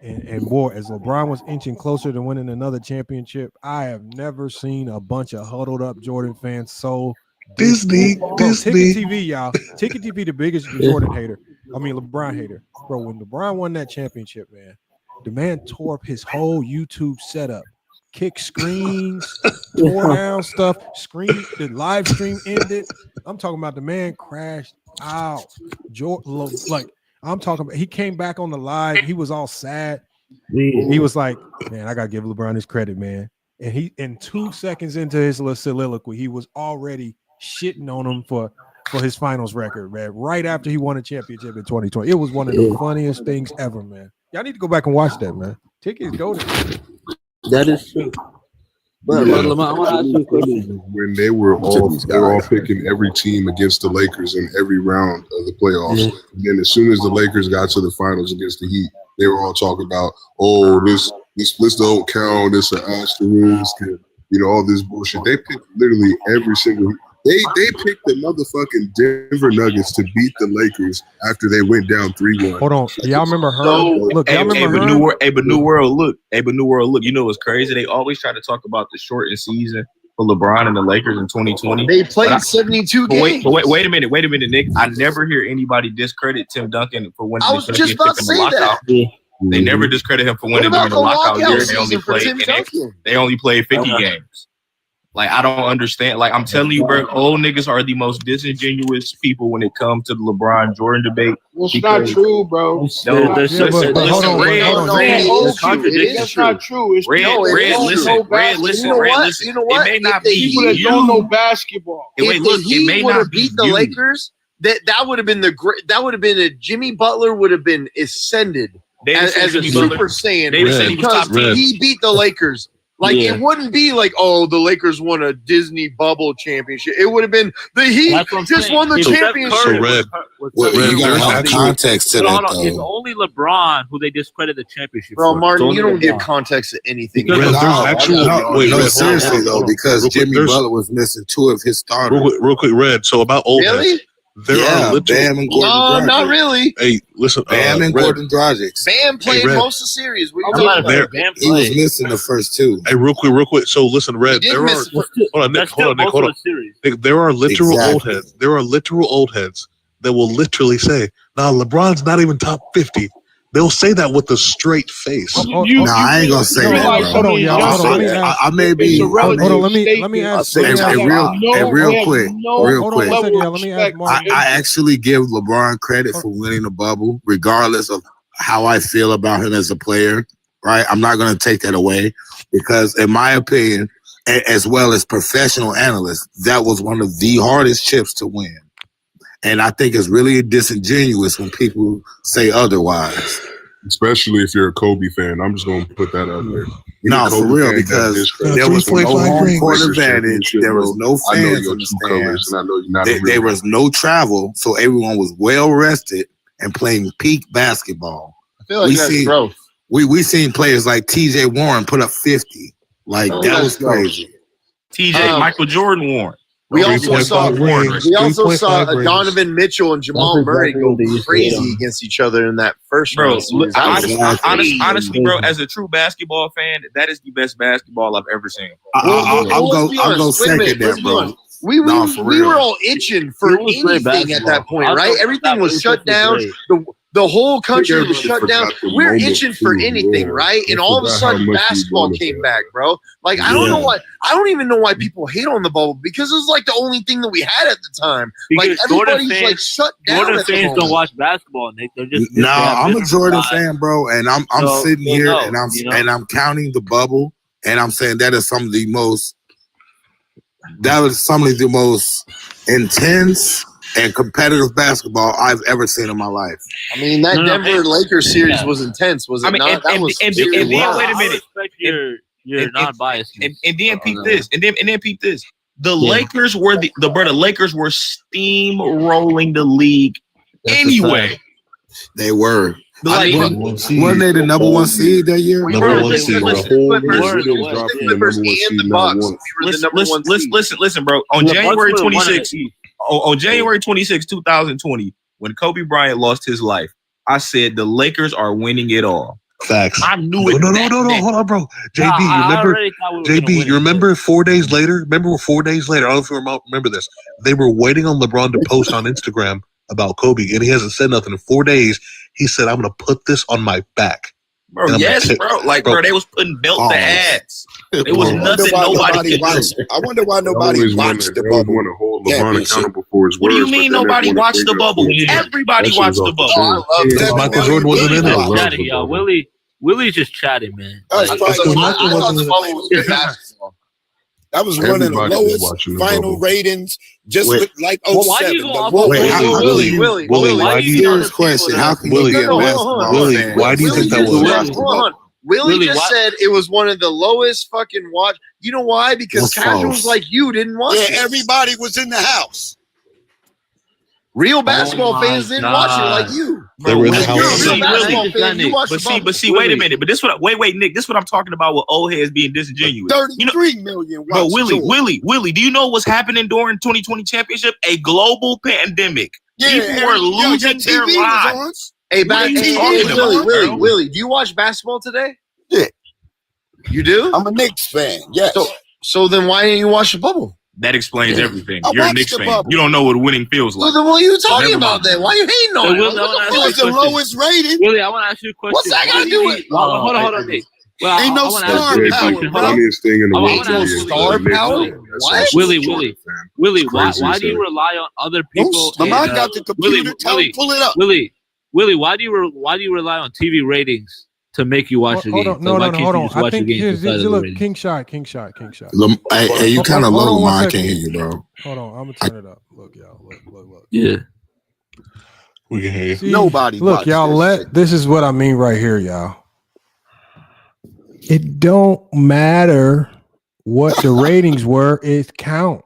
A: and boy, as LeBron was inching closer to winning another championship, I have never seen a bunch of huddled up Jordan fans so
F: Disney.
A: Ticket TV, y'all. Ticket TV, the biggest Jordan hater. I mean, LeBron hater. Bro, when LeBron won that championship, man, the man tore up his whole YouTube setup. Kick screens, tore down stuff, the live stream ended. I'm talking about the man crashed out. I'm talking about, he came back on the live. He was all sad. He was like, man, I got to give LeBron his credit, man. And he, in 2 seconds into his little soliloquy, he was already shitting on him for his finals record, man, right after he won a championship in 2020. It was one of the funniest things ever, man. Y'all need to go back and watch that, man. Tickets go to
O: that is true. But Lamar, I want to ask you a question.
G: When they were all picking every team against the Lakers in every round of the playoffs. And then as soon as the Lakers got to the finals against the Heat, they were all talking about, these splits don't count, it's an asterisk, and, all this bullshit. They picked literally every single. They picked the motherfucking Denver Nuggets to beat the Lakers after they went down 3-1.
A: Hold on, y'all remember her? Look,
P: y'all remember her? New World. Look. You know what's crazy? They always try to talk about the shortened season for LeBron and the Lakers in 2020.
J: They played 72 games.
P: Wait a minute, Nick. I never hear anybody discredit Tim Duncan for winning the championship in the lockout. They never discredit him for winning during the lockout year. They only played 50 games. Like, I don't understand. Like, I'm telling you, bro, old niggas are the most disingenuous people when it comes to the LeBron Jordan debate.
H: Well, it's not true, bro.
P: That's not true. Red, listen. It may not be
H: people that don't know basketball.
J: If the Heat would have beat the Lakers, that would have been a Jimmy Butler would have been ascended as a Super Saiyan because he beat the Lakers. Like, it wouldn't be like, the Lakers won a Disney bubble championship. It would have been the Heat just won the championship.
Q: You gotta have context to that, though.
O: It's only LeBron who they discredit the championship.
J: Bro, Martin, you don't give context to anything.
Q: Seriously, though, because Jimmy Butler was missing 2 of his starters.
F: Real quick, Red. So about old heads.
Q: Bam and Gordon Dragic.
J: Not really.
F: Hey, listen.
Q: Bam and Gordon Dragic.
J: Bam played most of the series.
Q: He was missing the first 2.
F: Hey, real quick. So listen, Red. There are literal old heads. There are literal old heads that will literally say, "Nah, LeBron's not even top 50." They'll say that with a straight face.
R: I ain't gonna say that.
A: Hold on, y'all. Hold on.
R: I may be.
A: Hold on. Let me ask.
R: Real quick.
A: Let me ask Mark.
R: I actually give LeBron credit for winning the bubble, regardless of how I feel about him as a player. Right? I'm not going to take that away because, in my opinion, as well as professional analysts, that was one of the hardest chips to win. And I think it's really disingenuous when people say otherwise.
G: Especially if you're a Kobe fan. I'm just going to put that out there.
R: No, for real, because there was no home court advantage. There was no fans in the stands. There was no travel, so everyone was well rested and playing peak basketball.
J: I feel like that's growth.
R: We seen players like TJ Warren put up 50. Like, that was crazy.
S: TJ, Michael Jordan Warren.
J: We also saw Donovan Mitchell and Jamal Murray go crazy against each other in that first round.
S: Honestly, bro, as a true basketball fan, that is the best basketball I've ever seen.
R: I'll go second there, bro.
J: We were all itching for anything at that point, right? Everything was shut down. The whole country was shut down. We're itching for anything, right? And all of a sudden, basketball came back, bro. Like, I don't know why. I don't even know why people hate on the bubble, because it was like the only thing that we had at the time. Like, everybody's like shut down.
O: Jordan fans don't watch basketball, Nick. They're just
R: I'm a Jordan fan, bro, and I'm sitting here and I'm counting the bubble, and I'm saying that is some of the most intense and competitive basketball I've ever seen in my life.
J: I mean, that Denver Lakers series was intense, was it not?
S: And then wait a minute.
O: You're not biased.
S: And then peep this. And then peep this. The Lakers were the Lakers were steamrolling the league anyway.
R: They were.
S: Wasn't
R: they the number one seed that year?
S: Number one seed. Listen, bro. On January 26, 2020, when Kobe Bryant lost his life, I said the Lakers are winning it all.
F: Facts.
S: I knew it.
F: No, hold on, bro. JB, you remember 4 days later? Remember 4 days later? I don't know if you remember this. They were waiting on LeBron to post on Instagram about Kobe, and he hasn't said nothing in 4 days. He said, "I'm going to put this on my back."
S: Bro, yes, bro. Like, bro, they was putting belt to ads. It was nothing nobody watched.
Q: I wonder why nobody watched the bubble.
S: What do you mean nobody watched the bubble? Everybody watched the bubble.
F: Michael Jordan wasn't in it.
O: Willie's just chatting, man.
Q: That was one of the lowest final ratings, just with like 07.
J: Willie,
R: why do you serious question? How can you get
F: Willie, why do you think that was?
J: Willie just said it was one of the lowest fucking watch. You know why? Because casuals like you didn't watch it.
Q: Everybody was in the house.
J: Real basketball fans didn't watch it like you.
F: They were in the house.
S: But see, wait a minute. But this what wait, Nick. This is what I'm talking about with old heads being disingenuous.
Q: 33 million.
S: But Willie, do you know what's happening during 2020 championship? A global pandemic. People were losing their lives.
J: Hey, Willie, do you watch basketball today?
Q: Yeah.
J: You do?
Q: I'm a Knicks fan. Yes.
J: So then why didn't you watch the bubble?
S: That explains everything. You're a Knicks fan. You don't know what winning feels like.
J: Well, then what are you talking about then? Why are you hating on it?
Q: It was the lowest rating.
O: Willie, I want to ask you a question.
J: What's that got to do with it?
O: Hold on, Nick. Well,
Q: ain't no star power.
J: What?
O: Willie, why do you rely on other people?
Q: Lamont got the computer. Pull it up.
O: Willie, why do you rely on TV ratings to make you watch the game?
A: Hold on. I think look, King shot.
R: Hey, you kind of low, Lamont. I can't hear you, bro.
A: Hold on, I'm gonna turn it up. Look, y'all. Look.
O: Yeah.
F: We can hear you.
Q: Nobody.
A: Look, y'all. This is what I mean right here, y'all. It don't matter what the ratings were. It counts.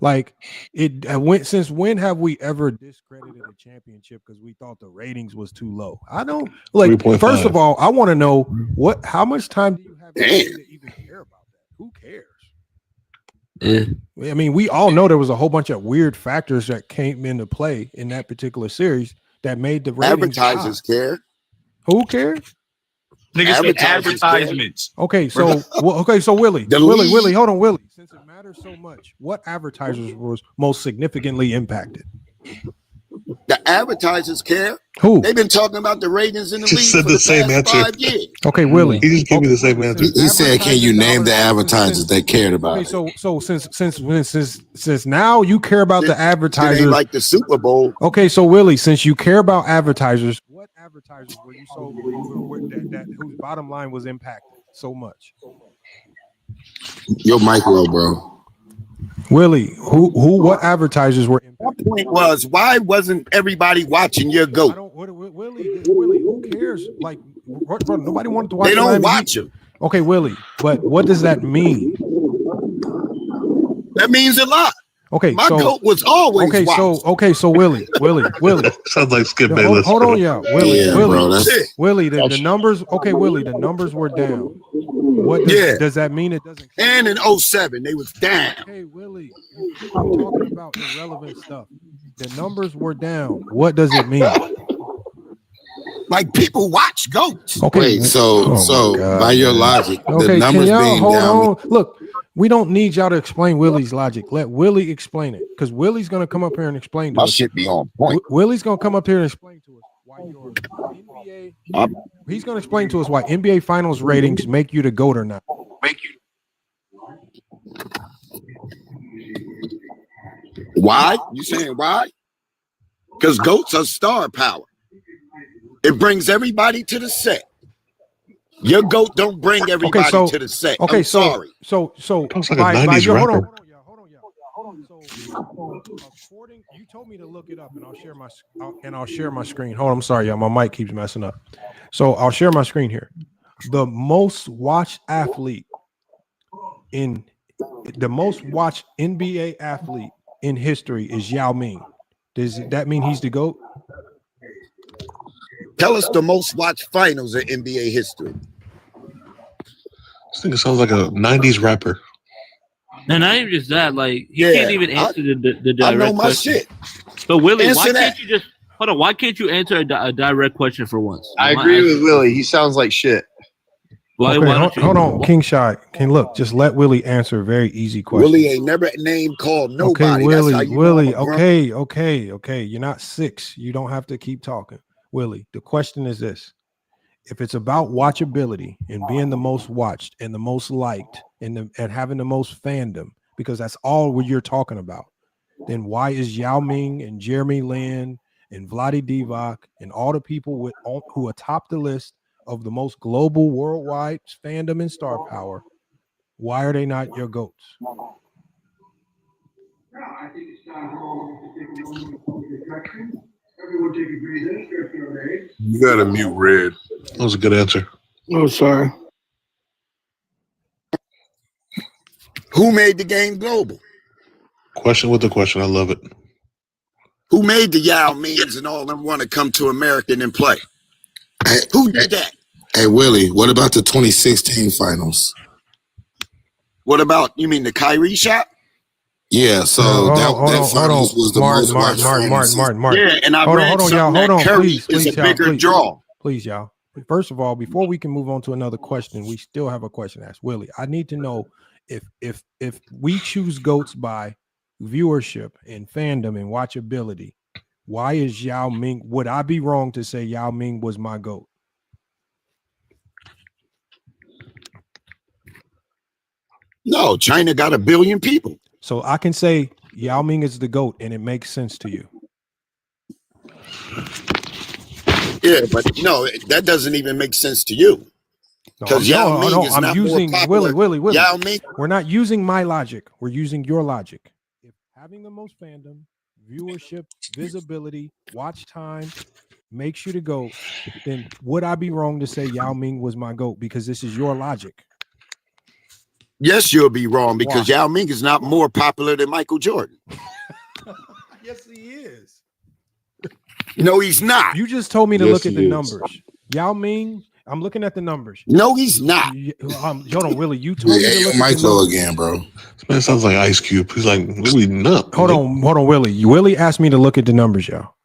A: Like it went. Since when have we ever discredited a championship because we thought the ratings was too low? I don't like.
F: 3.5.
A: First of all, I want to know how much time do you have to even care about that? Who cares?
O: Yeah.
A: I mean, we all know there was a whole bunch of weird factors that came into play in that particular series that made the ratings
Q: advertisers high. Care.
A: Who cares?
S: Niggas advertisements.
A: Okay, so Willie, hold on, Willie. Since it matters so much, what advertisers was most significantly impacted?
Q: The advertisers care.
A: Who?
Q: They've been talking about the ratings in the league
F: Just said
Q: for
F: the
Q: the
F: same
Q: past
F: answer.
Q: 5 years.
A: Okay, Willie.
F: He just gave me the same answer.
R: He said, "Can you name the advertisers that cared about
A: Okay,
R: it?"
A: so since now you care about the
Q: It
A: advertisers,
Q: ain't like the Super Bowl.
A: okay, so Willie, since you care about advertisers, what advertisers were you sold that whose bottom line was impacted so much?
R: Your mic low, bro.
A: Willie, what advertisers were impacted?
Q: My point was, why wasn't everybody watching your GOAT?
A: Willie, who cares? Like, bro, nobody wanted to watch.
Q: They don't
A: Miami
Q: watch
A: Heat.
Q: him.
A: Okay, Willie, but what does that mean?
Q: That means a lot.
A: Okay,
Q: My
A: so
Q: GOAT was always
A: okay,
Q: watched.
A: so Willie.
F: Sounds like Skip
A: Hold,
F: Bayless.
A: hold on, yeah, Willie,
R: Yeah,
A: Willie,
R: bro, that's-
A: Willie. The numbers. Okay, Willie, the numbers were down. What does that mean? It doesn't.
Q: And in 07, they was down.
A: Okay, Willie, you keep talking about irrelevant stuff. The numbers were down. What does it mean?
Q: Like people watch GOATs.
A: Okay,
R: Wait, so
A: oh my God,
R: by your
A: man.
R: logic,
A: Okay,
R: the numbers
A: can y'all
R: being
A: hold
R: down.
A: on? Look, we don't need y'all to explain Willie's logic. Let Willie explain it, because Willie's gonna come up here and explain to
Q: My
A: us.
Q: shit be on point.
A: Willie's gonna come up here and explain to us why your NBA. He's gonna explain to us why NBA Finals ratings make you the GOAT or not.
Q: Why? You saying why? Because GOATs are star power. It brings everybody to the set. Your GOAT don't bring everybody to the set.
A: Okay,
Q: I'm sorry.
F: Sounds like a 90s
A: hold
F: rapper.
A: on. So, according, you told me to look it up, and I'll share my screen. Hold on, I'm sorry, y'all. My mic keeps messing up. So I'll share my screen here. The most watched athlete in the most watched NBA athlete in history is Yao Ming. Does that mean he's the GOAT?
Q: Tell us the most watched finals in NBA history.
F: This thing sounds like a 90s rapper.
O: And not even just that, like he
Q: Yeah,
O: can't even answer the direct
Q: I know my
O: question.
Q: shit.
O: So Willie,
Q: Answer
O: why
Q: that.
O: can't you just hold on? Why can't you answer a direct question for once?
J: I agree with Willie. He sounds like shit.
O: Why,
A: Okay,
O: why don't you?
A: hold on, King Shy. Can look, just let Willie answer a very easy question.
Q: Willie ain't never name called nobody.
A: Okay, Willie,
Q: That's how you
A: Willie.
Q: know I'm a grunt.
A: Okay. You're not 6. You don't have to keep talking. Willie, the question is this. If it's about watchability and being the most watched and the most liked and having the most fandom, because that's all what you're talking about, then why is Yao Ming and Jeremy Lin and Vlade Divac and all the people who atop the list of the most global worldwide fandom and star power, why are they not your GOATs?
G: You gotta mute Red.
F: That was a good answer.
H: Oh, sorry.
Q: Who made the game global?
F: Question with the question. I love it.
Q: Who made the Yao Mings and all them want to come to America and play? Who did that?
R: Hey, Willie, what about the 2016 finals?
Q: What about, you mean the Kyrie shot?
R: Yeah, so that finals was the most watched finals.
A: Martin.
Q: Yeah, and I
A: hold
Q: read
A: on, y'all.
Q: something
A: Hold
Q: that
A: on,
Q: Curry
A: please,
Q: is a
A: y'all,
Q: bigger draw.
A: Please, y'all. First of all, before we can move on to another question, we still have a question to ask Willie. I need to know if we choose GOATs by viewership and fandom and watchability, why is Yao Ming? Would I be wrong to say Yao Ming was my GOAT?
Q: No, China got 1 billion people.
A: So I can say Yao Ming is the GOAT, and it makes sense to you.
Q: Yeah, but no, that doesn't even make sense to you. Because Yao Ming is not
A: using
Q: more popular.
A: Willie.
Q: Yao Ming.
A: We're not using my logic. We're using your logic. If having the most fandom, viewership, visibility, watch time makes you the GOAT, then would I be wrong to say Yao Ming was my GOAT? Because this is your logic.
Q: Yes, you'll be wrong because Yao Ming is not more popular than Michael Jordan.
A: Yes, he is.
Q: No, he's not.
A: You just told me to
G: Yes,
A: look at
G: he
A: the
G: is.
A: numbers. Yao Ming, I'm looking at the numbers.
Q: No, he's not.
A: Hold on, Willie. You told me to look at
R: Mike
A: the
R: low
A: numbers.
R: again, bro.
F: This man sounds like Ice Cube. He's like, really nut.
A: Hold on, Willie. Willie asked me to look at the numbers, y'all.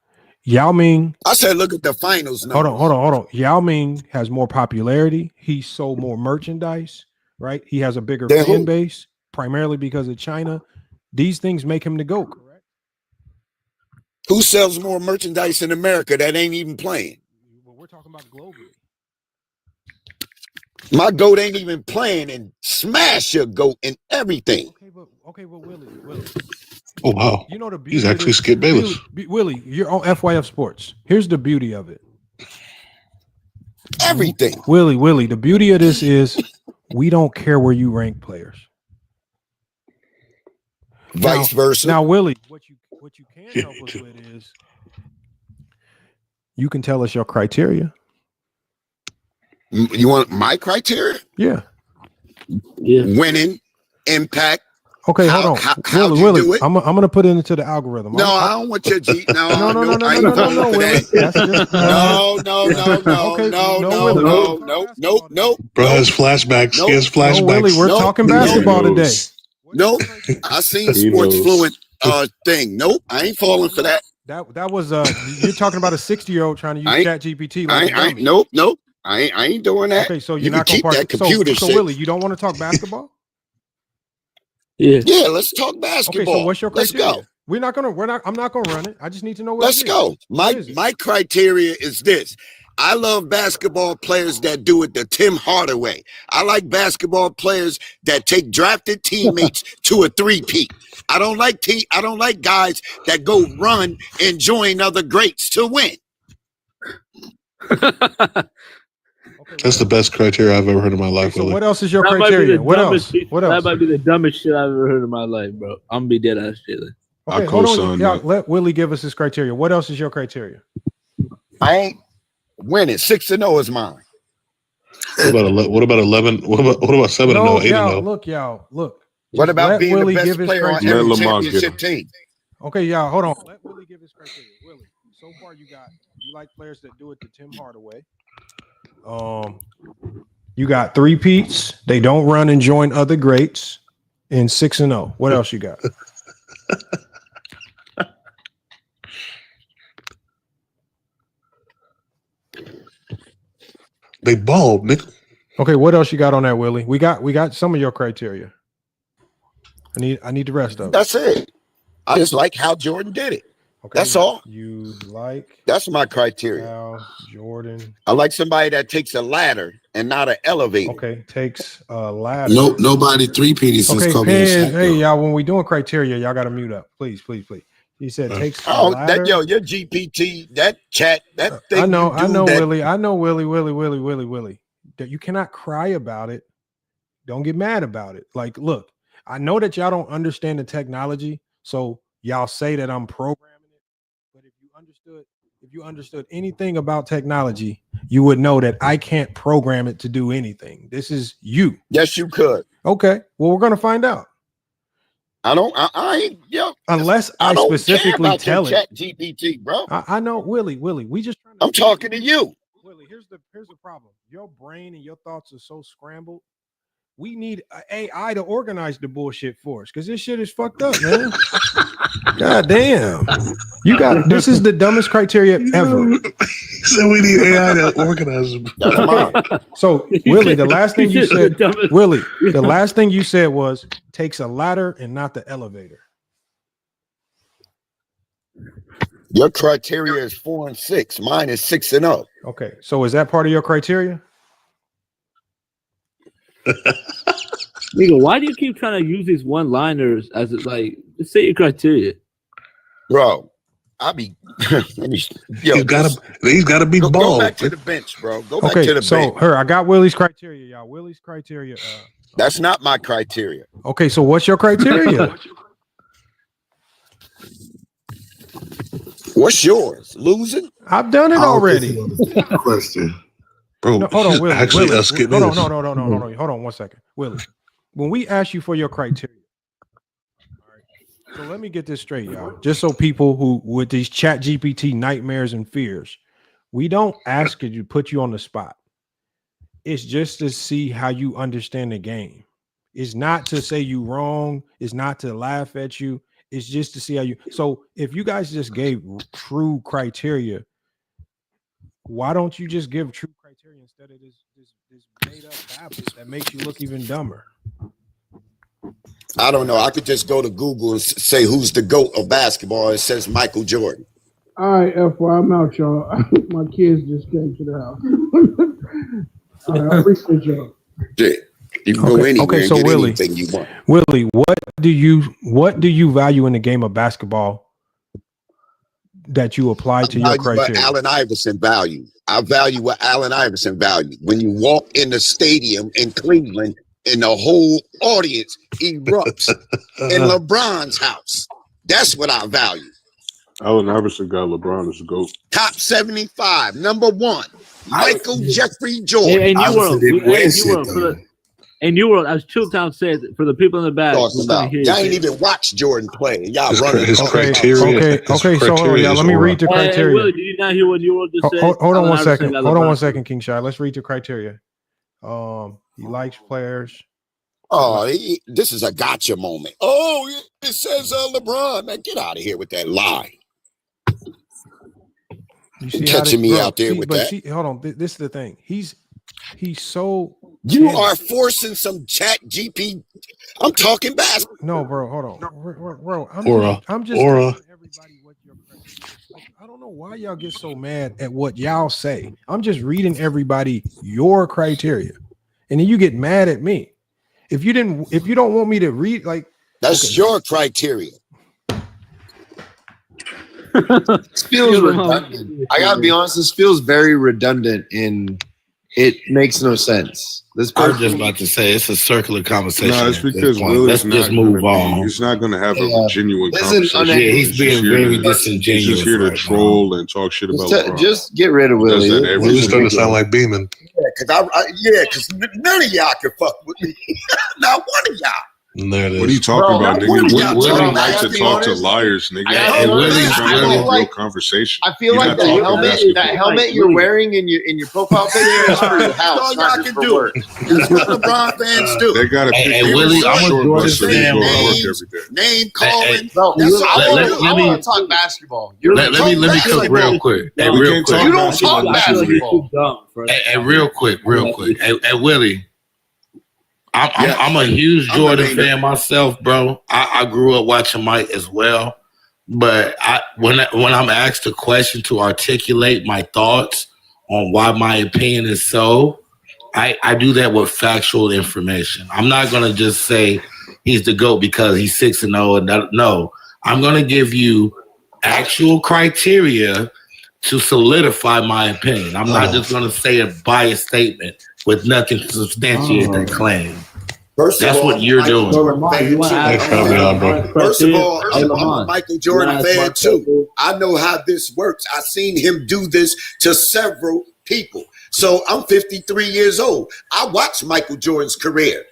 A: Yao Ming.
Q: I said, look at the finals numbers.
A: Hold on. Yao Ming has more popularity. He sold more merchandise, right? He has a bigger fan base, primarily because of China. These things make him the GOAT, correct?
Q: Who sells more merchandise in America that ain't even playing?
A: Well, we're talking about globally.
Q: My GOAT ain't even playing and smash your GOAT and everything.
A: Okay, but Willie.
F: Oh wow.
A: You know the beauty.
F: He's actually Skip Bayless.
A: Willie, you're on FYF Sports. Here's the beauty of it.
Q: Everything.
A: Willie, the beauty of this is we don't care where you rank players.
Q: Vice versa.
A: Now, Willie, what you can help us with is you can tell us your criteria.
Q: You want my criteria?
A: Yeah.
Q: Winning, impact.
A: Okay, hold on. Willie, I'm gonna put it into the algorithm.
Q: No, I don't want your G. No,
A: no,
Q: Willie. No.
F: Bro has flashbacks. He has flashbacks.
A: No, Willie, we're talking basketball today.
Q: Nope. I seen Sports Fluent thing. Nope, I ain't falling for that.
A: That was you're talking about a 60-year-old trying to use ChatGPT.
Q: Nope. I ain't doing that.
A: Okay, so
Q: you
A: you're not
Q: keep that computer
A: so
Q: shit.
A: Willie, you don't want to talk basketball?
Q: Yeah, let's talk basketball.
A: Okay, so what's your criteria?
Q: Let's go.
A: I'm not gonna run it. I just need to know what
Q: Let's go. My criteria is this. I love basketball players that do it the Tim Hardaway. I like basketball players that take drafted teammates to a three-peat. I don't like guys that go run and join other greats to win.
F: That's the best criteria I've ever heard in my life.
A: So what else is your criteria? What else?
O: That might be the dumbest shit I've ever heard in my life, bro. I'm gonna be dead ass shit.
A: Okay, hold on. Y'all, let Willie give us his criteria. What else is your criteria?
Q: I ain't winning. 6-0 is mine.
F: What about 11? What about 7-0?
A: 8-0? Look.
Q: What about being
A: Willie
Q: the best player on every championship team?
A: Okay, y'all, hold on. Let Willie give his criteria. Willie, so far you like players that do it to Tim Hardaway. You got 3-peats. They don't run and join other greats. And 6-0. What else you got?
F: They ball, nigga.
A: Okay, what else you got on that, Willie? We got some of your criteria. I need the rest of it.
Q: That's it. I just like how Jordan did it. Okay, that's all.
A: You like?
Q: That's my criteria.
A: How Jordan.
Q: I like somebody that takes a ladder and not an elevator.
A: Okay, takes a ladder.
R: Nobody 3-peated since Kobe.
A: Hey, y'all, when we doing criteria, y'all got to mute up, please. He said takes.
Q: Your GPT, that chat, that thing.
A: I know, Willie. I know, Willie. That you cannot cry about it. Don't get mad about it. Like, look, I know that y'all don't understand the technology, so y'all say that I'm programming it. But if you understood anything about technology, you would know that I can't program it to do anything. This is you.
Q: Yes, you could.
A: Okay. Well, we're gonna find out. Unless I specifically tell it.
Q: Chat GPT, bro.
A: I know, Willie. We just.
Q: I'm talking to you.
A: Willie, here's the problem. Your brain and your thoughts are so scrambled. We need AI to organize the bullshit for us because this shit is fucked up, man. God damn. This is the dumbest criteria ever.
F: So we need AI to organize them.
A: So, Willie, the last thing you said, the last thing you said was takes a ladder and not the elevator.
Q: Your criteria is 4 and 6. Mine is 6-0.
A: Okay. So is that part of your criteria?
O: Nigga, why do you keep trying to use these one-liners as it's like, just say your criteria?
Q: Bro, I'll be
F: he's gotta be bald.
Q: Go back to the bench, bro. Go back to the bench.
A: So I got Willie's criteria, y'all. Willie's criteria.
Q: That's not my criteria.
A: Okay, so what's your criteria?
Q: What's yours? Losing?
A: I've done it already.
R: Question.
F: Bro,
A: hold on, Willie.
F: Actually,
A: Hold on 1 second. Willie, when we ask you for your criteria, all right, so let me get this straight, y'all. Just so people who with these chat GPT nightmares and fears, we don't ask you to put you on the spot. It's just to see how you understand the game. It's not to say you wrong. It's not to laugh at you. It's just to see how you. So if you guys just gave true criteria, why don't you just give true criteria instead of this made up babble that makes you look even dumber?
Q: I don't know. I could just go to Google and say who's the GOAT of basketball. It says Michael Jordan.
H: All right, FY, I'm out, y'all. My kids just came to the house. All right, I appreciate y'all.
Q: Yeah. You can go anywhere and
A: so
Q: get
A: Willie,
Q: anything you want.
A: Willie, what do you value in the game of basketball that you apply to your criteria?
Q: What Allen Iverson value. I value what Allen Iverson value. When you walk in the stadium in Cleveland and the whole audience erupts in LeBron's house. That's what I value.
G: Allen Iverson got LeBron as a GOAT.
Q: Top 75, number one, Michael Jeffrey Jordan.
O: Hey, New World, New World, as Chilltown said, for the people in the back,
Q: y'all ain't even watched Jordan play. Y'all running
F: his criteria.
A: Okay, so let me read the criteria.
O: Willie, did you not hear what New World just said?
A: Hold on one second. Hold on 1 second, King Shy. Let's read the criteria. He likes players.
Q: Oh, this is a gotcha moment. Oh, it says LeBron. Man, get out of here with that lie.
A: You see
Q: catching me out there with that.
A: Hold on. This is the thing. He's so.
Q: You are forcing some chat GP. I'm talking basketball.
A: No, bro. Hold on, bro. I'm just
F: Aura.
A: telling everybody what your criteria. I don't know why y'all get so mad at what y'all say. I'm just reading everybody your criteria, and then you get mad at me. If you don't want me to read, like
Q: that's your criteria.
L: This feels redundant. I gotta be honest. This feels very redundant, and it makes no sense.
R: I was just about to say it's a circular conversation.
G: No, it's because Willie's
R: let's move on.
G: He's not going to have a genuine conversation.
R: Yeah, he's being very disingenuous.
G: He's just here to troll and talk shit about LeBron.
L: Just get rid of Willie.
F: Willie's starting to sound like Beeman.
Q: Because none of y'all can fuck with me. Not one of y'all.
F: There it is.
G: What are you talking about, nigga? Willie likes to talk to
L: honest.
G: liars, nigga.
L: Willie's
G: trying to have a real conversation.
L: I feel like that helmet you're wearing in your profile picture is for your house, not just for work.
Q: That's what LeBron fans do.
G: They got to pick
R: Hey, Willie, I'm a Jordan fan, bro.
Q: Name calling.
L: I want to talk basketball.
R: Let me cook real quick. Hey, real quick.
L: You don't talk basketball.
R: Hey, real quick. Hey, Willie. I'm a huge Jordan fan myself, bro. I grew up watching Mike as well. But when I'm asked a question to articulate my thoughts on why my opinion is so, I do that with factual information. I'm not going to just say he's the GOAT because he's 6-0. And no, I'm going to give you actual criteria to solidify my opinion. I'm not just going to say a biased statement with nothing to substantiate that claim. That's what you're doing.
Q: First of all, I'm a Michael Jordan fan too. I know how this works. I've seen him do this to several people. So I'm 53 years old. I watched Michael Jordan's career.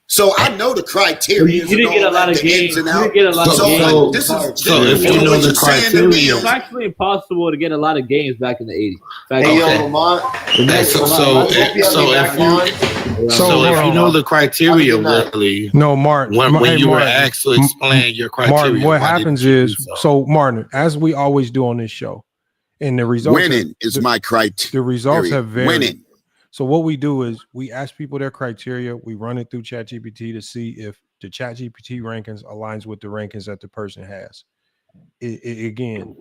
Q: So I know the criteria.
O: You didn't get a lot of games. You didn't get a lot of games.
Q: So
R: if you know the criteria,
O: it's actually impossible to get a lot of games back in the 80s.
R: So if you know the criteria, Willie.
A: No, Martin.
R: When you were asked to explain your criteria,
A: Martin, what happens is so Martin, as we always do on this show, and the results
Q: winning is my criteria.
A: The results have varied.
Q: Winning.
A: So what we do is we ask people their criteria. We run it through ChatGPT to see if the ChatGPT rankings aligns with the rankings that the person has. Again,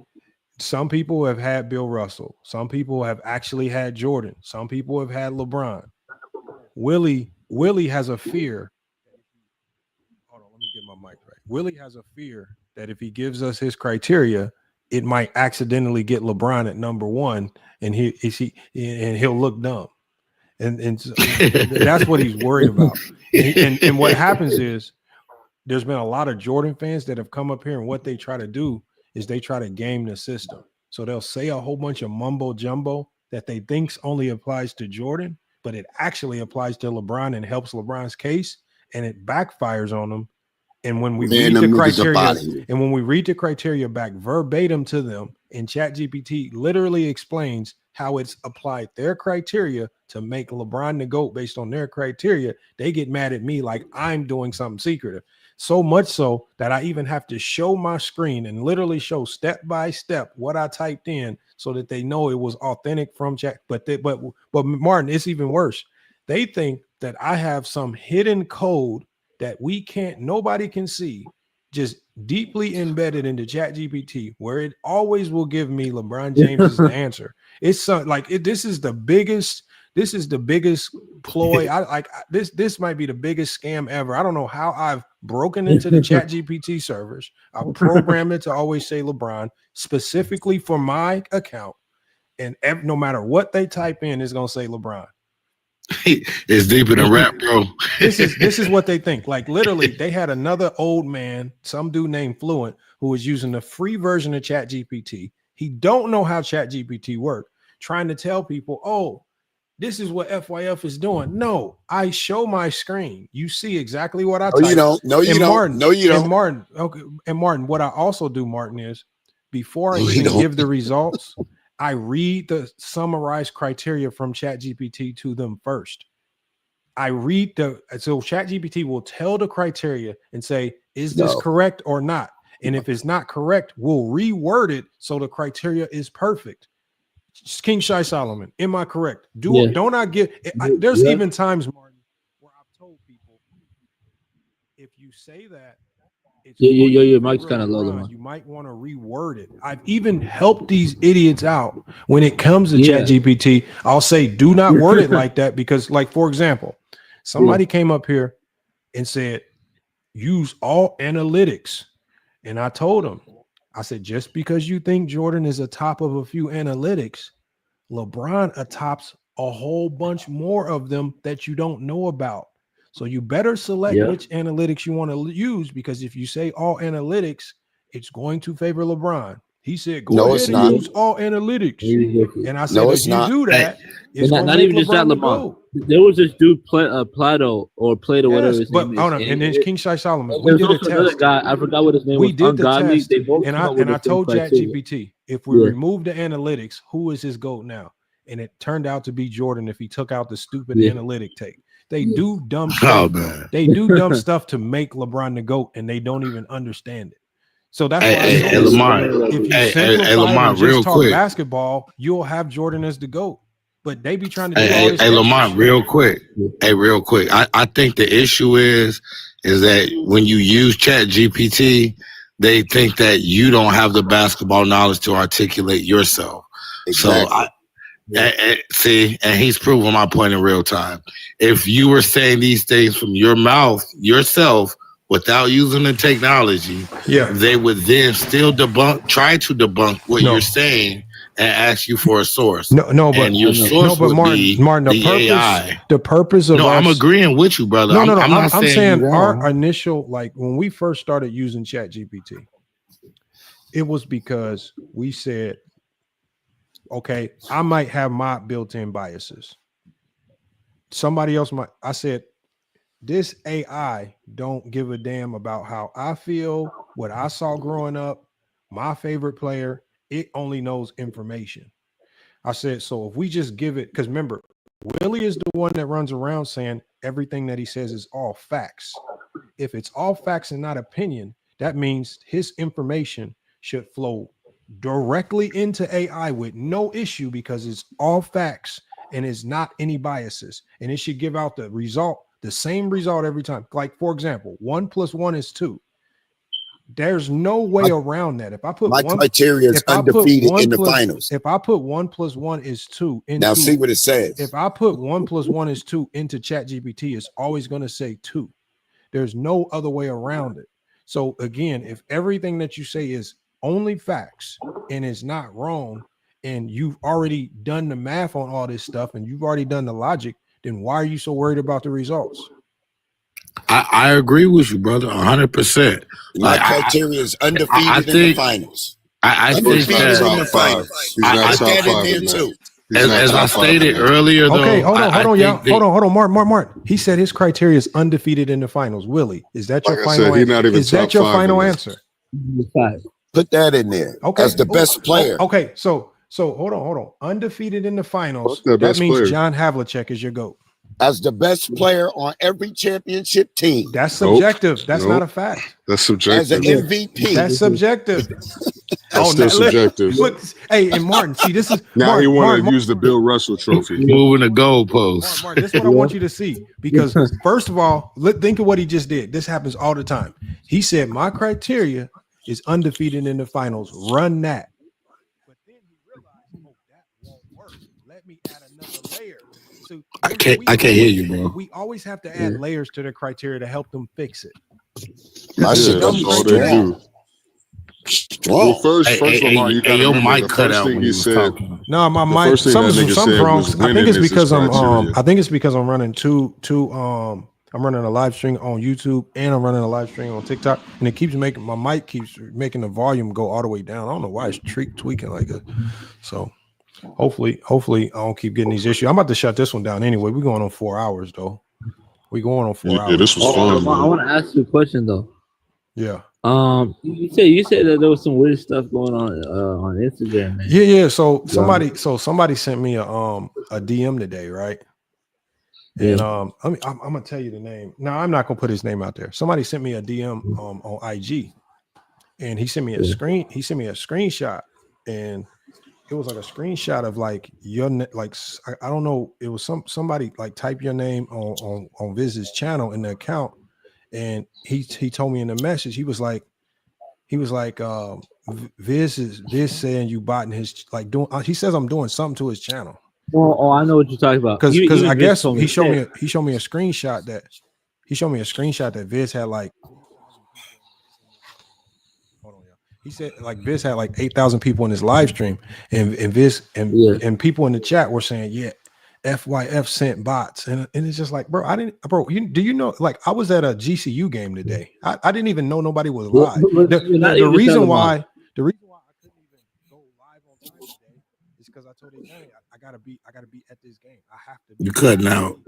A: some people have had Bill Russell. Some people have actually had Jordan. Some people have had LeBron. Willie has a fear. Hold on, let me get my mic right. Willie has a fear that if he gives us his criteria, it might accidentally get LeBron at number one, and he'll look dumb. And so that's what he's worried about. And what happens is there's been a lot of Jordan fans that have come up here, and what they try to do is they try to game the system. So they'll say a whole bunch of mumbo jumbo that they think only applies to Jordan, but it actually applies to LeBron and helps LeBron's case, and it backfires on them. And when we read the criteria back verbatim to them, and ChatGPT literally explains how it's applied their criteria to make LeBron the GOAT based on their criteria, they get mad at me like I'm doing something secretive. So much so that I even have to show my screen and literally show step by step what I typed in so that they know it was authentic from Chat. But Martin, it's even worse. They think that I have some hidden code that nobody can see, just deeply embedded into ChatGPT, where it always will give me LeBron James as the answer. It's this is the biggest. This is the biggest ploy. This might be the biggest scam ever. I don't know how I've broken into the ChatGPT servers. I programmed it to always say LeBron specifically for my account, and no matter what they type in, it's gonna say LeBron.
R: It's deeper than rap, bro.
A: This is what they think. Like literally, they had another old man, some dude named Fluent, who was using the free version of ChatGPT. He don't know how ChatGPT works, trying to tell people, oh, this is what FYF is doing. No, I show my screen. You see exactly what I type.
R: You don't. No, you don't.
A: Martin,
R: no, you don't.
A: And Martin, okay. And Martin, what I also do, Martin, is before I even give the results, I read the summarized criteria from ChatGPT to them first. So ChatGPT will tell the criteria and say, is this correct or not? And if it's not correct, we'll reword it so the criteria is perfect. King Shai Solomon, am I correct? Don't I get there's even times, Martin, where I've told people, if you say that,
O: your mic's kind of low.
A: You might want to reword it. I've even helped these idiots out when it comes to ChatGPT. I'll say, do not word it like that, because, like, for example, somebody came up here and said, use all analytics. And I told them, I said, just because you think Jordan is atop of a few analytics, LeBron atops a whole bunch more of them that you don't know about. So you better select which analytics you want to use, because if you say all analytics, it's going to favor LeBron. He said, go ahead and use all analytics. And I said, if you do that, it's
O: not even just that, Lamar. There was this dude, Plato, whatever his name is.
A: And then King Shai Solomon.
O: We did a test. Guy, I forgot what his name was.
A: We did the test. And I told ChatGPT, if we remove the analytics, who is his GOAT now? And it turned out to be Jordan if he took out the stupid analytic take. They do dumb stuff. They do dumb stuff to make LeBron the GOAT, and they don't even understand it. So that's why
R: Lamar,
A: if you simplify
R: Lamar,
A: and just
R: real
A: talk
R: quick.
A: basketball, you'll have Jordan as the GOAT. But they be trying to do all
R: Hey,
A: this
R: Lamar,
A: shit.
R: real quick. Hey, real quick. I think the issue is that when you use ChatGPT, they think that you don't have the basketball knowledge to articulate yourself.
Q: Exactly.
R: So and he's proven my point in real time. If you were saying these things from your mouth yourself without using the technology, they would then still try to debunk what you're saying and ask you for a source.
A: But
R: Martin,
A: the purpose of
R: I'm agreeing with you, brother.
A: I'm saying our initial, like when we first started using ChatGPT, it was because we said, okay, I might have my built-in biases. Somebody else might. I said, this AI don't give a damn about how I feel, what I saw growing up, my favorite player. It only knows information. I said, so if we just give it, because remember, Willie is the one that runs around saying everything that he says is all facts. If it's all facts and not opinion, that means his information should flow directly into AI with no issue, because it's all facts and it's not any biases. And it should give out the result, the same result every time. Like, for example, 1 + 1 is 2. There's no way around that. If I put
Q: my criteria is undefeated in the finals.
A: If I put 1 + 1 is 2 into,
Q: now see what it says.
A: If I put 1 + 1 is 2 into ChatGPT, it's always going to say 2. There's no other way around it. So again, if everything that you say is only facts and it's not wrong, and you've already done the math on all this stuff and you've already done the logic, then why are you so worried about the results?
R: I agree with you, brother, 100%.
Q: My criteria is undefeated in the finals.
R: I think
Q: undefeated in the finals. I get it there too.
R: As I stated earlier, though.
A: Okay, hold on, y'all. Hold on, Mark. He said his criteria is undefeated in the finals. Willie, is that your final answer? Is that your final answer?
Q: Put that in there.
A: Okay,
Q: as the best player.
A: Okay, so hold on. Undefeated in the finals. That means player? John Havlicek is your GOAT.
Q: As the best player on every championship team.
A: That's subjective. That's not a fact.
G: That's subjective.
Q: As an MVP.
A: That's subjective.
G: That's still subjective.
A: Look, hey, and Martin, see, this is
G: now
A: Martin,
G: he want
A: Martin,
G: to use the Bill Russell trophy.
R: Moving the goalposts.
A: Martin, this is what I want you to see. Because first of all, think of what he just did. This happens all the time. He said, my criteria is undefeated in the finals. Run that. But then he realized, oh, that won't work. Let me add another layer. So
R: I can't hear you, bro.
A: We always have to add layers to the criteria to help them fix it.
R: My shit
G: that's all they do. Well, first of all, you got to remember the first thing he said.
A: No, my mic. Something's wrong. I think it's because I'm running I'm running a live stream on YouTube and I'm running a live stream on TikTok, and it keeps making my mic keeps making the volume go all the way down. I don't know why it's tweaking like that. So hopefully I don't keep getting these issues. I'm about to shut this one down anyway. We're going on 4 hours though. We're going on 4 hours.
G: Yeah, this was fun.
O: I want to ask you a question though.
A: Yeah.
O: You said that there was some weird stuff going on Instagram, man.
A: Yeah. So somebody sent me a DM today, right? And I'm gonna tell you the name. No, I'm not gonna put his name out there. Somebody sent me a DM on IG, and he sent me a screen. He sent me a screenshot, and it was like a screenshot of like your like I don't know. It was somebody like type your name on Viz's channel in the account, and he told me in the message he was like Viz saying you botting his like doing. He says I'm doing something to his channel.
O: Oh, I know what you're talking about.
A: Because I guess he showed me a screenshot that Viz had like. Hold on, he said like Viz had like 8,000 people in his live stream, and Viz and people in the chat were saying, yeah, FYF sent bots, and it's just like, bro, do you know? Like, I was at a GCU game today. I didn't even know nobody was live. The reason why I couldn't even go live on time today is because I told him, I gotta be at this game. I have to be.
R: You cutting out.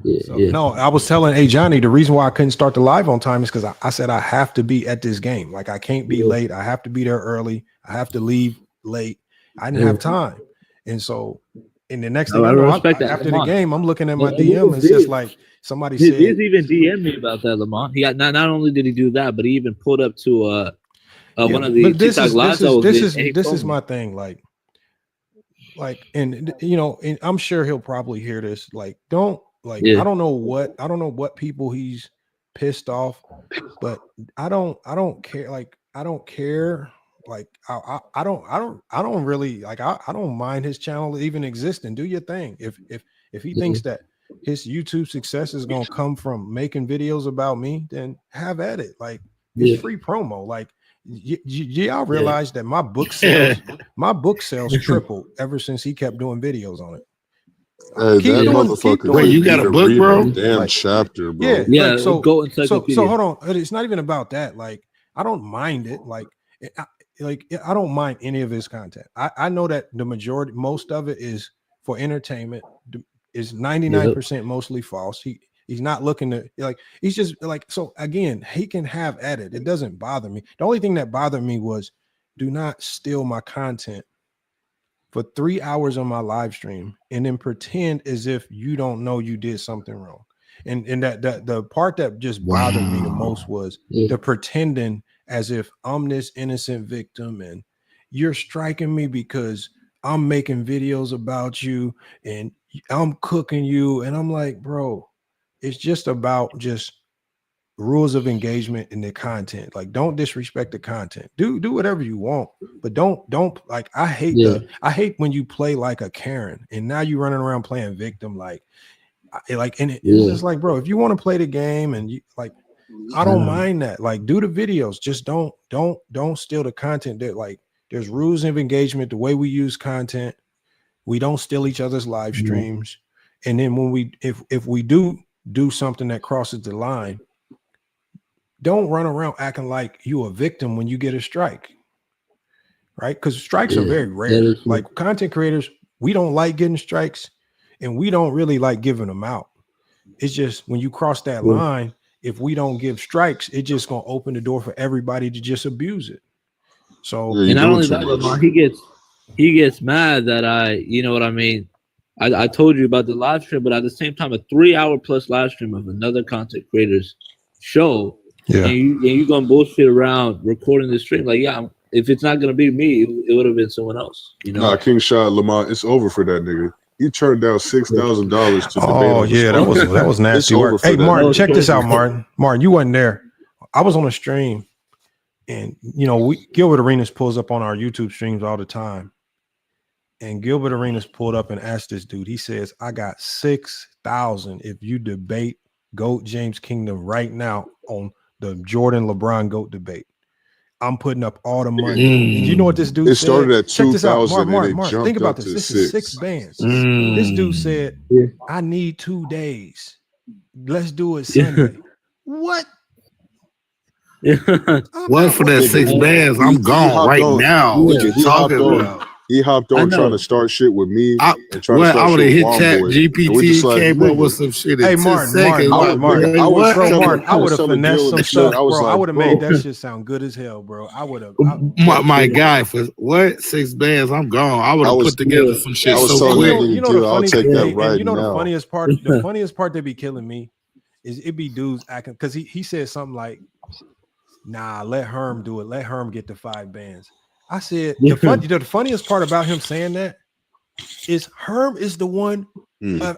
A: No, I was telling Johnny, the reason why I couldn't start the live on time is because I said I have to be at this game. Like, I can't be late. I have to be there early. I have to leave late. I didn't have time. And so, in the next thing I know, after the game, I'm looking at my DM and it's just like somebody said.
O: He's even DM'd me about that, Lamont. He got not only did he do that, but he even pulled up to one of the TikTok lives.
A: This is my thing. Like, and you know, and I'm sure he'll probably hear this. Like, I don't know what people he's pissed off, but I don't care. Like, I don't care. Like, I don't really like. I don't mind his channel even existing. Do your thing. If he thinks that his YouTube success is gonna come from making videos about me, then have at it. Like, it's free promo. Like, y'all realize that my book sales tripled ever since he kept doing videos on it.
G: That motherfucker.
R: Wait, you got a book, bro?
G: Damn chapter, bro.
A: Yeah. Like, so hold on. It's not even about that. Like, I don't mind it. Like, I don't mind any of his content. I know that most of it is for entertainment. Is 99% mostly false. He's not looking to he's just like, so again, he can have at it. It doesn't bother me. The only thing that bothered me was, do not steal my content for 3 hours on my live stream and then pretend as if you don't know you did something wrong. And that the part that just bothered me the most was the pretending as if I'm this innocent victim and you're striking me because I'm making videos about you and I'm cooking you. And I'm like, bro, it's just about just rules of engagement in the content. Like, don't disrespect the content. Do whatever you want, but don't like, I hate when you play like a Karen and now you running around playing victim. It's just like, bro, if you want to play the game and you like, I don't mind that. Like, do the videos. Just don't steal the content. That like, there's rules of engagement. The way we use content, we don't steal each other's live streams. And then when if we do something that crosses the line, don't run around acting like you a victim when you get a strike, right? Because strikes are very rare. Like, content creators, we don't like getting strikes, and we don't really like giving them out. It's just when you cross that line. If we don't give strikes, it's just gonna open the door for everybody to just abuse it. So,
O: and not only that, Lamar, he gets mad that you know what I mean. I told you about the live stream, but at the same time, a 3-hour plus live stream of another content creator's show, and you gonna bullshit around recording the stream. Like, if it's not gonna be me, it would have been someone else. You know.
G: Nah, King Shot Lamar, it's over for that nigga. He turned down $6,000 to debate.
A: Oh yeah, that was nasty work. Hey Martin, check this out, Martin. Martin, you wasn't there. I was on a stream, and you know, Gilbert Arenas pulls up on our YouTube streams all the time. And Gilbert Arenas pulled up and asked this dude. He says, "I got 6,000 if you debate GOAT James Kingdom right now on the Jordan LeBron GOAT debate. I'm putting up all the money." And you know what this dude said?
G: It started at 2,000
A: Mark,
G: and it jumped
A: think about
G: up
A: this.
G: to
A: This
G: 6.
A: is 6 bands. This dude said, "I need 2 days. Let's do it Sunday." What?
R: What for that 6 bands? I'm gone right now. What you talking about?
G: He hopped on trying to start shit with me and trying to start
R: I would
G: shit
R: have
G: with
R: hit Chat
G: Womboy.
R: GPT, came up with some shit in
A: Hey,
R: 10
A: Martin,
R: seconds.
A: I would have
G: telling
A: finessed
G: Gil
A: some
G: and
A: stuff,
G: shit, I was
A: bro. I
G: like,
A: would have
G: bro.
A: made that shit sound good as hell, bro. I would have.
R: My guy, for what? 6 bands? I'm gone. I would have put together some shit so quick.
A: You know the funny
G: take
A: thing,
G: that
A: and
G: right
A: you know the
G: now.
A: funniest part. The funniest part that be killing me is it be dudes acting because he said something like, "Nah, let Herm do it. Let Herm get the 5 bands." I said the funniest part about him saying that is Herm is the one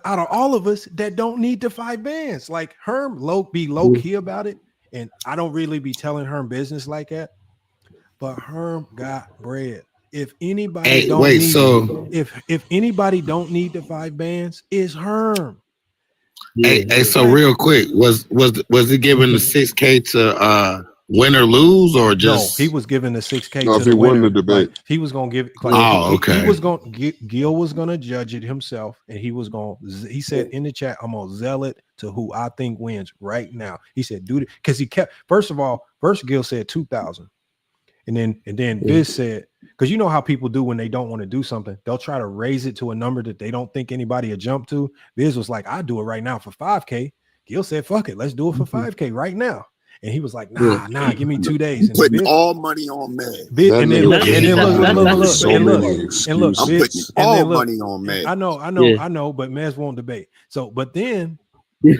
A: out of all of us that don't need the 5 bands. Like Herm be low key about it, and I don't really be telling Herm business like that. But Herm got bread. If anybody if anybody don't need the 5 bands, it's Herm.
R: Hey, so real quick, was he giving the 6K to win or lose, or just?
A: No, he was giving the 6K
G: No,
A: to
G: if
A: the
G: he won
A: winner.
G: the debate.
A: Like, he was gonna give.
R: Okay.
A: He was going. Gil was gonna judge it himself, and he was going. He said in the chat, "I'm gonna zell it to who I think wins right now." He said, "Dude," because he kept. First Gil said 2,000, and then Viz said, because you know how people do when they don't want to do something, they'll try to raise it to a number that they don't think anybody would jump to. Viz was like, "I do it right now for 5K." Gil said, "Fuck it, let's do it for 5K right now." And he was like, nah, give me 2 days. And
Q: putting all money on man.
A: And then look,
Q: I'm putting all money on man.
A: I know, but Mez won't debate. So, but then he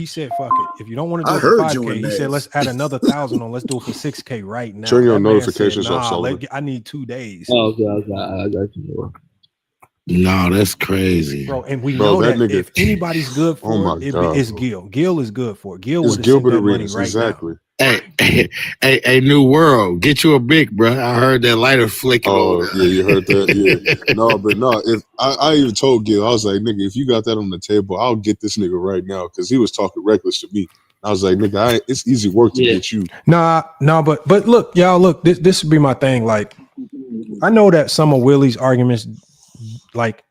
A: said, "Fuck it. If you don't want to do it for 5K," he said, "Let's add another 1,000 on. Let's do it for 6K right now."
G: Turn your
A: That man
G: notifications
A: said,
G: off, Sullivan.
A: I need 2 days.
O: Oh, okay. I got you.
R: No, that's crazy,
A: bro. And we know that
G: nigga,
A: if anybody's good for it's Gil. Gil is good for it. Gil would have sent that money right
G: exactly.
A: now.
R: Hey, New World, get you a big, bro. I heard that lighter flicking.
G: Oh, yeah, you heard that? Yeah. No, if I even told Gil, I was like, nigga, if you got that on the table, I'll get this nigga right now, because he was talking reckless to me. I was like, nigga, it's easy work to get you.
A: Nah, but look, y'all, look, this would be my thing. Like, I know that some of Willie's arguments, like,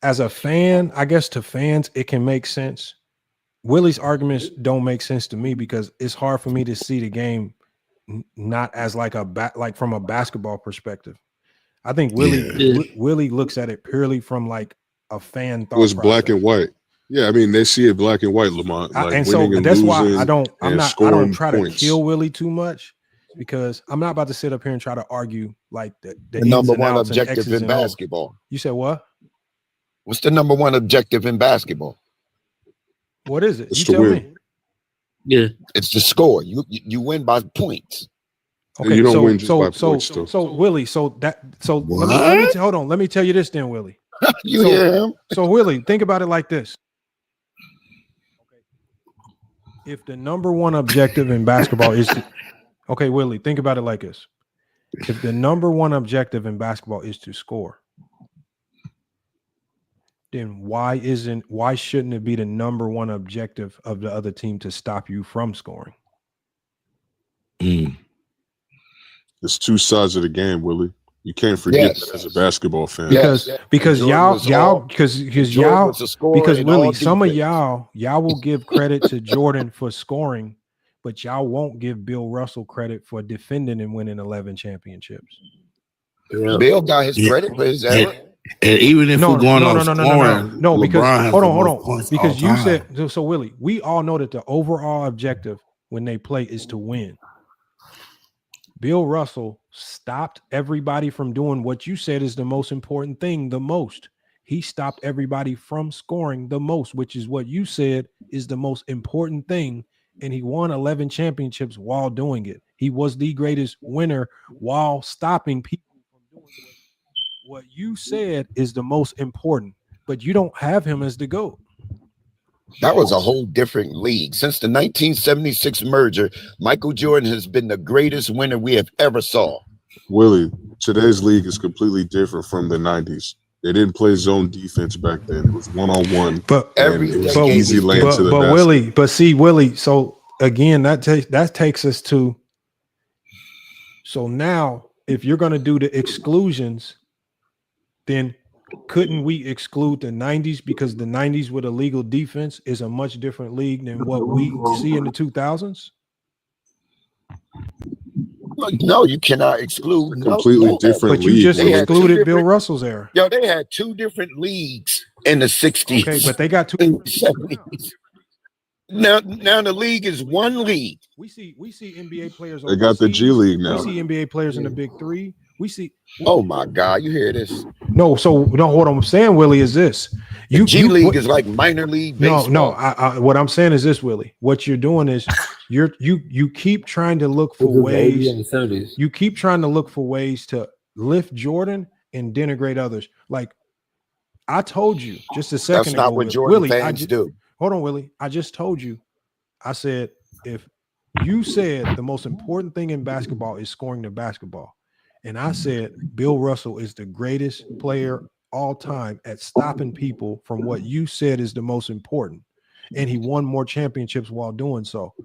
A: as a fan, I guess to fans, it can make sense. Willie's arguments don't make sense to me because it's hard for me to see the game not as like from a basketball perspective. I think Willie looks at it purely from like a fan thought.
G: It was black and white. Yeah, I mean they see it black and white, Lamont. Like
A: and so that's why I don't try
G: points.
A: to kill Willie too much, because I'm not about to sit up here and try to argue like the
Q: number one objective in basketball.
A: You said what?
Q: What's the number one objective in basketball?
A: What is it?
G: It's
A: You
G: to
A: tell
G: win.
A: me.
O: Yeah,
Q: it's the score. You win by points.
A: Okay,
G: you don't win just by points, though.
A: So Willie, let me hold on. Let me tell you this then, Willie.
Q: Hear him?
A: So Willie, think about it like this. If the number one objective in basketball is okay, Willie, think about it like this. If the number one objective in basketball is to score, then why shouldn't it be the number one objective of the other team to stop you from scoring?
G: It's two sides of the game, Willie. You can't forget that as a basketball fan.
A: Because Willie, some of y'all will give credit to Jordan for scoring, but y'all won't give Bill Russell credit for defending and winning 11 championships.
Q: Yeah. Bill got his credit for his error.
R: And even if we're going on scoring,
A: no, because
R: LeBron
A: hold on, because you said so. Willie, we all know that the overall objective when they play is to win. Bill Russell stopped everybody from doing what you said is the most important thing the most. He stopped everybody from scoring the most, which is what you said is the most important thing and he won 11 championships while doing it. He was the greatest winner while stopping people from doing what you said is the most important, but you don't have him as the GOAT.
Q: That was a whole different league. Since the 1976 merger, Michael Jordan has been the greatest winner we have ever saw.
G: Willie, today's league is completely different from the 90s. They didn't play zone defense back then. It was one-on-one.
A: But
G: easy lane to the basket.
A: Willie, so again, that takes us to, so now if you're going to do the exclusions, then couldn't we exclude the 90s, because the 90s with illegal defense is a much different league than what we see in the 2000s?
Q: No, you cannot exclude.
G: Completely different.
A: But you just excluded Bill Russell's era.
Q: Yo, they had two different leagues in the 60s.
A: Okay, but they got two.
Q: Now the league is one league.
A: We see NBA players.
G: They got the G League now.
A: We see NBA players in the Big Three. We see.
Q: Oh my God, you hear this?
A: No, what I'm saying, Willie, is this:
Q: G League is like minor league baseball.
A: No. What I'm saying is this, Willie. What you're doing is you keep trying to look for ways. You keep trying to look for ways to lift Jordan and denigrate others. Like I told you just a second ago.
Q: That's not what Jordan
A: Willie,
Q: fans do.
A: Hold on, Willie. I just told you. I said if you said the most important thing in basketball is scoring the basketball. And I said Bill Russell is the greatest player all time at stopping people from what you said is the most important. And he won more championships while doing so.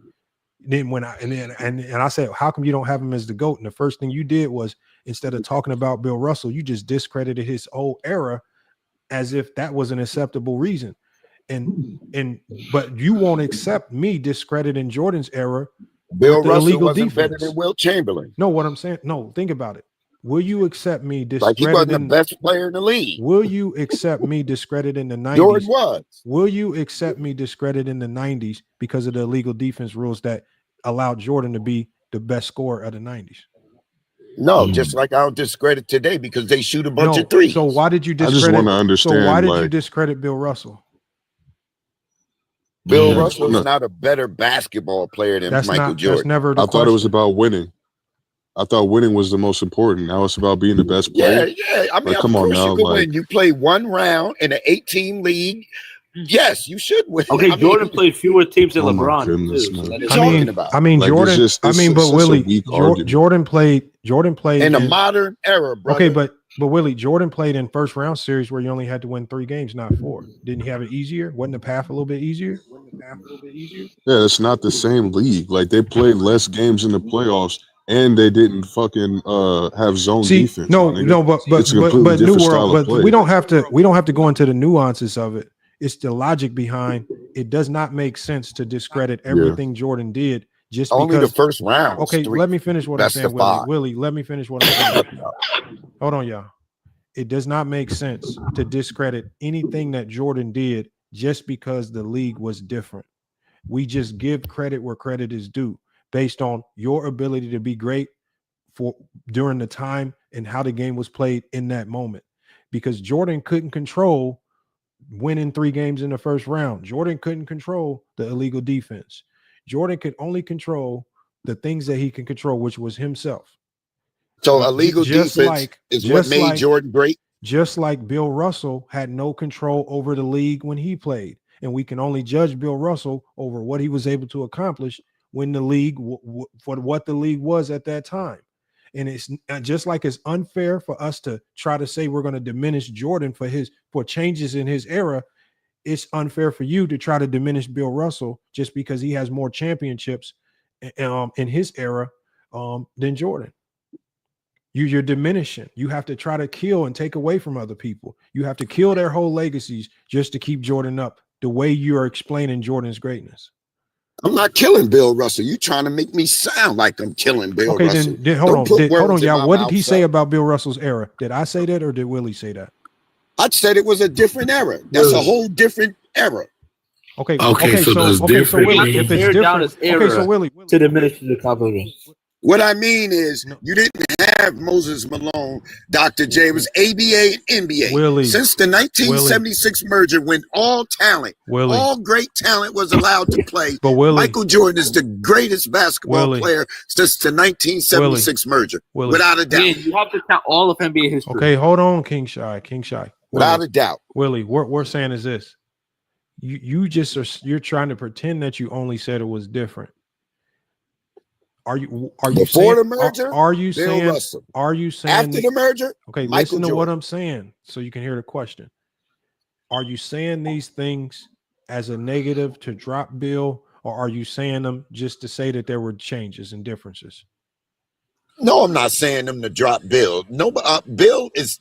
A: Then I said, how come you don't have him as the GOAT? And the first thing you did was, instead of talking about Bill Russell, you just discredited his old era as if that was an acceptable reason. But you won't accept me discrediting Jordan's era.
Q: Bill Russell wasn't better than Will Chamberlain.
A: No, what I'm saying, no, think about it. Will you accept me discrediting?
Q: Like he wasn't the best player in the league.
A: Will you accept me discrediting the 90s?
Q: Jordan was.
A: Will you accept me discrediting the 90s because of the illegal defense rules that allowed Jordan to be the best scorer of the 90s?
Q: No, just like I'll discredit today because they shoot a bunch of threes.
A: So why did you discredit?
G: I just want to understand.
A: So why did you discredit Bill Russell?
Q: Bill Russell is not a better basketball player than Michael Jordan.
G: I thought it was about winning. I thought winning was the most important. Now it's about being the best player.
Q: Yeah. I mean,
G: come on now.
Q: When you play one round in an 8-team league, yes, you should win.
O: Okay, Jordan played fewer teams than LeBron.
A: Jordan played
Q: in a modern era, brother.
A: Okay, but Willie, Jordan played in first round series where you only had to win 3 games, not 4. Didn't he have it easier? Wasn't the path a little bit easier?
G: Yeah, it's not the same league. Like they played less games in the playoffs, and they didn't fucking have zone defense.
A: But New World. But we don't have to go into the nuances of it. It's the logic behind it. Does not make sense to discredit everything Jordan did just
Q: only
A: because
Q: the first round.
A: Okay, let me finish what I'm saying, Willie. Let me finish what I'm saying. Hold on, y'all. It does not make sense to discredit anything that Jordan did just because the league was different. We just give credit where credit is due based on your ability to be great for during the time and how the game was played in that moment. Because Jordan couldn't control winning 3 games in the first round. Jordan couldn't control the illegal defense. Jordan could only control the things that he can control, which was himself.
Q: So illegal defense is what made Jordan great.
A: Just like Bill Russell had no control over the league when he played. And we can only judge Bill Russell over what he was able to accomplish when the league, for what the league was at that time. And it's just like it's unfair for us to try to say we're going to diminish Jordan for changes in his era. It's unfair for you to try to diminish Bill Russell just because he has more championships in his era than Jordan. You're diminishing. You have to try to kill and take away from other people. You have to kill their whole legacies just to keep Jordan up the way you're explaining Jordan's greatness.
Q: I'm not killing Bill Russell. You trying to make me sound like I'm killing Bill Russell.
A: Then hold on, y'all. What did he say about Bill Russell's era? Did I say that or did Willie say that?
Q: I said it was a different era. That's a whole different era.
A: Okay,
O: so
A: Willie, if it's different,
O: to diminish the compliment.
Q: What I mean is, you didn't have have Moses Malone, Dr. J. It was ABA and NBA.
A: Willie,
Q: Since the 1976 merger, when all talent, all great talent was allowed to play,
A: but Willie,
Q: Michael Jordan is the greatest basketball player since the 1976 merger, without a doubt.
O: Yeah, you have to count all of NBA history.
A: Okay, hold on, King Shy.
Q: Without a doubt.
A: Willie, what we're saying is this. You're trying to pretend that you only said it was different. Are you
Q: before
A: saying,
Q: the merger?
A: Are you
Q: Bill
A: saying
Q: Russell.
A: Are you saying
Q: after the merger?
A: Okay,
Q: Michael
A: listen to
Q: Jordan.
A: what I'm saying so you can hear the question. Are you saying these things as a negative to drop Bill, or are you saying them just to say that there were changes and differences?
Q: No, I'm not saying them to drop Bill. No, Bill is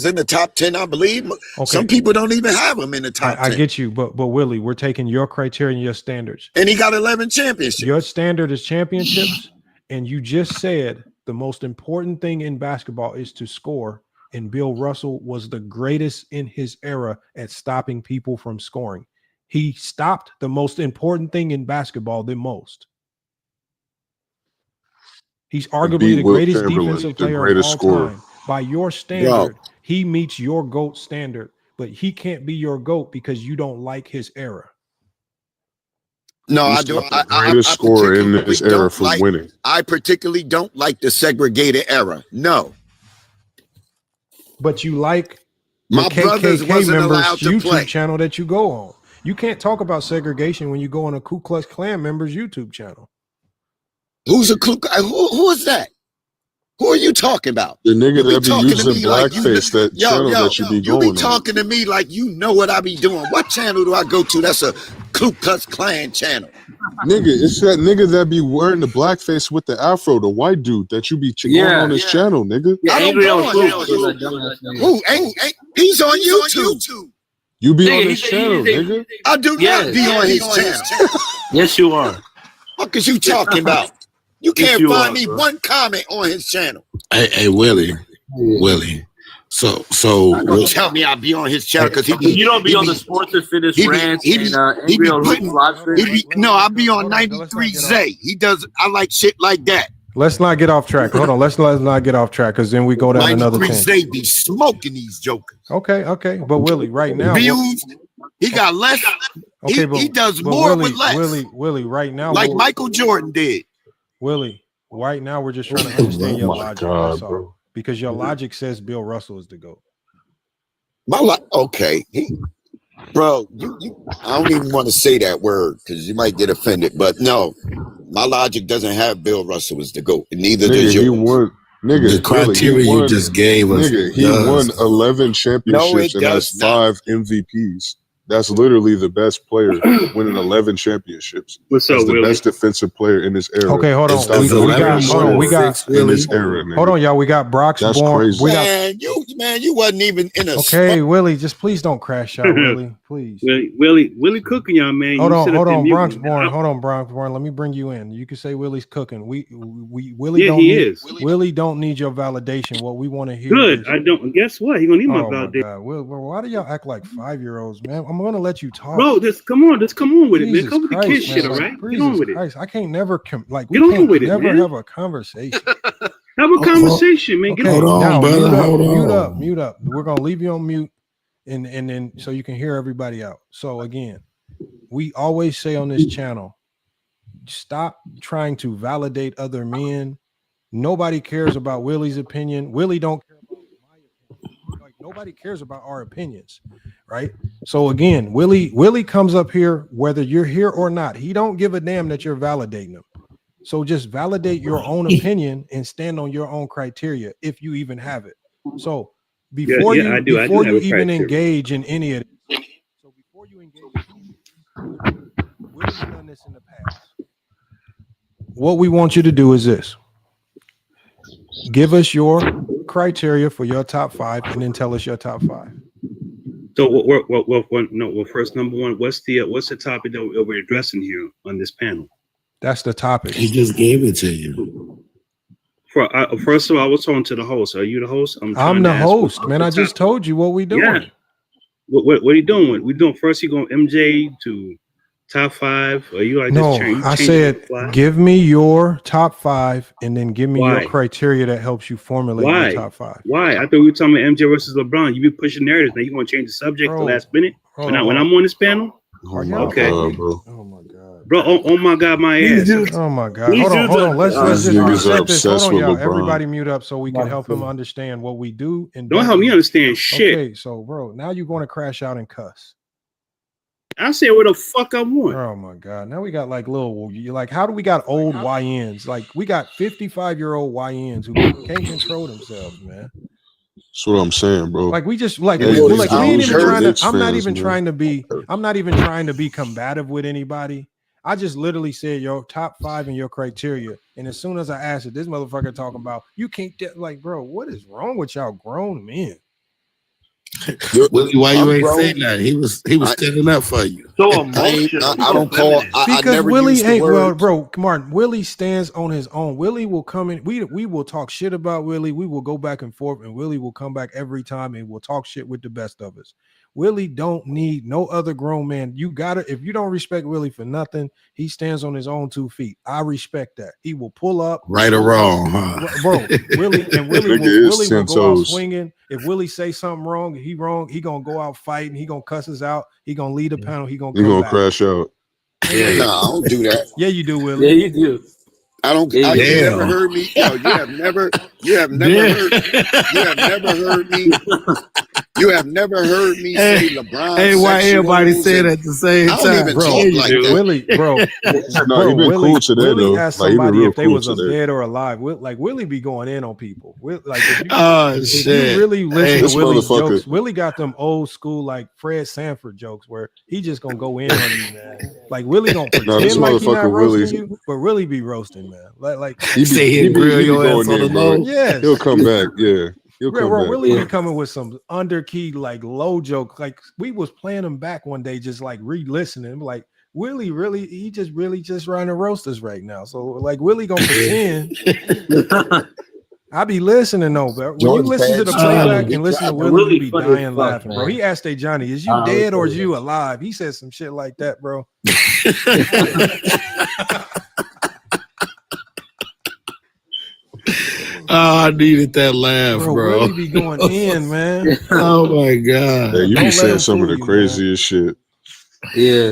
Q: in the top 10, I believe. Okay. Some people don't even have him in the top 10.
A: I get you, but Willie, we're taking your criteria and your standards.
Q: And he got 11 championships.
A: Your standard is championships, and you just said the most important thing in basketball is to score, and Bill Russell was the greatest in his era at stopping people from scoring. He stopped the most important thing in basketball the most. He's arguably the greatest defensive player of all time. By your standard, he meets your GOAT standard, but he can't be your GOAT because you don't like his era.
Q: No,
G: I do. The greatest scorer in this era for winning.
Q: I particularly don't like the segregated era. No.
A: But you like
Q: my brothers wasn't allowed to
A: YouTube
Q: play.
A: Channel that you go on. You can't talk about segregation when you go on a Ku Klux Klan member's YouTube channel.
Q: Who's a Ku Klux? Who is that? Who are you talking about?
G: The nigga that be using blackface, that channel that you be going on.
Q: You be talking to me like you know what I be doing. What channel do I go to? That's a Ku Klux Klan channel.
G: Nigga, it's that nigga that be wearing the blackface with the afro, the white dude that you be going on his channel, nigga.
Q: Yeah, I don't go on who? He's on YouTube.
G: You be on his channel, nigga.
Q: I do not be on his channel.
O: Yes, you are.
Q: What is you talking about? You can't find me one comment on his channel.
R: Hey, Willie. So
Q: don't tell me I'll be on his channel because
O: you don't be on the Sports and Fitness rants
Q: No, I'll be on 93 Zay. He does. I like shit like that.
A: Let's not get off track. Hold on. Let's not get off track because then we go down another
Q: 93
A: thing.
Q: Zay be smoking these jokers.
A: Okay. But Willie, right now,
Q: views. He got less. Okay, he does more with less.
A: Willie, right now,
Q: like Michael Jordan did.
A: Willie, right now we're just trying to understand your logic. Bro. Because your logic says Bill Russell is the GOAT.
Q: Okay. Bro, I don't even want to say that word because you might get offended. But no, my logic doesn't have Bill Russell as the GOAT. And neither does yours.
R: The criteria you just gave us.
G: He won 11 championships and has 5 MVPs. That's literally the best player winning 11 championships.
P: What's up,
G: That's the
P: Willie?
G: best defensive player in this era.
A: Okay, hold on. We got
G: in this era. Nigga.
A: Hold on, y'all. We got Brock's
G: That's
A: born.
G: crazy.
Q: You wasn't even in a.
A: Okay, Willie, just please don't crash out, Willie. Please.
P: Willie cooking y'all, man.
A: Hold on, Bronx born. Hold on, Bronx born. Let me bring you in. You can say Willie's cooking. Willie don't need, Willie don't need your validation. What we want to hear.
P: Good. I don't. Guess what? He gonna need my validation.
A: Why do y'all act like 5-year-olds, man? I'm gonna let you talk.
P: Bro, come on with it, man. Come with the kid shit, all right? Get on with it.
A: I can't never have a conversation.
P: Have a conversation, man.
A: Okay, hold on, brother. Mute up. We're gonna leave you on mute, and then so you can hear everybody out. So again, we always say on this channel, stop trying to validate other men. Nobody cares about Willie's opinion. Willie don't care about my opinion. Like nobody cares about our opinions, right? So again, Willie comes up here whether you're here or not. He don't give a damn that you're validating him. So just validate your own opinion and stand on your own criteria if you even have it. So before you even engage in any of this, Willie's done this in the past. What we want you to do is this. Give us your criteria for your top 5 and then tell us your top 5.
P: So first, number one, what's the topic that we're addressing here on this panel?
A: That's the topic.
R: He just gave it to you.
P: First of all, I was talking to the host. Are you the host?
A: I'm the host, man. I just told you what we doing.
P: Yeah. What are you doing? We're doing first. You going MJ to
T: top 5, or you like
A: No,
T: just
A: I said give me your top 5 and then give me your criteria that helps you formulate your top 5.
T: Why? I thought we were talking about MJ versus LeBron. You be pushing narratives. Now you want to change the subject the last minute? When I'm on this panel? Okay.
A: Oh my God.
T: Bro, oh my God, my ass.
A: Oh my God. Hold on. Let's just reset this. Hold on, y'all. Everybody mute up so we can help him understand what we do. And
T: don't help me understand shit.
A: Okay, so bro, now you're going to crash out and cuss.
T: I say what the fuck I want.
A: Oh my God. Now we got like how do we got old YNs? Like we got 55-year-old YNs who can't control themselves, man.
G: That's what I'm saying, bro.
A: Like we just we ain't even trying to. I'm not even trying to be combative with anybody. I just literally said your top 5 and your criteria, and as soon as I asked it, this motherfucker talking about you can't like, bro. What is wrong with y'all grown men?
R: Willie, why you ain't saying that? He was standing up for you.
T: So emotional.
Q: I don't call
A: because Willie ain't bro. Martin, Willie stands on his own. Willie will come in. We will talk shit about Willie. We will go back and forth, and Willie will come back every time and we'll talk shit with the best of us. Willie don't need no other grown man. You gotta, if you don't respect Willie for nothing, he stands on his own 2 feet. I respect that. He will pull up,
R: right or wrong, huh?
A: Bro. Willie will go out swinging. If Willie say something wrong, he gonna go out fighting. He gonna cuss us out. He gonna lead the panel. He gonna
G: crash out.
Q: Yeah, no, I don't do that.
A: Yeah, you do, Willie.
M: Yeah, you do.
Q: I don't. You never heard me. Yo, you have never heard me. You have never heard me say LeBron.
R: Hey, why everybody say that at the same time?
Q: I don't even talk like that.
A: Willie, bro.
G: No, he been cool today,
A: Willie
G: though.
A: asked
G: Like, he been
A: somebody
G: real
A: if they
G: cool
A: was
G: today.
A: dead or alive. Willie be going in on people. If
R: Shit.
A: you really listen to Willie's
G: motherfucker.
A: jokes, Willie got them old school like Fred Sanford jokes where he just gonna go in on you, man. Like Willie gonna pretend like he not roasting you, but really be roasting, man. Like
G: He be going in, bro.
A: Yes.
G: He'll come back. Yeah.
A: Bro, Willie be coming with some underkey, like low joke. Like we was playing him back one day, just like re-listening. Like Willie he just trying to roast us right now. So like Willie gonna pretend. I be listening though, but when you listen to the playback and listen to Willie, you be dying laughing, bro. He asked Johnny, "Is you dead or is you alive?" He said some shit like that, bro.
R: Oh, I needed that laugh, bro.
A: Willie be going in, man.
R: Oh my God.
G: Yeah, you be saying some of the craziest shit.
M: Yeah.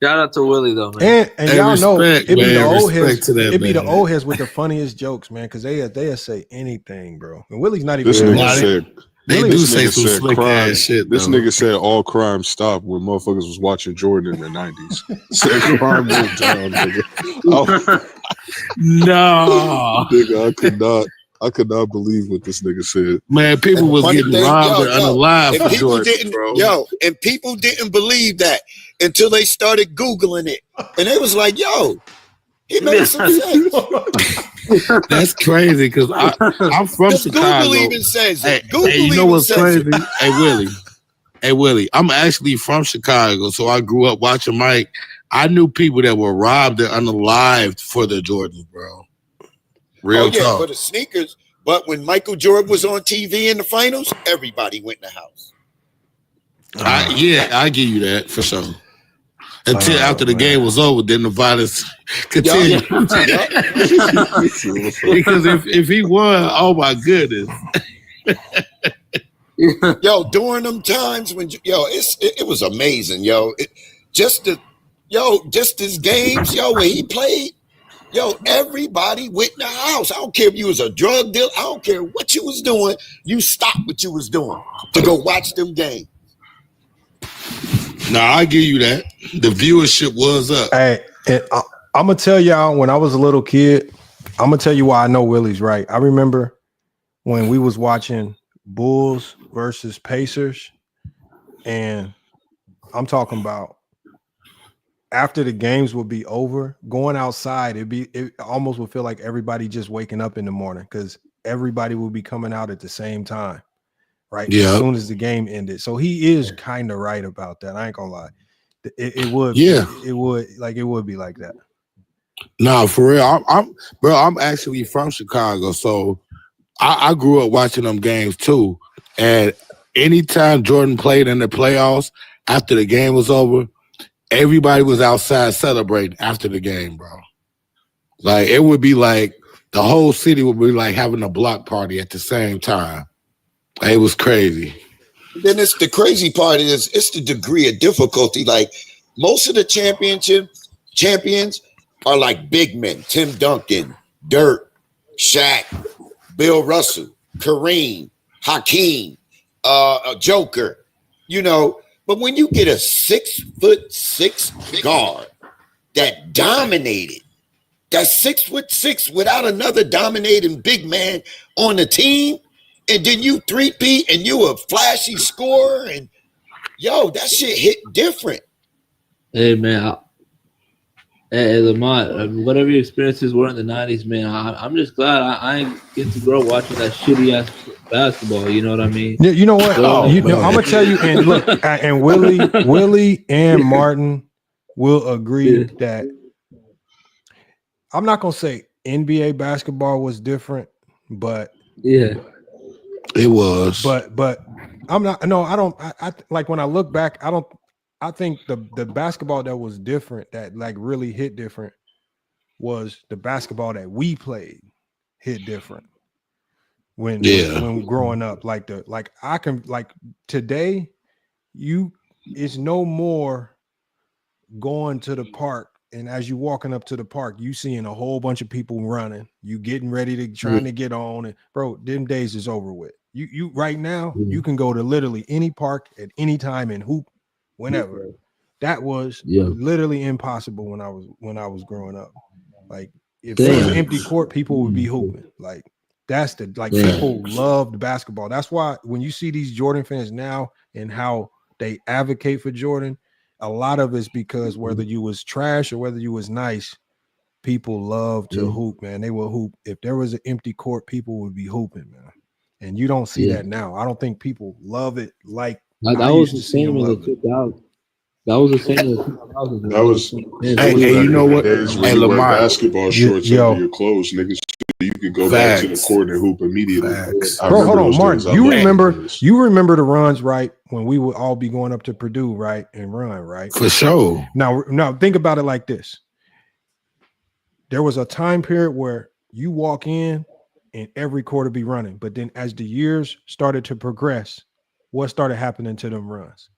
M: Shout out to Willie though, man.
A: And y'all know it be the old heads.
R: It
A: be the old heads with the funniest jokes, man, because they'll say anything, bro. And Willie's not even.
G: This nigga said.
R: They do say some slick ass shit.
G: This nigga said all crime stopped when motherfuckers was watching Jordan in the 90s. Said crime went down, nigga.
R: No,
G: nigga, I could not believe what this nigga said.
R: Man, people was getting robbed and unalive for Jordan, bro.
Q: And people didn't believe that until they started Googling it. And they was like, yo, it made some sense.
R: That's crazy because I'm from Chicago.
Q: Google even says it.
R: Hey, you know what's crazy? Hey, Willie, I'm actually from Chicago, so I grew up watching Mike. I knew people that were robbed and unalived for the Jordans, bro. Real talk.
Q: For the sneakers. But when Michael Jordan was on TV in the finals, everybody went in the house.
R: I give you that for sure. Until after the game was over, then the violence continued. Because if he won, oh my goodness.
Q: Yo, during them times when it was amazing, yo. Just his games, when he played, everybody went in the house. I don't care if you was a drug dealer, I don't care what you was doing, you stopped what you was doing to go watch them games.
R: No, I give you that. The viewership was up.
A: Hey, I'm gonna tell y'all when I was a little kid, I'm gonna tell you why I know Willie's right. I remember when we was watching Bulls versus Pacers, and I'm talking about after the games would be over, going outside, it almost would feel like everybody just waking up in the morning because everybody would be coming out at the same time. Right. Yeah. As soon as the game ended. So he is kind of right about that. I ain't gonna lie. It would. Yeah. It would be like that.
R: No, for real. I'm actually from Chicago, so I grew up watching them games too. And anytime Jordan played in the playoffs, after the game was over, everybody was outside celebrating after the game, bro. Like it would be like the whole city would be like having a block party at the same time. It was crazy.
Q: Then it's the crazy part is it's the degree of difficulty. Like most of the champions are like big men: Tim Duncan, Dirk, Shaq, Bill Russell, Kareem, Hakeem, Joker. You know, but when you get a 6'6" guard that dominated, that's 6'6" without another dominating big man on the team. And then you 3P and you a flashy scorer and yo, that shit hit different.
O: Hey man, hey Lamont, whatever your experiences were in the '90s, man, I'm just glad I get to grow up watching that shitty ass basketball. You know what I mean?
A: Yeah, you know what? I'm gonna tell you, and look, and Willie and Martin will agree that I'm not gonna say NBA basketball was different, but
O: yeah.
R: It was,
A: but I'm not. No, I don't. I like when I look back. I think the basketball that was different, that like really hit different, was the basketball that we played hit different. When growing up, I can today, it's no more going to the park. And as you walking up to the park, you seeing a whole bunch of people running, you getting ready to trying to get on, and bro, them days is over with. You right now, you can go to literally any park at any time and hoop whenever. That was literally impossible when I was growing up. Like if there was an empty court, people would be hooping. Like that's people loved basketball. That's why when you see these Jordan fans now and how they advocate for Jordan, a lot of it's because whether you was trash or whether you was nice, people love to hoop, man. They will hoop. If there was an empty court, people would be hooping, man. And you don't see that now. I don't think people love it like
O: that was the same in the 2000s. That was the same in the 2000s.
G: That was
R: hey, you know what?
G: Hey,
R: Lamar,
G: basketball shorts under your clothes, niggas. You could go back to the court and hoop immediately.
A: Bro, hold on, Martin. You remember the runs, right? When we would all be going up to Purdue, right, and run, right?
R: For sure.
A: Now think about it like this. There was a time period where you walk in and every quarter be running, but then as the years started to progress, what started happening to them runs?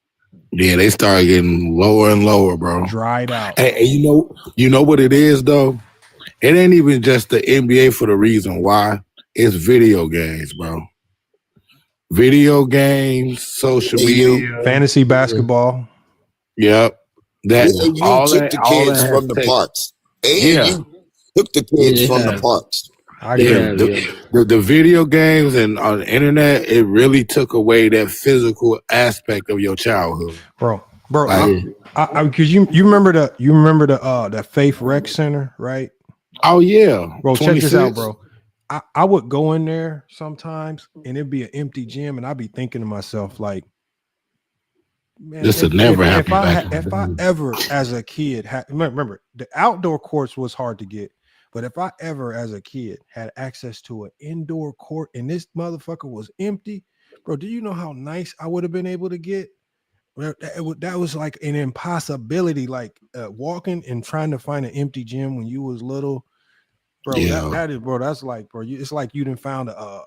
R: Yeah, they started getting lower and lower, bro.
A: Dried out.
R: Hey, you know what it is though? It ain't even just the NBA for the reason why. It's video games, bro. Video games, social media,
A: fantasy basketball.
R: Yep.
Q: You took the kids from the parks. You took the kids from the parks.
R: The video games and on the internet, it really took away that physical aspect of your childhood,
A: bro. Because you remember the Faith Rec Center, right?
R: Oh yeah,
A: bro. 26? Check this out, bro. I would go in there sometimes, and it'd be an empty gym, and I'd be thinking to myself, like, man,
R: this would never happen.
A: If I ever, as a kid, remember the outdoor courts was hard to get. But if I ever, as a kid, had access to an indoor court and this motherfucker was empty, bro, do you know how nice I would have been able to get? That was like an impossibility, like walking and trying to find an empty gym when you was little, bro. That is, bro. That's like, bro, it's like you didn't found a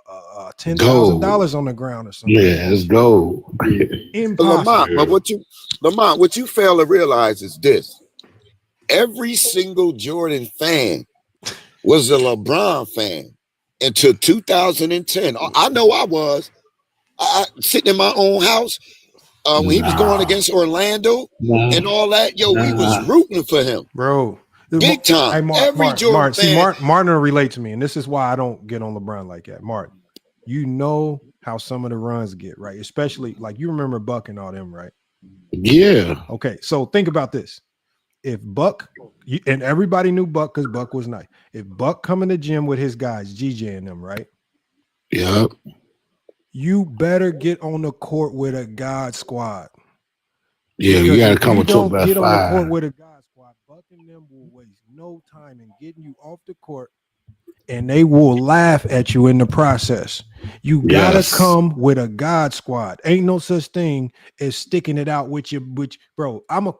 A: $10,000 on the ground or something.
R: Yeah, it's gold.
A: Impossible.
Q: Lamont, what you fail to realize is this: every single Jordan fan was a LeBron fan until 2010. I know I was. Sitting in my own house when he was going against Orlando and all that. Yo, we was rooting for him,
A: bro.
Q: Big time. Every Jordan fan.
A: Martin will relate to me, and this is why I don't get on LeBron like that. Martin, you know how some of the runs get, right? Especially like you remember Buck and all them, right?
R: Yeah.
A: Okay, so think about this. If Buck, and everybody knew Buck because Buck was nice. If Buck come in the gym with his guys, GJ and them, right?
R: Yep.
A: You better get on the court with a God squad.
R: Yeah, you got to come with your best
A: get on the
R: five.
A: court with a God squad. Buck and them will waste no time in getting you off the court and they will laugh at you in the process. You gotta come with a God squad. Ain't no such thing as sticking it out with bro. I'm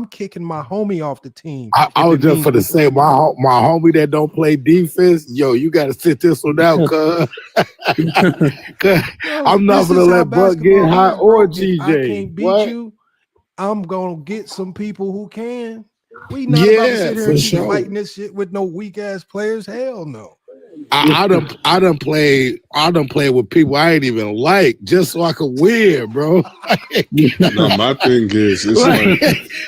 A: kicking my homie off the team.
R: I was just for to say my homie that don't play defense, yo, you gotta sit this one out, cuz. I'm not gonna let Buck get high or GJ.
A: I can't beat you. I'm gonna get some people who can. We not about to sit here and keep fighting this shit with no weak ass players. Hell no.
R: I done played with people I ain't even like just so I could win, bro.
G: No, my thing is, it's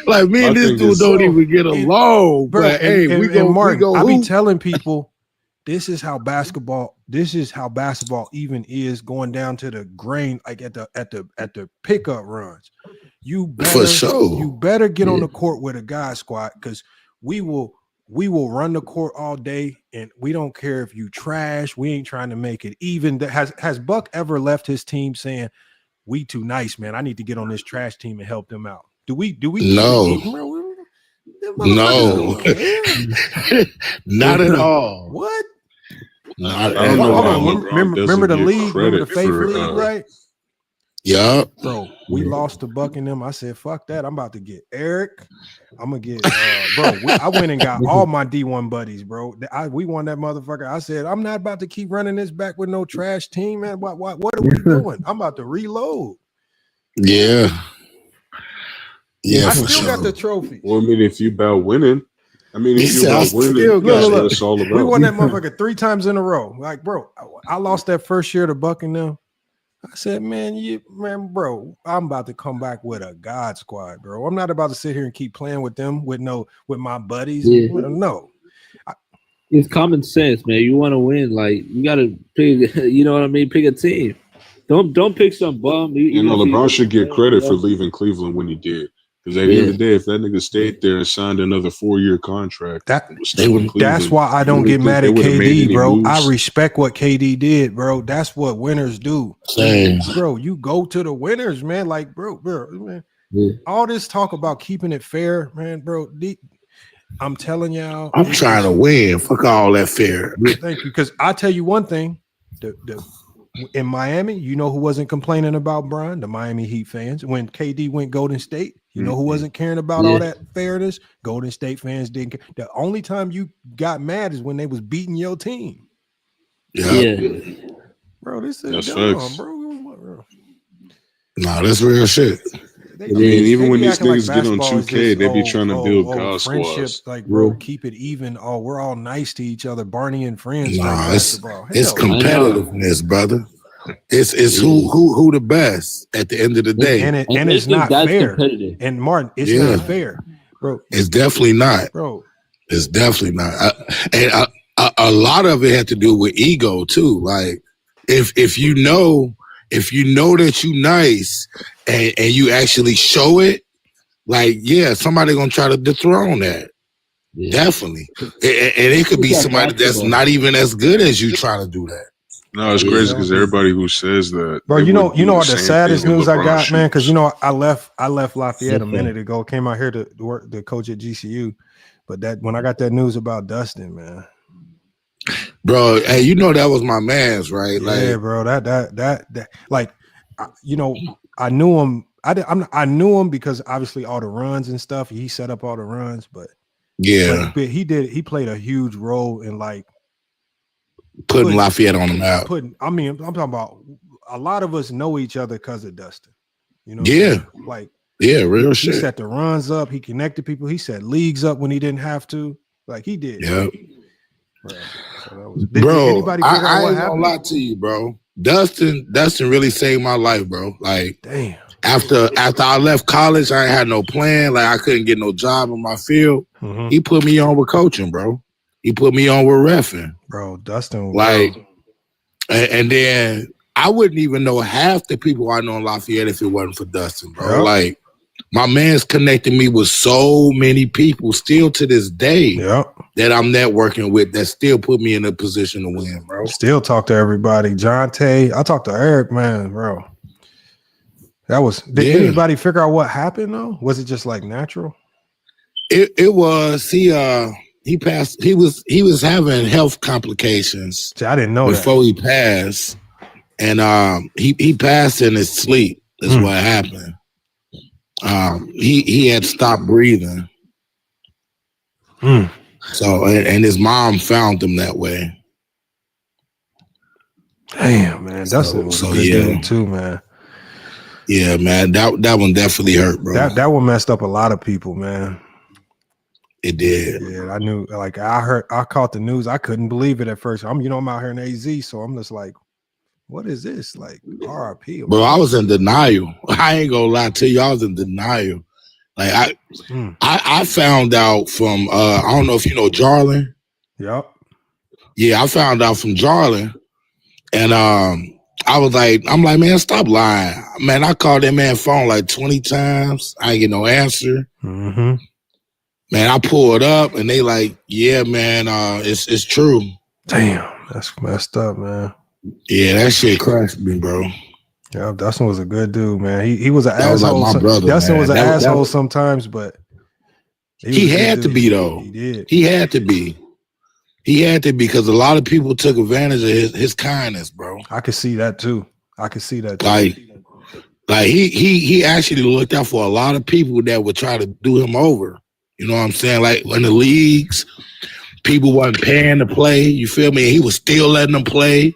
R: like me and this dude don't even get along.
A: Bro,
R: but hey, we go.
A: I be telling people this is how basketball even is going down to the grain, like at the pickup runs. You better get on the court with a God squad, because we will run the court all day, and we don't care if you trash. We ain't trying to make it even. Has Buck ever left his team saying, "We too nice, man. I need to get on this trash team and help them out"? Do we?
R: No. No. Not at all.
A: What?
G: I don't know.
A: Remember the league? Remember the Faith League, right?
R: Yeah,
A: bro. We lost to Buck and them. I said, "Fuck that! I'm about to get Eric. I'm gonna get bro." I went and got all my D1 buddies, bro. We won that motherfucker. I said, "I'm not about to keep running this back with no trash team, man. What are we doing? I'm about to reload."
R: Yeah.
A: I still got the trophy.
G: Well, I mean, if you about winning, if you about winning, that's what it's all about.
A: We won that motherfucker 3 times in a row. Like, bro, I lost that first year to Buck and them. I said, bro, I'm about to come back with a God squad, bro. I'm not about to sit here and keep playing with them with my buddies. Yeah. No.
O: It's common sense, man. You want to win, like you gotta pick, you know what I mean? Pick a team. Don't pick some bum.
G: LeBron should get credit for leaving Cleveland when he did. Because at the end of the day, if that nigga stayed there and signed another 4-year contract,
A: that's why I don't get mad at KD, bro. I respect what KD did, bro. That's what winners do.
R: Same.
A: Bro, you go to the winners, man. Like, bro, man. Yeah. All this talk about keeping it fair, man, bro. I'm telling y'all.
R: I'm trying to win. Fuck all that fair.
A: Thank you. Because I tell you one thing. In Miami, you know who wasn't complaining about Bron? The Miami Heat fans. When KD went Golden State, you know who wasn't caring about all that fairness? Golden State fans didn't care. The only time you got mad is when they was beating your team.
R: Yeah.
A: Bro, this is dumb, bro.
R: Nah, that's real shit.
G: Even when these niggas get on 2K, they be trying to build God squads.
A: Like, bro, keep it even. Oh, we're all nice to each other, Barney and friends.
R: Nah, it's competitiveness, brother. It's who the best at the end of the day,
A: and it's not fair. And Martin, it's not fair, bro.
R: It's definitely not,
A: bro.
R: It's definitely not. And a lot of it had to do with ego too. Like, if you know that you nice and you actually show it, like, somebody gonna try to dethrone that. Yeah. Definitely. And it could be somebody that's not even as good as you trying to do that.
G: No, it's crazy because everybody who says that,
A: bro, you know what the saddest news I got, man, because I left Lafayette a minute ago, came out here to work, to coach at GCU, but that when I got that news about Dustin, man,
R: bro, hey, that was my man's, right?
A: Yeah, bro, that like, I knew him. I knew him because obviously all the runs and stuff. He set up all the runs, but but he played a huge role in like
R: putting Lafayette on the map.
A: I'm talking about a lot of us know each other because of Dustin. Real shit. He set the runs up. He connected people. He set leagues up when he didn't have to. Like he did.
R: Yeah.
A: Did anybody figure out what
R: ain't gonna lie to you, bro. Dustin really saved my life, bro. Like,
A: damn.
R: After I left college, I ain't had no plan. Like, I couldn't get no job in my field. Mm-hmm. He put me on with coaching, bro. He put me on with reffing.
A: Bro, Dustin.
R: Like, and then I wouldn't even know half the people I know in Lafayette if it wasn't for Dustin, bro. Yep. Like, my man's connected me with so many people still to this day that I'm networking with that still put me in a position to win, bro.
A: Still talk to everybody. John Tay. I talked to Eric, man, bro. Did anybody figure out what happened though? Was it just like natural?
R: It was. He passed. He was having health complications.
A: See, I didn't know
R: before he passed, and he passed in his sleep. Is what happened. He had stopped breathing. So and his mom found him that way.
A: Damn, man, Dustin was a good dude too, man.
R: Yeah, man, that one definitely hurt, bro.
A: That one messed up a lot of people, man.
R: It did.
A: Yeah, I knew. Like I caught the news. I couldn't believe it at first. I'm out here in AZ, so I'm just like, what is this? Like RIP.
R: Bro, I was in denial. I ain't gonna lie to you. I was in denial. Like I found out from I don't know if you know Jarlin.
A: Yep.
R: Yeah, I found out from Jarlin, and I'm like, man, stop lying, man. I called that man phone like 20 times. I ain't get no answer.
A: Mm-hmm.
R: Man, I pulled up, and they like, yeah, man, it's true.
A: Damn, that's messed up, man.
R: Yeah, that shit crushed me, bro.
A: Yeah, Dustin was a good dude, man. He was an
R: That was
A: asshole.
R: like my brother,
A: Dustin
R: man.
A: was an
R: That- that-
A: asshole sometimes, but
R: He had to be, though.
A: He did.
R: He had to be. He had to be, because a lot of people took advantage of his kindness, bro.
A: I could see that too. Like
R: he actually looked out for a lot of people that would try to do him over. You know what I'm saying? Like in the leagues, people wasn't paying to play. You feel me? He was still letting them play.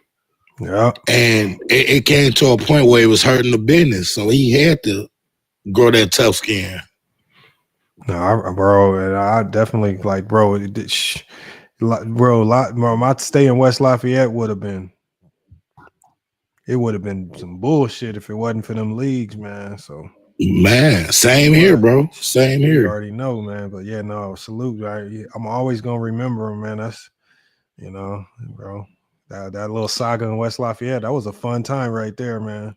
A: Yeah.
R: And it came to a point where it was hurting the business. So he had to grow that tough skin.
A: No, bro, and I definitely like, bro. My stay in West Lafayette would have been some bullshit if it wasn't for them leagues, man. So,
R: man, same here, bro. Same
A: you
R: here.
A: already know, man. But yeah, no, salute. Right? I'm always gonna remember him, man. That's bro. That little saga in West Lafayette, that was a fun time right there, man.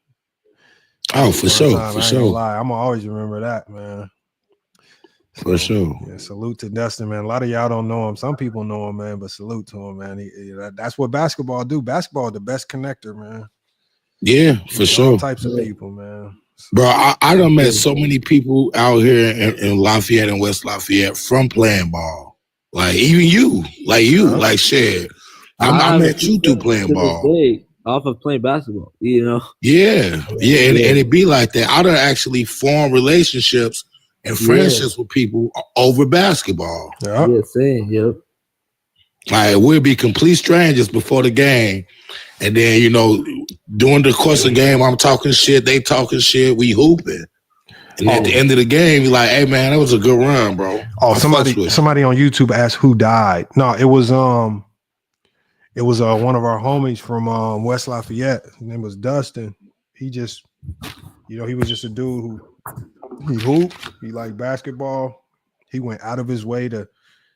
R: Oh, for sure, for
A: I ain't gonna
R: sure.
A: lie. I'm gonna always remember that, man.
R: For sure.
A: Yeah, salute to Dustin, man. A lot of y'all don't know him. Some people know him, man, but salute to him, man. That's what basketball do. Basketball, the best connector, man.
R: Yeah, for sure.
A: All types of people, man.
R: Bro, I done met so many people out here in Lafayette and West Lafayette from playing ball. Like even you, like shit. I met you through playing ball.
O: Off of playing basketball, you know.
R: Yeah, and it be like that. I done actually formed relationships and friendships with people over basketball.
O: Yeah, same. Yep.
R: Like we'll be complete strangers before the game, and then during the course of the game, I'm talking shit, they talking shit, we hooping, and at the end of the game, you're like, "Hey man, that was a good run, bro."
A: Oh, somebody on YouTube asked who died. No, it was one of our homies from West Lafayette. His name was Dustin. He just, he was just a dude who he hooped. He liked basketball. He went out of his way to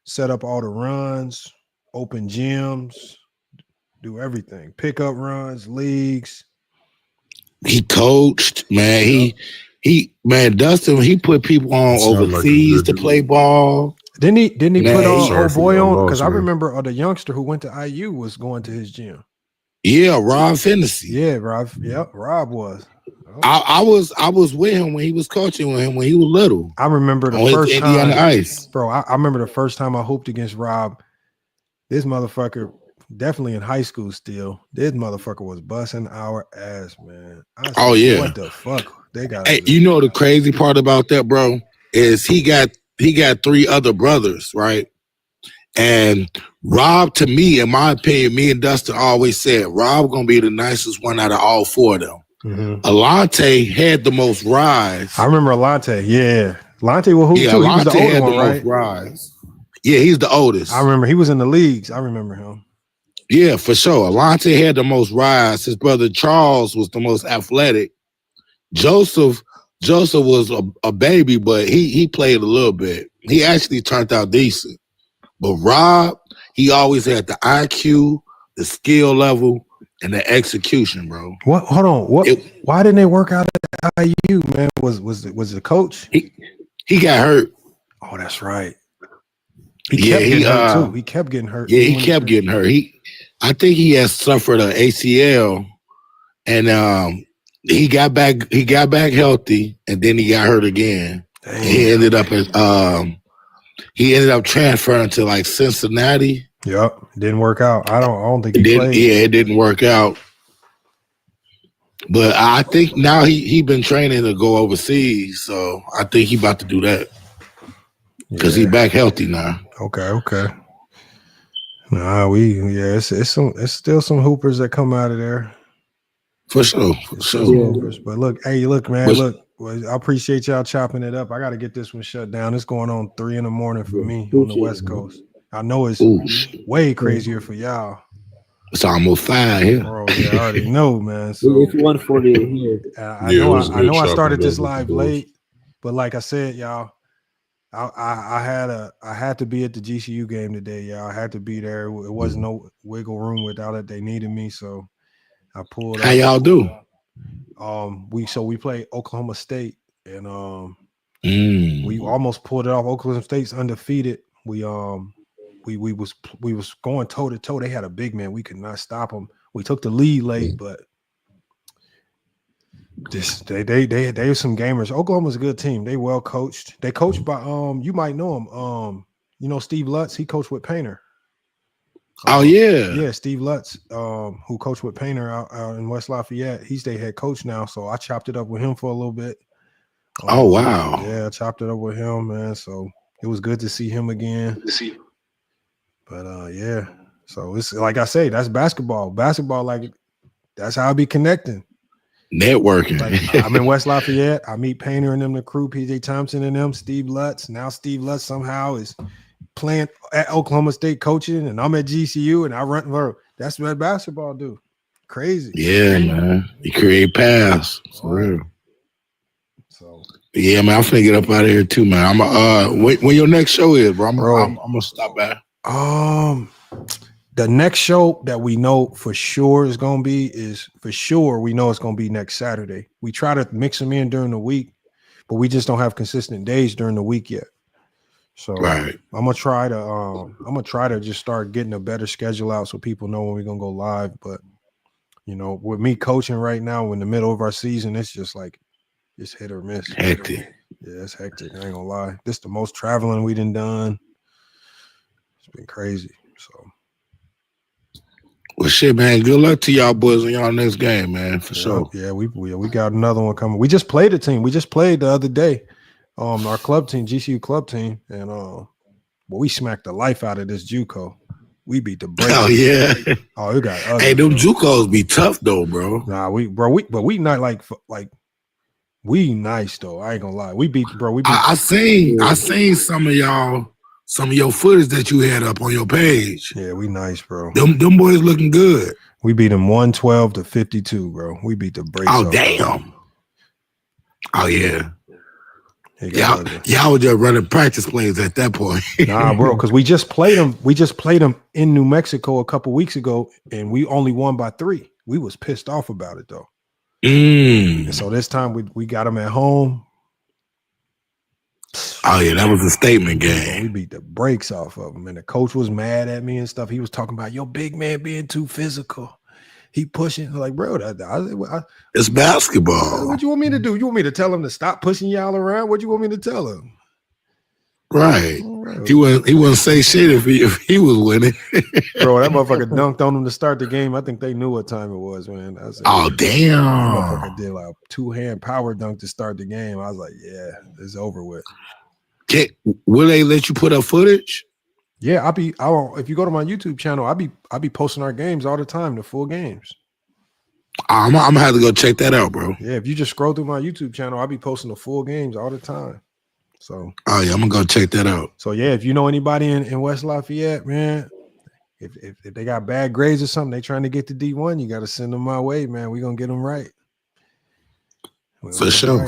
A: set up all the runs, open gyms, do everything, pick up runs, leagues.
R: He coached, man. Dustin, he put people on overseas to play ball.
A: Didn't he put old boy on? Because I remember the youngster who went to IU was going to his gym.
R: Yeah, Rob Fennessy.
A: Yeah, Rob. Yep, Rob was.
R: I was with him when he was coaching with him when he was little.
A: I remember the first time,
R: Indiana Ice.
A: Bro. I remember the first time I hooped against Rob. This motherfucker, definitely in high school still. This motherfucker was busting our ass, man.
R: Oh yeah.
A: What the fuck? They got.
R: Hey, the crazy part about that, bro, is he got 3 other brothers, right? And Rob, to me, in my opinion, me and Dustin always said Rob gonna be the nicest one out of all 4 of them.
A: Mm-hmm.
R: Alante had the most rise.
A: I remember Alante. Yeah, Alante will hoop too. He was the older one, right?
R: Rise. Yeah, he's the oldest.
A: I remember he was in the leagues. I remember him.
R: Yeah, for sure. Alante had the most rise. His brother Charles was the most athletic. Joseph was a baby, but he played a little bit. He actually turned out decent. But Rob, he always had the IQ, the skill level, and the execution, bro.
A: What? Hold on. Why didn't they work out at IU, man? Was the coach?
R: He got hurt.
A: Oh, that's right. He kept getting hurt too. He kept getting hurt.
R: Yeah, he kept getting hurt. I think he has suffered an ACL, and he got back healthy, and then he got hurt again. He ended up He ended up transferring to like Cincinnati.
A: Yep, didn't work out. I don't think he played.
R: Yeah, it didn't work out. But I think now he been training to go overseas, so I think he about to do that because he back healthy now.
A: Okay. Nah, it's still some hoopers that come out of there.
R: For sure.
A: But look, man, I appreciate y'all chopping it up. I got to get this one shut down. It's going on 3 a.m. for me on the West Coast. I know it's way crazier for y'all.
R: It's almost 5 here.
A: Bro, yeah, I already know, man. So
O: it's 1:48 here.
A: I know I started this live late, but like I said, y'all, I had to be at the GCU game today, y'all. I had to be there. It wasn't no wiggle room without it. They needed me, so I pulled up.
R: How y'all do?
A: We played Oklahoma State, and we almost pulled it off. Oklahoma State's undefeated. We was going toe to toe. They had a big man. We could not stop them. We took the lead late, but they were some gamers. Oklahoma's a good team. They well coached. They coached by you might know him. You know Steve Lutz. He coached with Painter. Yeah, Steve Lutz, who coached with Painter out in West Lafayette. He's their head coach now. So I chopped it up with him for a little bit.
R: Oh wow!
A: Yeah, I chopped it up with him, man. So it was good to see him again. But yeah, so it's like I say, that's basketball. Basketball, like that's how I be connecting.
R: Networking.
A: Like, I'm in West Lafayette. I meet Painter and them, the crew, PJ Thompson and them, Steve Lutz. Now Steve Lutz somehow is playing at Oklahoma State coaching, and I'm at GCU, and I run. Bro, that's what basketball do. Crazy.
R: Yeah, man. You create paths for real.
A: So
R: yeah, man. I'm finna get up out of here too, man. When your next show is, bro. I'm gonna stop by.
A: The next show that we know for sure is going to be we know it's going to be next Saturday. We try to mix them in during the week, but we just don't have consistent days during the week yet. So
R: right.
A: I'm gonna try to just start getting a better schedule out so people know when we're gonna go live. But you know, with me coaching right now in the middle of our season, it's just like it's hit or miss.
R: Hectic.
A: Yeah, it's hectic. I ain't gonna lie. This the most traveling we done. It's been crazy. So
R: well, shit, man. Good luck to y'all boys on y'all next game, man. For sure.
A: Yeah, we got another one coming. We just played a team. We just played the other day. Our club team, GCU club team, and we smacked the life out of this JUCO. We beat the brakes.
R: Oh yeah.
A: Oh, it got ugly.
R: Hey, them JUCOs be tough though, bro.
A: Nah, we not like we nice though. I ain't gonna lie. We beat.
R: I seen some of your footage that you had up on your page.
A: Yeah, we nice, bro.
R: Them boys looking good.
A: We beat them 112-52, bro. We beat the brakes.
R: Oh damn. Oh yeah. Y'all were just running practice plays at that point.
A: Nah, bro, because we just played them. We just played them in New Mexico a couple weeks ago, and we only won by 3. We was pissed off about it though. And so this time we got them at home.
R: Oh yeah, that was a statement game.
A: We beat the brakes off of them, and the coach was mad at me and stuff. He was talking about your big man being too physical. He pushing like, bro.
R: It's basketball.
A: What you want me to do? You want me to tell him to stop pushing y'all around? What you want me to tell him?
R: Right. He wouldn't say shit if he was winning.
A: Bro, that motherfucker dunked on him to start the game. I think they knew what time it was, man. I was like,
R: oh damn!
A: That motherfucker did like a 2-hand power dunk to start the game. I was like, yeah, it's over with.
R: Will they let you put up footage?
A: Yeah, if you go to my YouTube channel, I'll be posting our games all the time, the full games.
R: I'm gonna have to go check that out, bro.
A: Yeah, if you just scroll through my YouTube channel, I'll be posting the full games all the time. So
R: oh yeah, I'm gonna go check that out.
A: So yeah, if you know anybody in West Lafayette, man, if they got bad grades or something, they trying to get to D1, you got to send them my way, man. We gonna get them right.
R: For sure.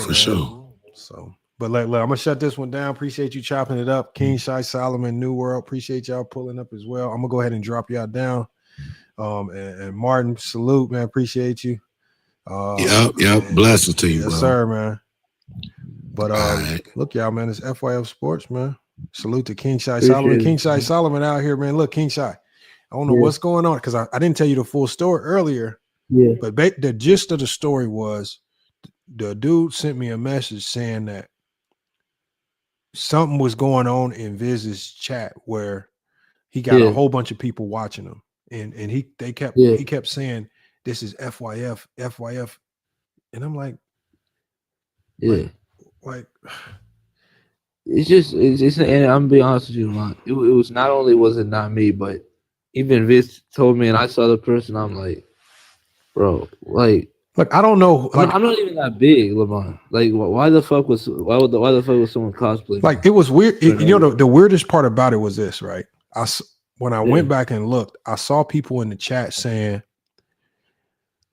A: So. But I'm gonna shut this one down. Appreciate you chopping it up. King Shy Solomon, New World. Appreciate y'all pulling up as well. I'm gonna go ahead and drop y'all down. And Martin, salute, man. Appreciate you.
R: Yep. Blessings to you,
A: yes,
R: bro.
A: sir, man. But look, y'all, man, it's FYF Sports, man. Salute to King Shy Solomon. King Shy Solomon out here, man. Look, King Shy. I don't know what's going on because I didn't tell you the full story earlier.
N: Yeah.
A: But the gist of the story was the dude sent me a message saying that something was going on in Viz's chat where he got a whole bunch of people watching him, and he kept saying this is FYF, and I'm like, like
O: it's and I'm gonna be honest with you, man. It was not only was it not me, but even Viz told me, and I saw the person. I'm like, bro, like.
A: Look, I don't know. Like,
O: I'm not even that big, LeBron. Like, why the fuck was someone cosplaying?
A: Like, it was weird. The weirdest part about it was this, right? When I went back and looked, I saw people in the chat saying,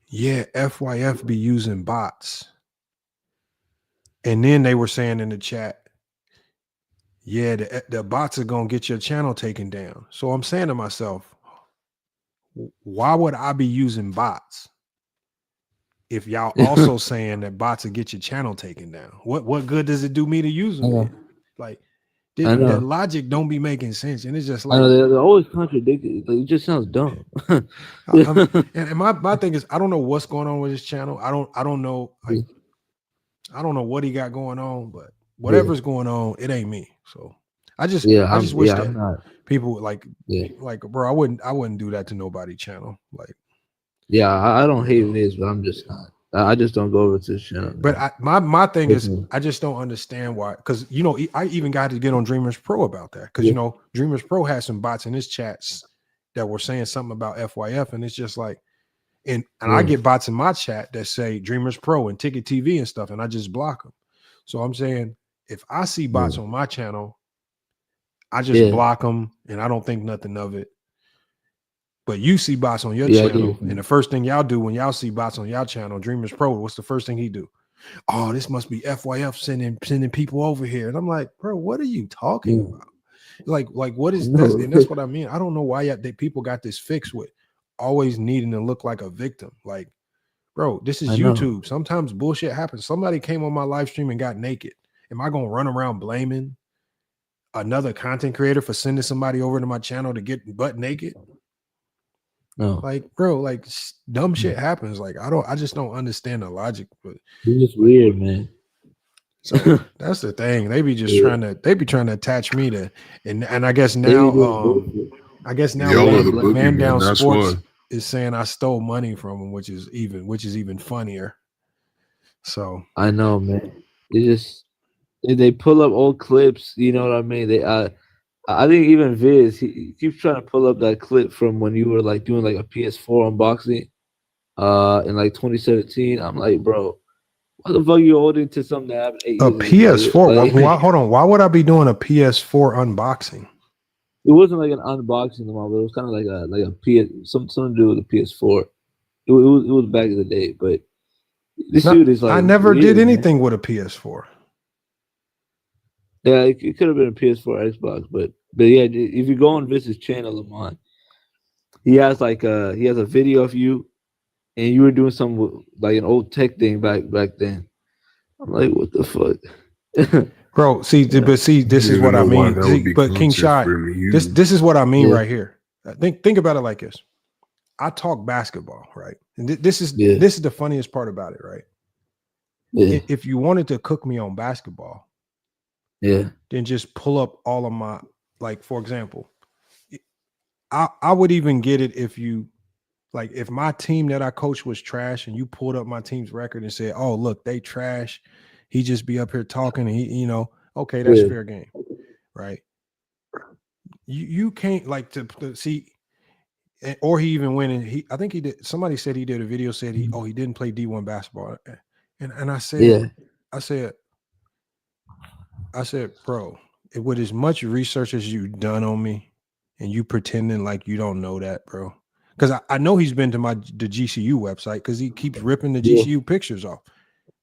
A: "Yeah, FYF be using bots," and then they were saying in the chat, "Yeah, the bots are gonna get your channel taken down." So I'm saying to myself, why would I be using bots if y'all also saying that bots will get your channel taken down? What good does it do me to use them? Like, the logic don't be making sense, and it's just like
O: they're always contradicted. Like, it just sounds dumb.
A: and my thing is, I don't know what's going on with his channel. I don't know. Like, I don't know what he got going on, but whatever's going on, it ain't me. So I just wish that people like bro, I wouldn't do that to nobody channel. Like,
O: I don't hate Viz, but I'm just not. I just don't go over to his channel.
A: But my thing is, I just don't understand why. Because I even got to get on Dreamers Pro about that. Because Dreamers Pro had some bots in his chats that were saying something about FYF, and it's just like, and I get bots in my chat that say Dreamers Pro and Ticket TV and stuff, and I just block them. So I'm saying, if I see bots on my channel, I just block them, and I don't think nothing of it. But you see bots on your channel, and the first thing y'all do when y'all see bots on y'all channel, Dreamers Pro, what's the first thing he do? Oh, this must be FYF sending people over here. And I'm like, bro, what are you talking about? Like what is this? And that's what I mean. I don't know why people got this fixed with always needing to look like a victim. Like, bro, this is YouTube. Sometimes bullshit happens. Somebody came on my live stream and got naked. Am I gonna run around blaming another content creator for sending somebody over to my channel to get butt naked?
O: No,
A: like, bro, like, dumb shit happens. Like, I just don't understand the logic. But
O: it's just weird, man.
A: So that's the thing. They be just trying to attach me to, and I guess now, Man Down Sports is saying I stole money from him, which is even funnier. So
O: I know, man. They pull up old clips. You know what I mean? I think even Viz, he keeps trying to pull up that clip from when you were like doing like a PS4 unboxing in like 2017. I'm like, bro, what the fuck are you holding to something that happened 8 years ago?
A: PS4? Like, hold on. Why would I be doing a PS4 unboxing?
O: It wasn't like an unboxing, but it was kind of like a PS, something to do with the PS4. It was back in the day, but this dude is like,
A: I never did anything with a PS4.
O: Yeah, it could have been a PS4, Xbox, but yeah, if you go on Viz's channel, Lamont, he has a video of you, and you were doing some like an old tech thing back then. I'm like, what the fuck,
A: bro? This is what I mean. But King Shy, this is what I mean right here. Think about it like this. I talk basketball, right? And this is the funniest part about it, right? Yeah. If you wanted to cook me on basketball, then just pull up all of my, like, for example, I would even get it if you, like, if my team that I coach was trash and you pulled up my team's record and said, oh, look, they trash. He just be up here talking and he, okay, that's fair game, right? You can't, like, to see, or he even went and I think he did, somebody said he did a video, said he didn't play D1 basketball. And I said, I said, bro, with as much research as you've done on me and you pretending like you don't know that, bro. Because I know he's been to the GCU website because he keeps ripping the GCU pictures off.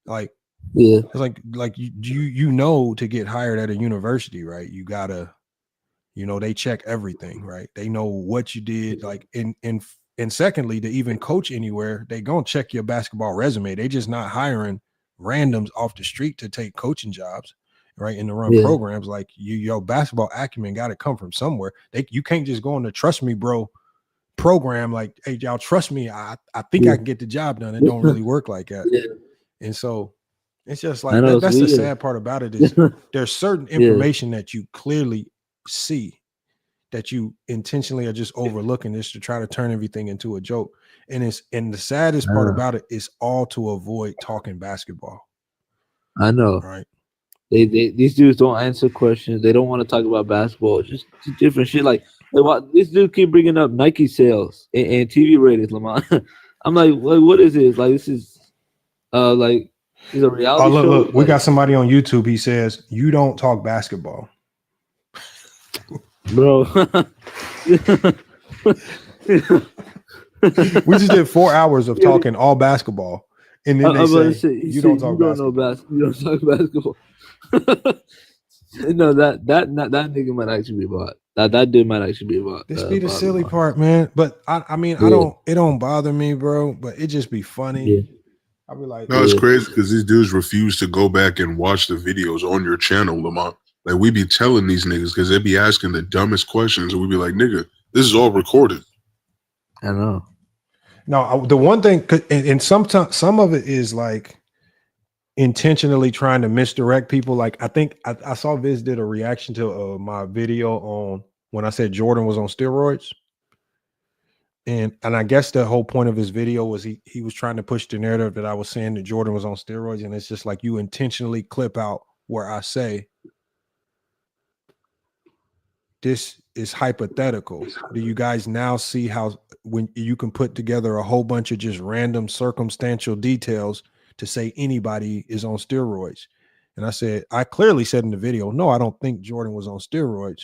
A: Like, it's like you know, to get hired at a university, right? You gotta, they check everything, right? They know what you did. Like, and secondly, to even coach anywhere, they gonna check your basketball resume. They just not hiring randoms off the street to take coaching jobs. Right, and to run programs. Like, your basketball acumen got to come from somewhere. You can't just go on the Trust Me Bro program like, hey, y'all trust me, I think I can get the job done. It don't really work like that. And so It's just like that's the sad part about it is there's certain information that you clearly see that you intentionally are just overlooking this to try to turn everything into a joke. And the saddest part about it is all to avoid talking basketball.
O: I know.
A: Right.
O: These dudes don't answer questions. They don't want to talk about basketball. Just different shit. Like this dude keep bringing up Nike sales and TV ratings, Lamont. I'm like, what is this? Like, this is like, is a reality show.
A: Look, we got somebody on YouTube. He says, "You don't talk basketball."
O: Bro.
A: We just did 4 hours of talking all basketball. And then they say, you don't talk basketball.
O: You don't talk basketball. No, that nigga might actually be bought. That dude might actually be bought.
A: This be the silly part, man. But I mean, it don't bother me, bro. But it just be funny.
O: Yeah.
A: I'll be like,
G: no, it's crazy because these dudes refuse to go back and watch the videos on your channel, Lamont. Like, we be telling these niggas because they be asking the dumbest questions, and we be like, nigga, this is all recorded.
O: I know.
A: No, the one thing, and sometimes some of it is like intentionally trying to misdirect people. Like, I think I saw Viz did a reaction to my video on when I said Jordan was on steroids. And I guess the whole point of his video was he was trying to push the narrative that I was saying that Jordan was on steroids. And it's just like you intentionally clip out where I say this is hypothetical. Do you guys now see how when you can put together a whole bunch of just random circumstantial details to say anybody is on steroids? And I said, I clearly said in the video, no, I don't think Jordan was on steroids,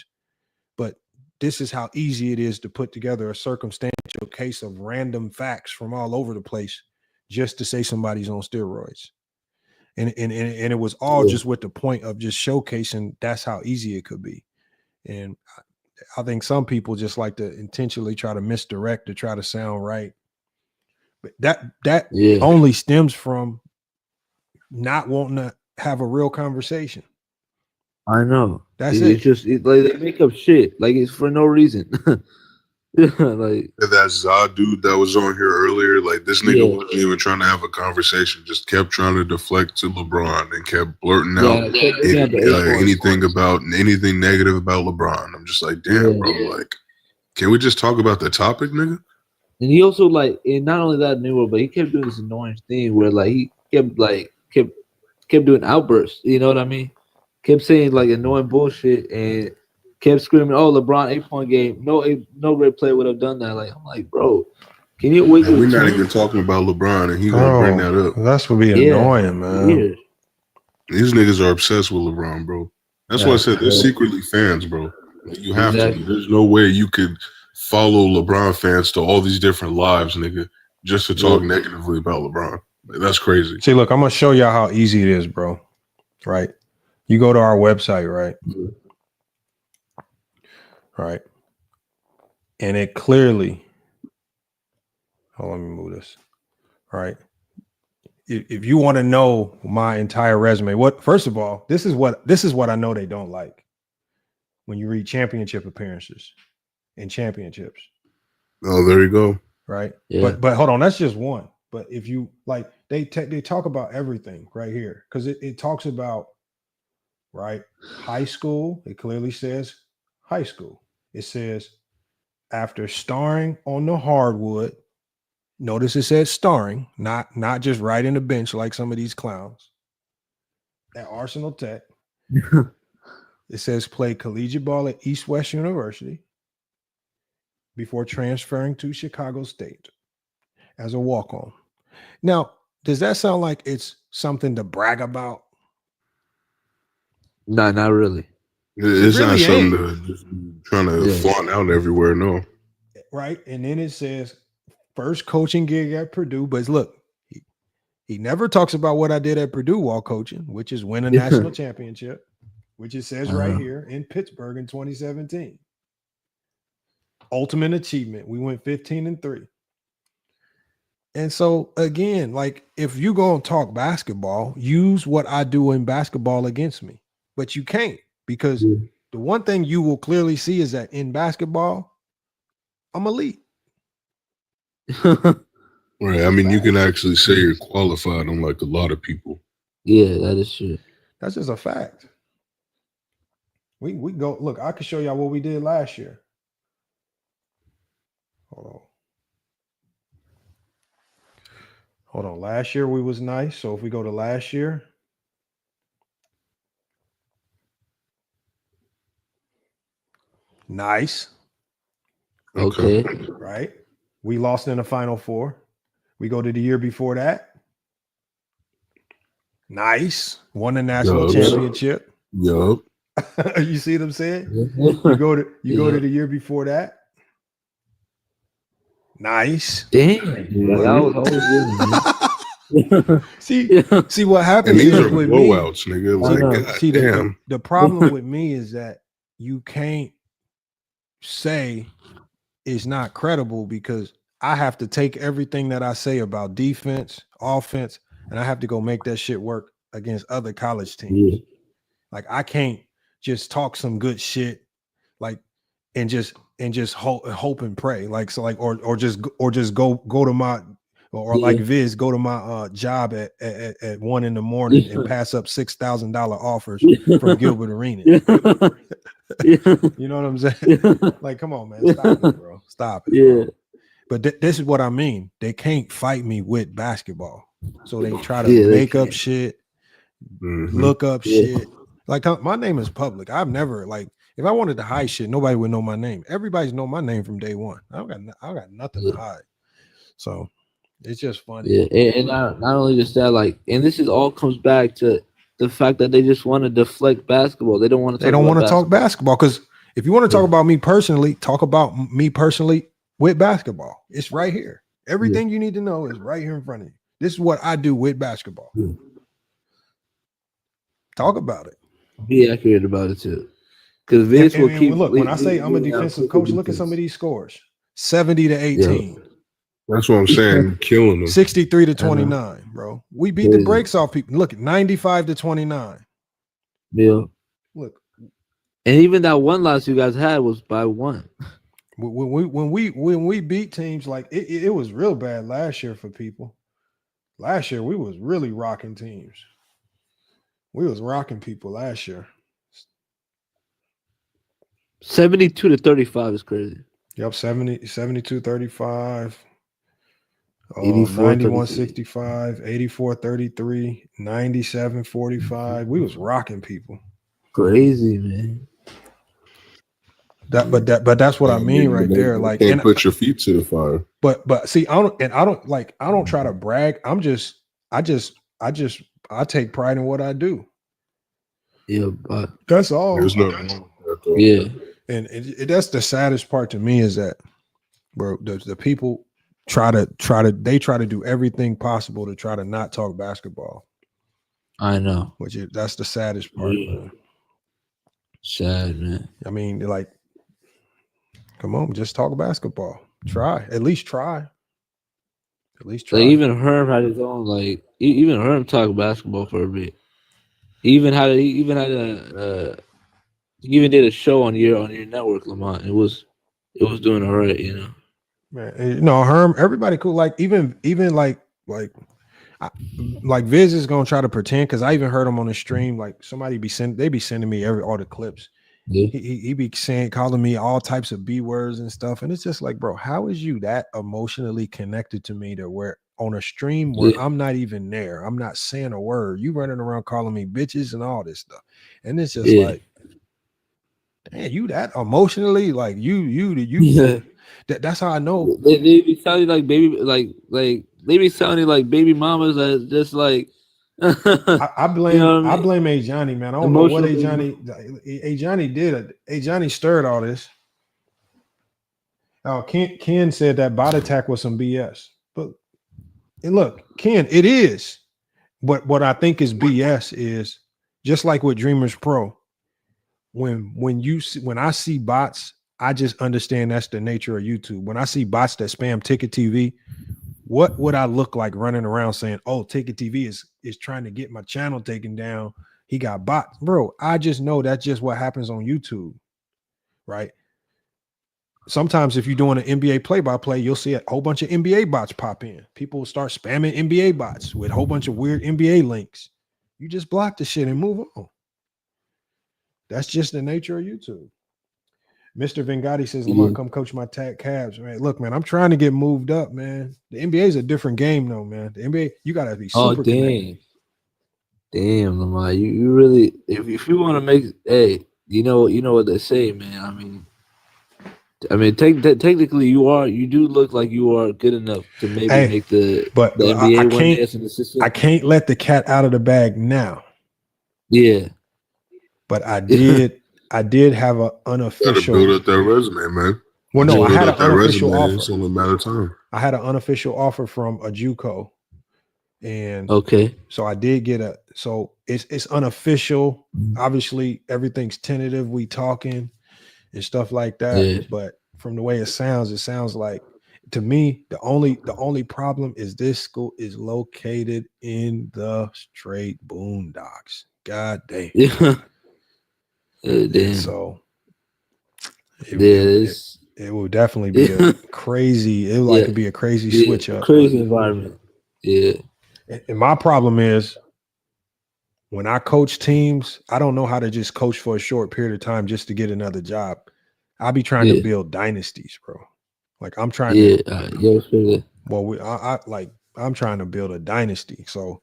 A: but this is how easy it is to put together a circumstantial case of random facts from all over the place just to say somebody's on steroids. And it was all just with the point of just showcasing that's how easy it could be. And I think some people just like to intentionally try to misdirect to try to sound right. But that only stems from not wanting to have a real conversation.
O: I know.
A: That's
O: It's just like they make up shit. Like, it's for no reason. Like
G: that Zod dude that was on here earlier, like, this nigga wasn't even trying to have a conversation, just kept trying to deflect to LeBron and kept blurting out anything negative about LeBron. I'm just like, damn, bro, like, can we just talk about the topic, nigga?
O: And he also, like, and not only that, but he kept doing this annoying thing where, like, he kept doing outbursts. You know what I mean? Kept saying, like, annoying bullshit and kept screaming, "Oh, LeBron 8-point game! No great player would have done that." Like, I'm like, bro, can you wait?
G: We're not even talking about LeBron, and he gonna bring that up.
A: That's what be annoying, man.
O: Weird.
G: These niggas are obsessed with LeBron, bro. That's why I said they're secretly fans, bro. You have to. There's no way you could follow LeBron fans to all these different lives, nigga, just to talk negatively about LeBron. Like, that's crazy.
A: See, look, I'm gonna show y'all how easy it is, bro. Right? You go to our website, right? Right. And it clearly, let me move this. Right. If you want to know my entire resume, first of all, this is what I know they don't like when you read championship appearances and championships.
G: Oh, there you go.
A: Right. Yeah. But hold on, that's just one. But if you like, they talk about everything right here because it talks about, right, high school. It clearly says high school. It says, after starring on the hardwood, notice it says starring, not just riding the bench like some of these clowns, at Arsenal Tech. It says played collegiate ball at East West University before transferring to Chicago State as a walk-on. Now, does that sound like it's something to brag about?
O: No, not really.
G: It's really not something to just trying to flaunt out everywhere, no.
A: Right. And then it says first coaching gig at Purdue. But look, he never talks about what I did at Purdue while coaching, which is win a national championship, which it says right here in Pittsburgh in 2017. Ultimate achievement. We went 15-3. And so, again, like, if you go and talk basketball, use what I do in basketball against me. But you can't. Because the one thing you will clearly see is that in basketball, I'm elite.
G: Right. I mean, you can actually say you're qualified, unlike a lot of people.
O: Yeah, that is true.
A: That's just a fact. We go look. I can show y'all what we did last year. Hold on. Last year we was nice. So if we go to last year, nice.
O: Okay.
A: Right. We lost in the Final Four. We go to the year before that. Nice. Won the national championship.
G: Yup.
A: You see what I'm saying? You go to the year before that. Nice.
O: Damn.
A: See what happens
G: And these
A: is
G: are
A: with
G: blowouts,
A: me.
G: nigga. Like, God
A: See,
G: damn.
A: the problem with me is that you can't say it's not credible because I have to take everything that I say about defense, offense, and I have to go make that shit work against other college teams.
O: Yeah.
A: Like I can't just talk some good shit, like and just hope and pray, like so, like or just go to my like Viz go to my job at 1 a.m. and pass up $6,000 offers from Gilbert Arenas. You know what I'm saying? Like, come on, man, stop it, bro. Stop it.
O: Yeah.
A: Bro. But this is what I mean. They can't fight me with basketball, so they try to make up shit, look up shit. Like my name is public. I've never like if I wanted to hide shit, nobody would know my name. Everybody's know my name from day one. I got nothing to hide. So it's just funny.
O: Yeah, and not only just that, like, and this is all comes back to the fact that they just want to deflect basketball. They don't want to.
A: They don't want to talk basketball because if you want to talk about me personally, talk about me personally with basketball. It's right here. Everything you need to know is right here in front of you. This is what I do with basketball. Talk about it.
O: Be accurate about it too. Because Vince will keep.
A: Look, when I say I'm a defensive coach, look at some of these scores: 70-18.
G: That's what I'm saying. Killing them.
A: 63-29, bro. We beat the brakes off people. Look, 95-29.
O: Yeah.
A: Look,
O: and even that one loss you guys had was by 1.
A: When we beat teams like it was real bad last year for people. Last year we was really rocking teams. We was rocking people last year.
O: 72-35 is crazy.
A: Yep, 72-35.
O: 84-33.
A: 91-65, 84-33, 97-45. We was rocking people.
O: Crazy, man.
A: But that's what I mean right there. Like,
G: can't put your feet to the fire.
A: But see, I don't try to brag. I take pride in what I do.
O: Yeah, but
A: that's all.
G: There's no wrong with that, though.
O: Yeah,
A: and that's the saddest part to me is that, bro, the people try to do everything possible to try to not talk basketball.
O: I know.
A: That's the saddest part. Man.
O: Sad, man.
A: I mean, like, come on, just talk basketball. At least try.
O: Like even Herm had his own, like even Herm talked basketball for a bit. He even did a show on your network, Lamont. It was doing all right, you know.
A: Man, Herm, everybody cool. Like even like Viz is gonna try to pretend because I even heard him on the stream. Like somebody be sending me all the clips.
O: Yeah.
A: He be calling me all types of B words and stuff, and it's just like, bro, how is you that emotionally connected to me that we're on a stream where I'm not even there? I'm not saying a word. You running around calling me bitches and all this stuff, and it's just like, damn, you that emotionally like you.
O: Yeah.
A: That's how I know.
O: They be sounding like baby, like they be sounding like baby mamas that just like.
A: I blame I blame A Johnny, man. I don't know what A Johnny did. A Johnny stirred all this. Oh, Ken said that bot attack was some BS. But and look, Ken, it is. But what I think is BS is just like with Dreamers Pro. When I see bots, I just understand that's the nature of YouTube. When I see bots that spam Ticket TV, what would I look like running around saying, "Oh, Ticket TV is trying to get my channel taken down. He got bots." Bro, I just know that's just what happens on YouTube, right? Sometimes if you're doing an NBA play-by-play, you'll see a whole bunch of NBA bots pop in. People start spamming NBA bots with a whole bunch of weird NBA links. You just block the shit and move on. That's just the nature of YouTube. Mr. Vengati says, Lamont, come coach my tag Cavs. Man, look, man, I'm trying to get moved up, man. The NBA is a different game, though, man. The NBA, you got to be super connected.
O: Damn, Lamont. You really, if you want to make, hey, you know what they say, man. Technically, you do look like you are good enough to maybe make the NBA one day as an assistant.
A: I can't let the cat out of the bag now.
O: Yeah,
A: but I did have an unofficial.
G: Gotta build up that resume, man.
A: Well, no, I had an unofficial offer.
G: It's only a matter of time.
A: I had an unofficial offer from a JUCO, and so I did get a. So it's unofficial. Obviously, everything's tentative. We talking and stuff like that. But from the way it sounds like to me the only problem is this school is located in the straight boondocks. God damn.
O: Damn.
A: So it will definitely be a crazy. It would be a crazy switch up.
O: Crazy environment. Yeah.
A: And my problem is when I coach teams, I don't know how to just coach for a short period of time just to get another job. I'll be trying to build dynasties, bro. Like I'm trying to. I'm trying to build a dynasty. So.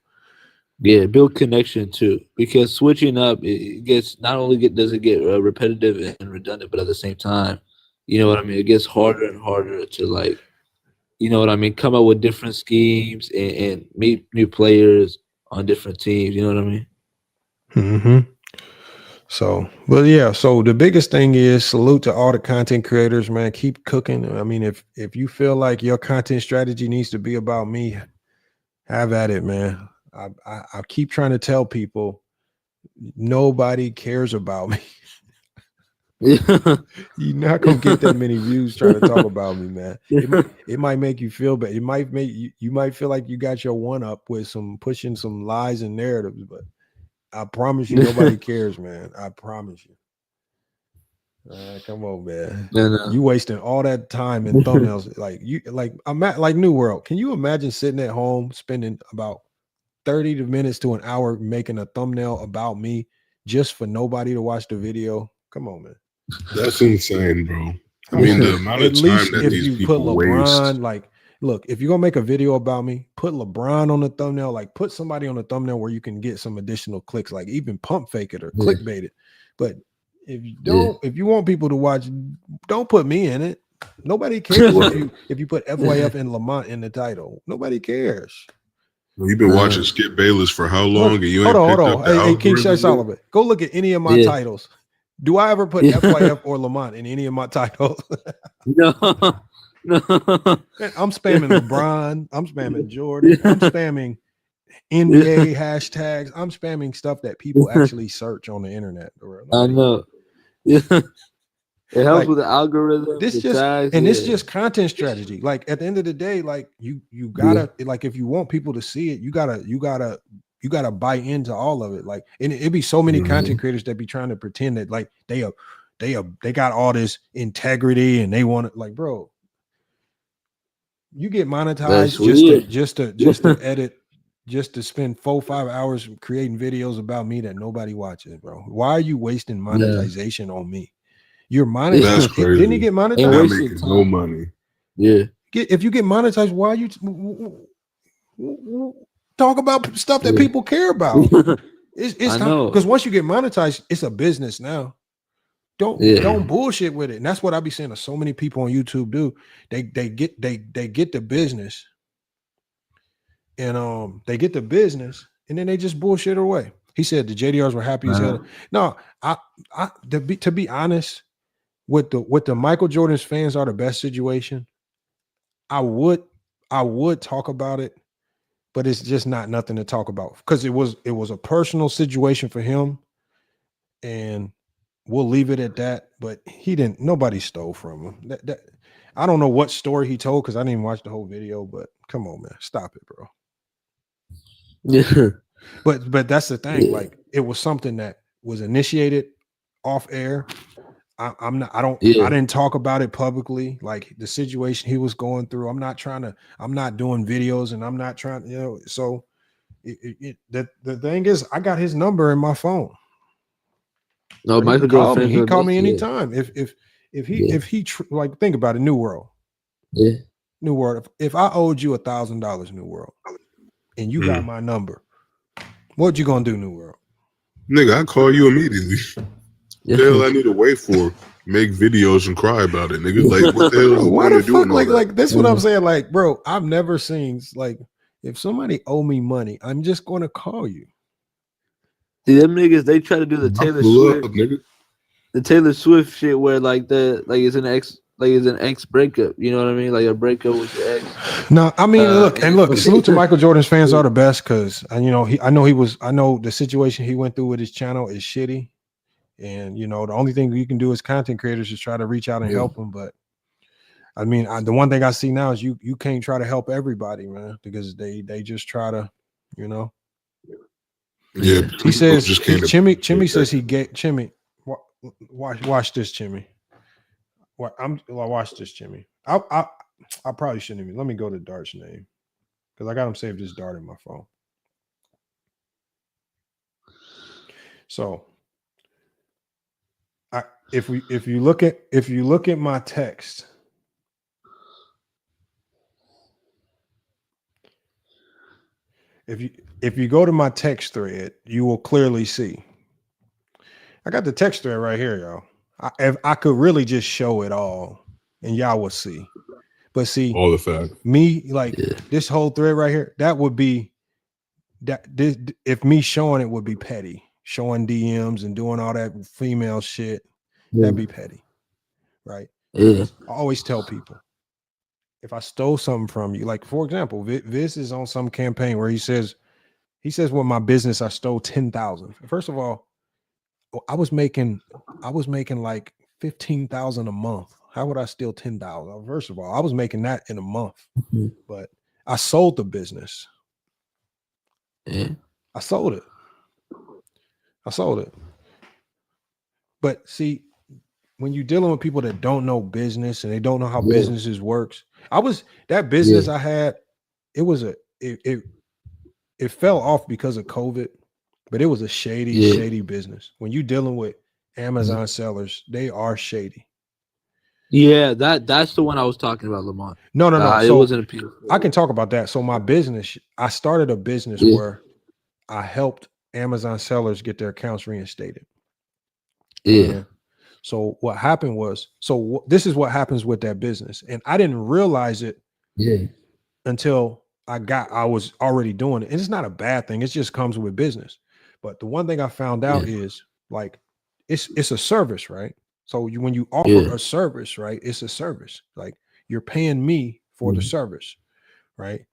O: Yeah, build connection too. Because switching up, it gets not only does it get repetitive and redundant, but at the same time, you know what I mean. It gets harder and harder to come up with different schemes and meet new players on different teams. You know what I mean.
A: Mm-hmm. So, but yeah, so the biggest thing is salute to all the content creators, man. Keep cooking. I mean, if you feel like your content strategy needs to be about me, have at it, man. I keep trying to tell people nobody cares about me. You're not gonna get that many views trying to talk about me, man. It might make you feel bad. It might make you might feel like you got your one up with some pushing some lies and narratives, but I promise you, nobody cares, man. I promise you. Come on, man.
O: No.
A: You wasting all that time in thumbnails. like New World. Can you imagine sitting at home spending about 30 minutes to an hour making a thumbnail about me just for nobody to watch the video? Come on, man.
G: That's insane, bro. I mean, the amount of time that these people waste.
A: Like, look, if you're gonna make a video about me, put LeBron on the thumbnail. Like, put somebody on the thumbnail where you can get some additional clicks. Like, even pump fake it or clickbait it. But if you don't, if you want people to watch, don't put me in it. Nobody cares if you put FYF and Lamont in the title. Nobody cares.
G: Well, you've been watching Skip Bayless for how long? And you ain't
A: hold on. Hey, King Shay Solomon, go look at any of my titles. Do I ever put FYF or Lamont in any of my titles?
O: No.
A: I'm spamming LeBron. I'm spamming Jordan. I'm spamming NBA hashtags. I'm spamming stuff that people actually search on the internet.
O: I know. It helps with the algorithm.
A: It's just content strategy. Like at the end of the day, like you gotta like if you want people to see it, you gotta buy into all of it. Like, and it'd be so many content creators that be trying to pretend that like they got all this integrity and they want it. Like, bro, you get monetized just to edit, just to spend 4-5 hours creating videos about me that nobody watches, bro. Why are you wasting monetization on me? You're monetized.
G: That's crazy.
A: Didn't you get monetized?
G: I'm making no money.
O: Yeah.
A: If you get monetized, why are you talk about stuff that people care about? It's because once you get monetized, it's a business now. Don't bullshit with it. And that's what I be saying to so many people on YouTube do. They get the business, and they get the business, and then they just bullshit away. He said the JDRs were happy as hell. No, to be honest, with the Michael Jordan's fans are the best situation. I would talk about it, but it's just not nothing to talk about because it was a personal situation for him, and we'll leave it at that. But nobody stole from him. I don't know what story he told because I didn't even watch the whole video. But come on, man, stop it, bro.
O: Yeah.
A: But that's the thing. Like it was something that was initiated off air. I didn't talk about it publicly. Like the situation he was going through. I'm not doing videos and I'm not trying, so The thing is, I got his number in my phone.
O: No, Michael Jordan.
A: He called me anytime. If he like, think about it, New World.
O: Yeah.
A: New World. If I owed you $1,000, New World, and you got my number, what you gonna do, New World?
G: Nigga, I call you immediately. What the hell I need to wait for? Make videos and cry about it, nigga. Like, what the hell is the
A: Why
G: point
A: the
G: of doing
A: fuck?
G: all that?
A: Like that's what I'm saying. Like, bro, I've never seen like if somebody owe me money, I'm just gonna call you.
O: See, them niggas, they try to do the Taylor Swift, the Taylor Swift shit where like it's an ex breakup. You know what I mean? Like a breakup with your ex.
A: No, I mean, look, salute to Michael Jordan's fans are the best because I know the situation he went through with his channel is shitty, and the only thing you can do as content creators is try to reach out and help him. But I mean, the one thing I see now is you can't try to help everybody, man, because they just try to,
G: Yeah,
A: he says Chimmy says he get Chimmy. Watch this, Chimmy. Watch this, Chimmy. I probably shouldn't even. Let me go to Dart's name because I got him saved as Dart in my phone. So, if you look at my text, if you go to my text thread, you will clearly see. I got the text thread right here, y'all. If I could really just show it all, and y'all will see. But see,
G: all the facts.
A: Me, like this whole thread right here, that would be if me showing it would be petty, showing DMs and doing all that female shit. That'd be petty, right?
O: Yeah.
A: I always tell people, if I stole something from you, like for example, Viz is on some campaign where he says with my business I stole 10,000. First of all, I was making like 15,000 a month. How would I steal 10,000? First of all, I was making that in a month, but I sold the business.
O: Yeah.
A: I sold it. But see, when you're dealing with people that don't know business and they don't know how businesses works, that business I had, it fell off because of COVID, but it was a shady business. When you're dealing with Amazon sellers, they are shady.
O: Yeah, that's the one I was talking about, Lamont.
A: No.
O: It
A: So
O: wasn't a piece.
A: I can talk about that. So my business, I started a business where I helped Amazon sellers get their accounts reinstated.
O: Yeah.
A: So what happened was, this is what happens with that business, and I didn't realize it until I was already doing it. And it's not a bad thing; it just comes with business. But the one thing I found out is like it's a service, right? So when you offer a service, right, it's a service. Like you're paying me for the service, right?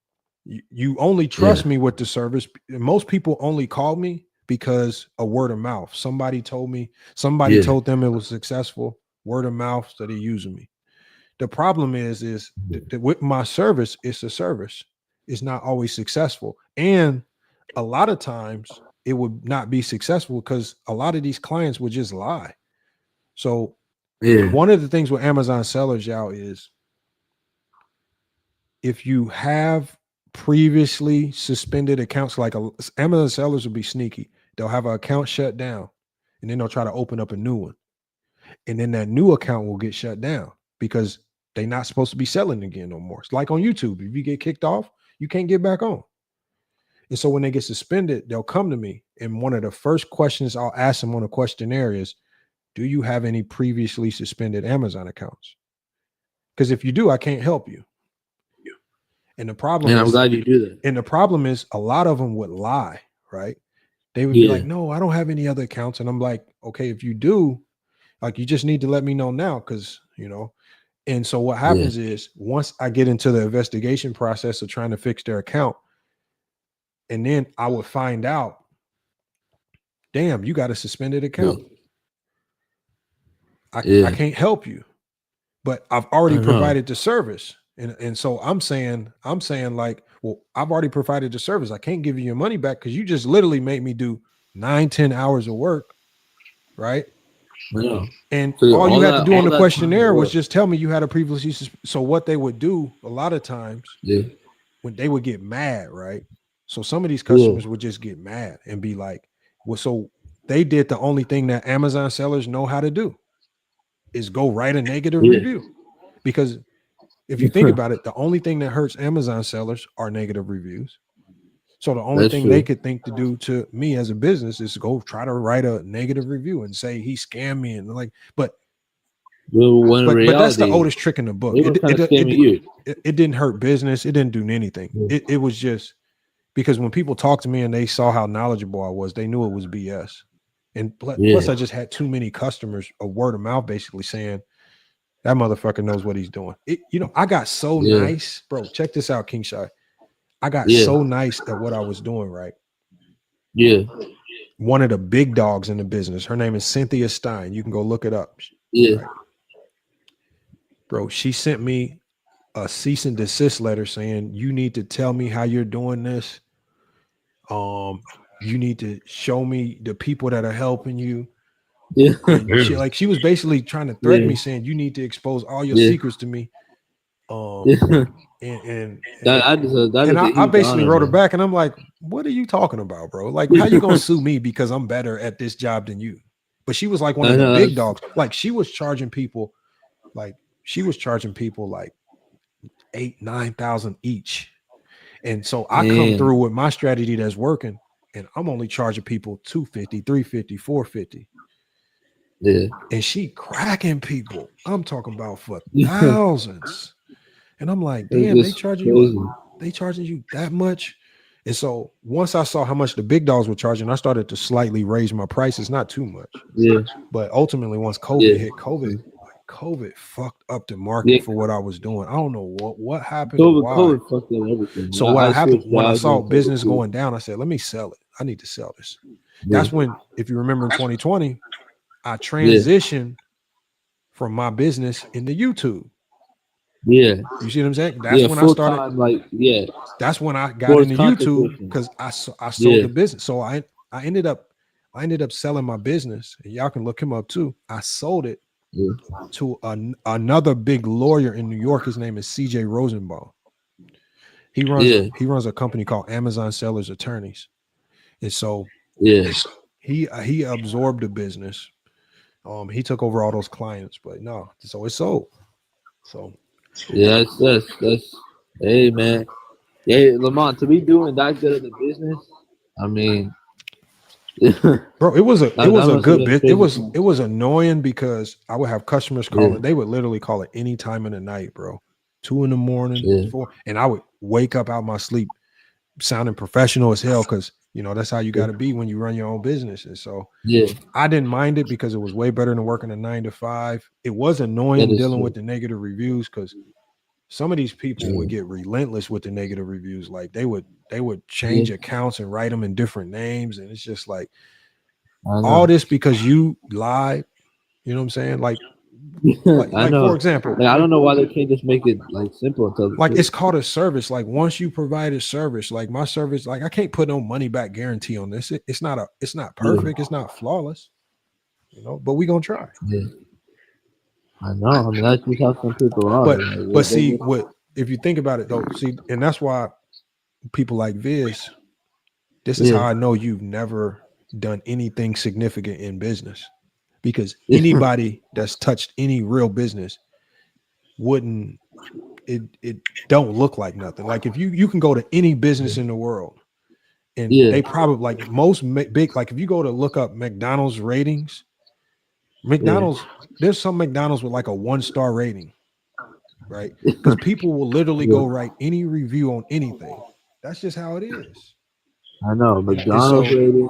A: You only trust me with the service. Most people only call me because a word of mouth. Somebody told me, somebody told them it was successful. Word of mouth, so they're using me. The problem is that with my service, it's a service. It's not always successful. And a lot of times it would not be successful because a lot of these clients would just lie. So one of the things with Amazon sellers, y'all, is if you have previously suspended accounts, like Amazon sellers will be sneaky. They'll have an account shut down and then they'll try to open up a new one. And then that new account will get shut down because they're not supposed to be selling again no more. It's like on YouTube. If you get kicked off, you can't get back on. And so when they get suspended, they'll come to me. And one of the first questions I'll ask them on a questionnaire is, do you have any previously suspended Amazon accounts? Because if you do, I can't help you. And the problem
O: I'm glad you do that.
A: And the problem is a lot of them would lie, right? They would be like, no, I don't have any other accounts. And I'm like, okay, if you do, like, you just need to let me know now because, and so what happens is once I get into the investigation process of trying to fix their account, and then I would find out, damn, you got a suspended account. I can't help you, but I've already provided the service. And so I'm saying like, well, I've already provided the service. I can't give you your money back because you just literally made me do 9-10 hours of work, right?
O: Yeah.
A: And all you had to do on the questionnaire was just tell me you had a previously. So what they would do a lot of times, when they would get mad, right? So some of these customers would just get mad and be like, well, so they did the only thing that Amazon sellers know how to do is go write a negative review. Because if you think about it, the only thing that hurts Amazon sellers are negative reviews. So the only thing they could think to do to me as a business is to go try to write a negative review and say he scammed me and like, but that's the oldest trick in the book. It didn't hurt business. It didn't do anything. It was just because when people talked to me and they saw how knowledgeable I was, they knew it was BS. And plus I just had too many customers, a word of mouth, basically saying that motherfucker knows what he's doing. I got so nice, bro. Check this out, King Shy. I got so nice at what I was doing, right?
O: Yeah.
A: One of the big dogs in the business. Her name is Cynthia Stein. You can go look it up.
O: Yeah.
A: Right? Bro, she sent me a cease and desist letter saying, you need to tell me how you're doing this. You need to show me the people that are helping you.
O: Yeah.
A: She was basically trying to threaten me, saying you need to expose all your secrets to me. And I basically wrote her back, and I'm like, what are you talking about, bro? Like, how you gonna sue me because I'm better at this job than you? But she was like one of the big dogs. Like she was charging people like 8,000-9,000 each. And so I come through with my strategy that's working, and I'm only charging people $250, $350, $450.
O: Yeah.
A: And she cracking people. I'm talking about for thousands. And I'm like, damn, they charging you that much. And so once I saw how much the big dogs were charging, I started to slightly raise my prices, not too much.
O: Yeah.
A: But ultimately, once COVID hit, COVID fucked up the market for what I was doing. I don't know what happened.
O: COVID fucked up everything.
A: So what happened when I saw business going down, I said, let me sell it. I need to sell this. That's when, if you remember in 2020, I transitioned from my business into YouTube.
O: Yeah.
A: You see what I'm saying? That's when I started. That's when I got into YouTube because I sold the business. So I ended up selling my business, and y'all can look him up too. I sold it to another big lawyer in New York. His name is CJ Rosenbaum. He runs a company called Amazon Sellers Attorneys. And so he absorbed the business. He took over all those clients, but no, so it's sold. So
O: that's hey man. Hey Lamont, to be doing that good of the business, I mean
A: bro, it was a good business. It was annoying because I would have customers calling. They would literally call it any time of the night, bro. 2 a.m, 4, and I would wake up out my sleep sounding professional as hell because that's how you got to be when you run your own business. And so I didn't mind it because it was way better than working a 9 to 5. It was annoying dealing with the negative reviews because some of these people would get relentless with the negative reviews. Like they would change accounts and write them in different names, and it's just like all this because you lied. You know what I'm saying? Like for example,
O: I don't know why they can't just make it like simple.
A: It's called a service. Like once you provide a service, like my service, like I can't put no money back guarantee on this. It's not perfect. It's not flawless, but we gonna try.
O: Yeah. I know. I mean, that's just how some people are.
A: But see, if you think about it though, and that's why people like Viz, this is how I know you've never done anything significant in business. Because anybody that's touched any real business it don't look like nothing. Like if you can go to any business in the world and they probably like most big, like if you go to look up McDonald's ratings, there's some McDonald's with like a 1-star rating, right? Because people will literally go write any review on anything. That's just how it is.
O: I know. McDonald's rating,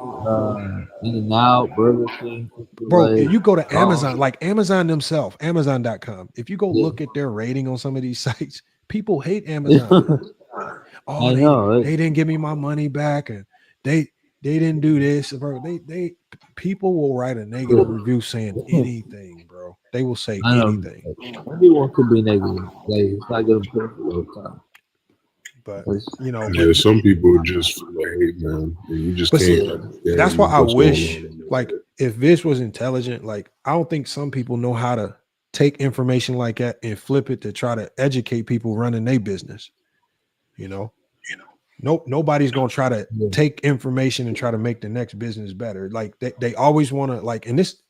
O: In-N-Out, Burger King.
A: Bro, if you go to Amazon, like Amazon themselves, Amazon.com, if you go look at their rating on some of these sites, people hate Amazon.
O: I know.
A: They didn't give me my money back, and they didn't do this, bro. People will write a negative review saying anything, bro. They will say anything.
O: Everyone could be negative. Like it's not gonna put it all the time.
A: But
G: some people just hate, man. You just can't.
A: That's why I wish, like, if Vish was intelligent, like, I don't think some people know how to take information like that and flip it to try to educate people running their business. nobody's gonna try to take information and try to make the next business better. Like they always want to like, and this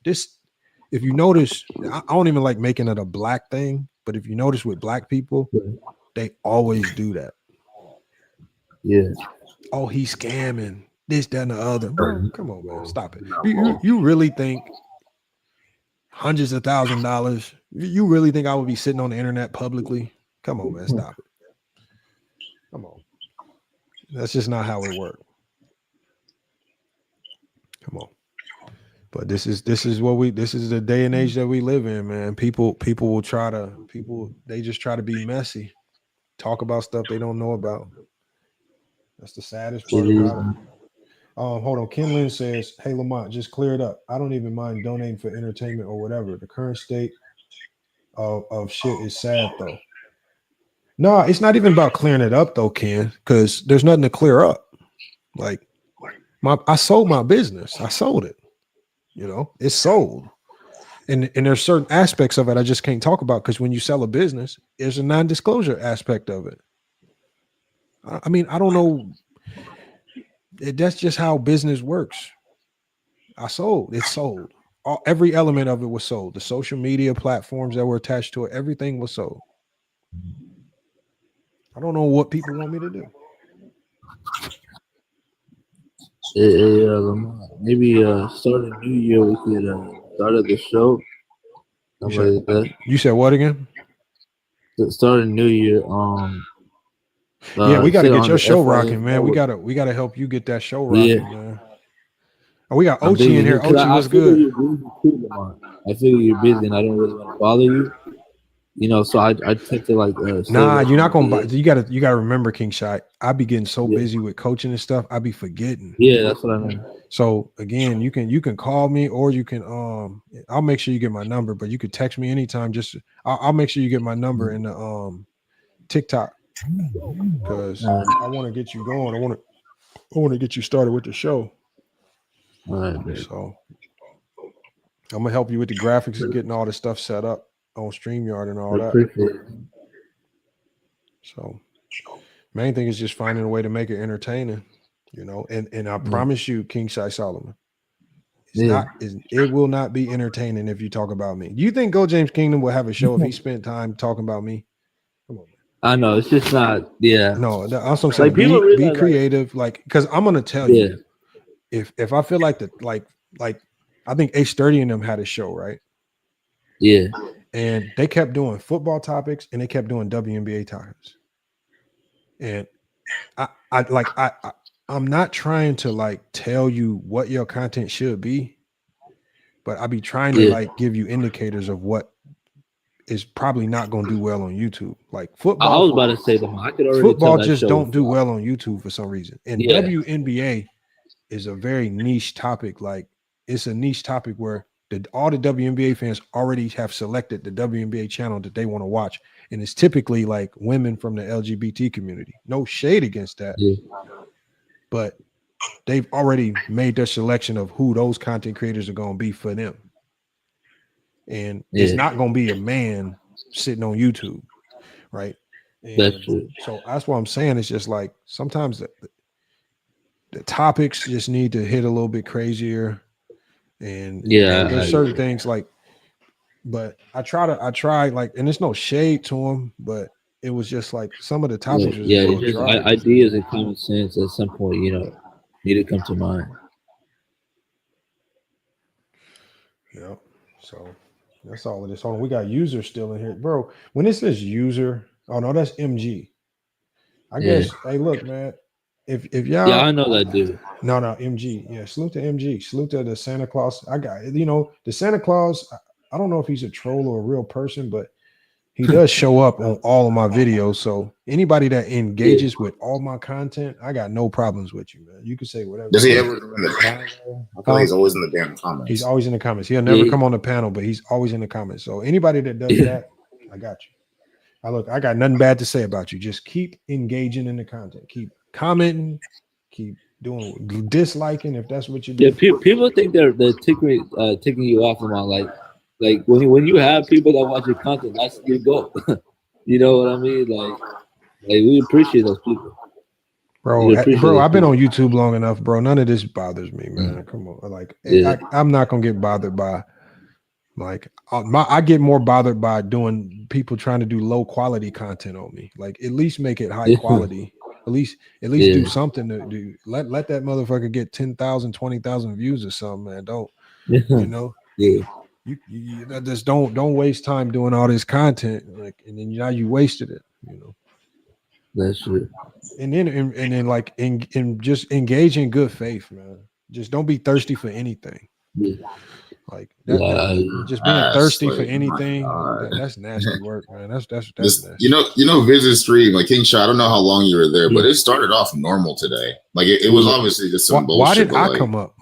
A: if you notice, I don't even like making it a black thing, but if you notice with black people, they always do that.
O: Yeah.
A: Oh, he's scamming this, that, and the other. Bro, come on, man, stop it. You really think hundreds of $1,000? You really think I would be sitting on the internet publicly? Come on, man, stop it. Come on. That's just not how it works. Come on. But this is the day and age that we live in, man. People they just try to be messy, talk about stuff they don't know about. That's the saddest part about it. Hold on. Ken Lynn says, "Hey Lamont, just clear it up. I don't even mind donating for entertainment or whatever. The current state of shit is sad though." No, it's not even about clearing it up though, Ken, because there's nothing to clear up. Like I sold my business. I sold it. You know, it's sold. And there's certain aspects of it I just can't talk about because when you sell a business, there's a non-disclosure aspect of it. I mean, I don't know. That's just how business works. I sold. It's sold. Every element of it was sold. The social media platforms that were attached to it, everything was sold. I don't know what people want me to do.
O: Maybe start a new year. We could start at the show. Like that.
A: You said what again?
O: Start a new year.
A: Yeah, we got to get your show rocking, man. We gotta help you get that show rocking, man. Oh, we got Ochi in here. Ochi, what's good?
O: I figure you're busy, and I don't really want to bother you. You know, so I tend to like.
A: Nah, you're not gonna. You gotta remember, King Shy. I be getting so busy with coaching and stuff. I be forgetting.
O: Yeah, that's what I mean.
A: So again, you can call me, or you can I'll make sure you get my number, but you could text me anytime. Just I'll make sure you get my number in the TikTok because I want to get you going. I want to get you started with the show.
O: All right, babe.
A: So I'm gonna help you with the graphics and getting all this stuff set up on StreamYard and all that. So main thing is just finding a way to make it entertaining, you know. And I promise you, King Shy Solomon, it will not be entertaining if you talk about me. Do you think Go James Kingdom will have a show if he spent time talking about me? Come on, man.
O: I know it's just not. Yeah.
A: No, that's what I'm saying. Be creative, like because I'm gonna tell you, if I feel like like I think H30 and them had a show, right?
O: Yeah.
A: And they kept doing football topics and they kept doing WNBA topics. And I'm not trying to like tell you what your content should be, but I be trying to like give you indicators of what is probably not going to do well on YouTube. Like football.
O: I was about to say that I could already
A: football
O: tell
A: just
O: that
A: don't do well on YouTube for some reason. And
O: Yeah.
A: WNBA is a very niche topic. Like it's a niche topic where all the WNBA fans already have selected the WNBA channel that they want to watch. And it's typically like women from the LGBT community. No shade against that.
O: Yeah.
A: But they've already made their selection of who those content creators are going to be for them. And it's not going to be a man sitting on YouTube, right? And
O: That's true.
A: so that's what I'm saying. It's just like sometimes the topics just need to hit a little bit crazier. And there's certain things like, but I try like, and there's no shade to them, but it was just like some of the topics.
O: It's just ideas and common sense at some point, you know, need to come to mind.
A: Yeah. So that's all it is. Hold on, we got user still in here, bro. When it says user, oh no, that's MG. I guess. Hey, look, man. If y'all,
O: yeah, I know that dude.
A: No, MG. Yeah, salute to MG. Salute to the Santa Claus. I got the Santa Claus. I don't know if he's a troll or a real person, but he does show up on all of my videos. So anybody that engages with all my content, I got no problems with you, man. You can say whatever.
U: Does he ever in the panel? I thought he's always in the damn comments.
A: He's always in the comments. He'll never come on the panel, but he's always in the comments. So anybody that does that, I got you. I got nothing bad to say about you. Just keep engaging in the content. Keep commenting. Keep doing disliking if that's what you do.
O: Yeah, people think they're ticking you off about like when you have people that watch your content, that's your goal. You know what I mean? Like we appreciate those people.
A: Bro, I've been on YouTube long enough, bro. None of this bothers me, man. Come on, like I'm not gonna get bothered by, like, I get more bothered by doing people trying to do low quality content on me. Like, at least make it high quality. At least do something to do. Let that motherfucker get 10,000, 20,000 views or something, man. Don't you know?
O: Yeah.
A: You just don't waste time doing all this content, like, and then now you wasted it, you know.
O: That's true.
A: And then like in just engage in good faith, man. Just don't be thirsty for anything.
O: Yeah.
A: Like that, just being thirsty for anything, that's nasty work, man. That's nasty.
U: You know, Vision Stream, like King Shaw, I don't know how long you were there, but it started off normal today. Like it was obviously just some bullshit.
A: Why did I
U: like,
A: come up?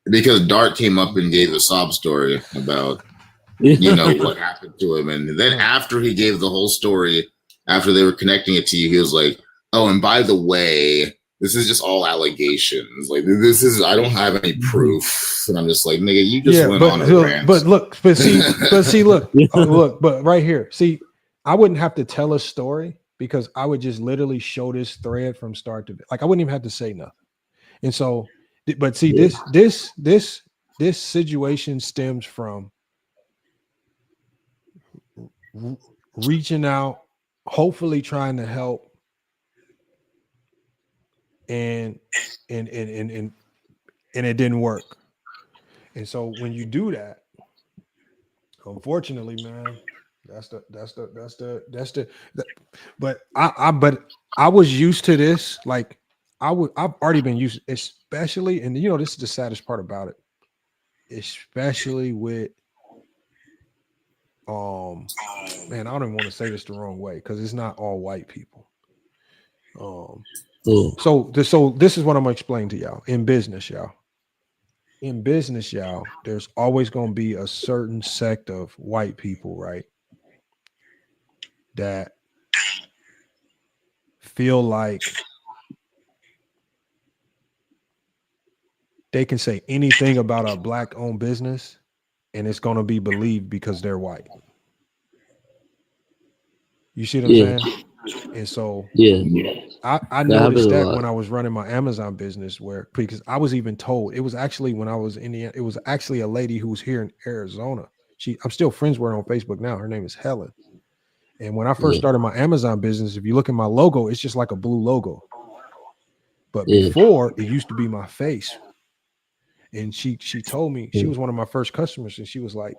U: Because Dart came up and gave a sob story about what happened to him, and then after he gave the whole story, after they were connecting it to you, he was like, "Oh, and by the way, this is just all allegations. Like I don't have any proof." And I'm just like, "Nigga, you just went on a rant."
A: But right here, see, I wouldn't have to tell a story because I would just literally show this thread from start to like I wouldn't even have to say nothing. And so, but see, this situation stems from reaching out, hopefully trying to help, and it didn't work. And so when you do that, unfortunately, man, but I was used to this. Like I've already been used, especially, and this is the saddest part about it, especially with man, I don't even want to say this the wrong way because it's not all white people. So this is what I'm gonna explain to y'all. In business, y'all, there's always gonna be a certain sect of white people, right, that feel like they can say anything about a black-owned business and it's gonna be believed because they're white. You see what I'm saying? And so I noticed that when I was running my Amazon business, because I was even told, it was actually when I was in Indiana, it was actually a lady who was here in Arizona. I'm still friends with her on Facebook now. Her name is Helen. And when I first started my Amazon business, if you look at my logo, it's just like a blue logo. But before, it used to be my face. And she told me, she was one of my first customers, and she was like,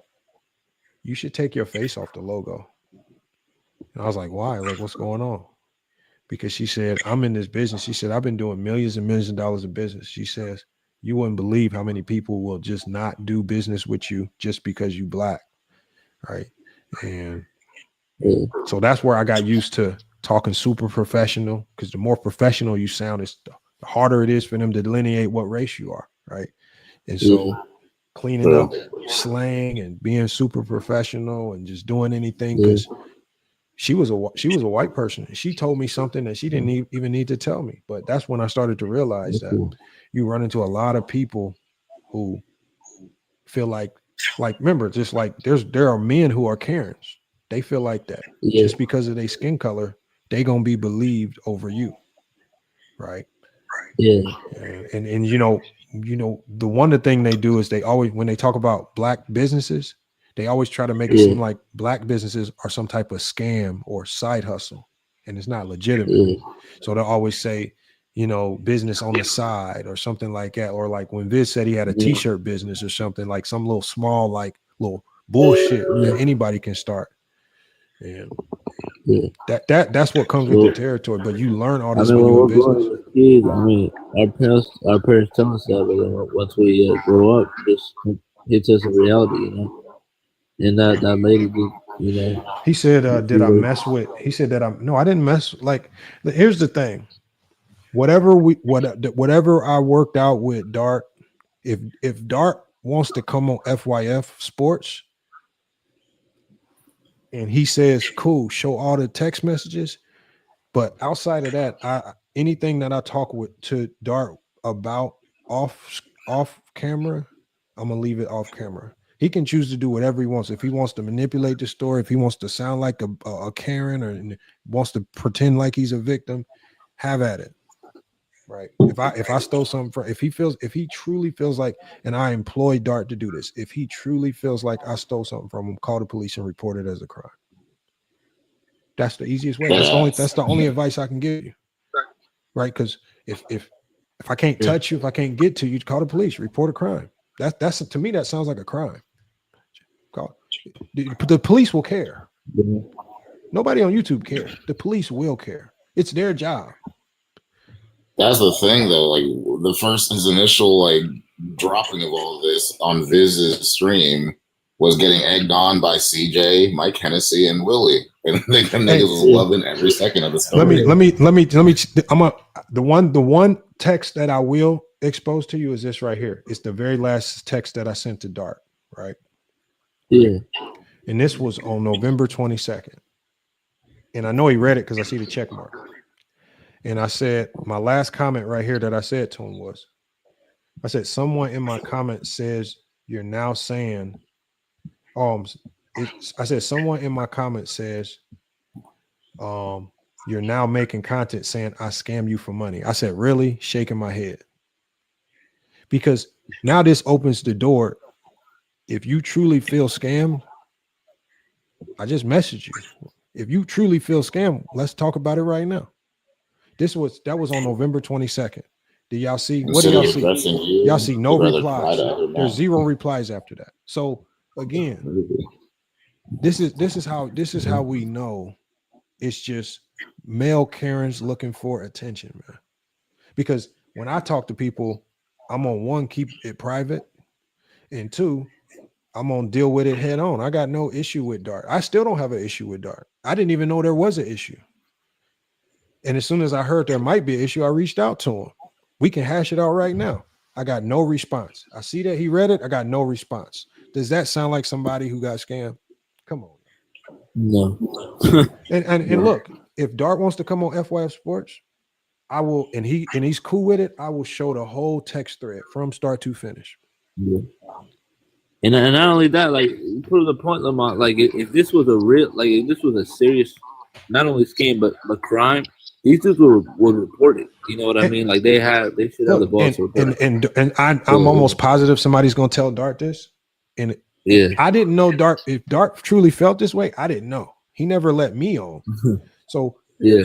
A: "You should take your face off the logo." And I was like, "Why? Like, what's going on?" Because she said, "I'm in this business." She said, "I've been doing millions and millions of dollars of business." She says, "You wouldn't believe how many people will just not do business with you just because you black." Right. And so that's where I got used to talking super professional, because the more professional you sound, the harder it is for them to delineate what race you are. Right. And so cleaning up slang and being super professional and just doing anything, because she was a white person, and she told me something that she didn't even need to tell me. But that's when I started to realize that you run into a lot of people who feel like remember, just like there are men who are Karens. They feel like that just because of their skin color, they gonna be believed over you, right?
O: Yeah.
A: And the one thing they do is they always, when they talk about black businesses, they always try to make it seem like black businesses are some type of scam or side hustle, and it's not legitimate. So they'll always say, business on the side or something like that. Or like when Viz said he had a t-shirt business or something, like some little small, like little bullshit that anybody can start. And that's what comes with the territory. But you learn all this when you're in business.
O: Kids, I mean, our parents tell us that, but once we grow up, this hits us in reality, And that lady did,
A: He said, "Did I mess with?" He said that no, I didn't mess. Like, here's the thing: whatever I worked out with Dart, if Dart wants to come on FYF Sports, and he says, "Cool, show all the text messages," but outside of that, anything that I talk to Dart about off camera, I'm gonna leave it off camera. He can choose to do whatever he wants. If he wants to manipulate the story, if he wants to sound like a Karen or wants to pretend like he's a victim, have at it. Right. If I stole something from, if he truly feels like, and I employ Dart to do this, if he truly feels like I stole something from him, call the police and report it as a crime. That's the easiest way. That's the only advice I can give you. Right. Because if I can't touch you, if I can't get to you, call the police, report a crime. That's to me, that sounds like a crime. The police will care. Nobody on YouTube cares. The police will care. It's their job.
U: That's the thing, though. Like his initial like dropping of all of this on Viz's stream was getting egged on by CJ, Mike Hennessy, and Willie, and them niggas was loving every second of the story.
A: Let me. The one text that I will expose to you is this right here. It's the very last text that I sent to Dart, right?
O: Yeah.
A: And this was on November 22nd, and I know he read it because I see the check mark. And I said, my last comment right here that I said to him was, I said, someone in my comment says you're now saying, I said, someone in my comment says, you're now making content saying I scam you for money. I said, really? Shaking my head. Because now this opens the door. If you truly feel scammed, I just messaged you. If you truly feel scammed, let's talk about it right now. That was on November 22nd. Do y'all see? What do y'all see? Y'all see no replies. There's 0 replies after that. So again, this is how we know it's just male Karens looking for attention, man. Because when I talk to people, I'm on 1, keep it private, and 2, I'm gonna deal with it head on. I got no issue with Dart. I still don't have an issue with Dart. I didn't even know there was an issue. And as soon as I heard there might be an issue, I reached out to him. We can hash it out right now. I got no response. I see that he read it. I got no response. Does that sound like somebody who got scammed? Come on.
O: No.
A: and look, if Dart wants to come on FYF Sports, I will, and he's cool with it. I will show the whole text thread from start to finish.
O: Yeah. And not only that, like you put the point, Lamont, like if this was if this was a serious, not only scam but crime, these dudes would report it. You know what I mean? Like they should have the balls to report it.
A: And I'm almost positive somebody's gonna tell Dart this. And
O: yeah,
A: I didn't know Dart. If Dart truly felt this way, I didn't know. He never let me on. So
O: yeah,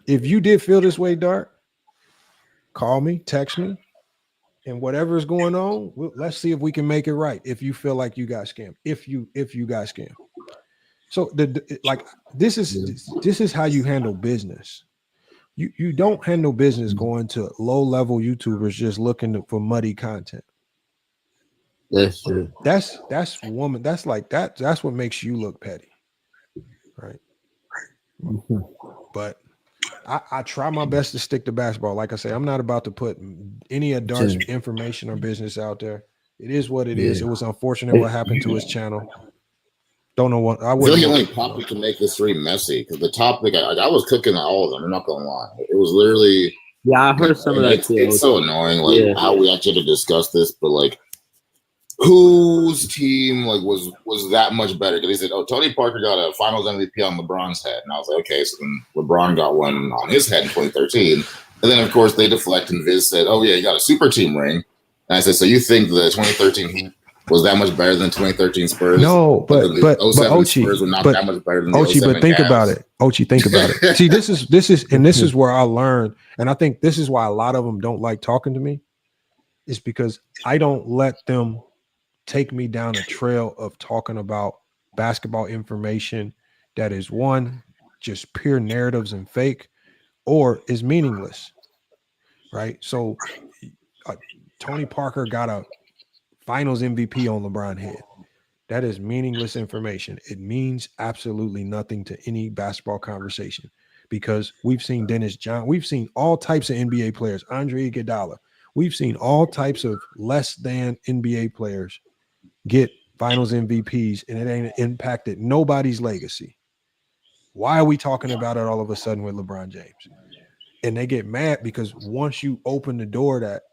A: if you did feel this way, Dart, call me, text me, and whatever is going on, let's see if we can make it right. If you feel like you got scammed, if you got scammed. So this is how you handle business. You don't handle business going to low level YouTubers just looking for muddy content.
O: That's true.
A: That's woman. That's like that. That's what makes you look petty, right? But I try my best to stick to basketball. Like I say, I'm not about to put any of Dart's information or business out there. It is what it is. It was unfortunate what happened to his channel. Don't know what I
U: feel like the only topic to make this very messy because the topic I was cooking all of them. I'm not gonna lie, it was literally.
O: Yeah, I heard some of that too.
U: It's so annoying, like how we actually had to discuss this, but like whose team like was that much better? Because he said, "Oh, Tony Parker got a Finals MVP on LeBron's head," and I was like, "Okay, so then LeBron got one on his head in 2013." And then of course they deflect, and Viz said, "Oh yeah, he got a super team ring." And I said, "So you think the 2013 Heat was that much better than 2013 Spurs?"
A: No, but Ochi,
U: Spurs were not that much better than the
A: Ochi,
U: 07
A: but think
U: Cavs.
A: about it. Ochi, think about it. See, this is where I learned, and I think this is why a lot of them don't like talking to me. Is because I don't let them take me down a trail of talking about basketball information that is one, just pure narratives and fake, or is meaningless, right? So Tony Parker got a Finals MVP on LeBron head. That is meaningless information. It means absolutely nothing to any basketball conversation because we've seen Dennis John. We've seen all types of NBA players, Andre Iguodala. We've seen all types of less than NBA players get Finals MVPs, and it ain't impacted nobody's legacy. Why are we talking about it all of a sudden with LeBron James? And they get mad because once you open the door that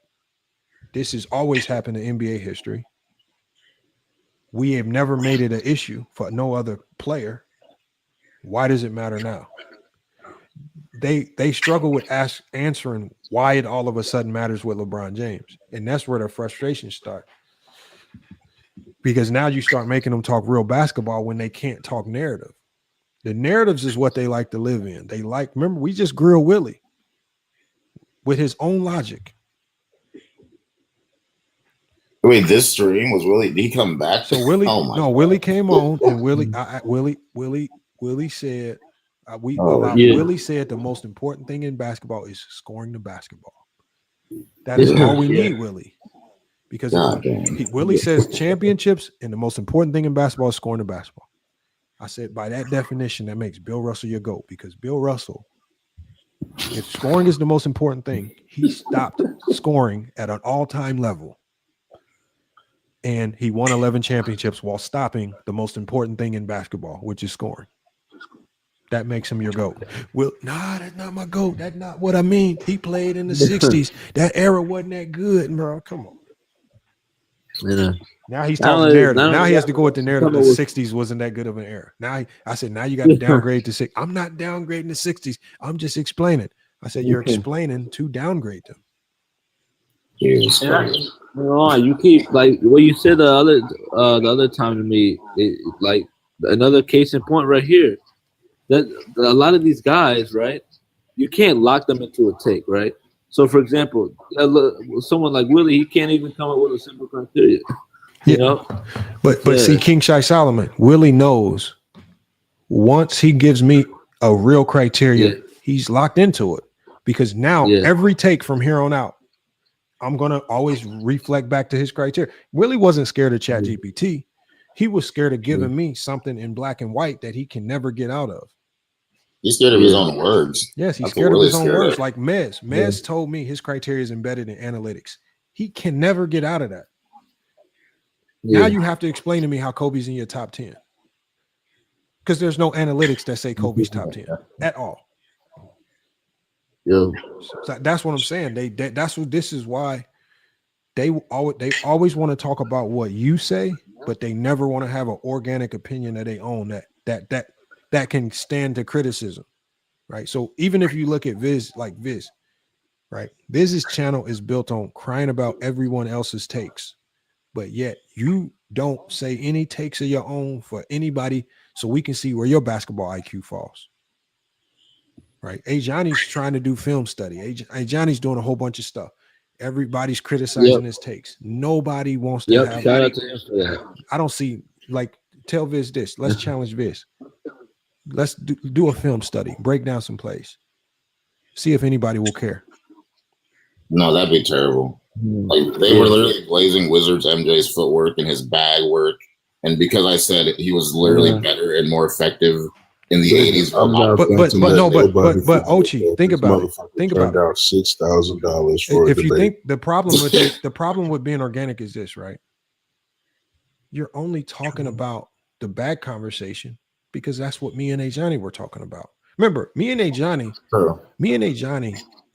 A: this has always happened in NBA history, we have never made it an issue for no other player. Why does it matter now? they struggle with answering why it all of a sudden matters with LeBron James. And that's where their frustrations start. Because now you start making them talk real basketball when they can't talk narrative. The narratives is what they like to live in. They like, remember, we just grilled Willie with his own logic.
U: Wait, this stream was Willie? Did he come back?
A: So Willie,
U: God.
A: Willie came on, and Willie said, Willie said the most important thing in basketball is scoring the basketball. That is all we need, Willie. Because Willie says championships, and the most important thing in basketball is scoring the basketball. I said, by that definition, that makes Bill Russell your GOAT, because Bill Russell, if scoring is the most important thing, he stopped scoring at an all-time level. And he won 11 championships while stopping the most important thing in basketball, which is scoring. That makes him your GOAT. Well, that's not my GOAT. That's not what I mean. He played in the 60s. That era wasn't that good, bro. Come on.
O: Yeah.
A: Now he's talking narrative. Now he has to go with the narrative. The 60s wasn't that good of an era. Now I said, now you got to downgrade to 6. I'm not downgrading the 60s. I'm just explaining. I said, you're explaining to downgrade them.
O: You keep like what you said the other time to me, like another case in point right here. That a lot of these guys, right? You can't lock them into a take, right? So, for example, someone like Willie, he can't even come up with a simple criteria. You know,
A: but see, King Shai Solomon, Willie knows once he gives me a real criteria, he's locked into it, because now every take from here on out, I'm going to always reflect back to his criteria. Willie wasn't scared of ChatGPT. He was scared of giving me something in black and white that he can never get out of.
U: He's scared of his own words.
A: Yes, he's scared of his own words. Like Mez. Mez told me his criteria is embedded in analytics. He can never get out of that. Now you have to explain to me how Kobe's in your top 10. Because there's no analytics that say Kobe's top 10 at all.
O: So
A: that's what I'm saying. This is why they always want to talk about what you say, but they never want to have an organic opinion that they own that can stand to criticism, right? So even if you look at Viz, right? Viz's channel is built on crying about everyone else's takes, but yet you don't say any takes of your own for anybody, so we can see where your basketball IQ falls. Right, Johnny's trying to do film study. Johnny's doing a whole bunch of stuff. Everybody's criticizing his takes. Nobody wants to have.
O: Shout out to him for that.
A: I don't see, like, tell Viz this. Let's challenge Viz. Let's do a film study. Break down some plays. See if anybody will care.
U: No, that'd be terrible. Like, they were literally glazing Wizards MJ's footwork and his bag work, and because I said he was literally better and more effective in the 80s.
A: But Ochi, think about it. Think about it.
G: $6,000 for
A: if you think the problem with being organic is this, right? You're only talking about the bad conversation because that's what me and Johnny were talking about. Remember, me and Johnny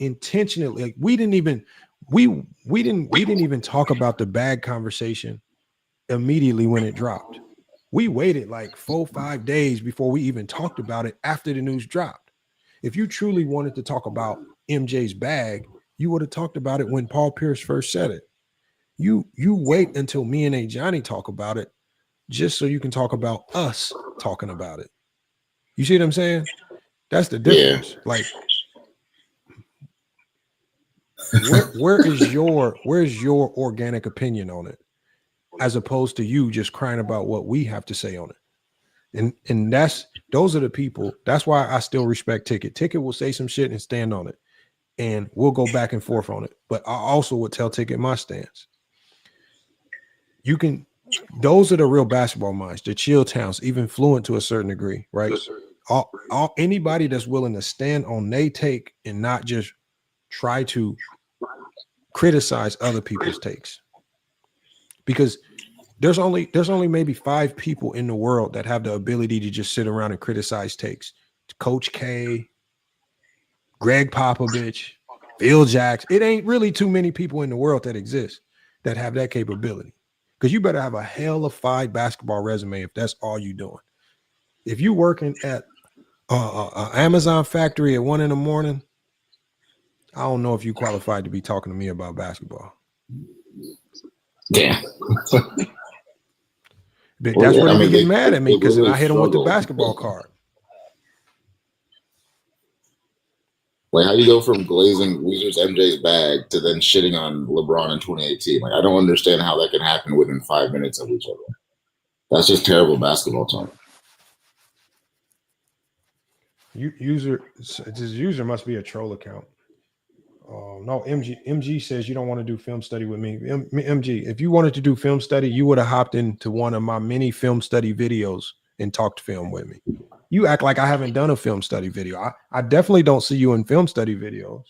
A: intentionally, like, we didn't even talk about the bad conversation immediately when it dropped. We waited like 4-5 days before we even talked about it after the news dropped. If you truly wanted to talk about MJ's bag, you would have talked about it when Paul Pierce first said it. You wait until me and Johnny talk about it just so you can talk about us talking about it. You see what I'm saying? That's the difference. Yeah. Like, where's your organic opinion on it, as opposed to you just crying about what we have to say on it? And those are the people. That's why I still respect Ticket. Ticket will say some shit and stand on it, and we'll go back and forth on it. But I also would tell Ticket my stance. Those are the real basketball minds, the chill towns, even fluent to a certain degree, right? Anybody that's willing to stand on their take and not just try to criticize other people's takes. Because there's only maybe 5 people in the world that have the ability to just sit around and criticize takes. Coach K, Greg Popovich, Phil Jackson. It ain't really too many people in the world that exist that have that capability. Because you better have a hell of 5 basketball resume if that's all you're doing. If you're working at Amazon factory at 1 a.m. I don't know if you qualified to be talking to me about basketball.
U: Yeah.
A: That's where they get mad at me because I hit them with the basketball card.
U: Like, how do you go from glazing Weezer's MJ's bag to then shitting on LeBron in 2018? Like, I don't understand how that can happen within 5 minutes of each other. That's just terrible basketball talk.
A: This user must be a troll account. No, MG says you don't want to do film study with me. MG, if you wanted to do film study, you would have hopped into one of my many film study videos and talked film with me. You act like I haven't done a film study video. I definitely don't see you in film study videos.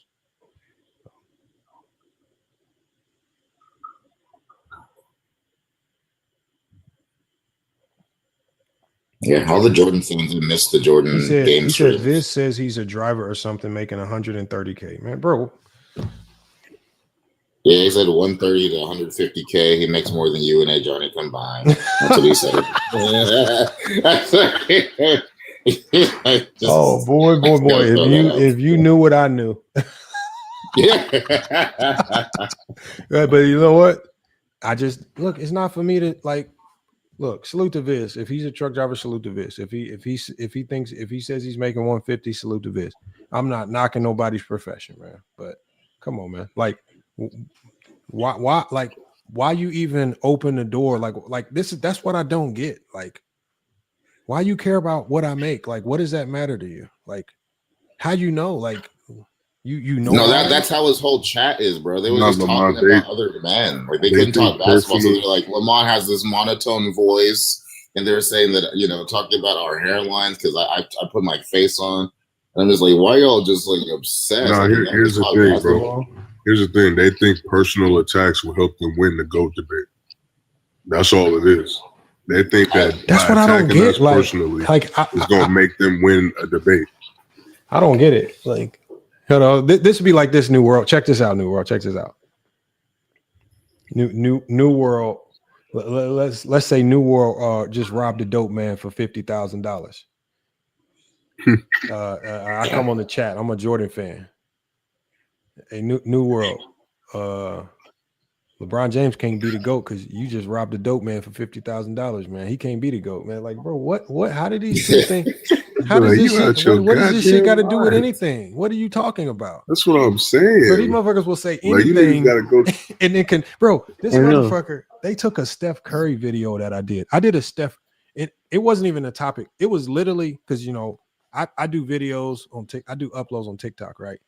U: Yeah, all the Jordan fans missed the Jordan game.
A: He said Viz says he's a driver or something making $130K. Man, bro.
U: Yeah, he said 130 to 150K. He makes more than you and Johnny combined. That's what he said.
A: Oh boy. If you knew what I knew.
U: Yeah.
A: But you know what? Look, it's not for me to look, salute to Viz. If he's a truck driver, salute to Viz. If he says he's making 150, salute to Viz. I'm not knocking nobody's profession, man. But come on, man. Like, why you even open the door? That's what I don't get. Like, why you care about what I make? Like, what does that matter to you? Like, how you know? Like, you know.
U: No, that's how his whole chat is, bro. They were just talking about other men. Like, they couldn't talk basketball, so they're like, Lamont has this monotone voice, and they're saying that, talking about our hairlines because I put my face on. And I'm just like, why y'all just obsessed?
G: No, here's the thing, bro. Here's the thing. They think personal attacks will help them win the GOAT debate. That's all it is. They think that's what I don't get. Personally, it's going to make them win a debate.
A: I don't get it. Like, this would be like this New World. Check this out, New World. Check this out. New World. Let's say New World just robbed a dope man for $50,000. I come on the chat. I'm a Jordan fan. A new World. LeBron James can't be the GOAT because you just robbed a dope man for $50,000, man. He can't be the GOAT, man. Like, bro, what? How did these things? How does this shit? What does this shit got to do with anything? What are you talking about?
G: That's what I'm saying.
A: So these motherfuckers will say anything, and then this motherfucker. They took a Steph Curry video that I did. I did a Steph. It wasn't even a topic. It was literally because I do videos on I do uploads on TikTok, right?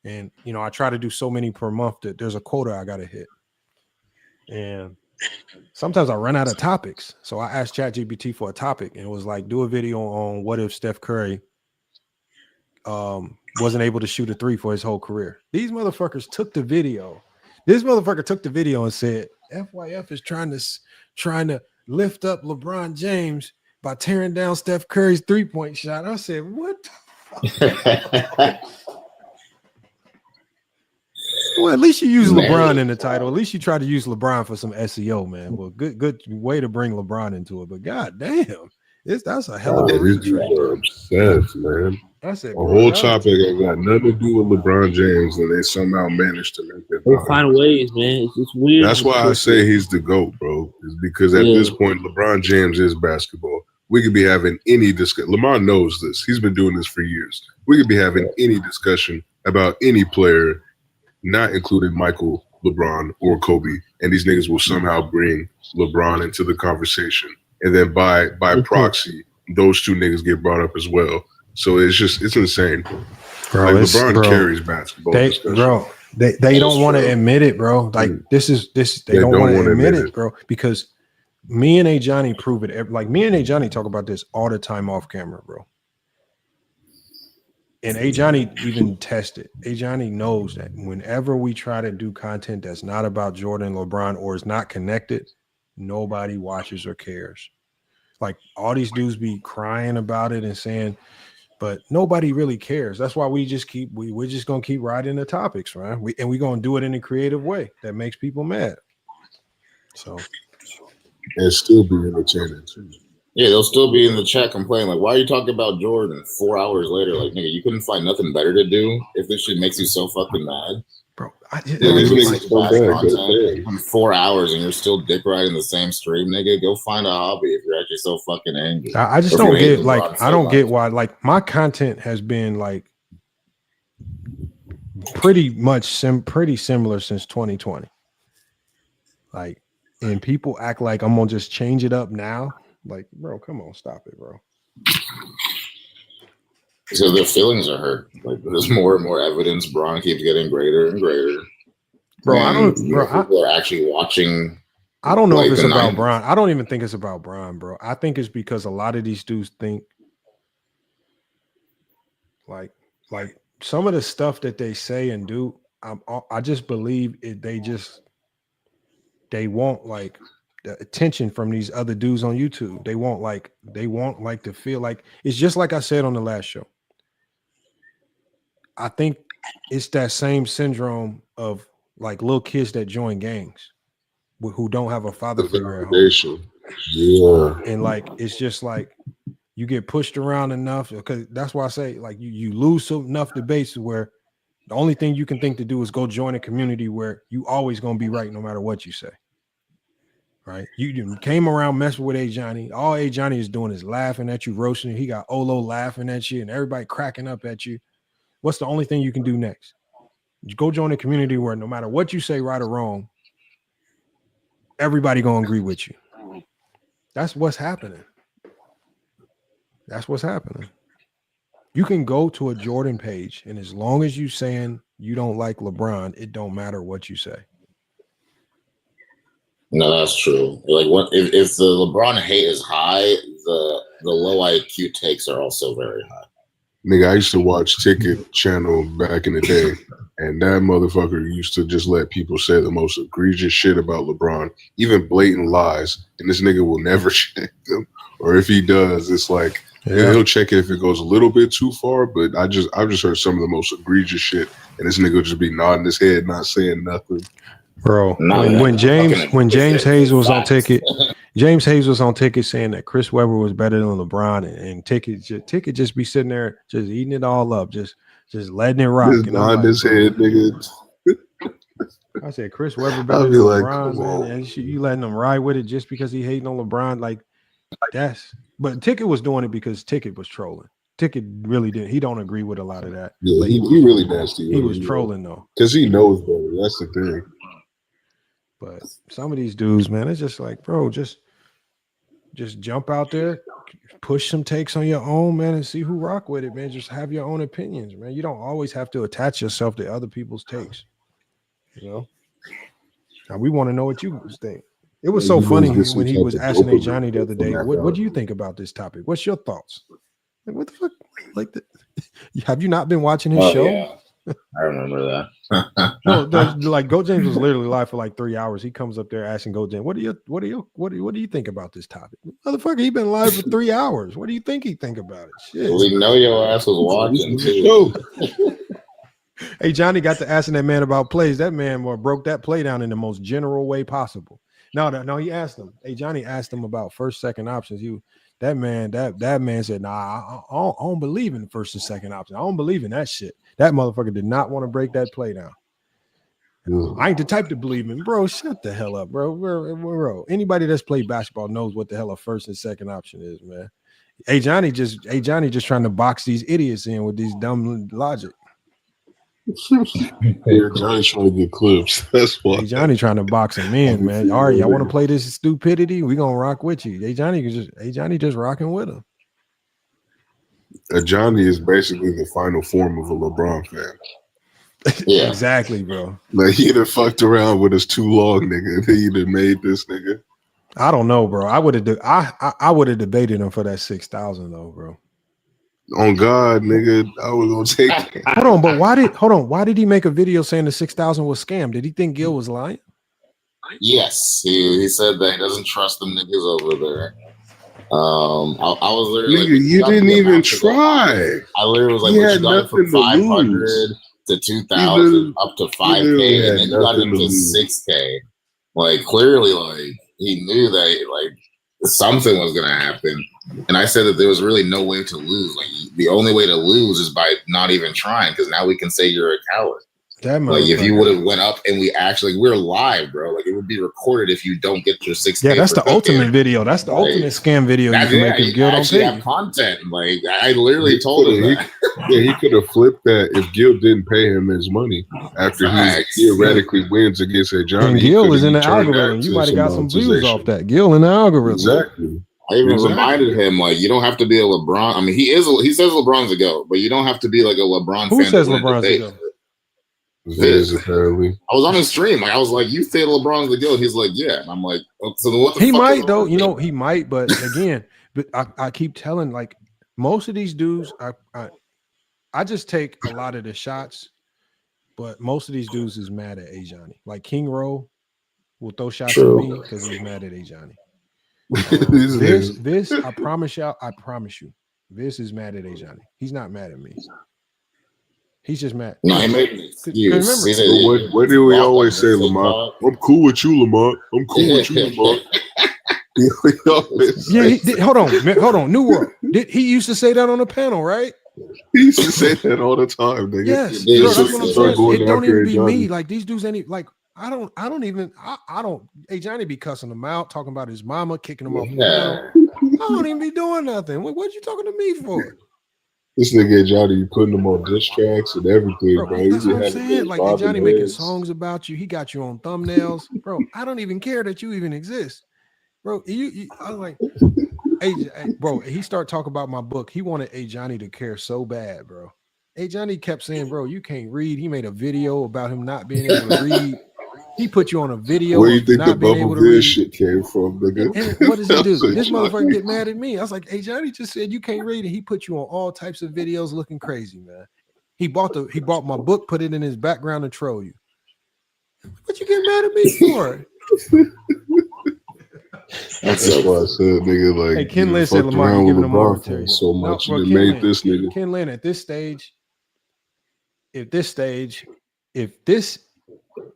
A: And I try to do so many per month that there's a quota I gotta hit. And sometimes I run out of topics. So I asked ChatGPT for a topic and it was like, do a video on what if Steph Curry wasn't able to shoot a three for his whole career. These motherfuckers took the video. This motherfucker took the video and said, FYF is trying to lift up LeBron James by tearing down Steph Curry's three-point shot. I said, what the fuck? Well, at least you use LeBron in the title. At least you try to use LeBron for some SEO, man. Well, good way to bring LeBron into it. But god damn, that's a hell of a
G: these people are obsessed, man.
A: That's it.
G: A whole topic ain't got nothing to do with LeBron James, and they somehow managed to make it.
O: They find ways, man. It's weird.
G: That's why I say he's the GOAT, bro. Is because at this point, LeBron James is basketball. We could be having any discussion. Lamar knows this. He's been doing this for years. We could be having any discussion about any player, not including Michael, LeBron, or Kobe, and these niggas will somehow bring LeBron into the conversation. And then by proxy, those two niggas get brought up as well. So it's insane.
A: Bro,
G: like LeBron carries basketball.
A: They don't want to admit it, bro. Like they don't want to admit it, bro. Because me and Johnny prove it. Like me and Johnny talk about this all the time off camera, bro. And Johnny even tested. Johnny knows that whenever we try to do content that's not about Jordan, LeBron, or is not connected, nobody watches or cares. Like all these dudes be crying about it and saying, but nobody really cares. That's why we're just gonna keep riding the topics, right? We're gonna do it in a creative way that makes people mad. So
G: and still be entertaining too.
U: Yeah, they'll still be in the chat complaining, like, why are you talking about Jordan 4 hours later? Like, nigga, you couldn't find nothing better to do if this shit makes you so fucking mad.
A: Bro,
U: in 4 hours and you're still dick riding the same stream, nigga. Go find a hobby if you're actually so fucking angry.
A: I just don't get I don't get why my content has been like pretty much pretty similar since 2020. Like, and people act like I'm gonna just change it up now. Like, bro, come on, stop it, bro.
U: So their feelings are hurt. Like, there's more and more evidence. Braun keeps getting greater and greater.
A: Bro,
U: people are actually watching.
A: I don't know if it's about Braun. I don't even think it's about Braun, bro. I think it's because a lot of these dudes think like some of the stuff that they say and do. I just believe it. They want like the attention from these other dudes on YouTube. They want to feel like it's just like I said on the last show. I think it's that same syndrome of like little kids that join gangs who don't have a father figure at home.
G: Yeah.
A: And like, it's just like you get pushed around enough, because that's why I say like you lose enough debates where the only thing you can think to do is go join a community where you always going to be right no matter what you say. Right? You came around messing with A Johnny. All A Johnny is doing is laughing at you, roasting you. He got Olo laughing at you and everybody cracking up at you. What's the only thing you can do next? You go join a community where no matter what you say, right or wrong, everybody gonna agree with you. That's what's happening. That's what's happening. You can go to a Jordan page, and as long as you saying you don't like LeBron, it don't matter what you say.
U: No, that's true. Like, what if the LeBron hate is high, the low IQ takes are also very high.
G: Nigga, I used to watch Ticket Channel back in the day, and that motherfucker used to just let people say the most egregious shit about LeBron, even blatant lies, and this nigga will never check them. Or if he does, it's like he'll check it if it goes a little bit too far. But I've just heard some of the most egregious shit, and this nigga will just be nodding his head, not saying nothing.
A: Bro, when James Hayes was on Ticket, James Hayes was on Ticket saying that Chris Webber was better than LeBron, and Ticket just be sitting there just eating it all up, just letting it rock.
G: Just nodding his head, nigga.
A: I said Chris Webber better than LeBron, man, and you letting him ride with it just because he hating on LeBron, like that's. But Ticket was doing it because Ticket was trolling. Ticket really didn't. He don't agree with a lot of that.
G: Yeah, he really nasty.
A: He was trolling though,
G: because he knows better. That's the thing.
A: But some of these dudes, man, it's just like, bro, just jump out there, push some takes on your own, man, and see who rock with it, man. Just have your own opinions, man. You don't always have to attach yourself to other people's takes. You know? Now, we want to know what you think. It was so funny when he was asking A Johnny the other day, what do you think about this topic? What's your thoughts? Like, what the fuck? Like, have you not been watching his show?
U: Yeah. I remember that.
A: No, like Go James was literally live for like 3 hours. He comes up there asking Go James, what do you think about this topic? Motherfucker, he been live for 3 hours. What do you think he think about it? Shit.
U: We know your ass was watching too.
A: Hey, Johnny got to asking that man about plays. That man broke that play down in the most general way possible. No, he asked him. Hey, Johnny asked him about first, second options. That man said, nah, I don't believe in the first and second option. I don't believe in that shit. That motherfucker did not want to break that play down. I ain't the type to believe in, bro. Shut the hell up, bro. Anybody that's played basketball knows what the hell a first and second option is, man. Hey, Johnny just trying to box these idiots in with these dumb logic.
G: Hey, Johnny's trying to get clips. That's why.
A: Hey, Johnny trying to box him in, man. All right, y'all want to play this stupidity? We gonna rock with you. Hey, Johnny just rocking with him.
G: Johnny is basically the final form of a LeBron fan.
A: Yeah, exactly, bro.
G: Like, he done fucked around with us too long, nigga. He done made this nigga.
A: I don't know, bro. I would have debated him for that 6,000 though, bro.
G: On God, nigga, I was gonna take it.
A: Why did he make a video saying the 6,000 was scam? Did he think Gil was lying?
U: Yes, he said that he doesn't trust them niggas over there. I was literally
G: nigga, you didn't even try.
U: I literally was like,
G: he
U: what
G: had
U: you got it from 500 to 2,000 up to 5K, and then you got it to 6K. Like, clearly, like, he knew that, like, something was going to happen. And I said that there was really no way to lose. Like the only way to lose is by not even trying, because now we can say you're a coward. Like if you would have went up and we're live, bro. Like it would be recorded if you don't get your 6K.
A: Yeah, that's the ultimate video. That's the ultimate scam video you can make if Gil don't pay you.
U: Content. Like I literally told him that.
G: He could have flipped that if Gil didn't pay him his money after he theoretically wins against Johnny.
A: And Gil was in the algorithm. You might have got some views off that. Gil in the algorithm.
G: Exactly.
U: I even reminded him, like, you don't have to be a LeBron. I mean, he says LeBron's a GOAT, but you don't have to be like a LeBron fan.
A: Who says LeBron's a GOAT?
G: Apparently.
U: I was on his stream. Like, I was like, you say LeBron's the GOAT. He's like, yeah. And I'm like, oh, so what the
A: He
U: fuck
A: might, though. You know, he might. But again, I keep telling, like, most of these dudes, I just take a lot of the shots, but most of these dudes is mad at Ajani. Like, King Rowe will throw shots at me because he's mad at Ajani. This, I promise you, this is mad at Ajani. He's not mad at me. He's just mad.
U: No, he made an excuse.
G: What do we always say, Lamont? I'm cool with you, Lamont. I'm cool with you, Lamont.
A: Hold on. New World. He used to say that on the panel, right?
G: He used to say that all the time, nigga.
A: Yes, that's what I'm saying. It don't even be me. Like these dudes ain't like. I don't. Hey, Johnny be cussing him out, talking about his mama, kicking him off the panel. I don't even be doing nothing. What you talking to me for?
G: This nigga Johnny, you putting him on diss tracks and everything, bro.
A: That's what I'm saying. Like, hey, Johnny making songs about you. He got you on thumbnails, bro. I don't even care that you even exist, bro. I was like, hey, bro. He started talking about my book. He wanted A Johnny to care so bad, bro. A Johnny kept saying, bro, you can't read. He made a video about him not being able to read. He put you on a video.
G: Where do you think the
A: not being able
G: bubble
A: to read.
G: shit came from, nigga?
A: And what does he do? This motherfucker get mad at me. I was like, hey, Johnny just said you can't read, and he put you on all types of videos looking crazy, man. He bought my book, put it in his background to troll you. What you get mad at me for?
G: That's why I said, nigga, like,
A: hey, Ken Lynn said Lamar, you giving him more material.
G: So much,
A: no,
G: you made this nigga.
A: Ken Lynn, at this stage,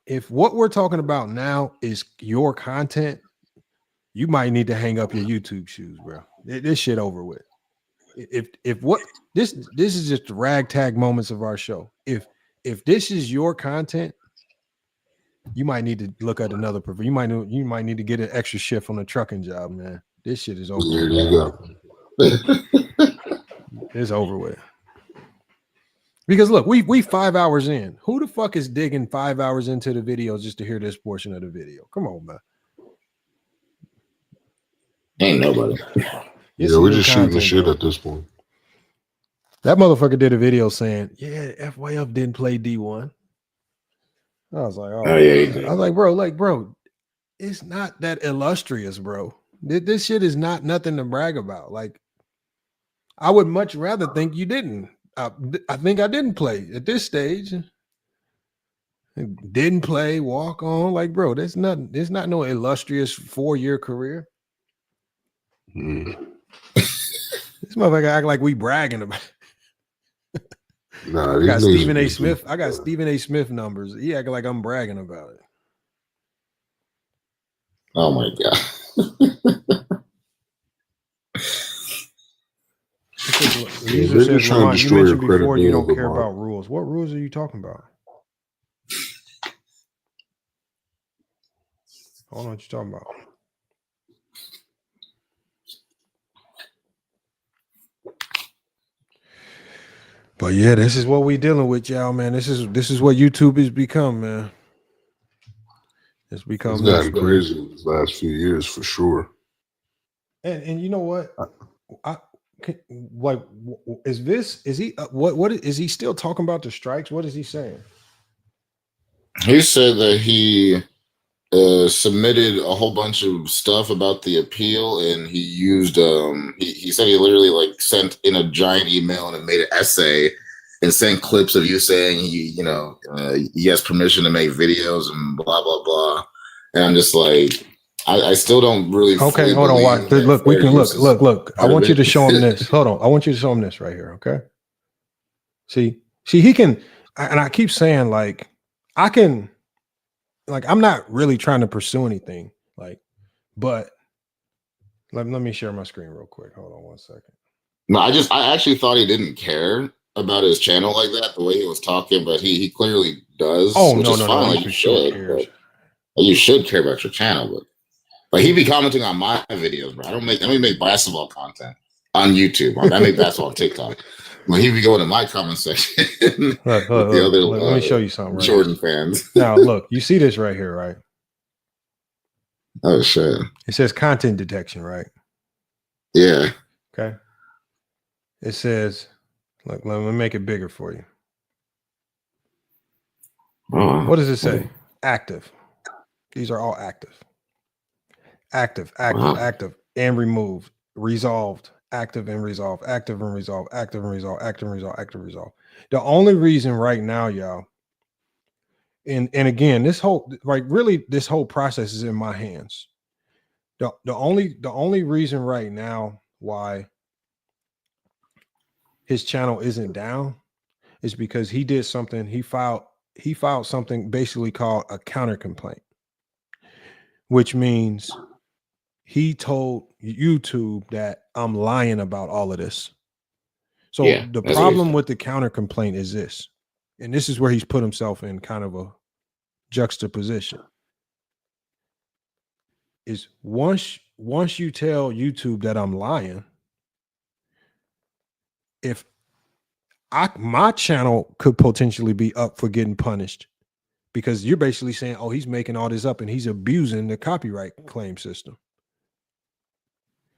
A: if what we're talking about now is your content, you might need to hang up your YouTube shoes, bro. This shit over with. If what this is just the ragtag moments of our show. If this is your content, you might need to look at another provider. You might need to get an extra shift on the trucking job, man. This shit is over.
G: There you go.
A: It's over with. Because look, we 5 hours in. Who the fuck is digging 5 hours into the video just to hear this portion of the video? Come on, man.
U: Ain't nobody.
G: Yeah, we're just shooting the shit at this point.
A: That motherfucker did a video saying, yeah, FYF didn't play D1. I was like, oh yeah, I was like, bro, it's not that illustrious, bro. This shit is not nothing to brag about. Like, I would much rather think you didn't. I think I didn't play at this stage. Didn't play, walk on. Like, bro, there's not no illustrious 4-year career. This motherfucker act like we bragging about it.
G: Nah,
A: I got Stephen A. Smith. I got Stephen A. Smith numbers. He acting like I'm bragging about it.
U: Oh my god.
A: User says, Lamont, you mentioned before you don't care about rules. What rules are you talking about? I don't know what you're talking about. But yeah, this is what we dealing with, y'all, man. This is what YouTube has become, man. It's become
G: it's gotten crazy in the last few years for sure.
A: And you know what? What is he still talking about the strikes? What is he saying?
U: He said that he submitted a whole bunch of stuff about the appeal, and he used he said he literally like sent in a giant email and made an essay and sent clips of you saying he has permission to make videos and blah blah blah. And I'm just like, I still don't really.
A: Okay, hold on. Watch. Look, we can look. I want you to show him this. Hold on. I want you to show him this right here. Okay. See, he can, and I keep saying like, I can, like, I'm not really trying to pursue anything, like, but Let me share my screen real quick. Hold on one second.
U: No, I actually thought he didn't care about his channel like that, the way he was talking, but he clearly does.
A: Oh,
U: which
A: no,
U: is
A: no,
U: fine.
A: no.
U: Like
A: He
U: you
A: for sure
U: should,
A: cares.
U: but you should care about your channel, but he be commenting on my videos, bro. I don't make basketball content on YouTube. I make basketball on TikTok. When he be going to my comment section with the other
A: let me show you something right
U: Jordan
A: here.
U: fans.
A: Now, look, you see this right here, right?
U: Oh shit!
A: It says content detection, right?
U: Yeah.
A: Okay. It says, look, let me make it bigger for you. What does it say? Active. These are all active. Active, and removed, resolved, active and resolved, active and resolved, active and resolved, active and resolved, active and resolved. The only reason right now, y'all, and again, this whole process is in my hands. The only reason right now why his channel isn't down is because he did something. He filed something basically called a counter complaint, which means he told YouTube that I'm lying about all of this. So the problem with the counter complaint is this, and this is where he's put himself in kind of a juxtaposition. Is once you tell YouTube that I'm lying, if my channel could potentially be up for getting punished because you're basically saying, oh, he's making all this up and he's abusing the copyright claim system.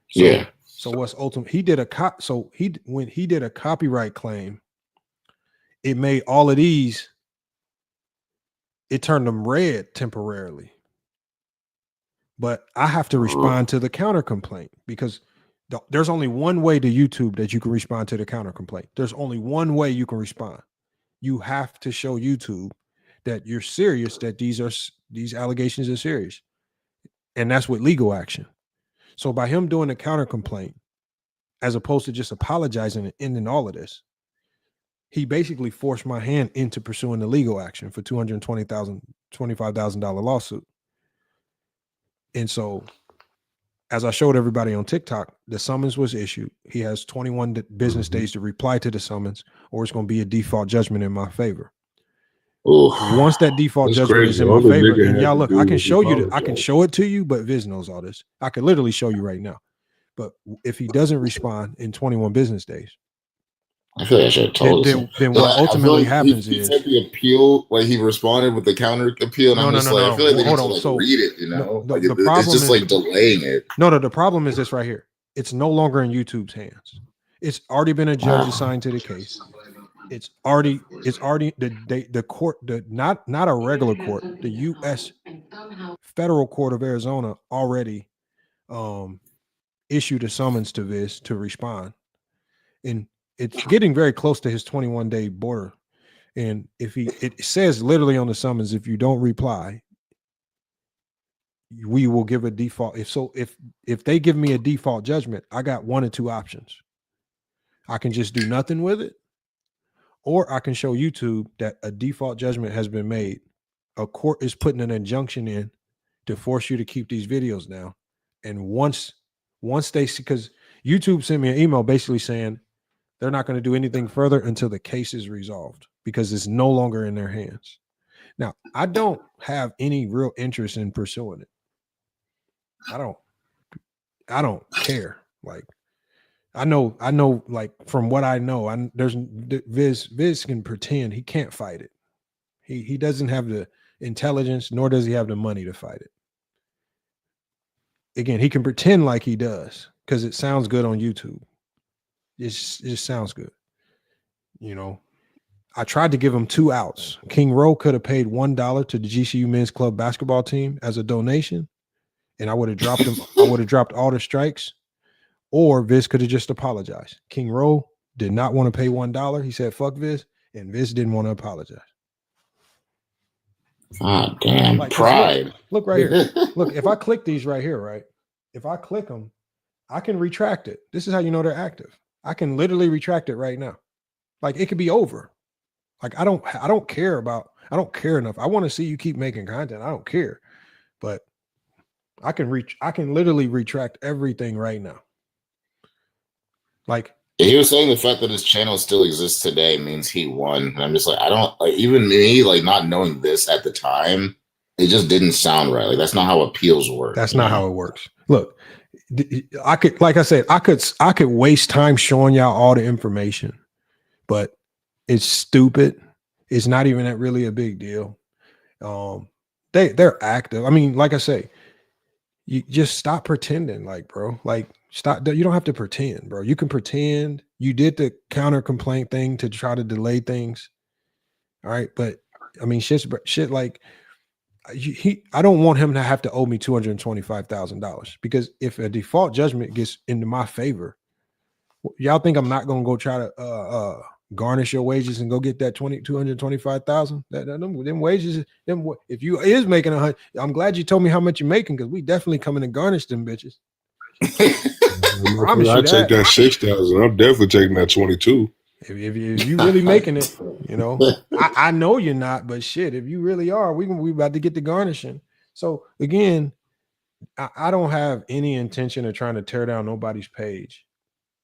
A: So, So what's ultimate? He did when he did a copyright claim, it made all of these. It turned them red temporarily. But I have to respond to the counter complaint because there's only one way to YouTube that you can respond to the counter complaint. There's only one way you can respond. You have to show YouTube that you're serious, that these allegations are serious. And that's with legal action. So by him doing a counter complaint, as opposed to just apologizing and ending all of this, he basically forced my hand into pursuing the legal action for $25,000 lawsuit. And so, as I showed everybody on TikTok, the summons was issued. He has 21 business days to reply to the summons, or it's going to be a default judgment in my favor. Once that default judgment is in my favor, and y'all look, I can show you, I can show it to you, but Viz knows all this. I can literally show you right now. But if he doesn't respond in 21 business days,
U: I feel like I should have told him.
A: Then what ultimately happens is
U: he said the appeal, like he responded with the counter appeal, and I'm just like, I feel like they need to read it, you know?
A: The problem
U: it's just like delaying it.
A: No, the problem is this right here. It's no longer in YouTube's hands. It's already been a judge assigned to the case. It's already the court, not a regular court, the U.S. Federal Court of Arizona already issued a summons to Viz to respond, and it's getting very close to his 21-day border. And it says literally on the summons, if you don't reply, we will give a default. If they give me a default judgment, I got one or two options. I can just do nothing with it, or I can show YouTube that a default judgment has been made. A court is putting an injunction in to force you to keep these videos down. And once they see, because YouTube sent me an email basically saying they're not going to do anything further until the case is resolved because it's no longer in their hands. Now, I don't have any real interest in pursuing it. I don't care. Like, I know, like from what I know, Viz can pretend he can't fight it. He doesn't have the intelligence, nor does he have the money to fight it. Again, he can pretend like he does because it sounds good on YouTube. It just sounds good. You know, I tried to give him two outs. King Rowe could have paid $1 to the GCU men's club basketball team as a donation, and I would have dropped him. I would have dropped all the strikes, or Viz could have just apologized. King Rowe did not want to pay $1. He said, fuck Viz, and Viz didn't want to apologize.
U: Ah, damn, like, pride.
A: Look right here. Look, if I click these right here, right? If I click them, I can retract it. This is how you know they're active. I can literally retract it right now. Like, it could be over. Like, I don't care enough. I want to see you keep making content. I don't care. But I can literally retract everything right now. Like
U: he was saying the fact that his channel still exists today means he won. And I'm just like, I don't like, even me, like not knowing this at the time, it just didn't sound right. Like that's not how appeals work.
A: That's not how it works. Look, I could, like I said, I could waste time showing y'all all the information, but it's stupid. It's not even that really a big deal. They're active. I mean, like I say, you just stop pretending, like, bro. Like, stop. You don't have to pretend, bro. You can pretend. You did the counter complaint thing to try to delay things. All right, but I mean, shit. Like, I don't want him to have to owe me $225,000 because if a default judgment gets into my favor, y'all think I'm not gonna go try to garnish your wages and go get that $225,000? Them wages, if you is making $100, I'm glad you told me how much you're making because we definitely coming to garnish them bitches.
G: I take that 6,000. I'm definitely taking that 22.
A: If you really making it, you know, I know you're not, but shit, if you really are, we about to get the garnishing. So again, I don't have any intention of trying to tear down nobody's page.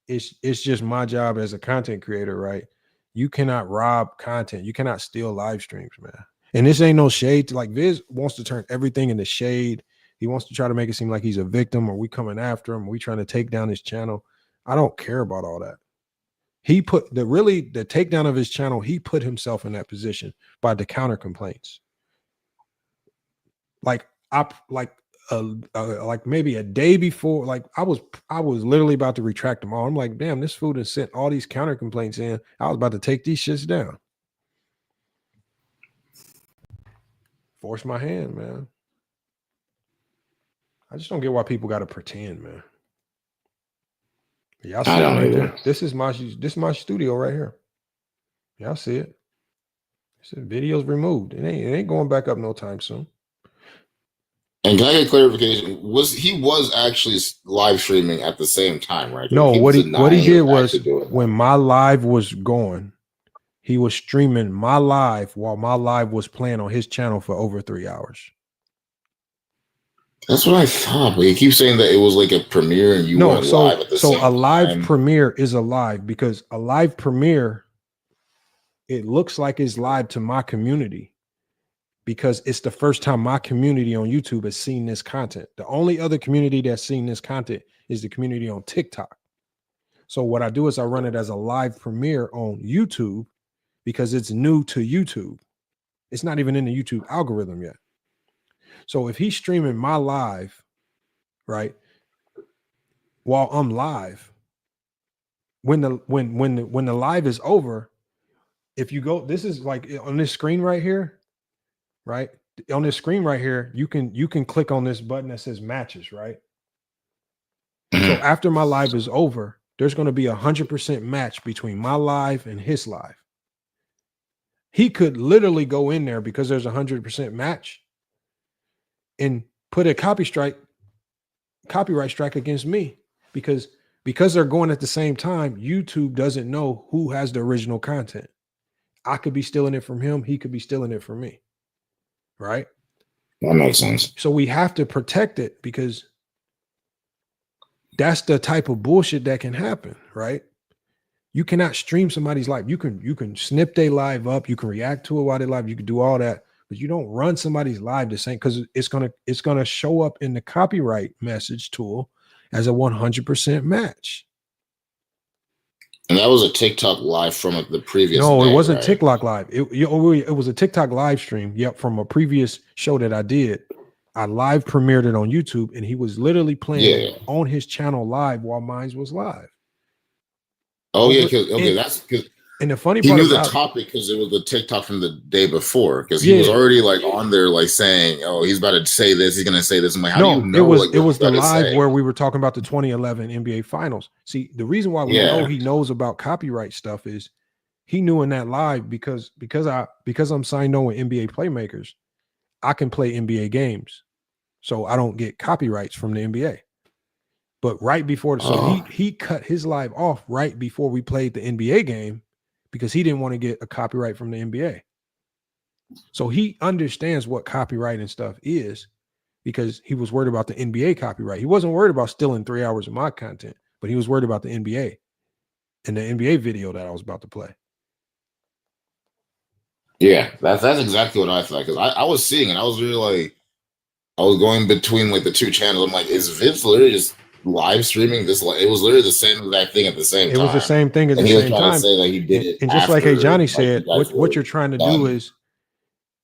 A: It's just my job as a content creator, right? You cannot rob content. You cannot steal live streams, man. And this ain't no shade. Like Viz wants to turn everything into shade. He wants to try to make it seem like he's a victim or we coming after him. Or we trying to take down his channel. I don't care about all that. He put the takedown of his channel. He put himself in that position by the counter complaints. Like maybe a day before, like I was literally about to retract them all. I'm like, damn, this fool has sent all these counter complaints in. I was about to take these shits down. Force my hand, man. I just don't get why people got to pretend, man. Y'all see it right there. This is my studio right here. Y'all see it. This video's removed. It ain't going back up no time soon.
U: And can I get clarification? He was actually live streaming at the same time, right?
A: No, what he did was when my live was going, he was streaming my live while my live was playing on his channel for over 3 hours.
U: That's what I thought. But you keep saying that it was like a premiere and you went live at the same time.
A: So a live premiere is a live because a live premiere, it looks like it's live to my community because it's the first time my community on YouTube has seen this content. The only other community that's seen this content is the community on TikTok. So what I do is I run it as a live premiere on YouTube because it's new to YouTube. It's not even in the YouTube algorithm yet. So if he's streaming my live, right, while I'm live, when the live is over, if you go, this is like on this screen right here, right? On this screen right here, you can click on this button that says matches, right? So after my live is over, there's going to be 100% match between my live and his live. He could literally go in there because there's 100% match and put a copyright strike against me because they're going at the same time. YouTube doesn't know who has the original content. I could be stealing it from him. He could be stealing it from me. Right?
U: That makes sense.
A: So we have to protect it because that's the type of bullshit that can happen, right? You cannot stream somebody's live. You can snip their live up. You can react to it while they live. You can do all that. But you don't run somebody's live the same because it's gonna show up in the copyright message tool as a 100% match.
U: And that was a TikTok live from the previous.
A: No,
U: day,
A: it wasn't
U: right?
A: TikTok live. It was a TikTok live stream. Yep, from a previous show that I did. I live premiered it on YouTube, and he was literally playing on his channel live while mine was live.
U: Oh yeah, that's because.
A: And the funny
U: he
A: part
U: knew the
A: about
U: topic because it was the TikTok from the day before. Because he was already like on there, like saying, "Oh, he's about to say this. He's going to say this." I'm like, how do you know?
A: It was the live where we were talking about the 2011 NBA Finals. See, the reason why we know he knows about copyright stuff is he knew in that live because I'm signed on with NBA Playmakers, I can play NBA games, so I don't get copyrights from the NBA. But right before, he cut his live off right before we played the NBA game. Because he didn't want to get a copyright from the NBA. So he understands what copyright and stuff is because he was worried about the NBA copyright. He wasn't worried about stealing 3 hours of my content, but he was worried about the NBA and the NBA video that I was about to play.
U: Yeah, that's exactly what I thought. Because I was seeing it. I was really like, I was going between like the two channels. I'm like, is Vince literally just live streaming this? It was literally the same exact thing at the same time.
A: It was the same thing at the same time. To say that he did it. And just like Johnny said, what you're trying to do is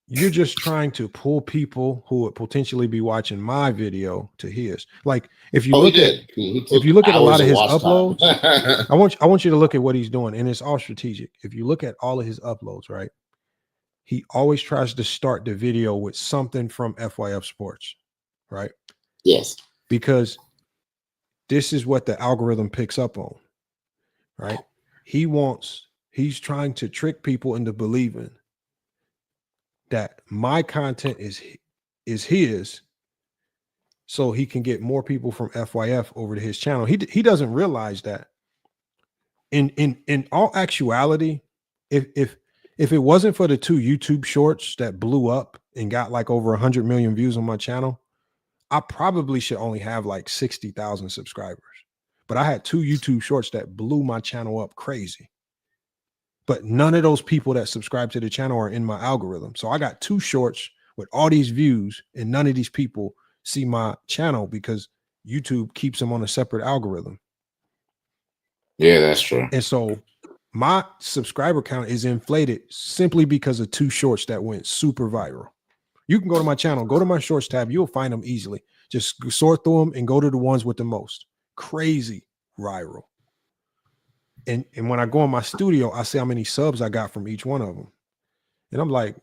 A: you're just trying to pull people who would potentially be watching my video to his. Like if you look at a lot of his uploads, I want you to look at what he's doing, and it's all strategic. If you look at all of his uploads, right? He always tries to start the video with something from FYF Sports, right?
U: Yes.
A: Because this is what the algorithm picks up on, right? He's trying to trick people into believing that my content is his, so he can get more people from FYF over to his channel. He doesn't realize that in all actuality, if it wasn't for the 2 YouTube shorts that blew up and got like over 100 million views on my channel, I probably should only have like 60,000 subscribers. But I had 2 YouTube shorts that blew my channel up crazy. But none of those people that subscribe to the channel are in my algorithm. So I got 2 shorts with all these views, and none of these people see my channel because YouTube keeps them on a separate algorithm.
U: Yeah, that's true.
A: And so my subscriber count is inflated simply because of 2 shorts that went super viral. You can go to my channel, go to my shorts tab. You'll find them easily. Just sort through them and go to the ones with the most crazy viral. And when I go in my studio, I see how many subs I got from each one of them. And I'm like,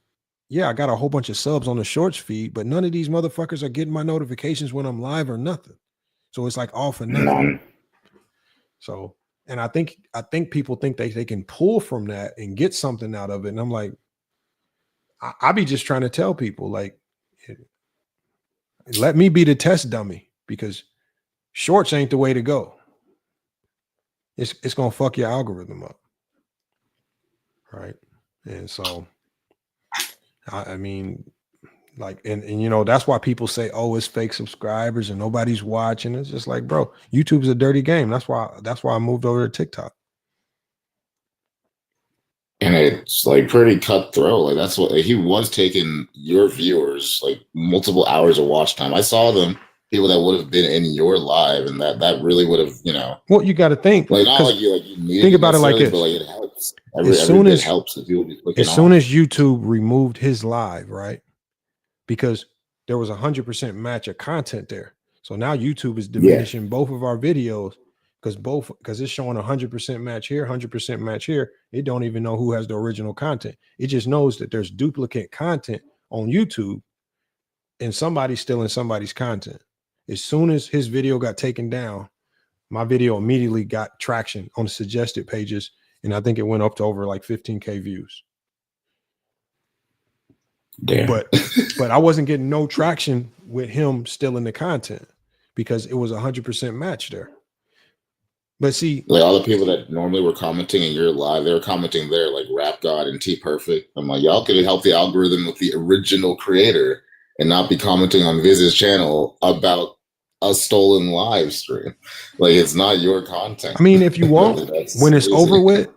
A: yeah, I got a whole bunch of subs on the shorts feed, but none of these motherfuckers are getting my notifications when I'm live or nothing. So it's like all for nothing. So, and I think people think they can pull from that and get something out of it. And I'm like, I be just trying to tell people, like, let me be the test dummy, because shorts ain't the way to go. It's gonna fuck your algorithm up, right? And so, I mean, like, and you know, that's why people say, oh, it's fake subscribers and nobody's watching. It's just like, bro, YouTube's a dirty game. That's why I moved over to TikTok.
U: And it's like pretty cutthroat. Like that's what he was taking your viewers like multiple hours of watch time. I saw them, people that would have been in your live, and that really would have, you know.
A: Well, you got to think.
U: Like not like you need
A: think about it like this.
U: But like it helps.
A: As soon as
U: YouTube
A: removed his live, right? Because there was 100% match of content there. So now YouTube is diminishing both of our videos because it's showing 100% match here, 100% match here. It don't even know who has the original content. It just knows that there's duplicate content on YouTube and somebody's stealing somebody's content. As soon as his video got taken down, my video immediately got traction on the suggested pages, and I think it went up to over like 15K views.
U: Damn.
A: But I wasn't getting no traction with him stealing the content because it was 100% match there. But see,
U: like all the people that normally were commenting in your live, they were commenting there, like Rap God and T Perfect. I'm like, y'all could help the algorithm with the original creator and not be commenting on Viz's channel about a stolen live stream. Like it's not your content.
A: I mean, if you want, when it's over with,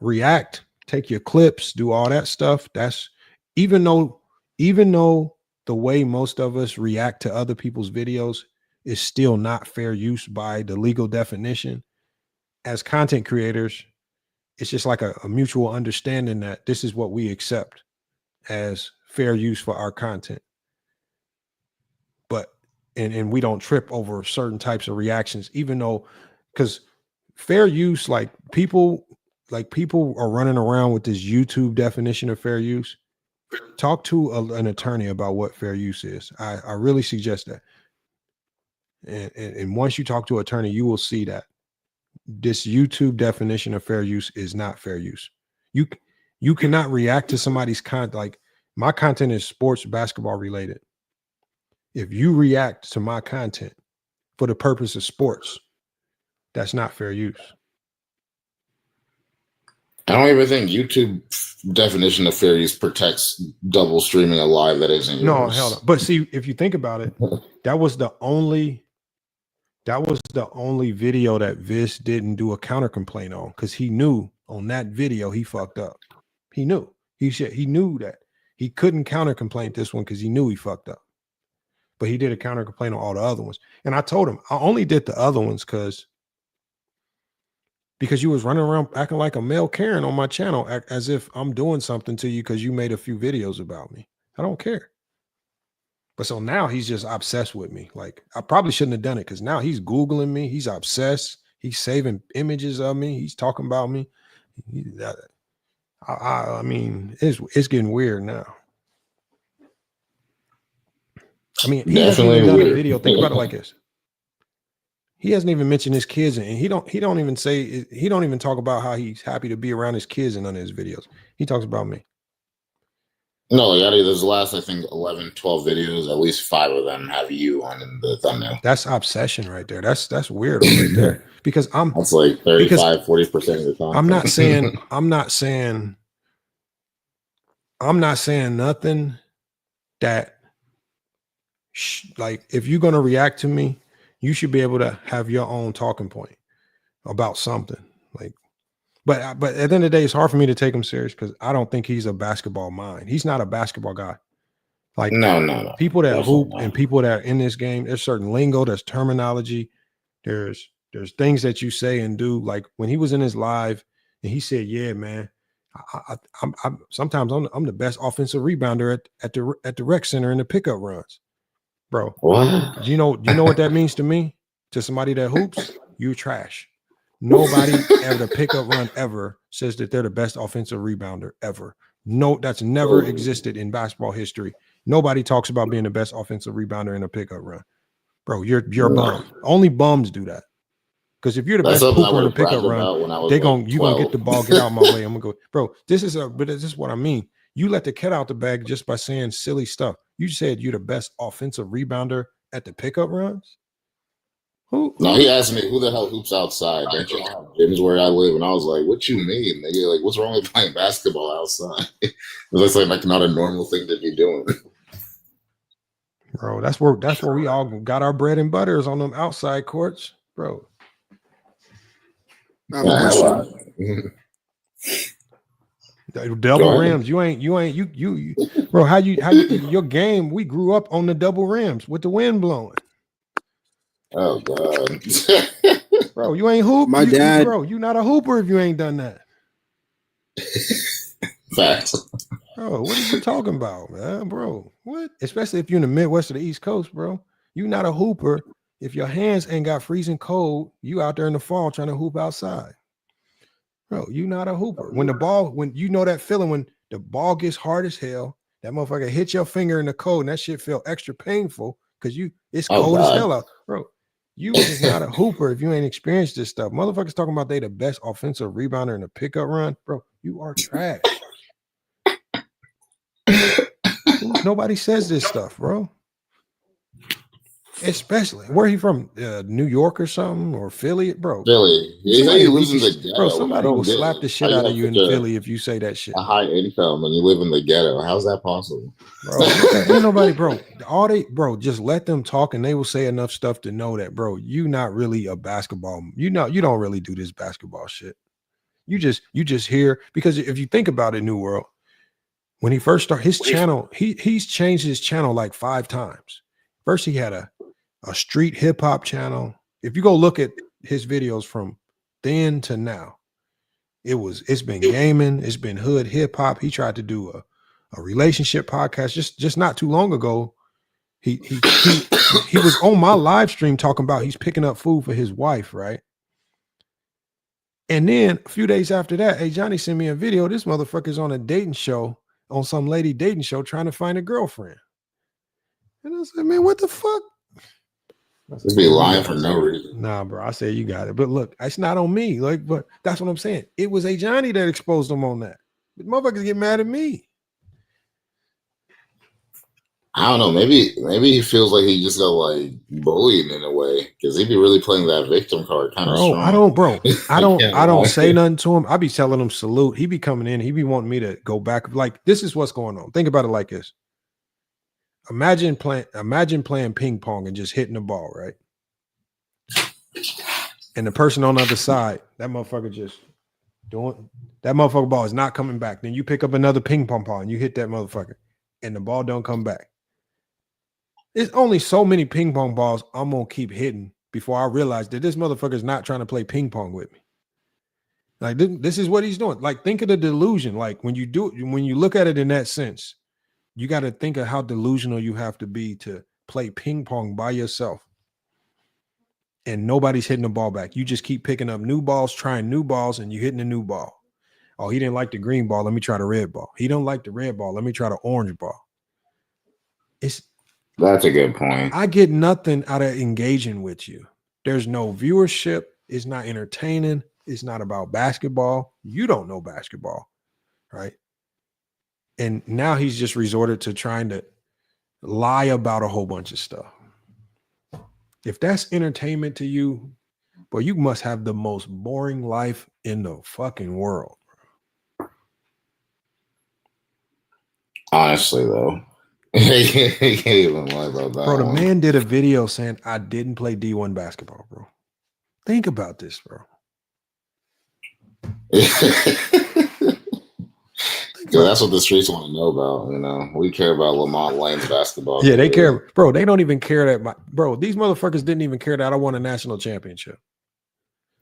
A: react, take your clips, do all that stuff. That's even though the way most of us react to other people's videos is still not fair use by the legal definition. As content creators, it's just like a mutual understanding that this is what we accept as fair use for our content. But and we don't trip over certain types of reactions, even though, because fair use, like people are running around with this YouTube definition of fair use. Talk to an attorney about what fair use is. I really suggest that. And once you talk to an attorney, you will see that this YouTube definition of fair use is not fair use. You cannot react to somebody's content. Like my content is sports, basketball related. If you react to my content for the purpose of sports, that's not fair use.
U: I don't even think YouTube definition of fair use protects double streaming a live that isn't
A: No,
U: yours.
A: hell no. But see, if you think about it, that was the only video that Vis didn't do a counter complaint on, because he knew on that video he fucked up. He knew. He knew that he couldn't counter complaint this one because he knew he fucked up. But he did a counter complaint on all the other ones. And I told him I only did the other ones because you was running around acting like a male Karen on my channel, as if I'm doing something to you because you made a few videos about me. I don't care. But so now he's just obsessed with me. Like, I probably shouldn't have done it, because now he's Googling me. He's obsessed. He's saving images of me. He's talking about me. I mean, it's getting weird now. I mean, he hasn't even done a video. Think about it like this. He hasn't even mentioned his kids, and he don't even talk about how he's happy to be around his kids in none of his videos. He talks about me.
U: No, Yadi, there's the last, I think, 11, 12 videos. At least 5 of them have you on in the thumbnail.
A: That's obsession right there. That's weird right there. Because
U: that's like 35, 40% of the time.
A: I'm not saying nothing that like, if you're gonna react to me, you should be able to have your own talking point about something. Like, but at the end of the day, it's hard for me to take him serious because I don't think he's a basketball mind. He's not a basketball guy. Like,
U: no.
A: People that hoop and people that are in this game, there's certain lingo, there's terminology, there's things that you say and do. Like when he was in his live and he said, "Yeah, man, I'm sometimes I'm the best offensive rebounder at the rec center in the pickup runs." Bro,
U: what?
A: You know what that means to me? To somebody that hoops, you trash. Nobody at the pickup run ever says that they're the best offensive rebounder ever. No, that's never existed in basketball history. Nobody talks about being the best offensive rebounder in a pickup run. Bro, you're a bum. Only bums do that. Because if you're the best hooper in a pickup run, you're gonna get the ball, get out of my way. I'm gonna go, bro. This is what I mean. You let the cat out the bag just by saying silly stuff. You said you're the best offensive rebounder at the pickup runs. Who?
U: No, he asked me, who the hell hoops outside? Don't you have gyms where I live? And I was like, what you mean? Nigga? Like, what's wrong with playing basketball outside? It looks like not a normal thing to be doing.
A: Bro, that's where we all got our bread and butter, is on them outside courts, bro. Double rims. You bro, how you your game, we grew up on the double rims with the wind blowing.
U: Oh God.
A: Bro, you ain't hoop.
D: My dad,
A: bro, you not a hooper if you ain't done that.
U: Facts.
A: Bro, what are you talking about, man? Bro, what? Especially if you're in the Midwest or the East Coast, bro. You not a hooper if your hands ain't got freezing cold. You out there in the fall trying to hoop outside. Bro, you not a hooper. When you know that feeling when the ball gets hard as hell, that motherfucker hit your finger in the cold and that shit feel extra painful because it's cold as hell out. Bro, you is not a hooper if you ain't experienced this stuff. Motherfuckers talking about they the best offensive rebounder in a pickup run. Bro, you are trash. Nobody says this stuff, bro. Especially where he from? New York or something, or Philly, bro.
U: Philly. He lives in the ghetto.
A: Bro, somebody will slap the shit out of you in Philly if you say that shit.
U: A high income and you live in the ghetto. How's that possible?
A: Bro, ain't nobody, bro. Just let them talk and they will say enough stuff to know that, bro, you not really a basketball. You don't really do this basketball shit. You just hear, because if you think about it, New World, when he first started his channel, he's changed his channel like 5 times. First, he had a street hip hop channel. If you go look at his videos from then to now, it's been gaming, it's been hood hip hop. He tried to do a relationship podcast just not too long ago. He was on my live stream talking about he's picking up food for his wife, right? And then a few days after that, hey, Johnny sent me a video. This motherfucker's on a dating show, on some lady dating show, trying to find a girlfriend. And I said, man, what the fuck?
U: Just be lying for no reason.
A: Nah, bro. I said you got it. But look, it's not on me. Like, but that's what I'm saying. It was Johnny that exposed him on that. But motherfuckers get mad at me.
U: I don't know. Maybe he feels like he just got like bullied in a way because he'd be really playing that victim card kind of strong.
A: I don't say nothing to him. I be telling him salute. He be coming in. He be wanting me to go back. Like, this is what's going on. Think about it like this. Imagine playing ping pong and just hitting the ball, right? And the person on the other side, that motherfucker ball is not coming back. Then you pick up another ping pong ball and you hit that motherfucker, and the ball don't come back. There's only so many ping pong balls I'm gonna keep hitting before I realize that this motherfucker's not trying to play ping pong with me. Like, this is what he's doing. Like, think of the delusion. Like, when you look at it in that sense, you got to think of how delusional you have to be to play ping pong by yourself. And nobody's hitting the ball back. You just keep picking up new balls, trying new balls, and you're hitting a new ball. Oh, he didn't like the green ball. Let me try the red ball. He don't like the red ball. Let me try the orange ball.
U: That's a good point.
A: I get nothing out of engaging with you. There's no viewership. It's not entertaining. It's not about basketball. You don't know basketball, right? And now he's just resorted to trying to lie about a whole bunch of stuff. If that's entertainment to you, boy, you must have the most boring life in the fucking world.
U: Honestly, though. He can't even lie about that.
A: Bro, the man did a video saying, I didn't play D1 basketball, bro. Think about this, bro.
U: So that's what the streets want to know about. You know, we care about Lamont Lane's basketball.
A: Yeah, they care, bro. They don't even care that these motherfuckers didn't even care that I won a national championship.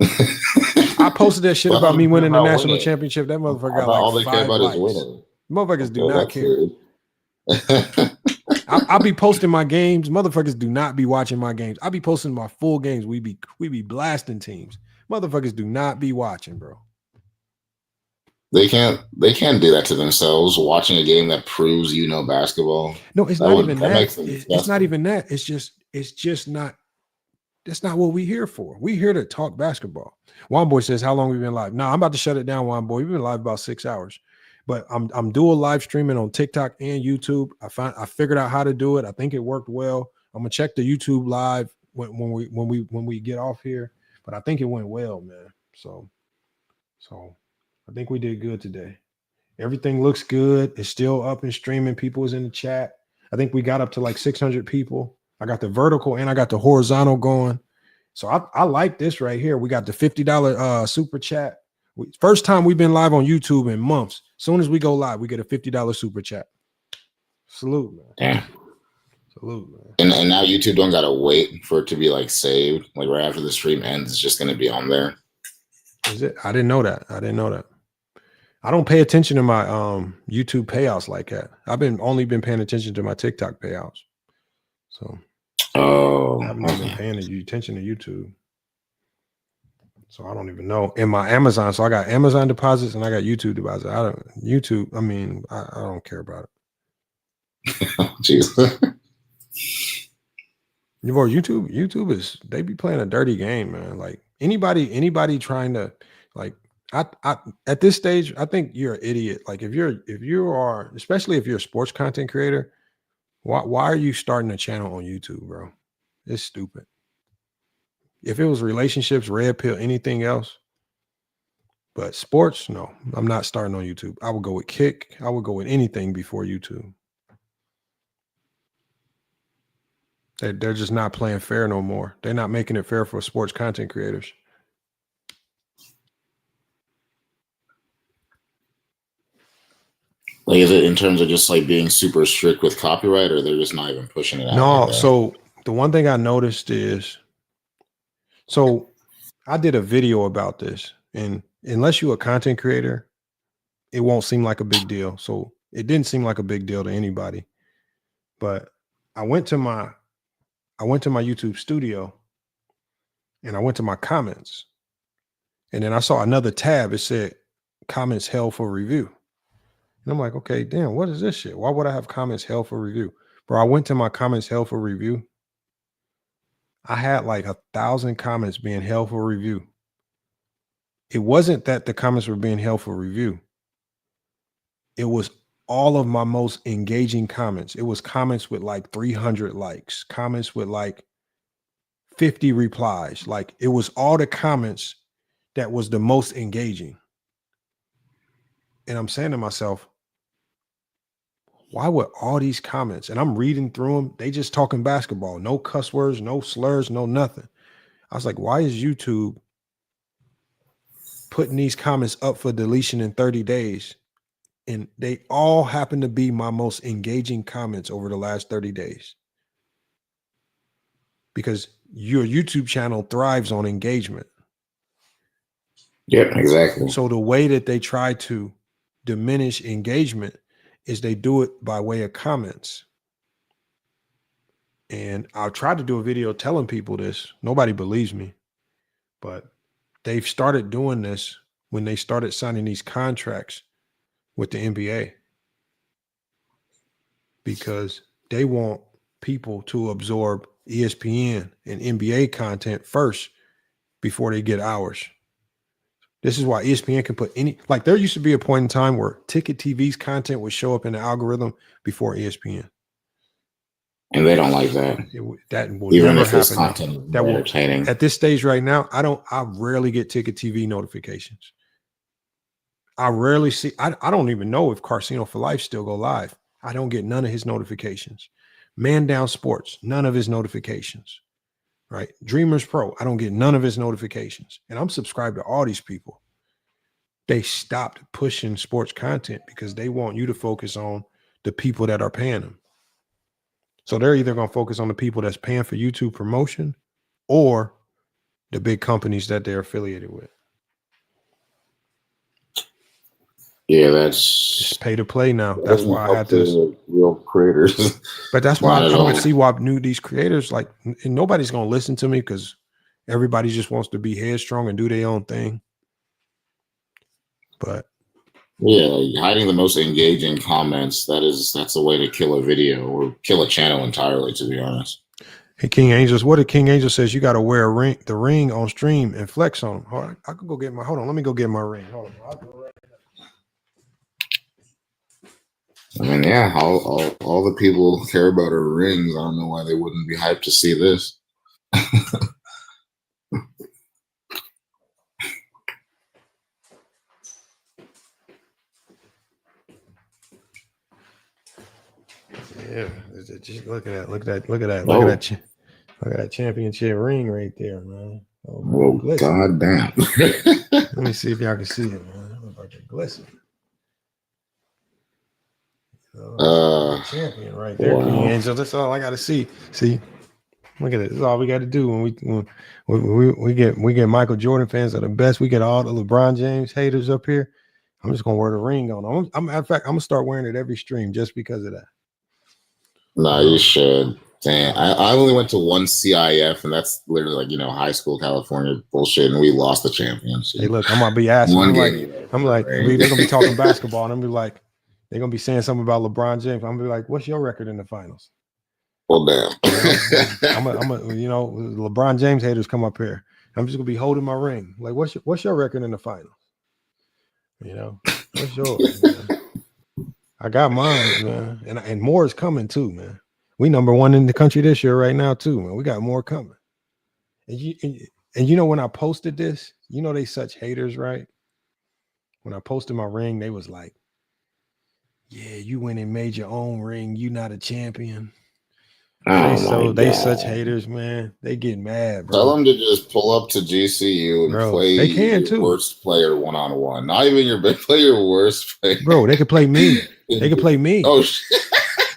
A: I posted that shit about me winning the national championship. That motherfucker got like all they care about is winning. Motherfuckers do not care. I'll be posting my games. Motherfuckers do not be watching my games. I'll be posting my full games. We be blasting teams. Motherfuckers do not be watching, bro.
U: They can't do that to themselves. Watching a game that proves you know basketball.
A: No, it's not even that. It's not even that. It's just not. That's not what we're here for. We're here to talk basketball. Juan Boy says, "How long we been live?" No, I'm about to shut it down, Juan Boy. We've been live about 6 hours, but I'm dual live streaming on TikTok and YouTube. I figured out how to do it. I think it worked well. I'm gonna check the YouTube live when we get off here, but I think it went well, man. So I think we did good today. Everything looks good. It's still up and streaming. People is in the chat. I think we got up to like 600 people. I got the vertical and I got the horizontal going. So I like this right here. We got the $50 super chat. First time we've been live on YouTube in months. As soon as we go live, we get a $50 super chat. Salute, man.
U: Yeah.
A: Salute, man.
U: And now YouTube don't gotta wait for it to be like saved. Like right after the stream ends, it's just gonna be on there.
A: Is it? I didn't know that. I don't pay attention to my YouTube payouts like that. I've only been paying attention to my TikTok payouts. So I haven't been paying attention to YouTube. So I don't even know. In my Amazon, so I got Amazon deposits and I got YouTube deposits. I don't care about it.
U: Jeez.
A: YouTube is, they be playing a dirty game, man. Like anybody trying to, like, I at this stage, I think you're an idiot. Like if you are, especially if you're a sports content creator, why are you starting a channel on YouTube, bro? It's stupid. If it was relationships, red pill, anything else, but sports, no, I'm not starting on YouTube. I would go with Kick. I would go with anything before YouTube. They're just not playing fair no more. They're not making it fair for sports content creators.
U: Like, is it in terms of just like being super strict with copyright, or they're just not even pushing it out?
A: No,
U: like
A: so the one thing I noticed is, so I did a video about this, and unless you're a content creator, it won't seem like a big deal. So it didn't seem like a big deal to anybody. But I went to my YouTube studio and I went to my comments, and then I saw another tab. It said comments held for review. And I'm like, okay, damn, what is this shit? Why would I have comments held for review? Bro, I went to my comments held for review. I had like 1,000 comments being held for review. It wasn't that the comments were being held for review. It was all of my most engaging comments. It was comments with like 300 likes, comments with like 50 replies. Like it was all the comments that was the most engaging. And I'm saying to myself, why would all these comments? And I'm reading through them. They just talking basketball, no cuss words, no slurs, no nothing. I was like, why is YouTube putting these comments up for deletion in 30 days? And they all happen to be my most engaging comments over the last 30 days. Because your YouTube channel thrives on engagement.
U: Yeah, exactly.
A: So the way that they try to diminish engagement is they do it by way of comments. And I'll try to do a video telling people this. Nobody believes me. But they've started doing this when they started signing these contracts with the NBA, because they want people to absorb ESPN and NBA content first before they get ours. This is why ESPN can put any, like there used to be a point in time where Ticket TV's content would show up in the algorithm before ESPN.
U: And they don't like that.
A: That will
U: Even
A: never
U: if it's
A: happen.
U: content
A: That will,
U: entertaining.
A: at this stage right now, I rarely get Ticket TV notifications. I rarely see, I don't even know if Casino for Life still go live. I don't get none of his notifications. Man Down Sports, none of his notifications, right? Dreamers Pro, I don't get none of his notifications. And I'm subscribed to all these people. They stopped pushing sports content because they want you to focus on the people that are paying them. So they're either going to focus on the people that's paying for YouTube promotion or the big companies that they're affiliated with.
U: Yeah, that's
A: it's pay to play now. That's why I had to
U: real creators.
A: But that's why I
U: Not at
A: don't
U: all.
A: see why these creators like, and nobody's gonna listen to me because everybody just wants to be headstrong and do their own thing. But
U: Yeah, hiding the most engaging comments, that's a way to kill a video or kill a channel entirely, to be honest.
A: hey, King Angels, what if King Angel says you got to wear the ring on stream and flex on them? Hold on, I could go get hold on, let me go get my ring. Hold on. I'll go right now.
U: I mean, yeah, all the people care about are rings. I don't know why they wouldn't be hyped to see this.
A: Yeah, just look at that championship ring right there, man.
U: Oh, god damn.
A: Let me see if y'all can see it, man. I'm about to glisten. Champion right there,
U: wow.
A: King Angel. That's all I got to see. See, look at it. That's all we got to do when we get Michael Jordan fans are the best. We get all the LeBron James haters up here. I'm just gonna wear the ring on. In fact, I'm gonna start wearing it every stream just because of that.
U: No, you should. Damn, I only went to one CIF, and that's literally like high school California bullshit, and we lost the championship.
A: Hey, look, I'm gonna be asking. I'm like, they're gonna be talking basketball, and I'm gonna be like, they're gonna be saying something about LeBron James. I'm gonna be like, what's your record in the finals?
U: Well, damn.
A: LeBron James haters come up here. I'm just gonna be holding my ring. Like, what's your record in the finals? What's yours? Man? I got mine, man, and more is coming too, man. We number one in the country this year right now too, man. We got more coming. And when I posted this, they such haters, right? When I posted my ring, they was like, "Yeah, you went and made your own ring. You not a champion." They such haters, man. They get mad, bro.
U: Tell them to just pull up to GCU and play
A: they can
U: your
A: too.
U: worst player one-on-one. Not even your best player, worst player.
A: Bro, they could play me. They could play me.
U: Oh shit.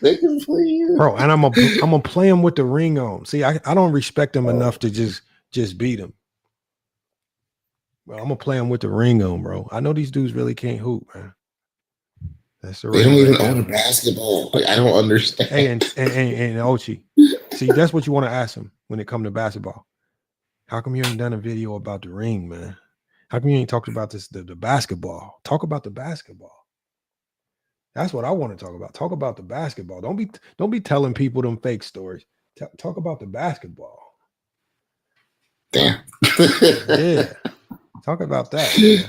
U: They can play you.
A: Bro, and I'm gonna play them with the ring on. See, I don't respect them enough to just beat them. Bro, I'm gonna play them with the ring on, bro. I know these dudes really can't hoop, man. That's the
U: they don't even own a basketball. Like, I don't understand.
A: Hey, and Ochi, see, that's what you want to ask them when it comes to basketball. How come you ain't done a video about the ring, man? How come you ain't talked about the basketball? Talk about the basketball. That's what I want to talk about. Talk about the basketball. Don't be telling people them fake stories. Talk about the basketball.
U: Damn.
A: Yeah. Talk about that. Man.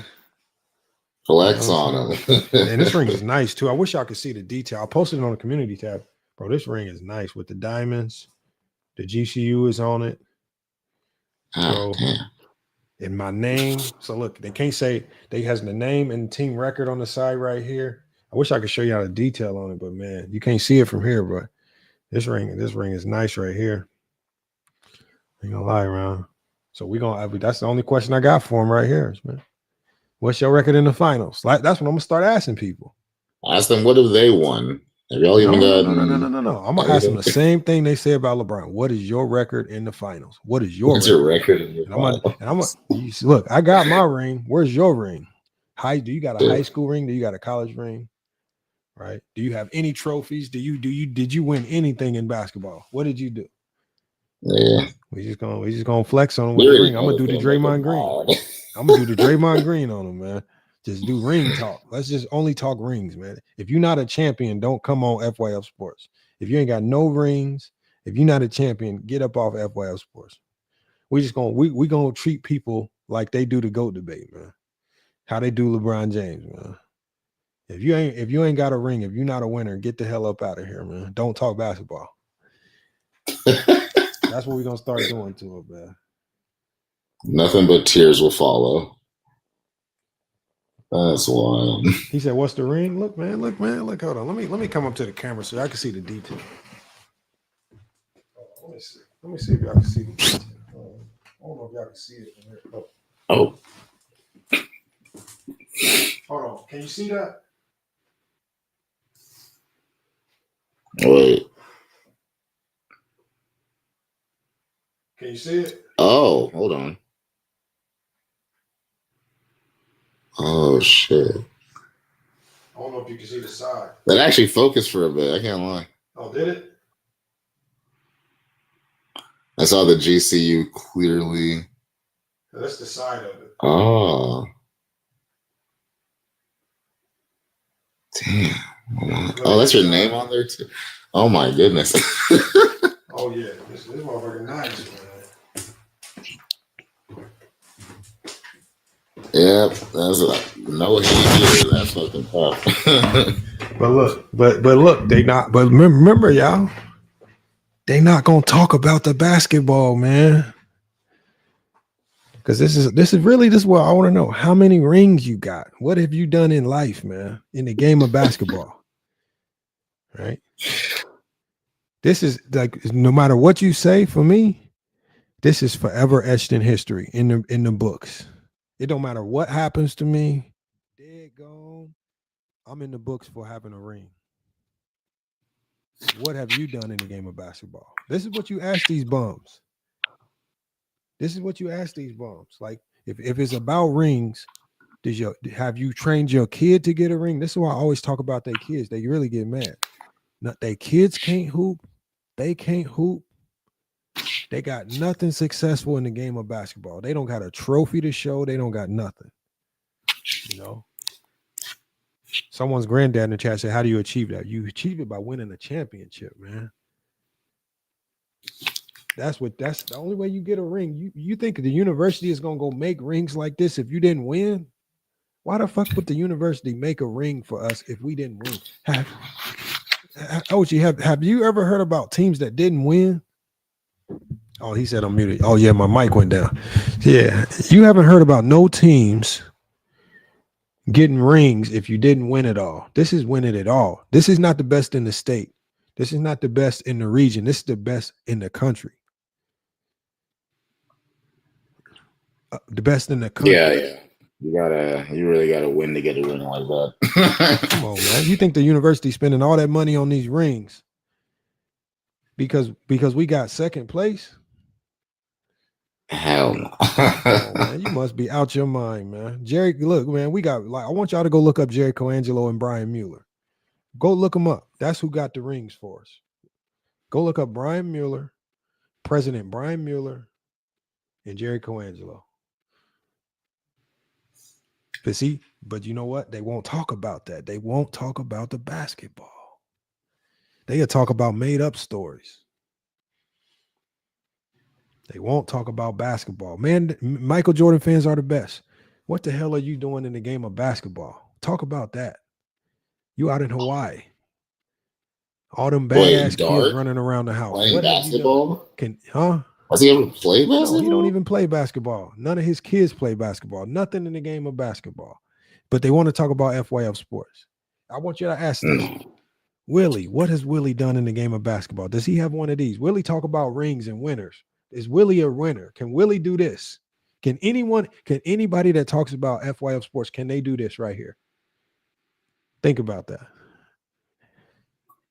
U: Flex on him.
A: And this ring is nice too. I wish y'all could see the detail. I posted it on the community tab. Bro, this ring is nice with the diamonds. The GCU is on it. So, in my name. So look, they can't say they has the name and team record on the side right here. I wish I could show y'all the detail on it, but man, you can't see it from here. But this ring is nice right here. Ain't gonna lie around. So that's the only question I got for him right here, man. What's your record in the finals? Like that's what I'm gonna start asking people.
U: Ask them what have they won? Have y'all even got?
A: No. I'm gonna ask them the same thing they say about LeBron. What is your record in the finals? What is your
U: What's your record in the
A: finals? Look, I got my ring. Where's your ring? Do you got a high school ring? Do you got a college ring? Right? Do you have any trophies? Did you win anything in basketball? What did you do?
U: Yeah.
A: We just gonna flex on him with the ring. I'm gonna do the Draymond Green. I'm gonna do the Draymond Green on him, man. Just do ring talk. Let's just only talk rings, man. If you're not a champion, don't come on FYF Sports. If you ain't got no rings, if you're not a champion, get up off FYF Sports. We gonna treat people like they do the GOAT debate, man. How they do LeBron James, man. If you ain't got a ring, if you're not a winner, get the hell up out of here, man. Don't talk basketball. That's what we're gonna start doing to it, man.
U: Nothing but tears will follow. That's wild.
A: He said, "What's the ring? Look, man. Look. Hold on. Let me come up to the camera so I can see the detail. Let me see if y'all can see the detail. I don't know if y'all can see it from here.
U: Oh.
A: Hold on. Can you see that?
U: Wait.
A: Can you see it?
U: Oh, hold on. Oh shit.
A: I don't know if you can see the side.
U: That actually focused for a bit. I can't lie.
A: Oh, did it?
U: I saw the GCU clearly.
A: That's the side of it.
U: Oh. Damn. Oh, that's your name on there too. Oh my goodness.
A: Oh yeah, this motherfucker nice, man.
U: Yep, that's no hate here. That's fucking tough.
A: But look, they not. But remember, y'all, they not gonna talk about the basketball, man. Because this is what I want to know. How many rings you got? What have you done in life, man? In the game of basketball, right? This is like no matter what you say. For me, this is forever etched in history in the books. It don't matter what happens to me. Dead gone. I'm in the books for having a ring. What have you done in the game of basketball? This is what you ask these bums. Like, if it's about rings, have you trained your kid to get a ring? This is why I always talk about their kids. They really get mad. Their kids can't hoop. They can't hoop. They got nothing successful in the game of basketball. They don't got a trophy to show. They don't got nothing. You know? Someone's granddad in the chat said, how do you achieve that? You achieve it by winning a championship, man. That's the only way you get a ring. You think the university is gonna go make rings like this if you didn't win? Why the fuck would the university make a ring for us if we didn't win? Have you ever heard about teams that didn't win? Oh, he said I'm muted. Oh yeah, my mic went down. Yeah, you haven't heard about no teams getting rings if you didn't win it all. This is winning it all. This is not the best in the state. This is not the best in the region. This is the best in the country. The best in the country.
U: Yeah. You really gotta win to get a ring like that.
A: Come on, man. You think the university spending all that money on these rings because we got second place?
U: Hell no.
A: Oh, man, you must be out your mind, man. Jerry, look, man, I want y'all to go look up Jerry Colangelo and Brian Mueller. Go look them up. That's who got the rings for us. Go look up Brian Mueller, President Brian Mueller, and Jerry Colangelo. But you know what? They won't talk about that. They won't talk about the basketball. They'll talk about made-up stories. They won't talk about basketball. Man, Michael Jordan fans are the best. What the hell are you doing in the game of basketball? Talk about that. You out in Hawaii. All them badass kids running around the house.
U: Playing
A: What
U: basketball?
A: Huh?
U: Does he ever play basketball?
A: No, he don't even play basketball. None of his kids play basketball. Nothing in the game of basketball. But they want to talk about FYF sports. I want you to ask this. Willie, what has Willie done in the game of basketball? Does he have one of these? Willie talk about rings and winners. Is Willie a winner? Can Willie do this? Can anybody that talks about FYF sports, can they do this right here? Think about that.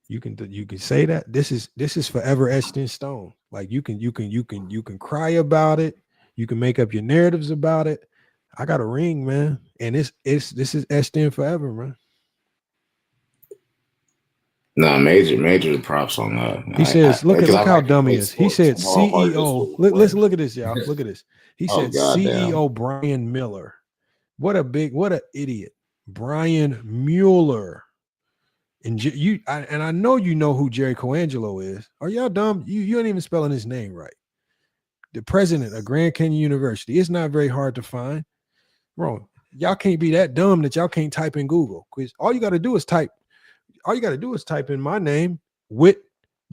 A: You can say that this is forever etched in stone. Like you can cry about it. You can make up your narratives about it. I got a ring, man, and this is etched in forever, man.
U: No, major props on that.
A: He says, look how dumb he is. He said CEO. Look at this, y'all. Look at this. He said CEO Brian Miller. What an idiot. Brian Mueller. And I know you know who Jerry Coangelo is. Are y'all dumb? You ain't even spelling his name right. The president of Grand Canyon University. It's not very hard to find. Bro, y'all can't be that dumb that y'all can't type in Google. Because all you got to do is type in my name with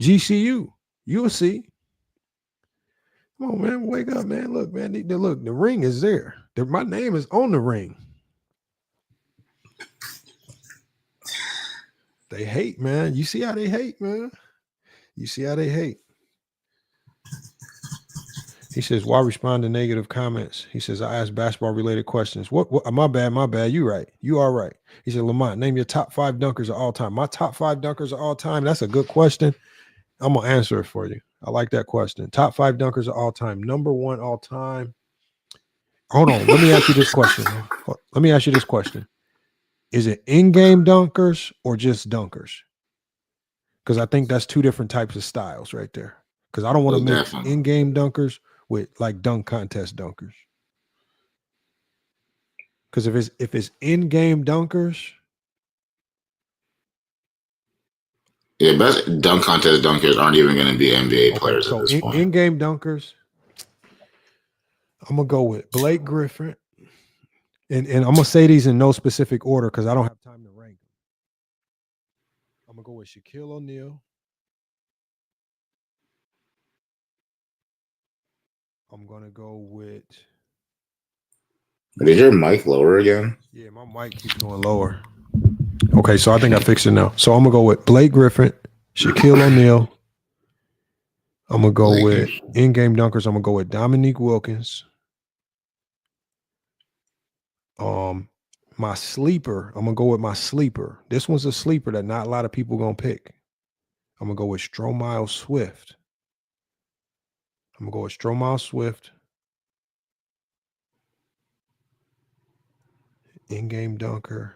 A: GCU. You'll see. Come on, man. Wake up, man. Look, man. Look, the ring is there. My name is on the ring. They hate, man. You see how they hate, man. You see how they hate. He says, why respond to negative comments? He says, I ask basketball-related questions. What? My bad. You right. You are right. He said, Lamont, name your top 5 dunkers of all time. My top 5 dunkers of all time. That's a good question. I'm going to answer it for you. I like that question. Top 5 dunkers of all time. Number 1 all time. Hold on. Let me ask you this question. Is it in-game dunkers or just dunkers? Because I think that's 2 different types of styles right there. Because I don't want to mix in-game dunkers with like dunk contest dunkers. Because if it's in-game dunkers,
U: best dunk contest dunkers aren't even going to be NBA players
A: so
U: at this point.
A: In-game dunkers, I'm gonna go with Blake Griffin, and I'm gonna say these in no specific order because I don't have time to rank them. I'm gonna go with Shaquille O'Neal. I'm gonna go with.
U: Did your mic lower again?
A: Yeah, my mic keeps going lower. Okay, so I think I fixed it now. So I'm gonna go with Blake Griffin, Shaquille O'Neal. I'm gonna go with in-game dunkers. I'm gonna go with Dominique Wilkins. My sleeper. I'm gonna go with my sleeper. This one's a sleeper that not a lot of people gonna pick. I'm gonna go with Stromile Swift. In-game dunker.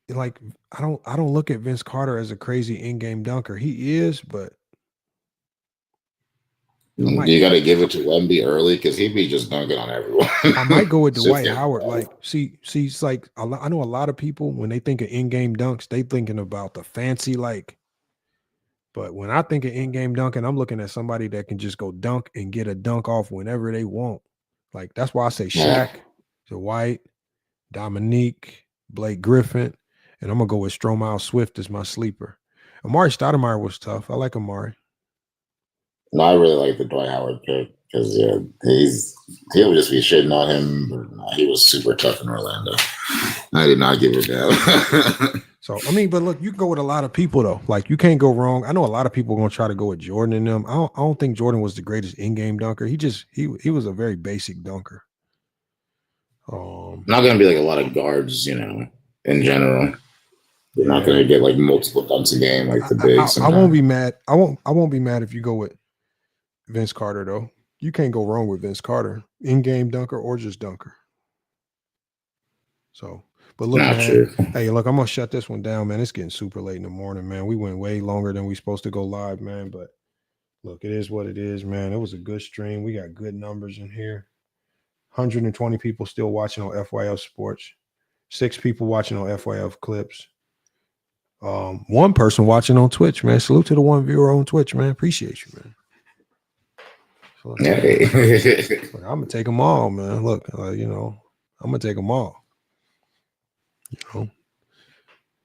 A: Like I don't look at Vince Carter as a crazy in-game dunker. He is, but
U: You got to give it to Wemby early because he'd be just dunking on everyone.
A: I might go with Dwight Howard. Like, see, it's like I know a lot of people when they think of in-game dunks, they thinking about the fancy like. But when I think of in-game dunking, I'm looking at somebody that can just go dunk and get a dunk off whenever they want. Like that's why I say Shaq, Dwight, Dominique, Blake Griffin, and I'm gonna go with Stromile Swift as my sleeper. Amari Stoudemire was tough. I like Amari.
U: No, I really like the Dwight Howard pick because he'll just be shitting on him. He was super tough in Orlando. I did not give it down.
A: So I mean, but look, you can go with a lot of people though. Like you can't go wrong. I know a lot of people are gonna try to go with Jordan and them. I don't think Jordan was the greatest in-game dunker. He was a very basic dunker.
U: Not gonna be like a lot of guards, in general. You're not gonna get like multiple dunks a game like the bigs.
A: I won't be mad. I won't be mad if you go with Vince Carter though. You can't go wrong with Vince Carter, in-game dunker or just dunker. So, but look, man. Hey, look, I'm gonna shut this one down, man. It's getting super late in the morning, man. We went way longer than we supposed to go live, man. But look, it is what it is, man. It was a good stream. We got good numbers in here. 120 people still watching on FYF Sports. 6 people watching on FYF Clips. One person watching on Twitch, man. Salute to the one viewer on Twitch, man. Appreciate you, man. So, I'm gonna take them all, man. Look, I'm gonna take them all.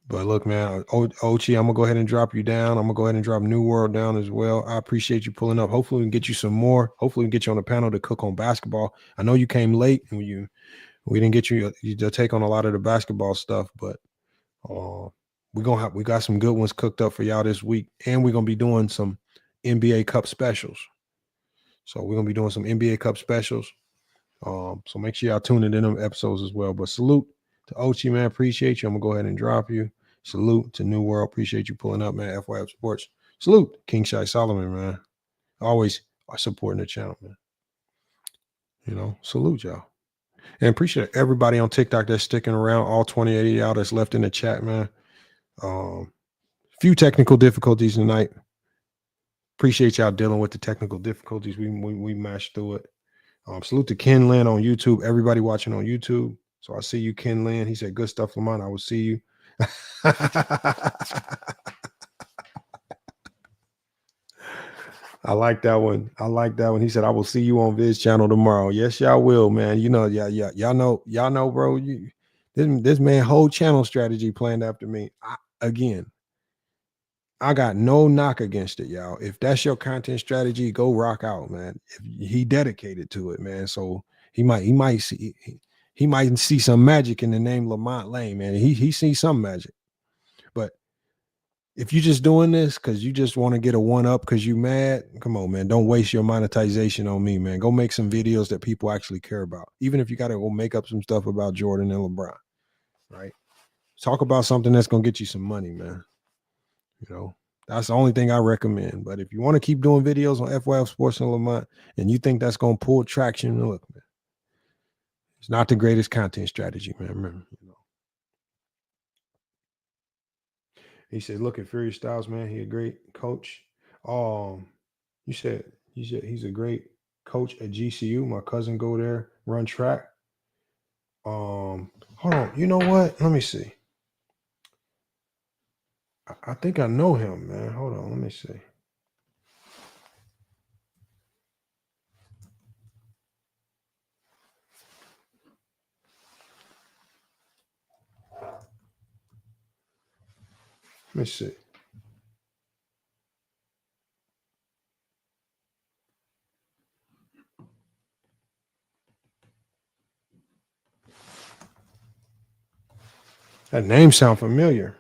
A: But look, man, Ochi, I'm gonna go ahead and drop you down. I'm gonna go ahead and drop New World down as well. I appreciate you pulling up. Hopefully, we can get you some more. Hopefully, we can get you on the panel to cook on basketball. I know you came late and we didn't get you to take on a lot of the basketball stuff, but we got some good ones cooked up for y'all this week, and we're gonna be doing some NBA Cup specials. So we're gonna be doing some NBA Cup specials. So make sure y'all tune in them episodes as well. But salute to Ochi, man. Appreciate you. I'm gonna go ahead and drop you. Salute to New World. Appreciate you pulling up, man. FYF Sports. Salute King Shai Solomon, man. Always supporting the channel, man. Salute y'all. And appreciate everybody on TikTok that's sticking around. All 28 of y'all that's left in the chat, man. Few technical difficulties tonight. Appreciate y'all dealing with the technical difficulties. We mashed through it. Salute to Ken Lynn on YouTube. Everybody watching on YouTube. So I see you, Ken Lynn. He said, good stuff, Lamont. I will see you. I like that one. He said, I will see you on Viz channel tomorrow. Yes, y'all will, man. Y'all know, bro. This man whole channel strategy planned after me. I got no knock against it, y'all. If that's your content strategy, go rock out, man. If he dedicated to it, man. So he might see some magic in the name Lamont Lane, man. He sees some magic. But if you're just doing this because you just want to get a one-up because you mad, come on, man. Don't waste your monetization on me, man. Go make some videos that people actually care about. Even if you got to go make up some stuff about Jordan and LeBron, right? Talk about something that's going to get you some money, man. That's the only thing I recommend. But if you want to keep doing videos on FYF Sports and Lamont and you think that's going to pull traction, look, man, it's not the greatest content strategy, man. Remember, He said, look at Fury Styles, man. He a great coach. You said he's a great coach at GCU. My cousin go there, run track. Hold on. You know what? Let me see. I think I know him, man. Hold on. Let me see. Let me see. That name sound familiar.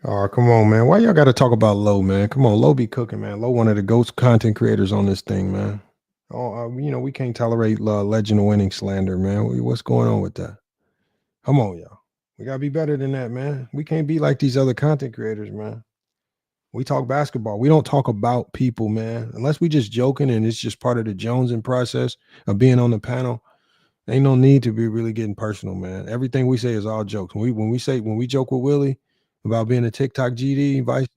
A: Oh, come on, man. Why y'all got to talk about Low, man? Come on, Low be cooking, man. Low, one of the ghost content creators on this thing, man. We can't tolerate legend winning slander, man. What's going on with that? Come on, y'all. We got to be better than that, man. We can't be like these other content creators, man. We talk basketball. We don't talk about people, man. Unless we just joking and it's just part of the Jonesing process of being on the panel. Ain't no need to be really getting personal, man. Everything we say is all jokes. When we joke with Willie about being a TikTok GD, vice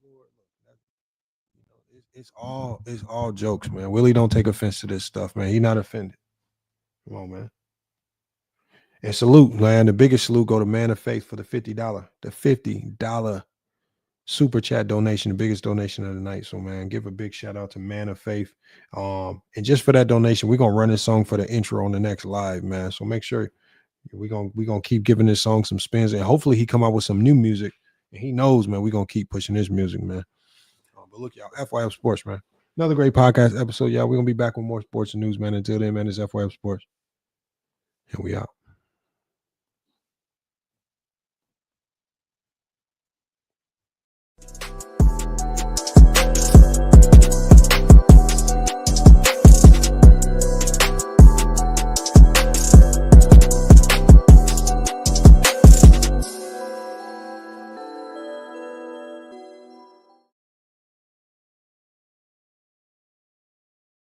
A: it's all jokes, man. Willie don't take offense to this stuff, man. He not offended. Come on, man. And salute, man. The biggest salute go to Man of Faith for the $50 super chat donation, the biggest donation of the night. So, man, give a big shout out to Man of Faith. And just for that donation, we're gonna run this song for the intro on the next live, man. So make sure we're gonna keep giving this song some spins, and hopefully he come out with some new music. And he knows, man, we're gonna keep pushing this music, man. But look, y'all, FYF Sports, man. Another great podcast episode, y'all. We're gonna be back with more sports and news, man. Until then, man, it's FYF Sports. And we out.